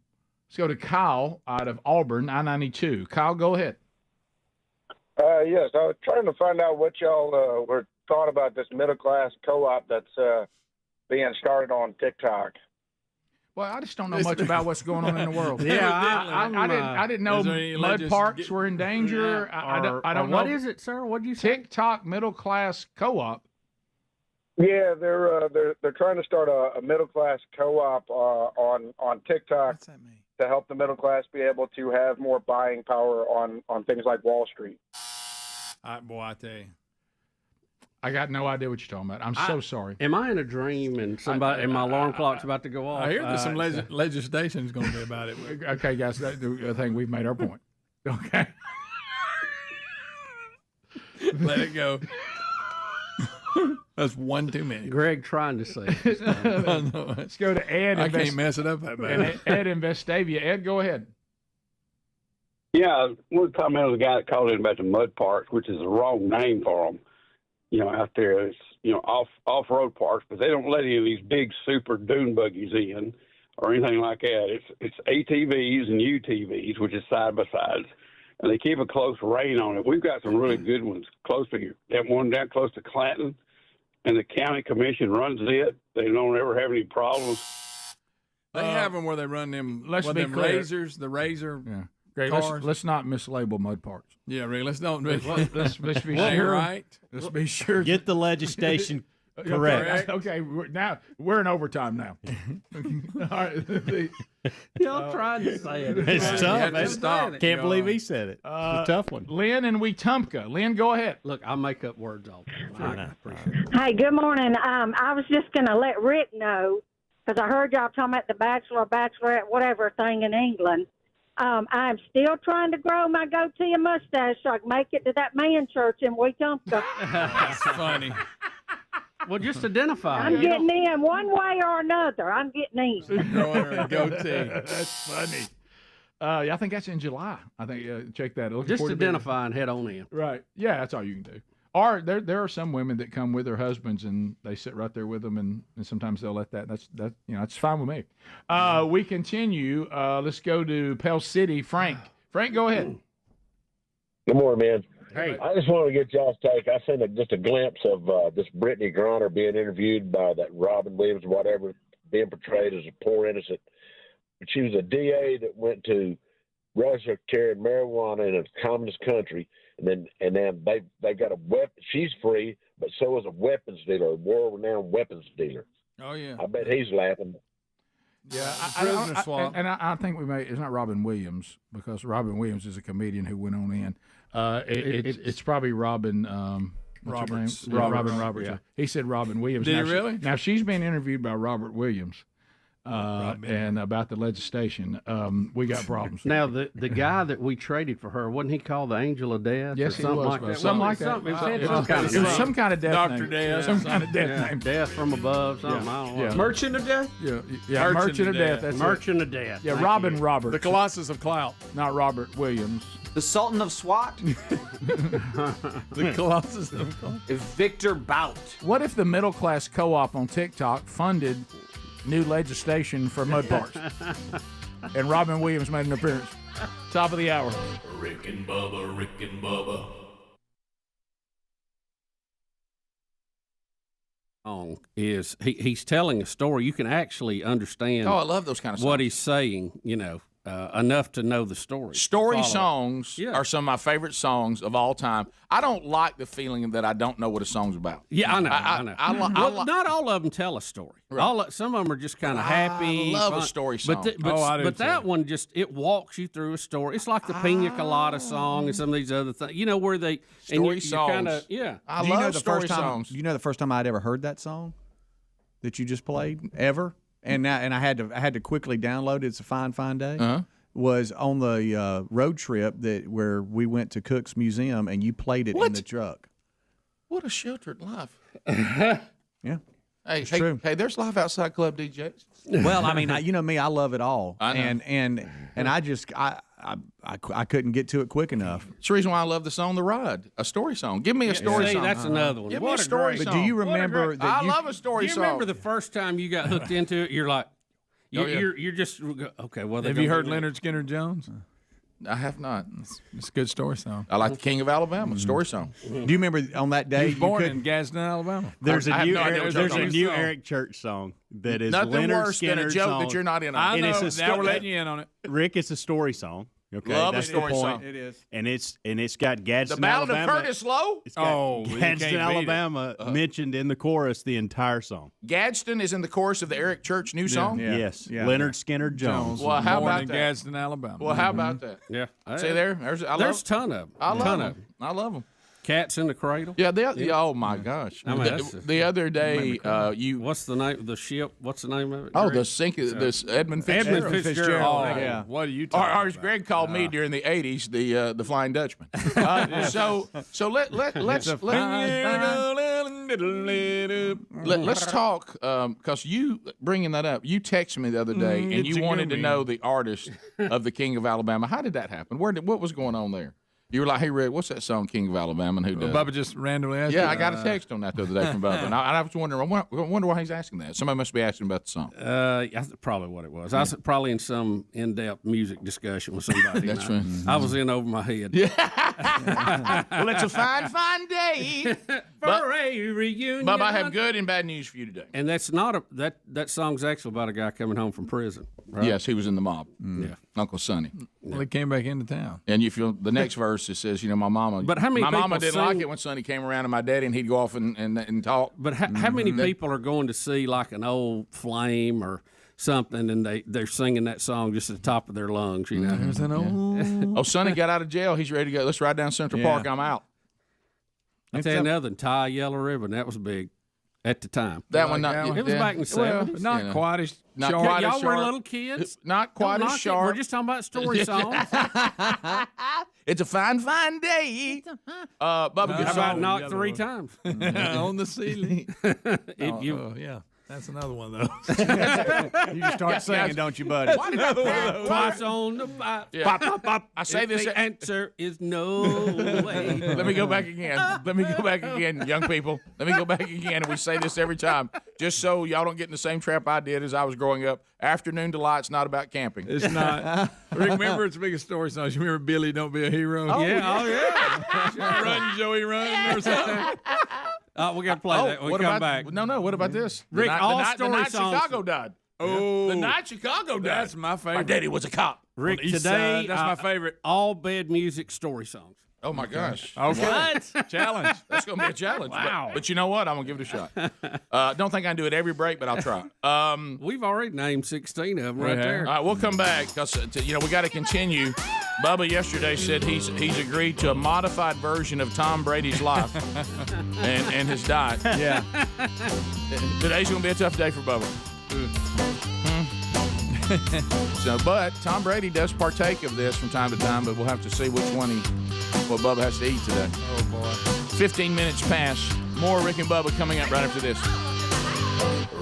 Kyle out of Auburn, I-92. Kyle, go ahead. Yes, I was trying to find out what y'all were thought about this middle class co-op that's being started on TikTok. Well, I just don't know much about what's going on in the world. Yeah, I didn't know mud parks were in danger. I don't know. What is it, sir? What did you say? TikTok middle class co-op. Yeah, they're trying to start a middle class co-op on TikTok to help the middle class be able to have more buying power on things like Wall Street. Boy, I tell you. I got no idea what you're talking about. I'm so sorry. Am I in a dream and and my alarm clock's about to go off? I hear there's some legislation is going to be about it. Okay, guys, I think we've made our point. Okay. Let it go. That's one too many. Greg trying to say. Let's go to Ed. I can't mess it up that bad. Ed in Vestavia. Ed, go ahead. Yeah, I want to comment on the guy that called in about the mud parks, which is the wrong name for them. Out there, it's off-road parks, but they don't let any of these big super dune buggies in or anything like that. It's ATVs and UTVs, which is side by sides, and they keep a close rein on it. We've got some really good ones close to here. That one down close to Clanton, and the county commission runs it. They don't ever have any problems. They have them where they run them. Let's be clear. Razors, the razor. Yeah. Great. Cars. Let's not mislabel mud parks. Yeah, Ray. Let's don't. Let's be sure. Right. Let's be sure. Get the legislation correct. Okay. We're in overtime now. All right. Y'all trying to say it. It's tough. Can't believe he said it. It's a tough one. Lynn and Wetumpka. Lynn, go ahead. Look, I make up words all the time. I appreciate it. Hey, good morning. I was just going to let Rick know, because I heard y'all talking about the Bachelor, Bachelorette, whatever thing in England. I'm still trying to grow my goatee and mustache so I can make it to that man church in Wetumpka. That's funny. Well, just identify. I'm getting in one way or another. I'm getting in. Growing a goatee. That's funny. I think that's in July. I think check that. Just identify and head on in. Right. Yeah, that's all you can do. Or there are some women that come with their husbands and they sit right there with them, and sometimes they'll let that. That's fine with me. We continue. Let's go to Pell City. Frank, go ahead. Good morning, man. Hey. I just wanted to get y'all's take. I seen just a glimpse of this Brittany Griner being interviewed by that Robin Williams, whatever, being portrayed as a poor innocent. But she was a DA that went to Russia carrying marijuana in a communist country. And then they got a weapon. She's free, but so is a weapons dealer, a world-renowned weapons dealer. Oh yeah, I bet he's laughing. Yeah, I think we may. It's not Robin Williams, because Robin Williams is a comedian who went on in. It's probably Robin. Roberts. Robin Roberts. Yeah. He said Robin Williams. Did he really? Now she's been interviewed by Robert Williams. And about the legislation, we got problems. Now, the guy that we traded for her, wasn't he called the Angel of Death? Yes, or something was. like that. Something like that. It was some kind of death Dr. name. Death. Some kind of death name. Death from above, something. I don't know. Yeah. Merchant of Death? Yeah. Merchant of Death. That's Merchant of Death. Yeah, Robin Roberts. The Colossus of Clout. Not Robert Williams. The Sultan of SWAT? The Colossus of Clout. Victor Bout. What if the middle class co-op on TikTok funded new legislation for mud parks? And Robin Williams made an appearance. Top of the hour. Rick and Bubba, Rick and Bubba. Is he's telling a story. You can actually understand. Oh, I love those kind of songs. What he's saying, enough to know the story. Story songs are some of my favorite songs of all time. I don't like the feeling that I don't know what a song's about. Yeah, I know. I know. Not all of them tell a story. Right. Some of them are just kind of happy. I love fun. a story song. But that one it walks you through a story. It's like the Pina Colada song and some of these other things. Where they story songs. I love story songs. Do you know the first time I'd ever heard that song that you just played ever? And I had to quickly download it. It's a fine day. Uh-huh. Was on the road trip where we went to Cook's Museum, and you played it in the truck. What a sheltered life. Yeah. Hey, true. Hey, there's life outside club DJs. Well, I mean, you know me, I love it all. I know. And I just I couldn't get to it quick enough. It's the reason why I love the song "The Ride," a story song. Give me a story song. That's another one. Give What me a story great song. But do you remember that? I love a story Do you song. remember the first time you got hooked into it? You're like, you're just okay. Well, have you heard Leonard Skinner Jones? I have not. It's a good story song. I like the King of Alabama story song. Do you remember on that day? He was born in Gadsden, Alabama. There's I a have new no idea what you're talking new about. Eric Church song that is Nothing Leonard worse than a Skinner's joke song. that you're not in on. I And know. it's a Now we're letting you in on it. Rick, it's a story song. Okay, Love a that's story the point. song. It is. And it's got Gadsden, The Ballad Alabama. of Curtis Lowe? It's got you can't Gadsden, beat it. Alabama mentioned in the chorus the entire song. Gadsden is in the chorus of the Eric Church new song? Yeah. Yes, Yeah. Leonard Skinner Jones. Well, how born about in that? Gadsden, Alabama. Well, how about that? Yeah. See there? There's There's a ton of them. I love ton them. of them. I love them. Cats in the Cradle. Yeah, oh my gosh. I mean, that's the other day, you. What's the name of the ship? What's the name of it? Oh, Greg? this Edmund Fitzgerald. Edmund Fitzgerald. Oh, Yeah. What are you Or talking as Greg called me during the '80s, the Flying Dutchman. So let's talk because you bringing that up. You texted me the other day and you wanted to know the artist of the King of Alabama. How did that happen? What was going on there? You were like, hey, Rick, what's that song, King of Alabama, and who does it? Bubba just randomly asked Yeah, you? I got a text on that the other day from Bubba, and I was wondering, I wonder why he's asking that. Somebody must be asking about the song. That's probably what it was. I was probably in some in-depth music discussion with somebody. That's and right. I was in over my head. Well, it's a fine day For a reunion. Bubba, I have good and bad news for you today. And that's not that song's actually about a guy coming home from prison. Right? Yes, he was in the mob. Yeah. Uncle Sonny. Well, he came back into town. And if you the next verse, it says, my mama. But how many my mama people didn't like sing- it when Sonny came around, and my daddy, and he'd go off and talk. But how many people are going to see like an old Flame or something, and they're singing that song just at the top of their lungs? You know. There's an old. Oh, Sonny got out of jail. He's ready to go. Let's ride down Central Park. I'm out. I tell you another one, Tie Yellow Ribbon. That was big at the time. That one, not. It was back in the Well, 70s. not quite as Not sharp. quite as Y'all were sharp. little kids. Not quite Don't as knock it. sharp. We're just talking about story songs. It's a fine day. Bubba, good How about song. knock 3 times? On the ceiling. Yeah. That's another one, though. You just start singing, don't you, buddy? Twice on the pipe. Yeah. Pop, pop, pop. I say If this- The answer is no way. Let me go back again, young people. Let me go back again, and we say this every time, just so y'all don't get in the same trap I did as I was growing up. Afternoon Delight's not about camping. It's not. Remember, it's the biggest story songs. You remember Billy, Don't Be a Hero? Oh, yeah. Run, Joey, run, or something. We got to play that when we what come about, back. No, what about this? Rick, all the story night songs. Chicago died. Oh, The night Chicago died. that's my favorite. My daddy was a cop. Rick, On the east today, side, that's my favorite. all bed music story songs. Oh, my gosh. Okay. What? Challenge. That's going to be a challenge. Wow. But you know what? I'm going to give it a shot. Don't think I can do it every break, but I'll try. We've already named 16 of them right have. there. All right, we'll come back because we got to continue. Bubba yesterday said he's agreed to a modified version of Tom Brady's life and his diet. Yeah. Today's going to be a tough day for Bubba. But Tom Brady does partake of this from time to time, but we'll have to see what Bubba has to eat today. Oh, boy. 15 minutes past. More Rick and Bubba coming up right after this.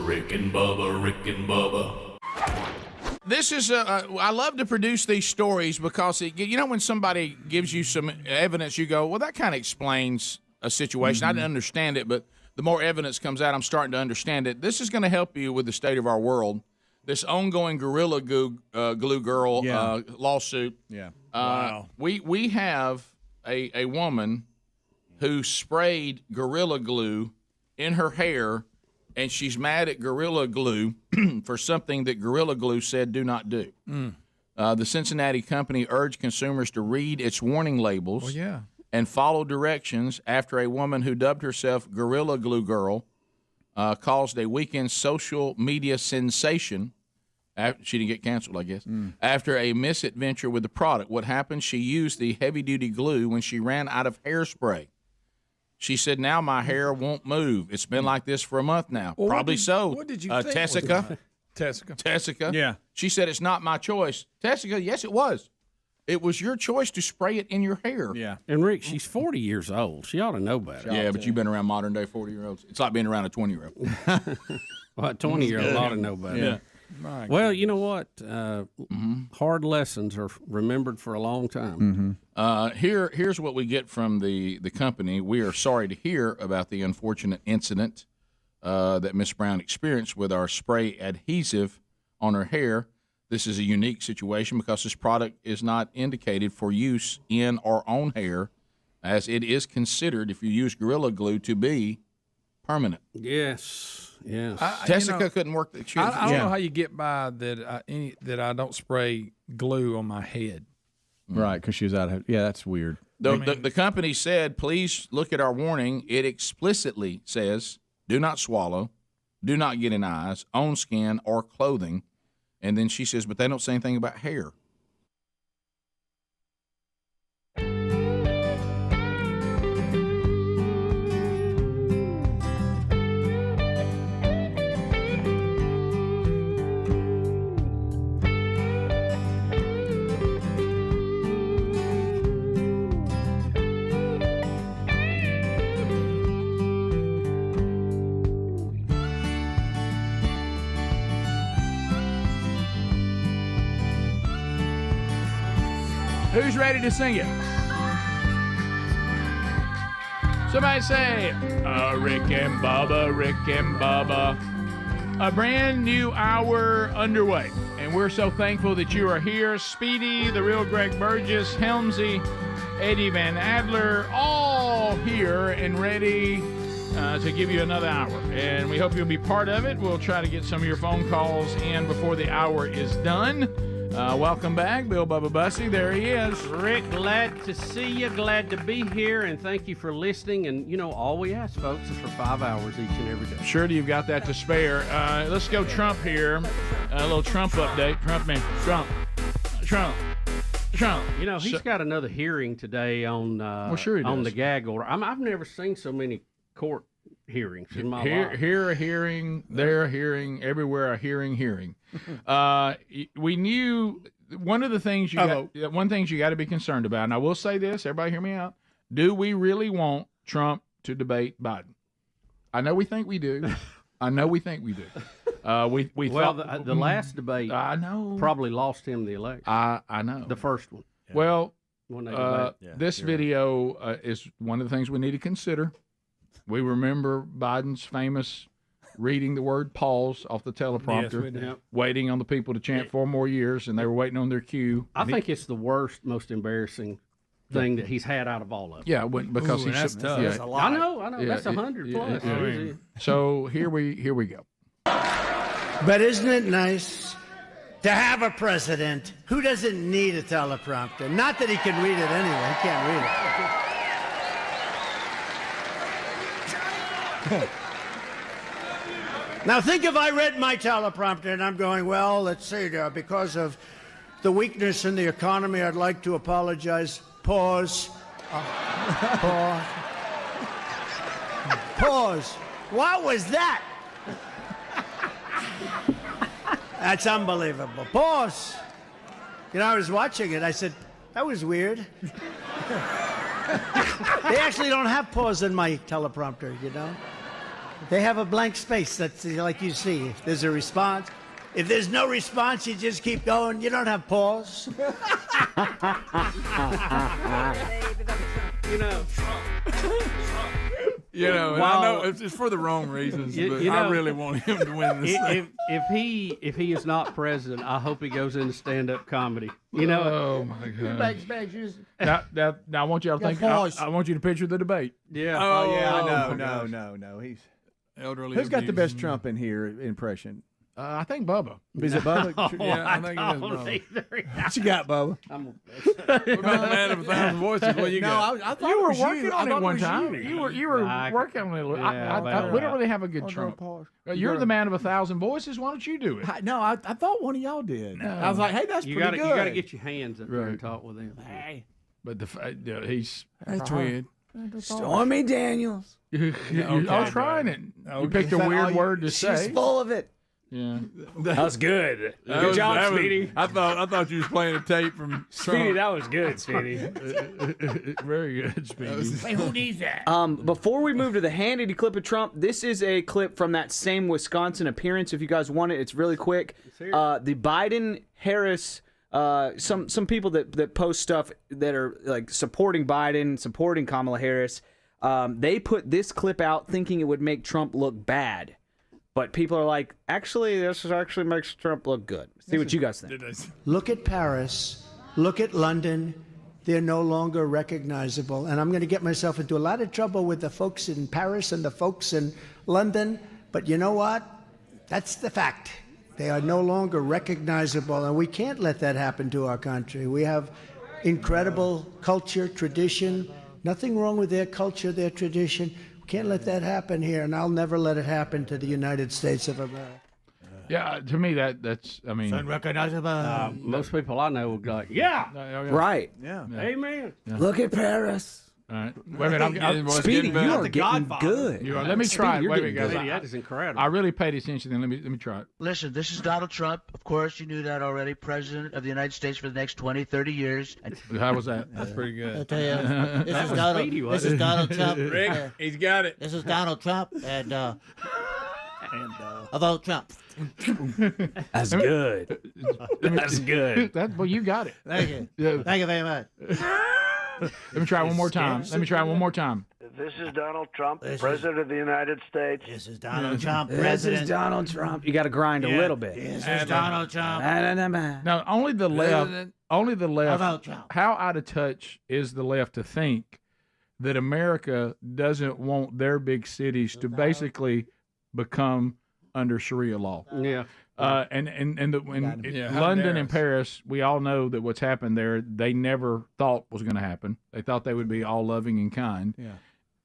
Rick and Bubba, Rick and Bubba. This is, I love to produce these stories because, when somebody gives you some evidence, you go, well, that kind of explains a situation. I didn't understand it, but the more evidence comes out, I'm starting to understand it. This is going to help you with the state of our world. This ongoing Gorilla Glue Girl lawsuit. Yeah. Wow. We have a woman who sprayed Gorilla Glue in her hair, and she's mad at Gorilla Glue for something that Gorilla Glue said do not do. The Cincinnati company urged consumers to read its warning labels and follow directions after a woman who dubbed herself Gorilla Glue Girl caused a weekend social media sensation. She didn't get canceled, I guess. After a misadventure with the product. What happened? She used the heavy-duty glue when she ran out of hairspray. She said, now my hair won't move. It's been like this for a month now. Well, Probably so. What did you think? Tessica. Yeah. She said, it's not my choice. Tessica, yes, it was. It was your choice to spray it in your hair. Yeah. And Rick, she's 40 years old. She ought to know better. Yeah, but you've been around modern-day 40-year-olds. It's like being around a 20-year-old. Well, a 20-year-old ought to know better. Yeah. Well, you know what? Hard lessons are remembered for a long time. Here's what we get from the company. We are sorry to hear about the unfortunate incident that Miss Brown experienced with our spray adhesive on her hair. This is a unique situation because this product is not indicated for use in or on hair, as it is considered, if you use Gorilla Glue, to be permanent. Yes. Tessica couldn't work. I don't know how you get by that I don't spray glue on my head. Right, because she was out of. Yeah, that's weird. The company said, please look at our warning. It explicitly says, do not swallow, do not get in eyes, on skin, or clothing. And then she says, but they don't say anything about hair. Who's ready to sing it? Somebody say, Rick and Bubba, Rick and Bubba. A brand new hour underway, and we're so thankful that you are here. Speedy, the real Greg Burgess, Helmsy, Eddie Van Adler, all here and ready to give you another hour. And we hope you'll be part of it. We'll try to get some of your phone calls in before the hour is done. Welcome back, Bill Bubba Bussy. There he is. Rick, glad to see you. Glad to be here, and thank you for listening. And, all we ask, folks, is for 5 hours each and every day. Sure, you've got that to spare. Let's go Trump here. A little Trump update. Trump. He's got another hearing today on on the gag order. I've never seen so many court hearings in my life. Here a hearing, there a hearing, everywhere a hearing. We knew one of the things one thing you got to be concerned about, and I will say this, everybody hear me out. Do we really want Trump to debate Biden? I know we think we do. The last debate, I know, probably lost him the election. I know the first one. Yeah. Well, this video is one of the things we need to consider. We remember Biden's famous reading the word pause off the teleprompter, waiting on the people to chant 4 more years, and they were waiting on their cue. I think it's the worst, most embarrassing thing that he's had out of all of them. Yeah, because that's tough. Yeah. That's a lot. I know. Yeah, that's 100 plus. Yeah. So here we go. But isn't it nice to have a president who doesn't need a teleprompter? Not that he can read it anyway. He can't read it. Now think if I read my teleprompter and I'm going, well, let's see, because of the weakness in the economy, I'd like to apologize. Pause. Pause. What was that? That's unbelievable. Pause. I was watching it. I said, that was weird. They actually don't have pause in my teleprompter, They have a blank space that's like you see. If there's a response, if there's no response, you just keep going. You don't have pause. And I know it's for the wrong reasons, but I really want him to win this thing. If he is not president, I hope he goes into stand-up comedy. Oh my God! Now I want you to think. I want you to picture the debate. Yeah. Oh yeah. No. He's elderly. Who's got the best Trump in here impression? I think Bubba. Is it Bubba? Yeah, I think it is Bubba. What you got, Bubba? What about the man of 1,000 voices? What you got? I thought you were it was working on it one time. You You were working on it. We don't really have a good Trump. You're the man of 1,000 voices. Why don't you do it? I thought one of y'all did. No. I was like, hey, that's pretty good. You got to get your hands up there and talk with him. Hey, but he's weird. Stormy Daniels. You're trying it. You picked a weird word to say. She's full of it. Yeah, that was good. Good job, Speedy. I thought you was playing a tape from Speedy. That was good, Speedy. Very good, Speedy. Hey, who needs that? Before we move to the Hannity clip of Trump, this is a clip from that same Wisconsin appearance. If you guys want it, it's really quick. The Biden-Harris, some people that post stuff that are like supporting Biden, supporting Kamala Harris, they put this clip out thinking it would make Trump look bad. But people are like, actually, this actually makes Trump look good. See what you guys think. Look at Paris. Look at London. They're no longer recognizable. And I'm going to get myself into a lot of trouble with the folks in Paris and the folks in London. But you know what? That's the fact. They are no longer recognizable. And we can't let that happen to our country. We have incredible culture, tradition. Nothing wrong with their culture, their tradition. We can't let that happen here. And I'll never let it happen to the United States of America. Yeah, to me that's I mean, unrecognizable. Most people I know would go, like, yeah, Right. Yeah. amen. Look at Paris. All right. Wait a minute. Speedy, you are getting good. Let me try it. You're Wait a minute, getting guys. good. That is incredible. I really paid attention. Then let me try it. Listen, this is Donald Trump. Of course, you knew that already. President of the United States for the next 20, 30 years. How was that? That's pretty good. I'll tell you, this is Donald Trump. Rick, he's got it. This is Donald Trump, and I vote Trump. That's good. That's good. Well, you got it. Thank you. Yeah. Thank you very much. Let me try one more time. This is Donald Trump, President of the United States. This is Donald Trump, This President. is Donald Trump. You got to grind a little bit. This is Donald Trump. Now, only the left. Only the I vote left. Trump. How out of touch is the left to think that America doesn't want their big cities to basically become under Sharia law? Yeah. In London and Paris, we all know that what's happened there, they never thought was going to happen. They thought they would be all loving and kind. Yeah.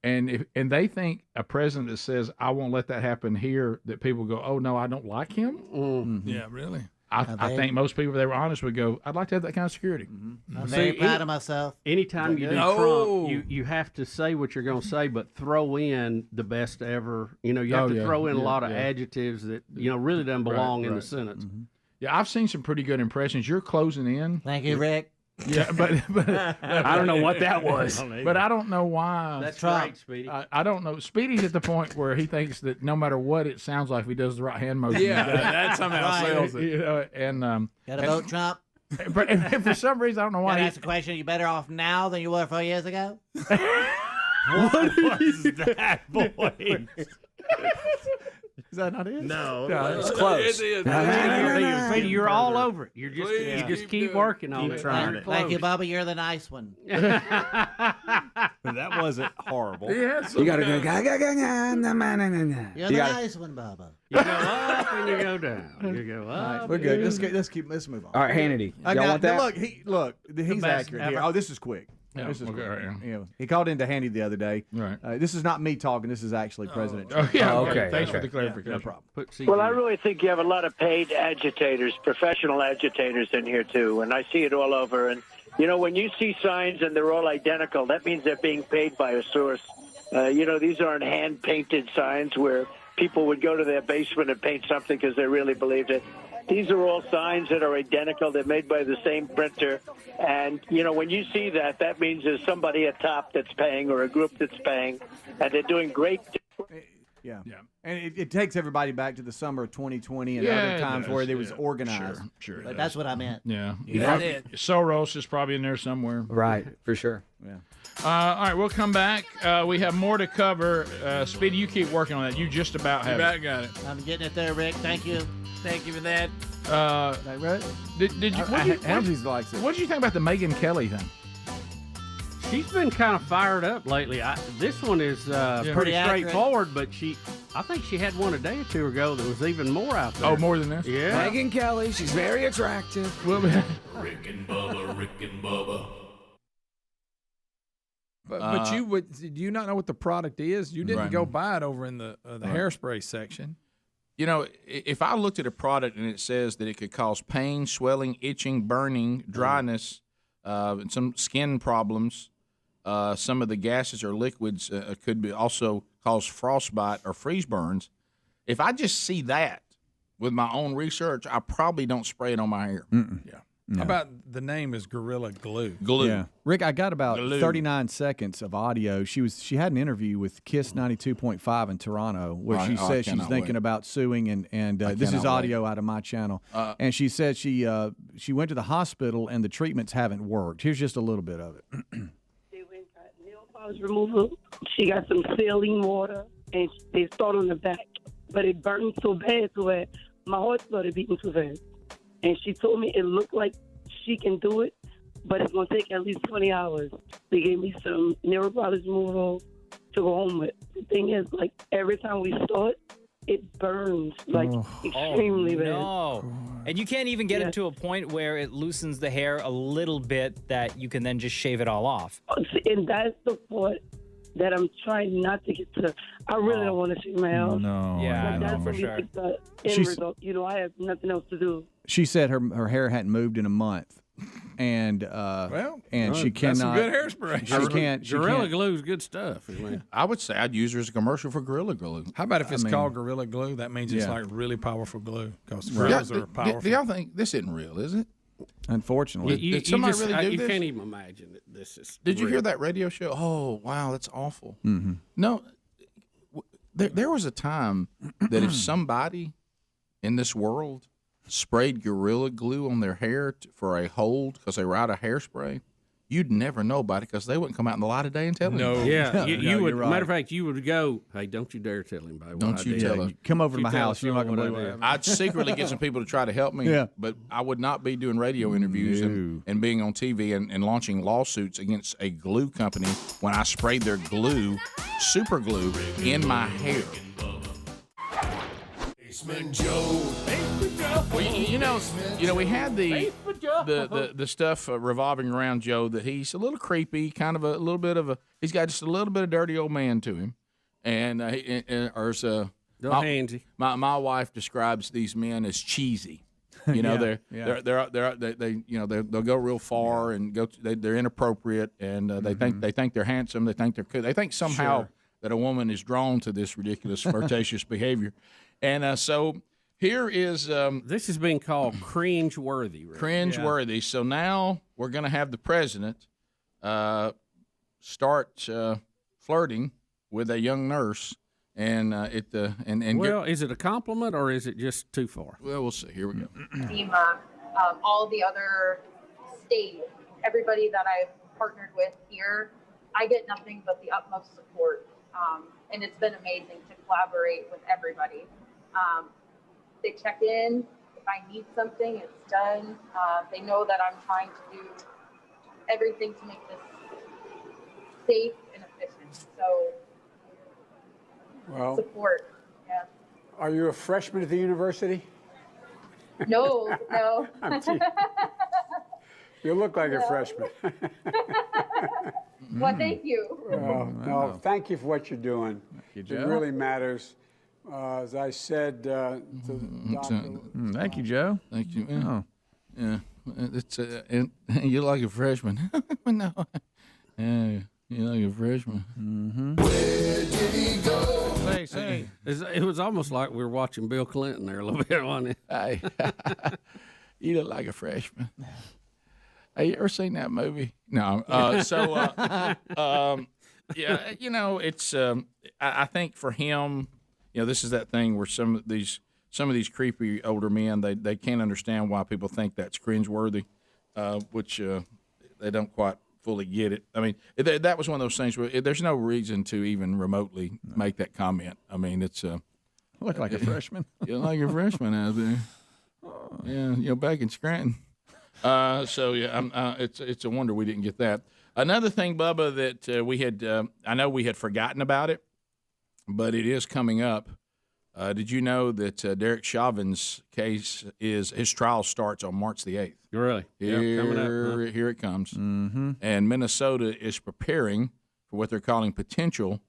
And they think a president that says, I won't let that happen here, that people go, oh, no, I don't like him. Mm-hmm. Yeah, really. I think most people, if they were honest, would go, I'd like to have that kind of security. Mm-hmm. I'm very proud of myself. Anytime you do Trump, you have to say what you're going to say, but throw in the best ever. You have to throw in a lot of adjectives that really doesn't belong in the sentence. Mm-hmm. Yeah, I've seen some pretty good impressions. You're closing in. Thank you, Rick. Yeah, but I don't know what that was. But I don't know why. That's right, Speedy. I don't know. Speedy's at the point where he thinks that no matter what it sounds like, if he does the right hand motion. Yeah, that somehow sells it. Got to vote Trump. But and for some reason, I don't know why. That's the question. You better off now than you were 4 years ago? What was that voice? Is that not it? No, it's close. Speedy, you're all over it. You just keep working on it. Thank you, Bubba. You're the nice one. That wasn't horrible. You got to go. You're the nice one, Bubba. You go up and you go down. You go up. We're good. Let's move on. All right, Hannity. Y'all want that? Look, he's accurate here. Oh, this is quick. Yeah, this is okay, quick. right, Yeah. He called into Handy the other day. Right. This is not me talking. This is actually President Trump. Oh, yeah. Okay. Thanks for the clarification. No problem. Well, I really think you have a lot of paid agitators, professional agitators in here, too, and I see it all over. And, when you see signs and they're all identical, that means they're being paid by a source. These aren't hand-painted signs where people would go to their basement and paint something because they really believed it. These are all signs that are identical. They're made by the same printer. And, when you see that, that means there's somebody at top that's paying or a group that's paying, and they're doing great. Yeah. And it takes everybody back to the summer of 2020 and other times where there was organized. Sure. But that's what I meant. Yeah. That's it. Soros is probably in there somewhere. Right, for sure. Yeah. All right, we'll come back. We have more to cover. Speedy, you keep working on that. You just about have it. Got it. I'm getting it there, Rick. Thank you. Thank you for that. Did you? What did you think about the Megyn Kelly thing? She's been kind of fired up lately. This one is pretty straightforward, but I think she had one a day or two ago that was even more out there. Oh, more than this? Yeah. Megyn Kelly, she's very attractive. Rick and Bubba. But do you not know what the product is? You didn't go buy it over in the hairspray section. If I looked at a product and it says that it could cause pain, swelling, itching, burning, dryness, and some skin problems, some of the gases or liquids could also cause frostbite or freeze burns. If I just see that with my own research, I probably don't spray it on my hair. Yeah. How about the name is Gorilla Glue? Yeah. Rick, I got about 39 seconds of audio. She had an interview with Kiss 92.5 in Toronto where she said she's thinking about suing, and this is audio out of my channel. And she said she went to the hospital and the treatments haven't worked. Here's just a little bit of it. They went and got nail polish removal. She got some saline water, and they start on the back. but it burned so bad to where my heart started beating too fast. And she told me it looked like she can do it, but it's going to take at least 20 hours. They gave me some nail polish removal to go home with. The thing is, like, every time we start, it burns, like, extremely bad. No. And you can't even get it to a point where it loosens the hair a little bit that you can then just shave it all off. And that's the part that I'm trying not to get to. I really don't want to shave my hair. No. Yeah, Like, no, that's for gonna be, sure. like, the end She's- result. You know, I have nothing else to do. She said her hair hadn't moved in a month, and she that's cannot. some good hairspray. She can't. She Gorilla can't. Glue is good stuff. Man. I would say I'd use her as a commercial for Gorilla Glue. How about if it's called Gorilla Glue? That means it's Yeah. like really powerful glue because Right. gorillas are powerful. Do y'all think this isn't real, is it? Unfortunately. Did somebody really do you this? can't even imagine that this is. Did you real. hear that radio show? Oh, wow, that's awful. Mm-hmm. No, there was a time that if somebody in this world sprayed Gorilla Glue on their hair for a hold because they were out of hairspray, you'd never know about it because they wouldn't come out in the light of day and tell you. Yeah, you would. you're right. Matter of fact, you would go, "Hey, don't you dare tell him, baby. Don't you tell him. Come over to You my tell house. You're not someone going to what I believe did. it. I'd secretly get some people to try to help me, Yeah. but I would not be doing radio interviews and being on TV and launching lawsuits against a glue company when I sprayed their glue, super glue, in my hair. Basement Joe. Well, you know, we had the stuff revolving around Joe that he's a little creepy, kind of a little bit of a. He's got just a little bit of dirty old man to him, and my wife describes these men as cheesy. You know, they'll go real far and they're inappropriate, and they think they're handsome. They think they're cool. They think somehow that a woman is drawn to this ridiculous flirtatious behavior, and so. Here is this is being called cringe-worthy. Right? Cringe-worthy. So now we're going to have the president start flirting with a young nurse, and is it a compliment or is it just too far? Well, we'll see. Here we go. FEMA, all the other states, everybody that I've partnered with here, I get nothing but the utmost support, and it's been amazing to collaborate with everybody. They check in. If I need something, it's done. They know that I'm trying to do everything to make this safe and efficient. So, Well, support. Yeah. are you a freshman at the university? No. I'm teasing. You look like a freshman. Well, thank you. No, thank you for what you're doing. It Joe. really matters. As I said to the doctor. Thank you, Joe. Thank you. Oh. Yeah, it's and you're like a freshman. No, yeah, you're like a freshman. Mm-hmm. Where did he go? Hey. It was almost like we were watching Bill Clinton there a little bit, wasn't it? Hey, you look like a freshman. Hey, you ever seen that movie? No. Yeah, you know, it's. I think for him, you know, this is that thing where some of these creepy older men they can't understand why people think that's cringeworthy, which they don't quite fully get it. I mean, that was one of those things where there's no reason to even remotely make that comment. I mean, it's look like a freshman. You look like a freshman out there. Yeah, you know, back in Scranton. So yeah, it's a wonder we didn't get that. Another thing, Bubba, that we had, I know we had forgotten about it, but it is coming up. Did you know that Derek Chauvin's case his trial starts on March the 8th? Really? Here, coming up, huh? Here it comes. Mm-hmm. And Minnesota is preparing for what they're calling potential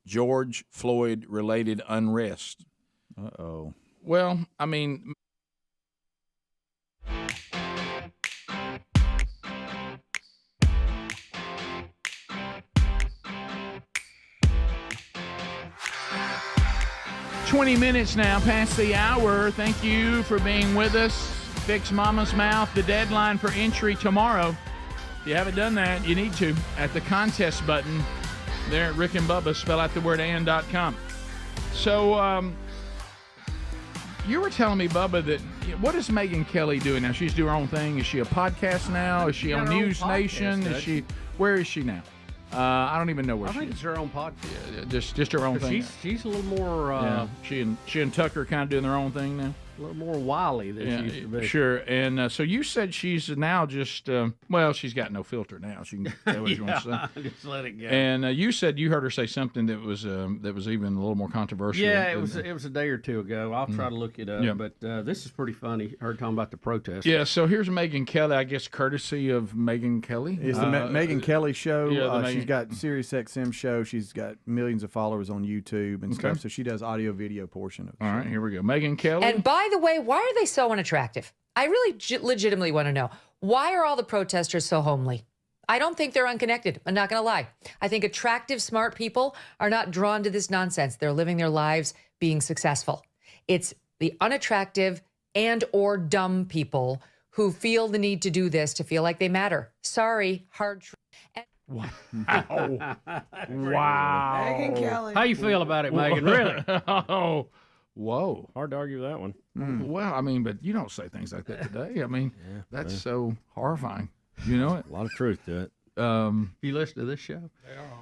George Floyd-related unrest. Uh-oh. Well, I mean... $20 minutes now past the hour. Thank you for being with us. Fix Mama's Mouth. The deadline for entry tomorrow. If you haven't done that, you need to. At the contest button there at Rick and Bubba, spell out the word and.com. So, you were telling me, Bubba, that what is Megyn Kelly doing now? She's doing her own thing. Is she a podcast now? Is she on News Nation? Where is she now? I don't even know where I she think is. it's her own podcast. Yeah, just her own thing. She's a little more. Yeah. She and Tucker kind of doing their own thing now. A little more wily than she used to be. Sure. And so you said she's now just well, she's got no filter now. She can say what she wants to say. Just let it go. And you said you heard her say something that was even a little more controversial. Yeah, it was a day or two ago. I'll try to look it up. Yeah. But this is pretty funny. Her talking about the protest. Yeah. So here's Megyn Kelly. I guess courtesy of Megyn Kelly. It's the Megyn Kelly show. Yeah, she's got Sirius XM show. She's got millions of followers on YouTube and stuff. So she does audio video portion of it. All right, here we go. Megyn Kelly. And by the way, why are they so unattractive? I really legitimately want to know. Why are all the protesters so homely? I don't think they're unconnected. I'm not going to lie. I think attractive, smart people are not drawn to this nonsense. They're living their lives being successful. It's the unattractive and or dumb people who feel the need to do this to feel like they matter. Sorry, hard truth. Wow. Megyn Kelly. How you feel about it, Megan? Really? Oh, whoa. Hard to argue with that one. Well, I mean, but you don't say things like that today. I mean, that's so horrifying. You know it? A lot of truth to it. You listen to this show?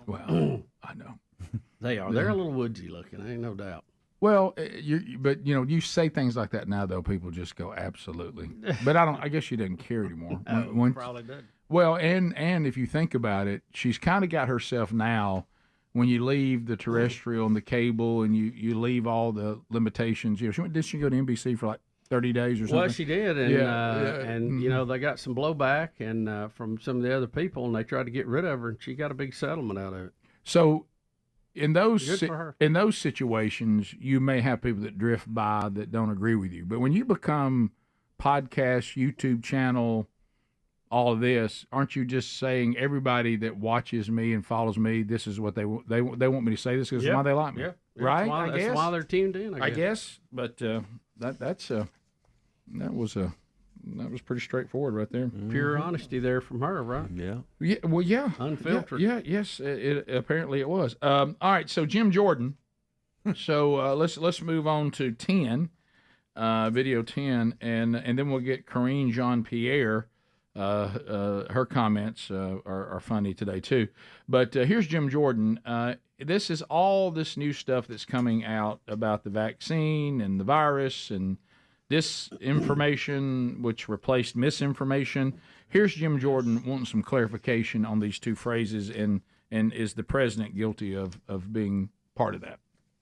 Well, I know. They are. They're a little woodsy looking, ain't no doubt. Well, but you say things like that now, though, people just go absolutely. But I guess she doesn't care anymore. Probably doesn't. Well, and if you think about it, she's kind of got herself now. When you leave the terrestrial and the cable, and you leave all the limitations, did she go to NBC for like 30 days or something? Well, she did, and and you know they got some blowback and from some of the other people, and they tried to get rid of her, and she got a big settlement out of it. So, in those situations, you may have people that drift by that don't agree with you, but when you become podcast, YouTube channel, all of this, aren't you just saying everybody that watches me and follows me, this is what they want me to say this because why they like me, right? That's why they're tuned in. I guess. But that was pretty straightforward right there. Pure honesty there from her, right? Yeah. Yeah. Well, yeah. Unfiltered. Yeah. Yes. It apparently it was. All right. So Jim Jordan. So let's move on to 10, video 10, and then we'll get Corinne Jean-Pierre. Her comments are funny today too. But here's Jim Jordan. This is all this new stuff that's coming out about the vaccine and the virus and disinformation, which replaced misinformation. Here's Jim Jordan wanting some clarification on these two phrases, and is the president guilty of being part of that?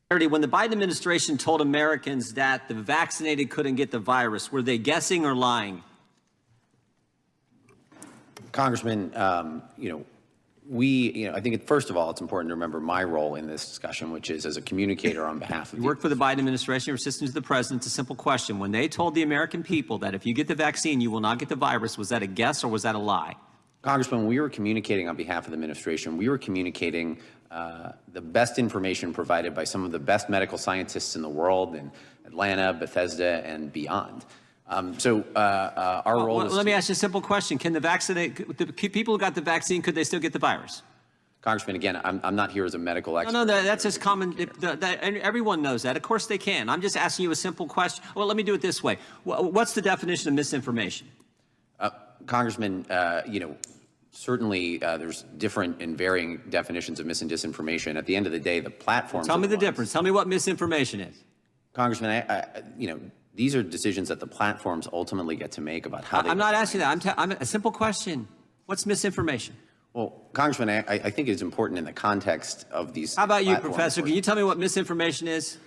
When the Biden administration told Americans that the vaccinated couldn't get the virus, were they guessing or lying? Congressman, I think first of all, it's important to remember my role in this discussion, which is as a communicator on behalf of You work for the Biden administration, you're assistant to the president. It's a simple question. When they told the American people that if you get the vaccine, you will not get the virus, was that a guess or was that a lie? Congressman, when we were communicating on behalf of the administration, we were communicating the best information provided by some of the best medical scientists in the world in Atlanta, Bethesda, and beyond. Our role is let me ask you a simple question. Can the people who got the vaccine, could they still get the virus? Congressman, again, I'm not here as a medical expert. No, that's as common. Everyone knows that. Of course they can. I'm just asking you a simple question. Well, let me do it this way. What's the definition of misinformation? Congressman, certainly there's different and varying definitions of mis and disinformation. At the end of the day, the platforms. Tell me the difference. Tell me what misinformation is. Congressman, these are decisions that the platforms ultimately get to make about how they. I'm not asking that. I'm a simple question. What's misinformation? Well, Congressman, I think it's important in the context of these. How about you, Professor? Can you tell me what misinformation is?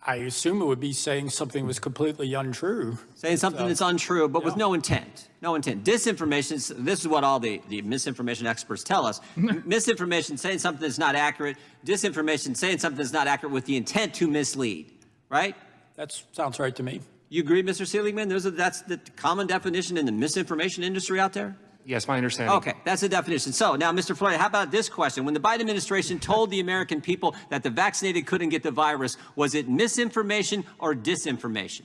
I assume it would be saying something was completely untrue. Saying something that's untrue, but with no intent. No intent. Disinformation, this is what all the misinformation experts tell us. Misinformation, saying something that's not accurate. Disinformation, saying something that's not accurate with the intent to mislead. Right? That sounds right to me. You agree, Mr. Seligman? That's the common definition in the misinformation industry out there? Yes, my understanding. Okay, that's the definition. So now, Mr. Floyd, how about this question? When the Biden administration told the American people that the vaccinated couldn't get the virus, was it misinformation or disinformation?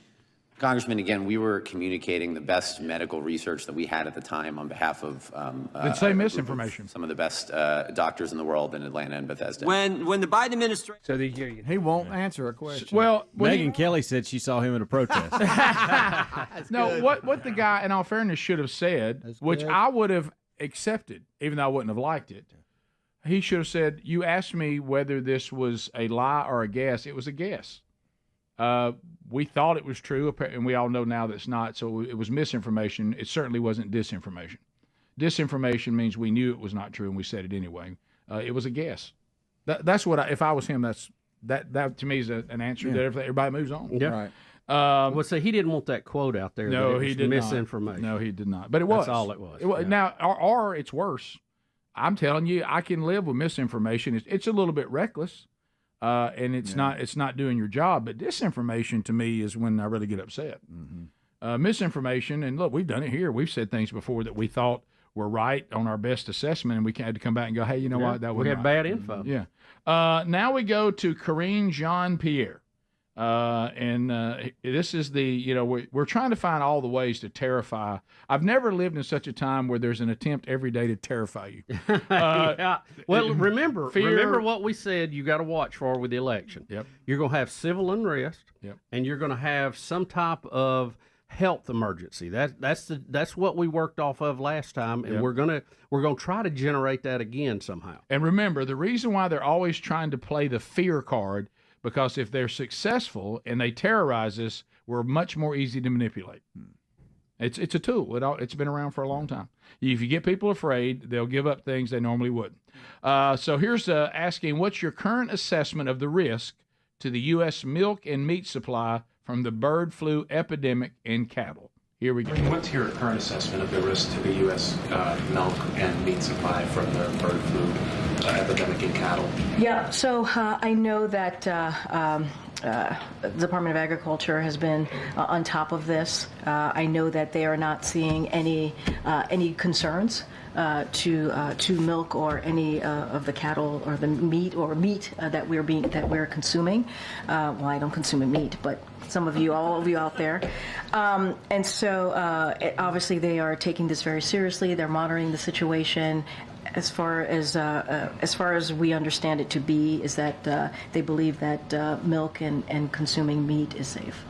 Congressman, again, we were communicating the best medical research that we had at the time on behalf of say misinformation. Some of the best doctors in the world in Atlanta and Bethesda. When the Biden administration, so he won't answer a question. Well, Megyn Kelly said she saw him at a protest. No, what the guy, in all fairness, should have said, which I would have accepted, even though I wouldn't have liked it. He should have said, "You asked me whether this was a lie or a guess. It was a guess. We thought it was true, and we all know now that it's not. So it was misinformation. It certainly wasn't disinformation. Disinformation means we knew it was not true, and we said it anyway. It was a guess. That's what if I was him, that to me is an answer that everybody moves on. Yeah. Right. Well, see, he didn't want that quote out there. No, that it was he did misinformation. not. No, he did not. But it was. That's all it was. Now, or it's worse. I'm telling you, I can live with misinformation. It's a little bit reckless, and it's not doing your job. But disinformation to me is when I really get upset. Misinformation, and look, we've done it here. We've said things before that we thought were right on our best assessment, and we had to come back and go, hey, you know what? That was we had bad info. Yeah. Now we go to Karine Jean-Pierre. This is we're trying to find all the ways to terrify. I've never lived in such a time where there's an attempt every day to terrify you. Yeah. Well, remember fear- what we said you got to watch for with the election. Yep. You're going to have civil unrest. Yep. And you're going to have some type of health emergency. That's what we worked off of last time, and Yep. we're gonna try to generate that again somehow. And remember, the reason why they're always trying to play the fear card, because if they're successful and they terrorize us, we're much more easy to manipulate. It's a tool. It's been around for a long time. If you get people afraid, they'll give up things they normally wouldn't. So here's asking, what's your current assessment of the risk to the U.S. milk and meat supply from the bird flu epidemic in cattle? Here we go. What's your current assessment of the risk to the U.S. Milk and meat supply from the bird flu epidemic in cattle? Yeah, so I know that the Department of Agriculture has been on top of this. I know that they are not seeing any concerns to milk or any of the cattle or the meat that we're consuming. Well, I don't consume meat, but all of you out there. And so obviously they are taking this very seriously. They're monitoring the situation. As far as we understand it to be, is that they believe that milk and consuming meat is safe.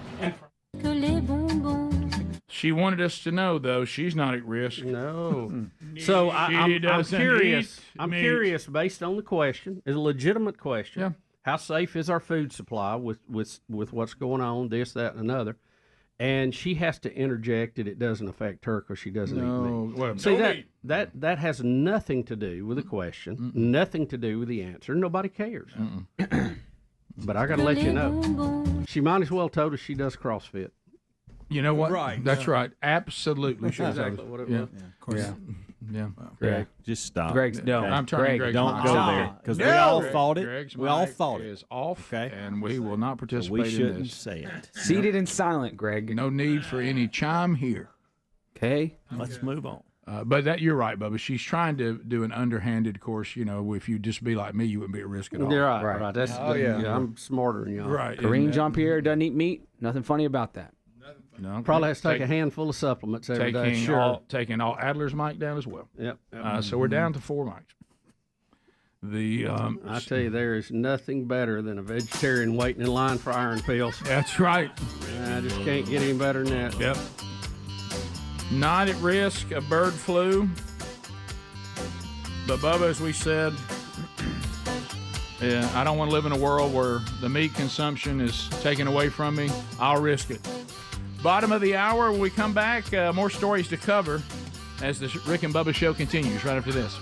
She wanted us to know, though, she's not at risk. No. So I'm curious. I'm curious, based on the question, it's a legitimate question. Yeah. How safe is our food supply with what's going on, this, that, and another? And she has to interject that it doesn't affect her because she doesn't eat meat. Well, See, no meat. that has nothing to do with the question, nothing to do with the answer. Nobody cares. But I got to let you know, she might as well told us she does CrossFit. You know what? Right. That's right. Absolutely. Sure. Exactly what it was. Yeah, of course. Yeah. Greg, just stop. Greg's no. Okay? I'm turning Greg's Don't mic go off. there because we No! all thought it. Greg's We all mic thought it. is off, Okay. and we will not So participate we in shouldn't this. say it. Seated and silent, Greg. No need for any chime here. Okay. Let's move on. But you're right, Bubba. She's trying to do an underhanded course. If you just be like me, you wouldn't be at risk at all. You're right. That's yeah. I'm smarter than y'all. Right. Karine Jean-Pierre doesn't eat meat. Nothing funny about that. No, Probably has to take a handful of supplements every day. Taking all Adler's mic down as well. Yep. So we're down to 4 mics. I tell you, there is nothing better than a vegetarian waiting in line for iron pills. That's right. I just can't get any better than that. Yep. Not at risk of bird flu. But Bubba, as we said, I don't want to live in a world where the meat consumption is taken away from me. I'll risk it. Bottom of the hour, when we come back, more stories to cover as the Rick and Bubba show continues right after this.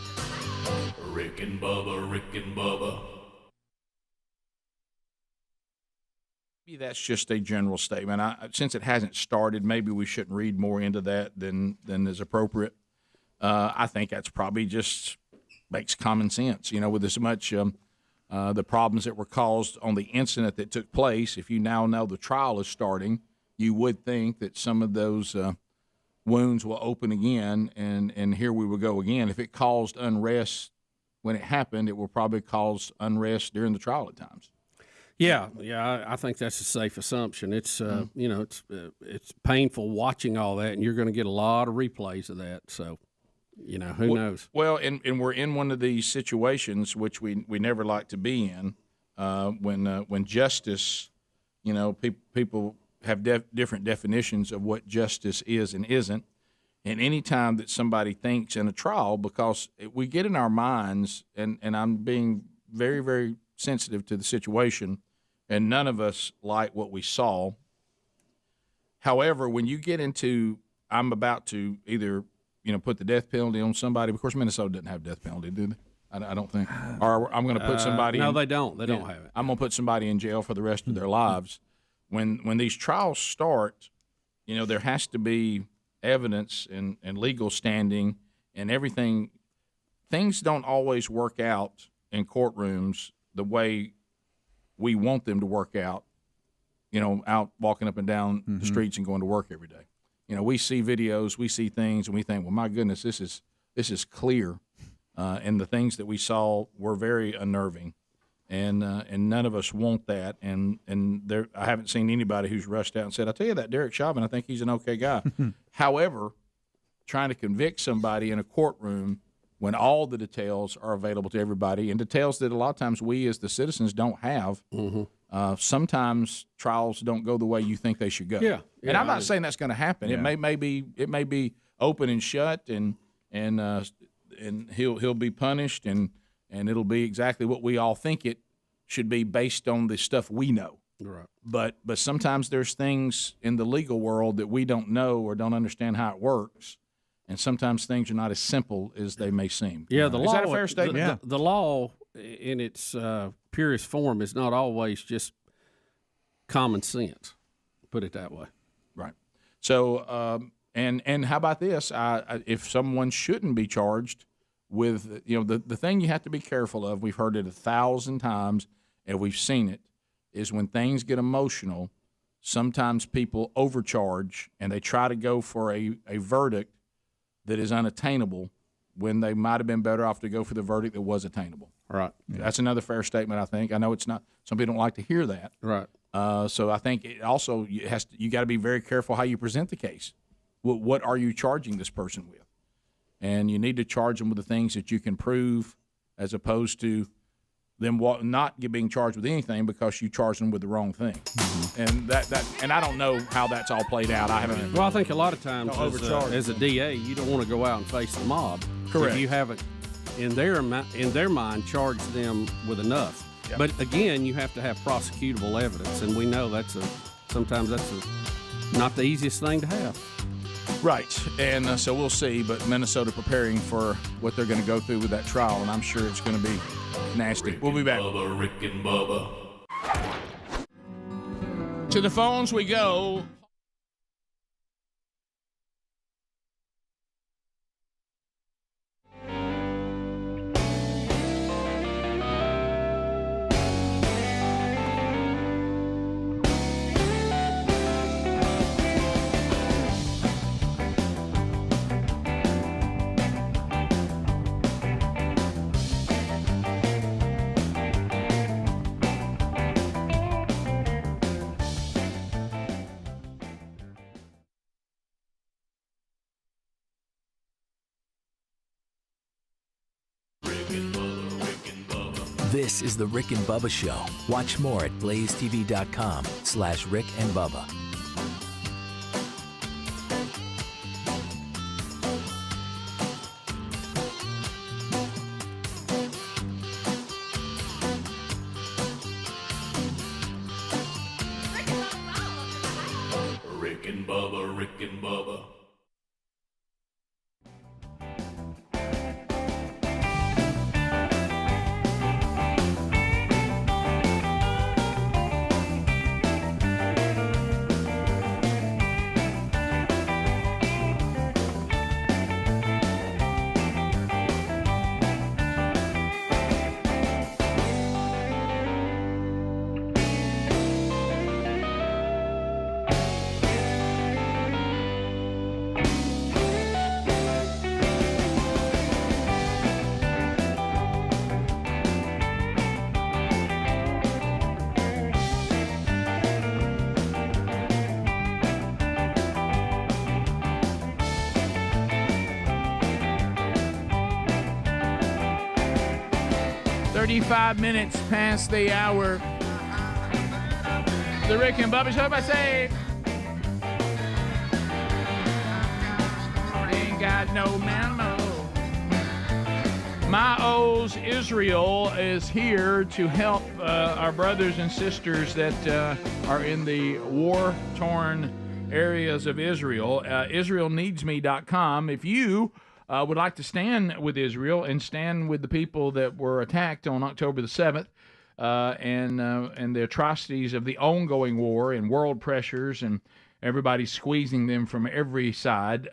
Rick and Bubba, Rick and Bubba. Maybe that's just a general statement. Since it hasn't started, maybe we shouldn't read more into that than is appropriate. I think that's probably just makes common sense. With as much the problems that were caused on the incident that took place, if you now know the trial is starting, you would think that some of those wounds will open again, and here we will go again. If it caused unrest when it happened, it will probably cause unrest during the trial at times. Yeah, I think that's a safe assumption. It's it's painful watching all that, and you're going to get a lot of replays of that. So, who knows? Well, and we're in one of these situations which we never like to be in when justice, people have different definitions of what justice is and isn't. And any time that somebody thinks in a trial, because we get in our minds, and I'm being very, very sensitive to the situation, and none of us like what we saw. However, when you get into, I'm about to either, put the death penalty on somebody. Of course, Minnesota doesn't have death penalty, do they? I don't think. Or I'm going to put somebody. No, in, they don't. They don't have it. I'm going to put somebody in jail for the rest of their lives. When these trials start, there has to be evidence and legal standing and everything. Things don't always work out in courtrooms the way we want them to work out, out walking up and down the streets and going to work every day. We see videos, we see things, and we think, well, my goodness, this is clear. And the things that we saw were very unnerving. And none of us want that. And I haven't seen anybody who's rushed out and said, "I tell you that Derek Chauvin, I think he's an okay guy." However, trying to convict somebody in a courtroom when all the details are available to everybody, and details that a lot of times we as the citizens don't have. Sometimes trials don't go the way you think they should go. Yeah. And I'm not saying that's going to happen. Yeah. It may be open and shut, and he'll be punished, and it'll be exactly what we all think it should be based on the stuff we know. Right. But sometimes there's things in the legal world that we don't know or don't understand how it works, and sometimes things are not as simple as they may seem. Yeah, the is law. that a fair statement? The law, in its purest form, is not always just common sense. Put it that way. Right. So, and how about this? If someone shouldn't be charged with, the thing you have to be careful of, we've heard it 1,000 times and we've seen it, is when things get emotional, sometimes people overcharge and they try to go for a verdict that is unattainable when they might have been better off to go for the verdict that was attainable. Right. That's another fair statement, I think. I know it's not, some people don't like to hear that. Right. So I think it also you got to be very careful how you present the case. What are you charging this person with? And you need to charge them with the things that you can prove, as opposed to them not being charged with anything because you charged them with the wrong thing. And and I don't know how that's all played out. I haven't. Well, I think a lot of times as a DA, you don't want to go out and face the mob. Correct. If you haven't, in their mind, charged them with enough. Yep. But again, you have to have prosecutable evidence, and we know sometimes that's not the easiest thing to have. Right, and so we'll see. But Minnesota preparing for what they're going to go through with that trial, and I'm sure it's going to be nasty. We'll be back. Bubba, Rick and Bubba. To the phones we go. This is the Rick and Bubba Show. Watch more at BlazeTV.com/Rick and Bubba. Rick and Bubba, Rick and Bubba. Five minutes past the hour. The Rick and Bubba Show, I say. ain't got no memo. My O's Israel is here to help our brothers and sisters that are in the war-torn areas of Israel. IsraelNeedsMe.com. If you would like to stand with Israel and stand with the people that were attacked on October the 7th and the atrocities of the ongoing war and world pressures and everybody squeezing them from every side,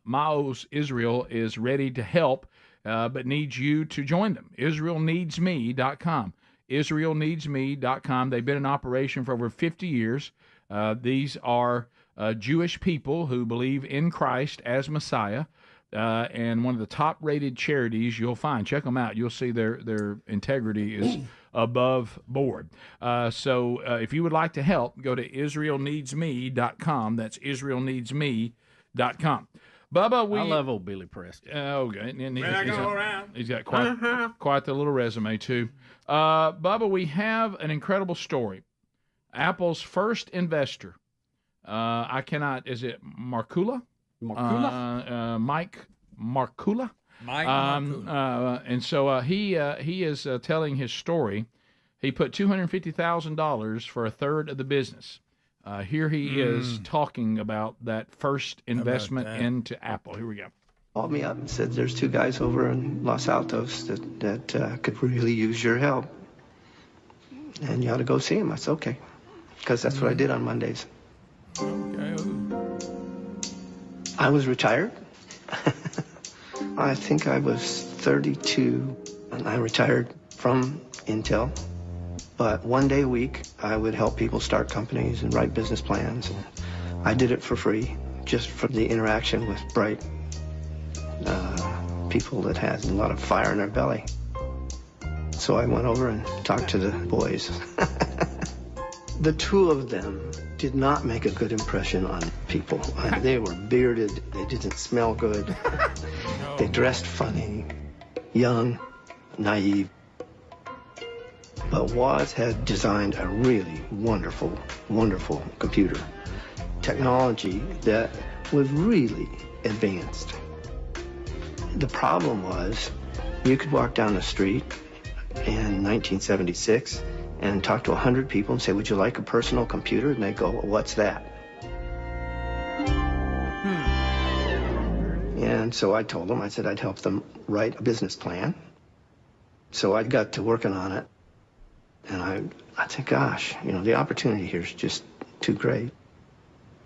Mao's Israel is ready to help, but needs you to join them. IsraelNeedsMe.com. IsraelNeedsMe.com. They've been in operation for over 50 years. These are Jewish people who believe in Christ as Messiah, and one of the top-rated charities you'll find. Check them out. You'll see their integrity is above board. So if you would like to help, go to IsraelNeedsMe.com. That's IsraelNeedsMe.com. Bubba, I love old Billy Preston. Okay. He's got quite the little resume, too. Bubba, we have an incredible story. Apple's first investor, is it Markula? Mike Markula? And so he is telling his story. He put $250,000 for a third of the business. Here he is talking about that first investment into Apple. Here we go. Called me up and said, there's two guys over in Los Altos that could really use your help. And you ought to go see them. I said, okay. Because that's what I did on Mondays. Okay. I was retired. I think I was 32, and I retired from Intel. But one day a week, I would help people start companies and write business plans. And I did it for free, just for the interaction with bright people that had a lot of fire in their belly. So I went over and talked to the boys. The two of them did not make a good impression on people. They were bearded. They didn't smell good. They dressed funny, young, naive. But Woz had designed a really wonderful, wonderful computer. Technology that was really advanced. The problem was, you could walk down the street in 1976 and talk to 100 people and say, would you like a personal computer? And they go, well, what's that? And so I told them, I said I'd help them write a business plan. So I got to working on it. And I think, gosh, the opportunity here is just too great.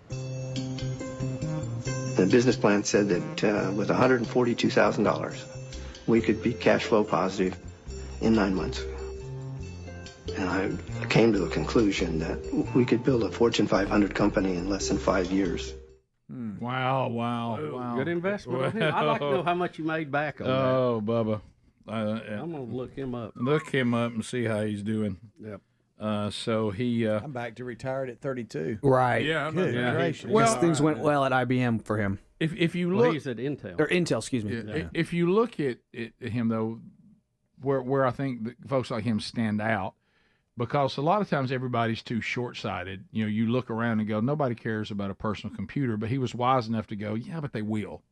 The business plan said that with $142,000, we could be cash flow positive in 9 months. And I came to the conclusion that we could build a Fortune 500 company in less than 5 years. Wow. Good investment on him. I'd like to know how much you made back on that. Oh, Bubba. I'm going to look him up. Look him up and see how he's doing. Yep. So he... I'm back to retired at 32. Right. Yeah. Good gracious. Well, things went well at IBM for him. If you look... he's at Intel. Or Intel, excuse me. Yeah. If you look at him, though, where I think that folks like him stand out, because a lot of times everybody's too short-sighted. You look around and go, nobody cares about a personal computer, but he was wise enough to go, yeah, but they will.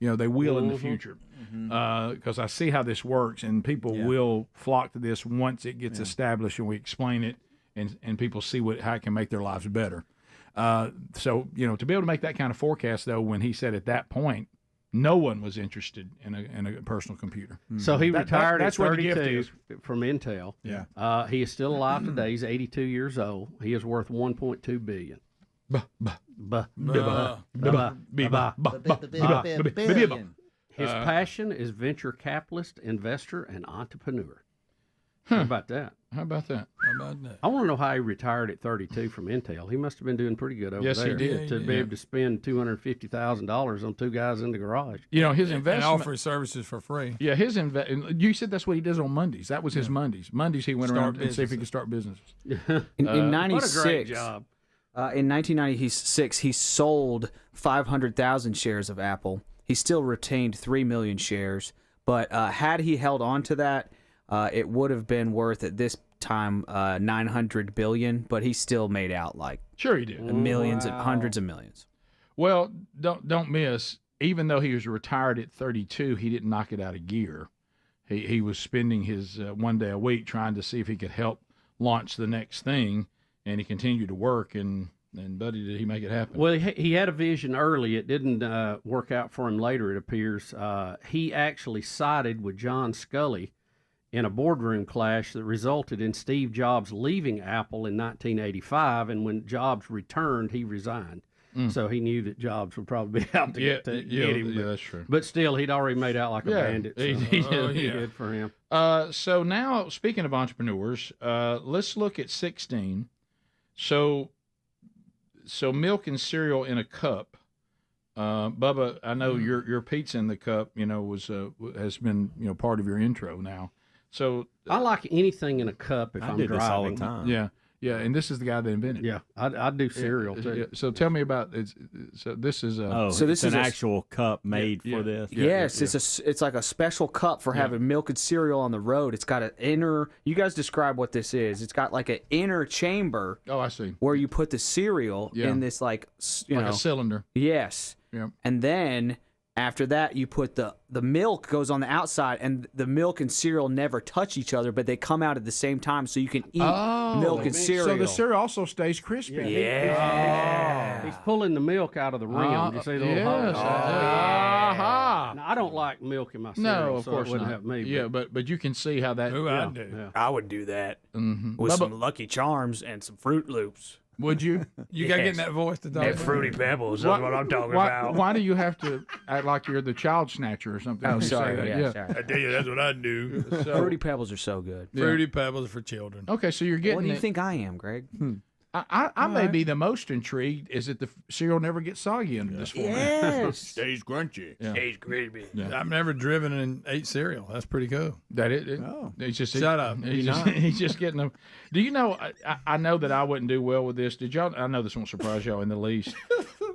They will in the future. Because I see how this works, and people will flock to this once it gets established and we explain it, and people see how it can make their lives better. So, to be able to make that kind of forecast, though, when he said at that point, no one was interested in a personal computer. So he retired at 32 is. from Intel. Yeah. He is still alive today. He's 82 years old. He is worth $1.2 billion. His passion is venture capitalist, investor, and entrepreneur. How about that? How about that? I want to know how he retired at 32 from Intel. He must have been doing pretty good over there. Yes, he did. To be able to spend $250,000 on two guys in the garage. His investment... And offer his services for free. Yeah, you said that's what he does on Mondays. That was his Mondays. Mondays he went around and see if he could start businesses. In 96, what a great job. In 1996, he sold 500,000 shares of Apple. He still retained 3 million shares, but had he held on to that, it would have been worth at this time $900 billion. But he still made out like sure he did millions and hundreds of millions. Well, don't miss. even though he was retired at 32, he didn't knock it out of gear. He was spending his 1 day a week trying to see if he could help launch the next thing, and he continued to work. And buddy, did he make it happen? Well, he had a vision early. It didn't work out for him later, it appears. He actually sided with John Sculley in a boardroom clash that resulted in Steve Jobs leaving Apple in 1985, and when Jobs returned, he resigned. So he knew that Jobs would probably be out to get him. Yeah, that's true. But still, he'd already made out like a bandit. So He did. good for him. So now, speaking of entrepreneurs, let's look at 16. So milk and cereal in a cup. Bubba, I know your pizza in the cup, has been part of your intro now. So I like anything in a cup if I I'm do driving. this all the time. Yeah, and this is the guy that invented it. Yeah, I do cereal too. Yeah. So tell me about it. So this is this is an actual cup made for this. Yes, it's like a special cup for having milk and cereal on the road. It's got an inner. You guys describe what this is. It's got like an inner chamber. Oh, I see. Where you put the cereal in this like a cylinder. Yes. Yeah. And then after that, you put the milk goes on the outside, and the milk and cereal never touch each other, but they come out at the same time, so you can eat milk and cereal. So the cereal also stays crispy. He's pulling the milk out of the rim. You see the little hole? Now, I don't like milk in my cereal, No, of so course it wouldn't not. have me. Yeah, but you can see how that. I do. Yeah. I would do that Mm-hmm. with some Lucky Charms and some Fruit Loops. Would you? You got to get in that voice to talk That about Fruity Pebbles, that's what I'm talking about. Why do you have to act like you're the child snatcher or something? Oh, when you say sorry. that? Yeah, sorry. I tell you, that's what I do. Fruity Pebbles are so good. Fruity Pebbles for children. Okay, so you're getting What do you it. think I am, Greg? I may be the most intrigued is that the cereal never gets soggy under this format. Yes. Stays crunchy. Yeah. Stays crispy. Yeah. I've never driven and ate cereal. That's pretty cool. That it? He's just shut up. He's just getting them. Do you know? I know that I wouldn't do well with this. Did y'all? I know this won't surprise y'all in the least.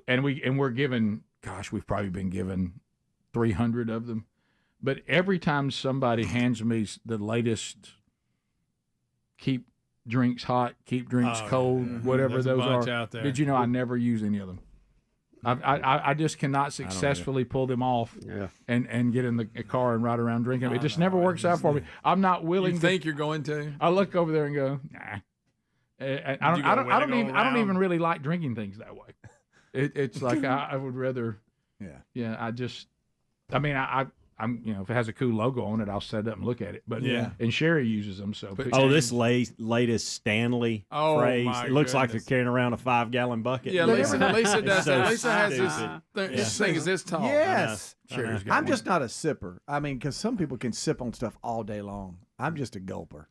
and we're given. Gosh, we've probably been given 300 of them. But every time somebody hands me the latest, keep drinks hot, keep drinks cold, whatever There's a those bunch are. out there. Did you know I never use any of them? I just cannot successfully pull them off and get in the car and ride around drinking them. It just never works out for me. I'm not willing. You think you're going to? I look over there and go, nah. I don't even really like drinking things that way. It's like I would rather. Yeah. I'm if it has a cool logo on it, I'll set it up and look at it. But and Sherry uses them. So this latest Stanley phrase. It looks like they're carrying around a 5-gallon bucket. Yeah, Lisa does that. Lisa has stupid. this thing is this tall. Yes. Sherry's got I'm one. just not a sipper. I mean, because some people can sip on stuff all day long. I'm just a gulper.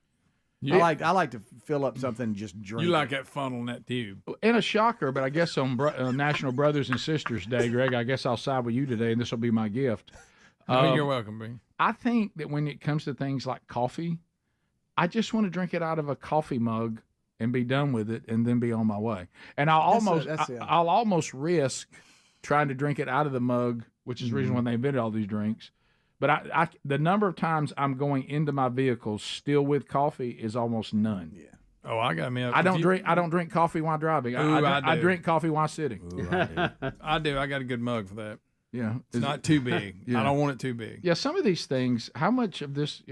Yeah. I like to fill up something and just drink. You like that funnel in that tube. And a shocker, but I guess on National Brothers and Sisters Day, Greg, I guess I'll side with you today, and this will be my gift. You're welcome, B. I think that when it comes to things like coffee, I just want to drink it out of a coffee mug and be done with it, and then be on my way. And I'll almost risk trying to drink it out of the mug, which is the reason why they invented all these drinks. But the number of times I'm going into my vehicle still with coffee is almost none. Yeah. Oh, I got me. I don't drink coffee while driving. I drink coffee while sitting. I do. I got a good mug for that. Yeah, it's not too big. Yeah. I don't want it too big. Yeah, some of these things. How much of this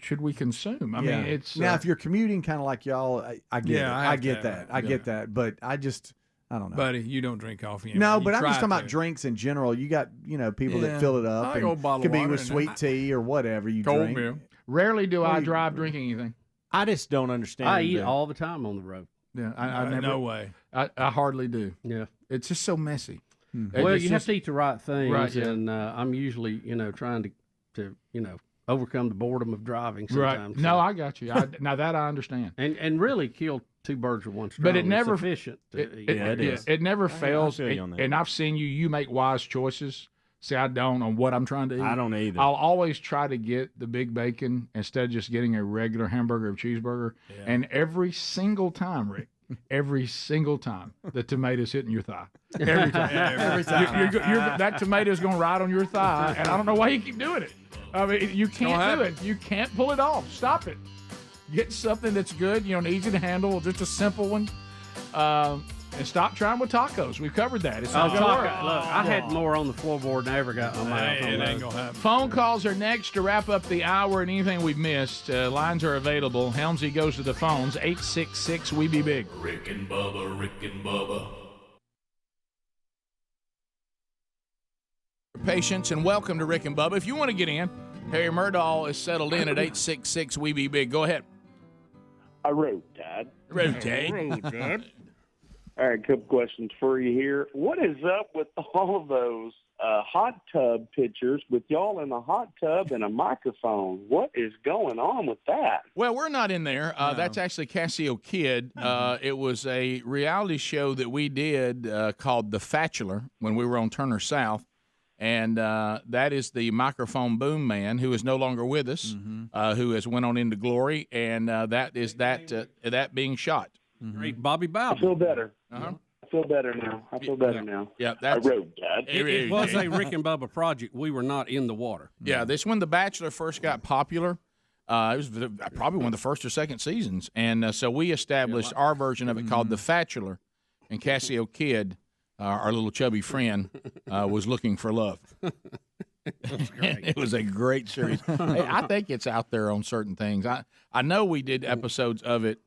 should we consume? I mean, it's now if you're commuting, kind of like y'all, I get it. I get that. I Yeah. get that. But I don't know, buddy. You don't drink coffee anymore. No, You but I'm just try talking about to. drinks in general. You got people Yeah. that fill it up. I and go bottle could be water with and sweet tea or whatever you Cold drink. milk. Rarely do I drive drinking anything. I just don't understand. I eat all the time on the road. Yeah, I never. No way. I hardly do. Yeah, it's just so messy. Well, you have to eat the right things, Right, yeah. and I'm usually, trying to overcome the boredom of driving sometimes. Right. No, I got you. Now that I understand. And really kill two birds with one stone. But it never sufficient. It never fails. feel you on that. And I've seen you make wise choices. See, I don't on what I'm trying to eat. I don't either. I'll always try to get the big bacon instead of just getting a regular hamburger or cheeseburger. Yeah. And every single time, Rick, the tomato's hitting your thigh. Every time. Every time. That tomato's going right on your thigh, and I don't know why you keep doing it. I mean, you can't do it. You can't pull it off. Stop it. Get something that's good, easy to handle, just a simple one. And stop trying with tacos. We've covered that. It's not going to work. Look, I had more on the floorboard than I ever got in my mouth. It ain't gonna happen. Phone calls are next to wrap up the hour, and anything we've missed. Lines are available. Helmsy goes to the phones. 866-WE-BE-BIG. Rick and Bubba, Rick and Bubba. Patience and welcome to Rick and Bubba. If you want to get in, Harry Murdahl is settled in at 866-WE-BE-BIG. Go ahead. I wrote, Dad. Dad. All right, a couple questions for you here. What is up with all of those hot tub pictures with y'all in the hot tub and a microphone? What is going on with that? Well, we're not in there. That's actually Cassio Kid. It was a reality show that we did called The Fatchular when we were on Turner South. And that is the microphone boom man who is no longer with us, who has went on into glory, and that is that being shot. Great Bobby Bob. I feel better. Uh-huh. I feel better now. Yeah, I wrote, Dad. It was a Rick and Bubba project. We were not in the water. Yeah, this when The Bachelor first got popular. It was probably one of the first or second seasons, and so we established our version of it called The Fatchular, and Cassio Kid, our little chubby friend, was looking for love. It was a great series. Hey, I think it's out there on certain things. I know we did episodes of it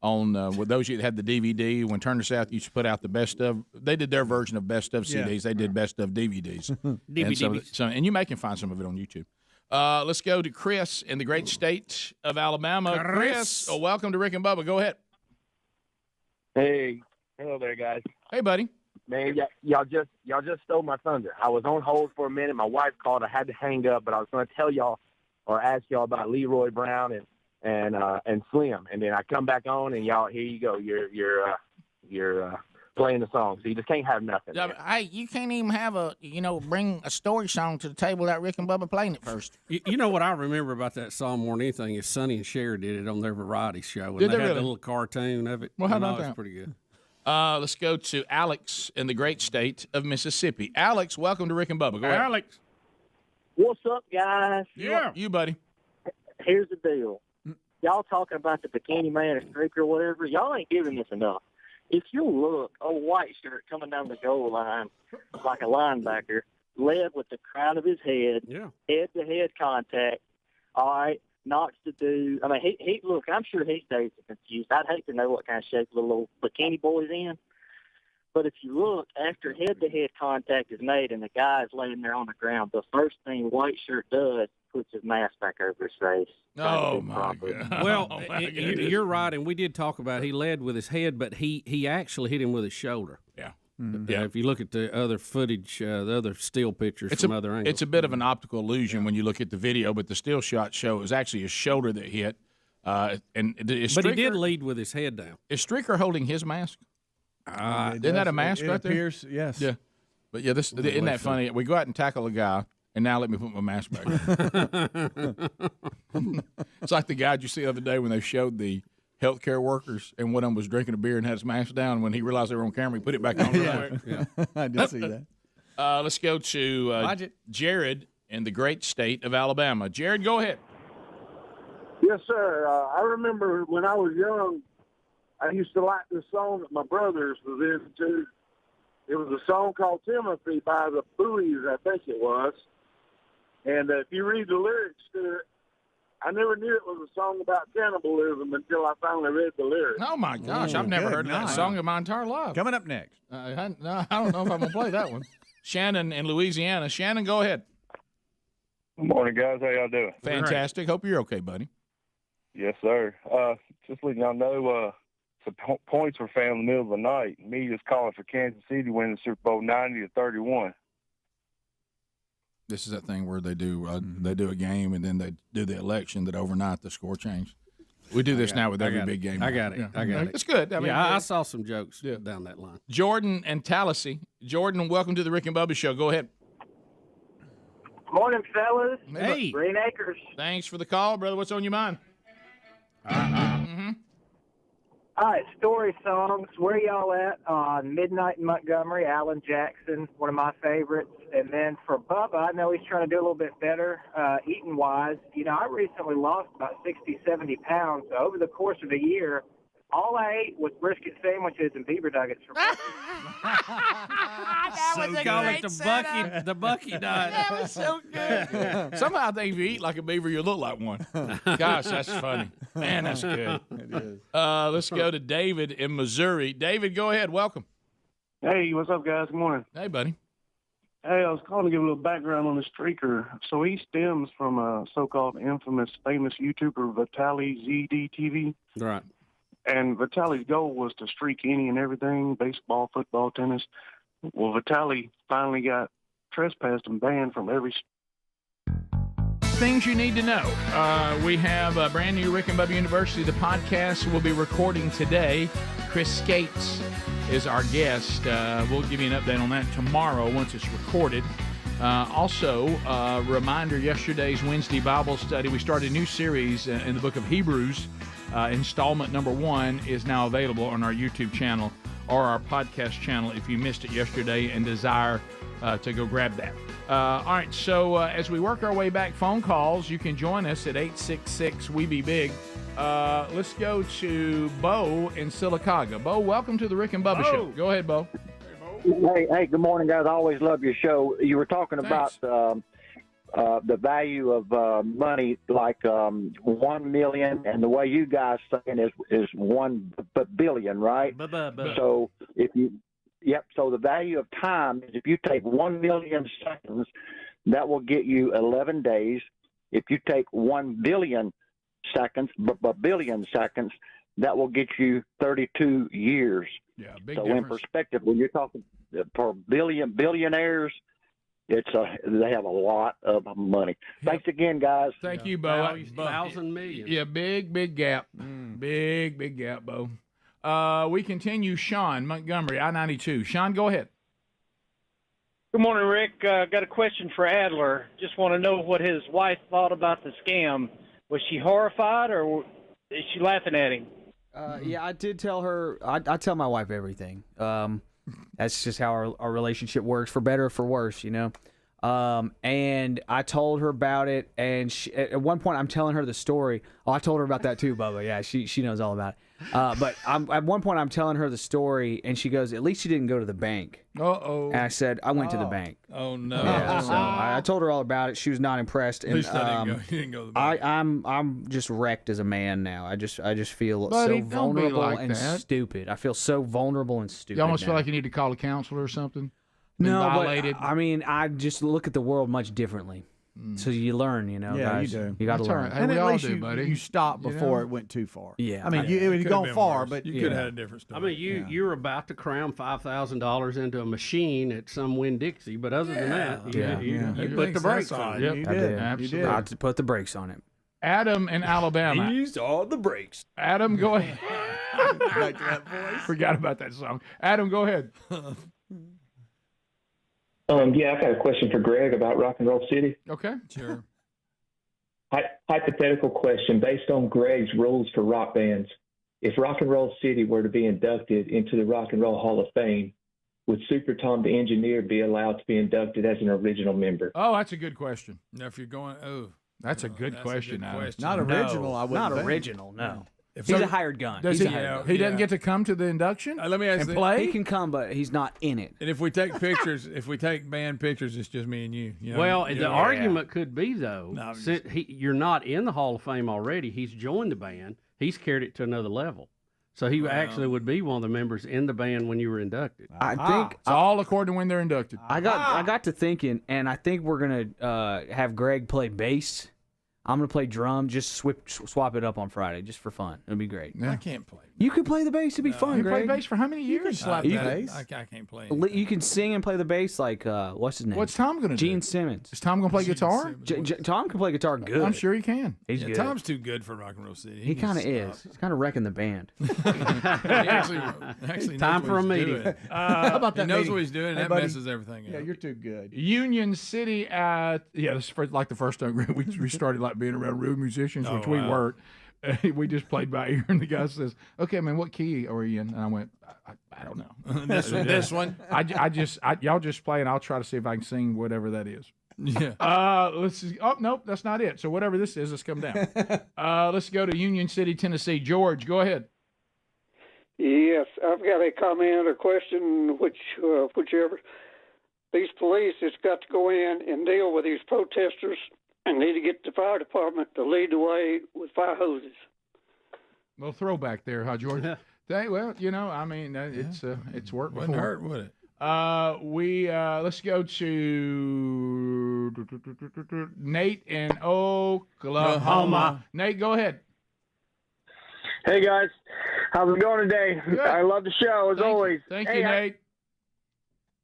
on with those you that had the DVD when Turner South used to put out the best of. They did their version of best of CDs. Yeah. They did best of DVDs. DVDs. And you may can find some of it on YouTube. Let's go to Chris in the great state of Alabama. Chris, welcome to Rick and Bubba. Go ahead. Hey, hello there, guys. Hey, buddy. Man, y'all just stole my thunder. I was on hold for a minute. My wife called. I had to hang up, but I was going to tell y'all or ask y'all about Leroy Brown and Slim, and then I come back on and y'all, here you go. You're playing the song, so you just can't have nothing. Yeah, hey, you can't even have bring a story song to the table without Rick and Bubba playing it first. You know what I remember about that song more than anything is Sonny and Cher did it on their variety show. And Did they had really? the little cartoon of it. Well, how You know, about it's that? pretty good. Let's go to Alex in the great state of Mississippi. Alex, welcome to Rick and Bubba. Go ahead. Alex. What's up, guys? You, buddy. Here's the deal. Y'all talking about the bikini man or streaker or whatever, y'all ain't giving this enough. If you look, a white shirt coming down the goal line like a linebacker, led with the crown of his head, head-to-head contact, all right, knocks the dude. I mean, he look, I'm sure he stays confused. I'd hate to know what kind of shape the little bikini boy's in. But if you look, after head-to-head contact is made and the guy's laying there on the ground, the first thing white shirt does puts his mask back over his face. Oh, my God. Well, you're right, and we did talk about he led with his head, but he actually hit him with his shoulder. Yeah. Yeah, if you look at the other footage, the other still pictures from other angles. It's a bit of an optical illusion when you look at the video, but the still shot show it was actually his shoulder that hit. But he did lead with his head down. Is Streaker holding his mask? Isn't that a mask right there? Appears, yes. Yeah. But yeah, isn't that funny? We go out and tackle a guy, and now let me put my mask back on. It's like the guy you see the other day when they showed the healthcare workers, and one of them was drinking a beer and had his mask down. When he realized they were on camera, he put it back on. Yeah. I did see that. Let's go to Jared in the great state of Alabama. Jared, go ahead. Yes, sir. I remember when I was young, I used to like this song that my brothers was into. It was a song called Timothy by the Buoys, I think it was. And if you read the lyrics to it, I never knew it was a song about cannibalism until I finally read the lyrics. Oh, my gosh. I've never heard that song in my entire life. Coming up next. I don't know if I'm going to play that one. Shannon in Louisiana. Shannon, go ahead. Good morning, guys. How y'all doing? Fantastic. Hope you're okay, buddy. Yes, sir. Just letting y'all know, some points were found in the middle of the night. Media's calling for Kansas City winning the Super Bowl 90-31. This is that thing where they do a game and then they do the election that overnight the score changed. We do this now with every big game. I got it. Yeah. I got it. It's good. I mean, I saw some jokes down that line. Jordan and Tallahassee. Jordan, welcome to the Rick and Bubba Show. Go ahead. Morning, fellas. Hey. Green Acres. Thanks for the call, brother. What's on your mind? All right, story songs. Where y'all at on Midnight in Montgomery? Alan Jackson, one of my favorites. And then for Bubba, I know he's trying to do a little bit better eating-wise. You know, I recently lost about 60, 70 pounds. So over the course of a year, All I ate was brisket sandwiches and beaver nuggets for breakfast. That was a great the Bucky diet. That was so good. Somehow I think if you eat like a beaver, you look like one. Gosh, that's funny. Man, that's good. It is. Let's go to David in Missouri. David, go ahead. Welcome. Hey, what's up, guys? Good morning. Hey, buddy. Hey, I was calling to give a little background on the streaker. So he stems from a so-called infamous, famous YouTuber, Vitaly ZDTV. Right. And Vitaly's goal was to streak any and everything, baseball, football, tennis. Well, Vitaly finally got trespassed and banned from every... Things you need to know. We have a brand new Rick and Bubba University. The podcast will be recording today. Chris Skates is our guest. We'll give you an update on that tomorrow once it's recorded. Also, reminder, yesterday's Wednesday Bible study. We started a new series in the book of Hebrews. Installment number 1 is now available on our YouTube channel or our podcast channel if you missed it yesterday and desire to go grab that. All right, so as we work our way back, phone calls, you can join us at 866-WE-BE-BIG. Let's go to Bo in Sylacauga. Bo, welcome to the Rick and Bubba Show. Go ahead, Bo. Hey, good morning, guys. I always love your show. You were talking Thanks. about the value of money, like 1 million, and the way you guys saying is 1 billion, right? So so the value of time is if you take 1 million seconds, that will get you 11 days. If you take 1 billion seconds, billion seconds, that will get you 32 years. Yeah, big so difference. in perspective, when you're talking for billionaires, they have a lot of money. Thanks again, guys. Thank you, Bo. 1,000 million. Yeah, big gap. Big gap, Bo. We continue. Sean, Montgomery, I-92. Sean, go ahead. Good morning, Rick. Got a question for Adler. Just want to know what his wife thought about the scam. Was she horrified or is she laughing at him? Yeah, I did tell her. I tell my wife everything. That's just how our relationship works, for better or for worse, you know. And I told her about it, and at one point I'm telling her the story. Oh, I told her about that too, Bubba. Yeah, she knows all about it. But at one point I'm telling her the story, and she goes, "At least you didn't go to the bank." Uh-oh. And I said, "I went to the bank." Oh no. Yeah, so I told her all about it. She was not impressed. At least I didn't go to the bank. I'm just wrecked as a man now. I just feel Buddy, so don't be vulnerable like and that. stupid. I feel so vulnerable and stupid. You almost now. feel like you need to call a counselor or something? Been No, violated? but I mean, I just look at the world much differently. So you learn, you know, Yeah, guys. you do. You got to That's all learn. right. Hey, And we at all least do, buddy. you stopped You before know? it went too far. Yeah. I mean, I- it would have could've gone been far, worse. but You could have had a different story. I mean, you're about to cram $5,000 into a machine at some Winn-Dixie, but other than that, you put the brakes on. Yep. You I did. did. Absolutely. I had to put the brakes on it. Adam in Alabama. used all the brakes. Adam, go ahead. Like that voice. Forgot about that song. Adam, go ahead. Yeah, I've got a question for Greg about Rock and Roll City. Okay. Sure. Hypothetical question based on Greg's rules for rock bands. If Rock and Roll City were to be inducted into the Rock and Roll Hall of Fame, would Super Tom the Engineer be allowed to be inducted as an original member? Oh, that's a good question. Now, if you're going, That's a good question, Adam. Not original, I wouldn't Not think. original, no. If He's so- a hired gun. Does He's he? a hired gun. He doesn't get to come to the induction. let me ask and you, play. He can come, but he's not in it. and if we take pictures, if we take band pictures, it's just me and you. You know? Well, You the know? argument could be, though, No, I'm since you're not in the Hall of Fame already, he's joined the band, he's carried it to another level. So he actually would be one of the members in the band when you were inducted. I think It's all according to when they're inducted. I got to thinking, and I think we're gonna have Greg play bass. I'm gonna play drum. Just swap it up on Friday, just for fun. It'll be great. I can't play. You could play the bass. It'd be fun. You Greg. played bass for how many years? Slap You that. can- I can't play. You can sing and play the bass like what's his name? What's Tom gonna do? Gene Simmons. Is Tom gonna play guitar? Tom can play guitar good. I'm sure he can. He's Yeah, good. Tom's too good for Rock and Roll City. He kind of needs is. He's kind of wrecking the band. to stop. He actually Time knows for what a he's meeting. doing. How about He that knows meeting? what he's doing, and Hey, that buddy. messes everything Yeah, up. you're too good. Union City at this is like the first time we started like being around real musicians, which we wow. weren't. We just played by ear, and the guy says, "Okay, man, what key are you in?" And I went, "I don't know." This one. Y'all just play, and I'll try to see if I can sing whatever that is. Yeah. Let's see. Oh nope, that's not it. So whatever this is, let's come down. Let's go to Union City, Tennessee. George, go ahead. Yes, I've got a comment or question, whichever. These police has got to go in and deal with these protesters and need to get the fire department to lead the way with fire hoses. Well, throwback there, huh, George? Well, I mean, it's worked before. Wouldn't hurt, would it? Let's go to Nate in Oklahoma. Nate, go ahead. Hey guys, how's it going today? Good. I love the show as always. Thank you, Nate.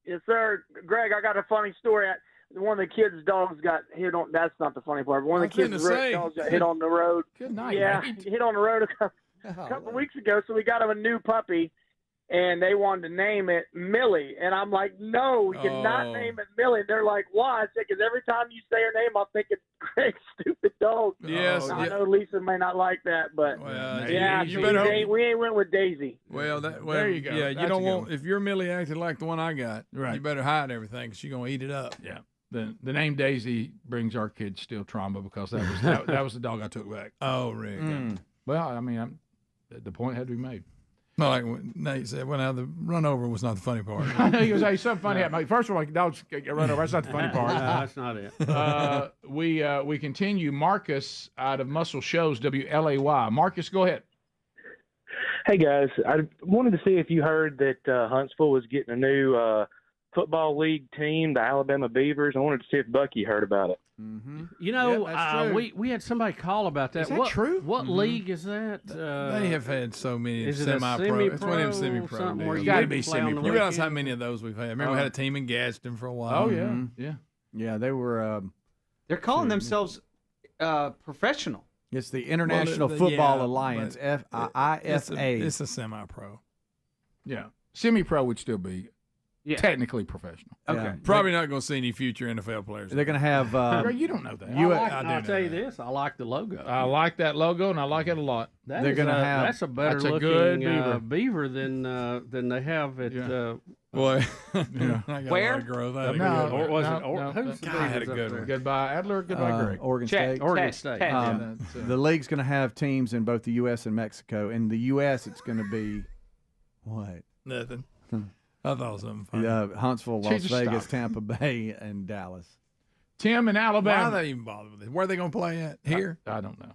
Yes, sir. Greg, I got a funny story. One of the kids' dogs got hit on. That's not the funny part. But one of the kids' dogs got hit on the road. Good night. Yeah, Nate. hit on the road a couple of weeks ago. So we got him a new puppy, and they wanted to name it Millie. And I'm like, no, we cannot name it Millie. And they're like, why? I said, because every time you say her name, I'm thinking Greg's stupid dog. Yes. I know Lisa may not like that, but we ain't went with Daisy. Well, there you go. Yeah, you That's don't a good want one. if your Millie acted like the one I got. Right. You better hide everything because she's gonna eat it up. Yeah. The name Daisy brings our kids still trauma because that was that was the dog I took back. Oh, Rick. Well, I mean, the point had to be made. Well, like what Nate said, well, now the run over was not the funny part. I know he was saying something funny happened. First of all, dogs get run over. That's not the funny part. No, that's not it. We continue. Marcus out of Muscle Shows, WLAY. Marcus, go ahead. Hey guys, I wanted to see if you heard that Huntsville was getting a new football league team, the Alabama Beavers. I wanted to see if Bucky heard about it. You know, we had somebody call about that. Is that true? What league is that? They have had so many is it a semi-pro. It's one of them semi-pro. something where deals. you Gotta be play on the semi-pro. You realize how weekend? many of those we've had? Remember, we had a team in Gadsden for a while. Oh yeah. Yeah, they were. They're calling themselves professional. It's the International Football Alliance, IFA. It's a semi-pro. Yeah. Semi-pro would still be technically professional. Okay. Yeah. Probably not going to see any future NFL players. They're going to have. Greg, you don't know that. I'll tell you this. I like the logo. I like that logo, and I like it a lot. They're going to have. That's a better That's a looking good beaver than they have at. Boy, I got a lot of growth. I had a good one. Or was it? Who's the God, I had a Beavers good up one. there? Goodbye, Adler. Goodbye, Greg. Oregon Check. State. Oregon State. The league's going to have teams in both the U.S. and Mexico. In the U.S., it's going to be what? Nothing. I thought it was something funny. Huntsville, Las Vegas, Tampa Bay, and Dallas. Tim in Alabama. Why are they even bothered with it? Where are they going to play at? Here? I don't know.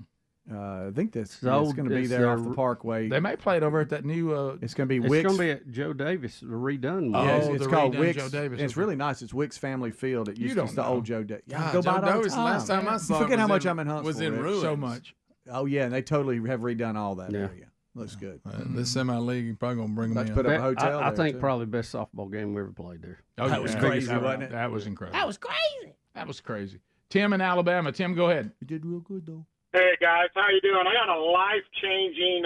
I think it's old- going to be it's there off the Parkway. They may play it over at that new. It's going to be It's Wicks. going to be at Joe Davis, the redone one. Yeah, Oh, it's the called redone Wicks. Joe Davis. It's really nice. It's Wicks Family Field. It used to be the old Joe Davis. God, Go Joe by it all the Davis, time. last time I saw You it forget how was much in- I'm in Huntsville. was in Rick. ruins. So much. Oh yeah, and they totally have redone all that area. Looks good. This semi-league, you're probably going to bring them Let's in. put up a hotel. I there, think too. probably the best softball game we ever played there. Oh, That was crazy, wasn't it? That was incredible. That was crazy. That was crazy. Tim in Alabama. Tim, go ahead. You did real good though. Hey guys, how you doing? I got a life-changing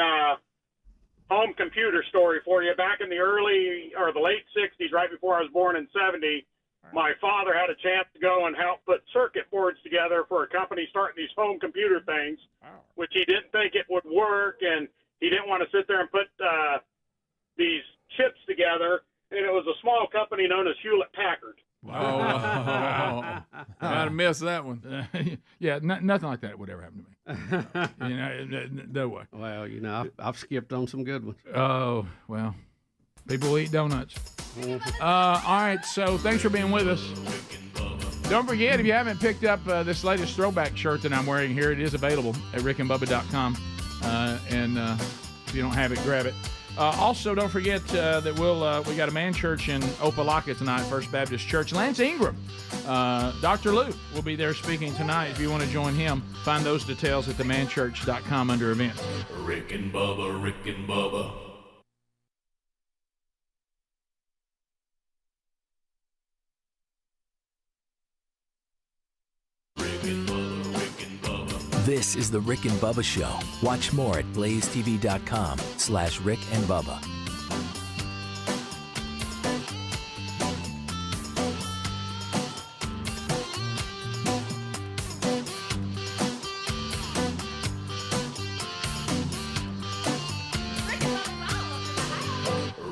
home computer story for you. Back in the late '60s, right before I was born in '70, my father had a chance to go and help put circuit boards together for a company starting these home computer things, which he didn't think it would work, and he didn't want to sit there and put these chips together. And it was a small company known as Hewlett-Packard. Might have missed that one. Yeah, nothing like that would ever happen to me. No way. Well, I've skipped on some good ones. Oh, well, people eat donuts. All right, so thanks for being with us. Don't forget, if you haven't picked up this latest throwback shirt that I'm wearing here, it is available at rickandbubba.com. And if you don't have it, grab it. Also, don't forget that we got a man church in Opelika tonight, First Baptist Church. Lance Ingram, Dr. Lou will be there speaking tonight. If you want to join him, find those details at themanchurch.com under events. Rick and Bubba, Rick and Bubba. This is the Rick and Bubba Show. Watch more at blazetv.com/Rick and Bubba.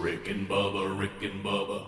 Rick and Bubba, Rick and Bubba.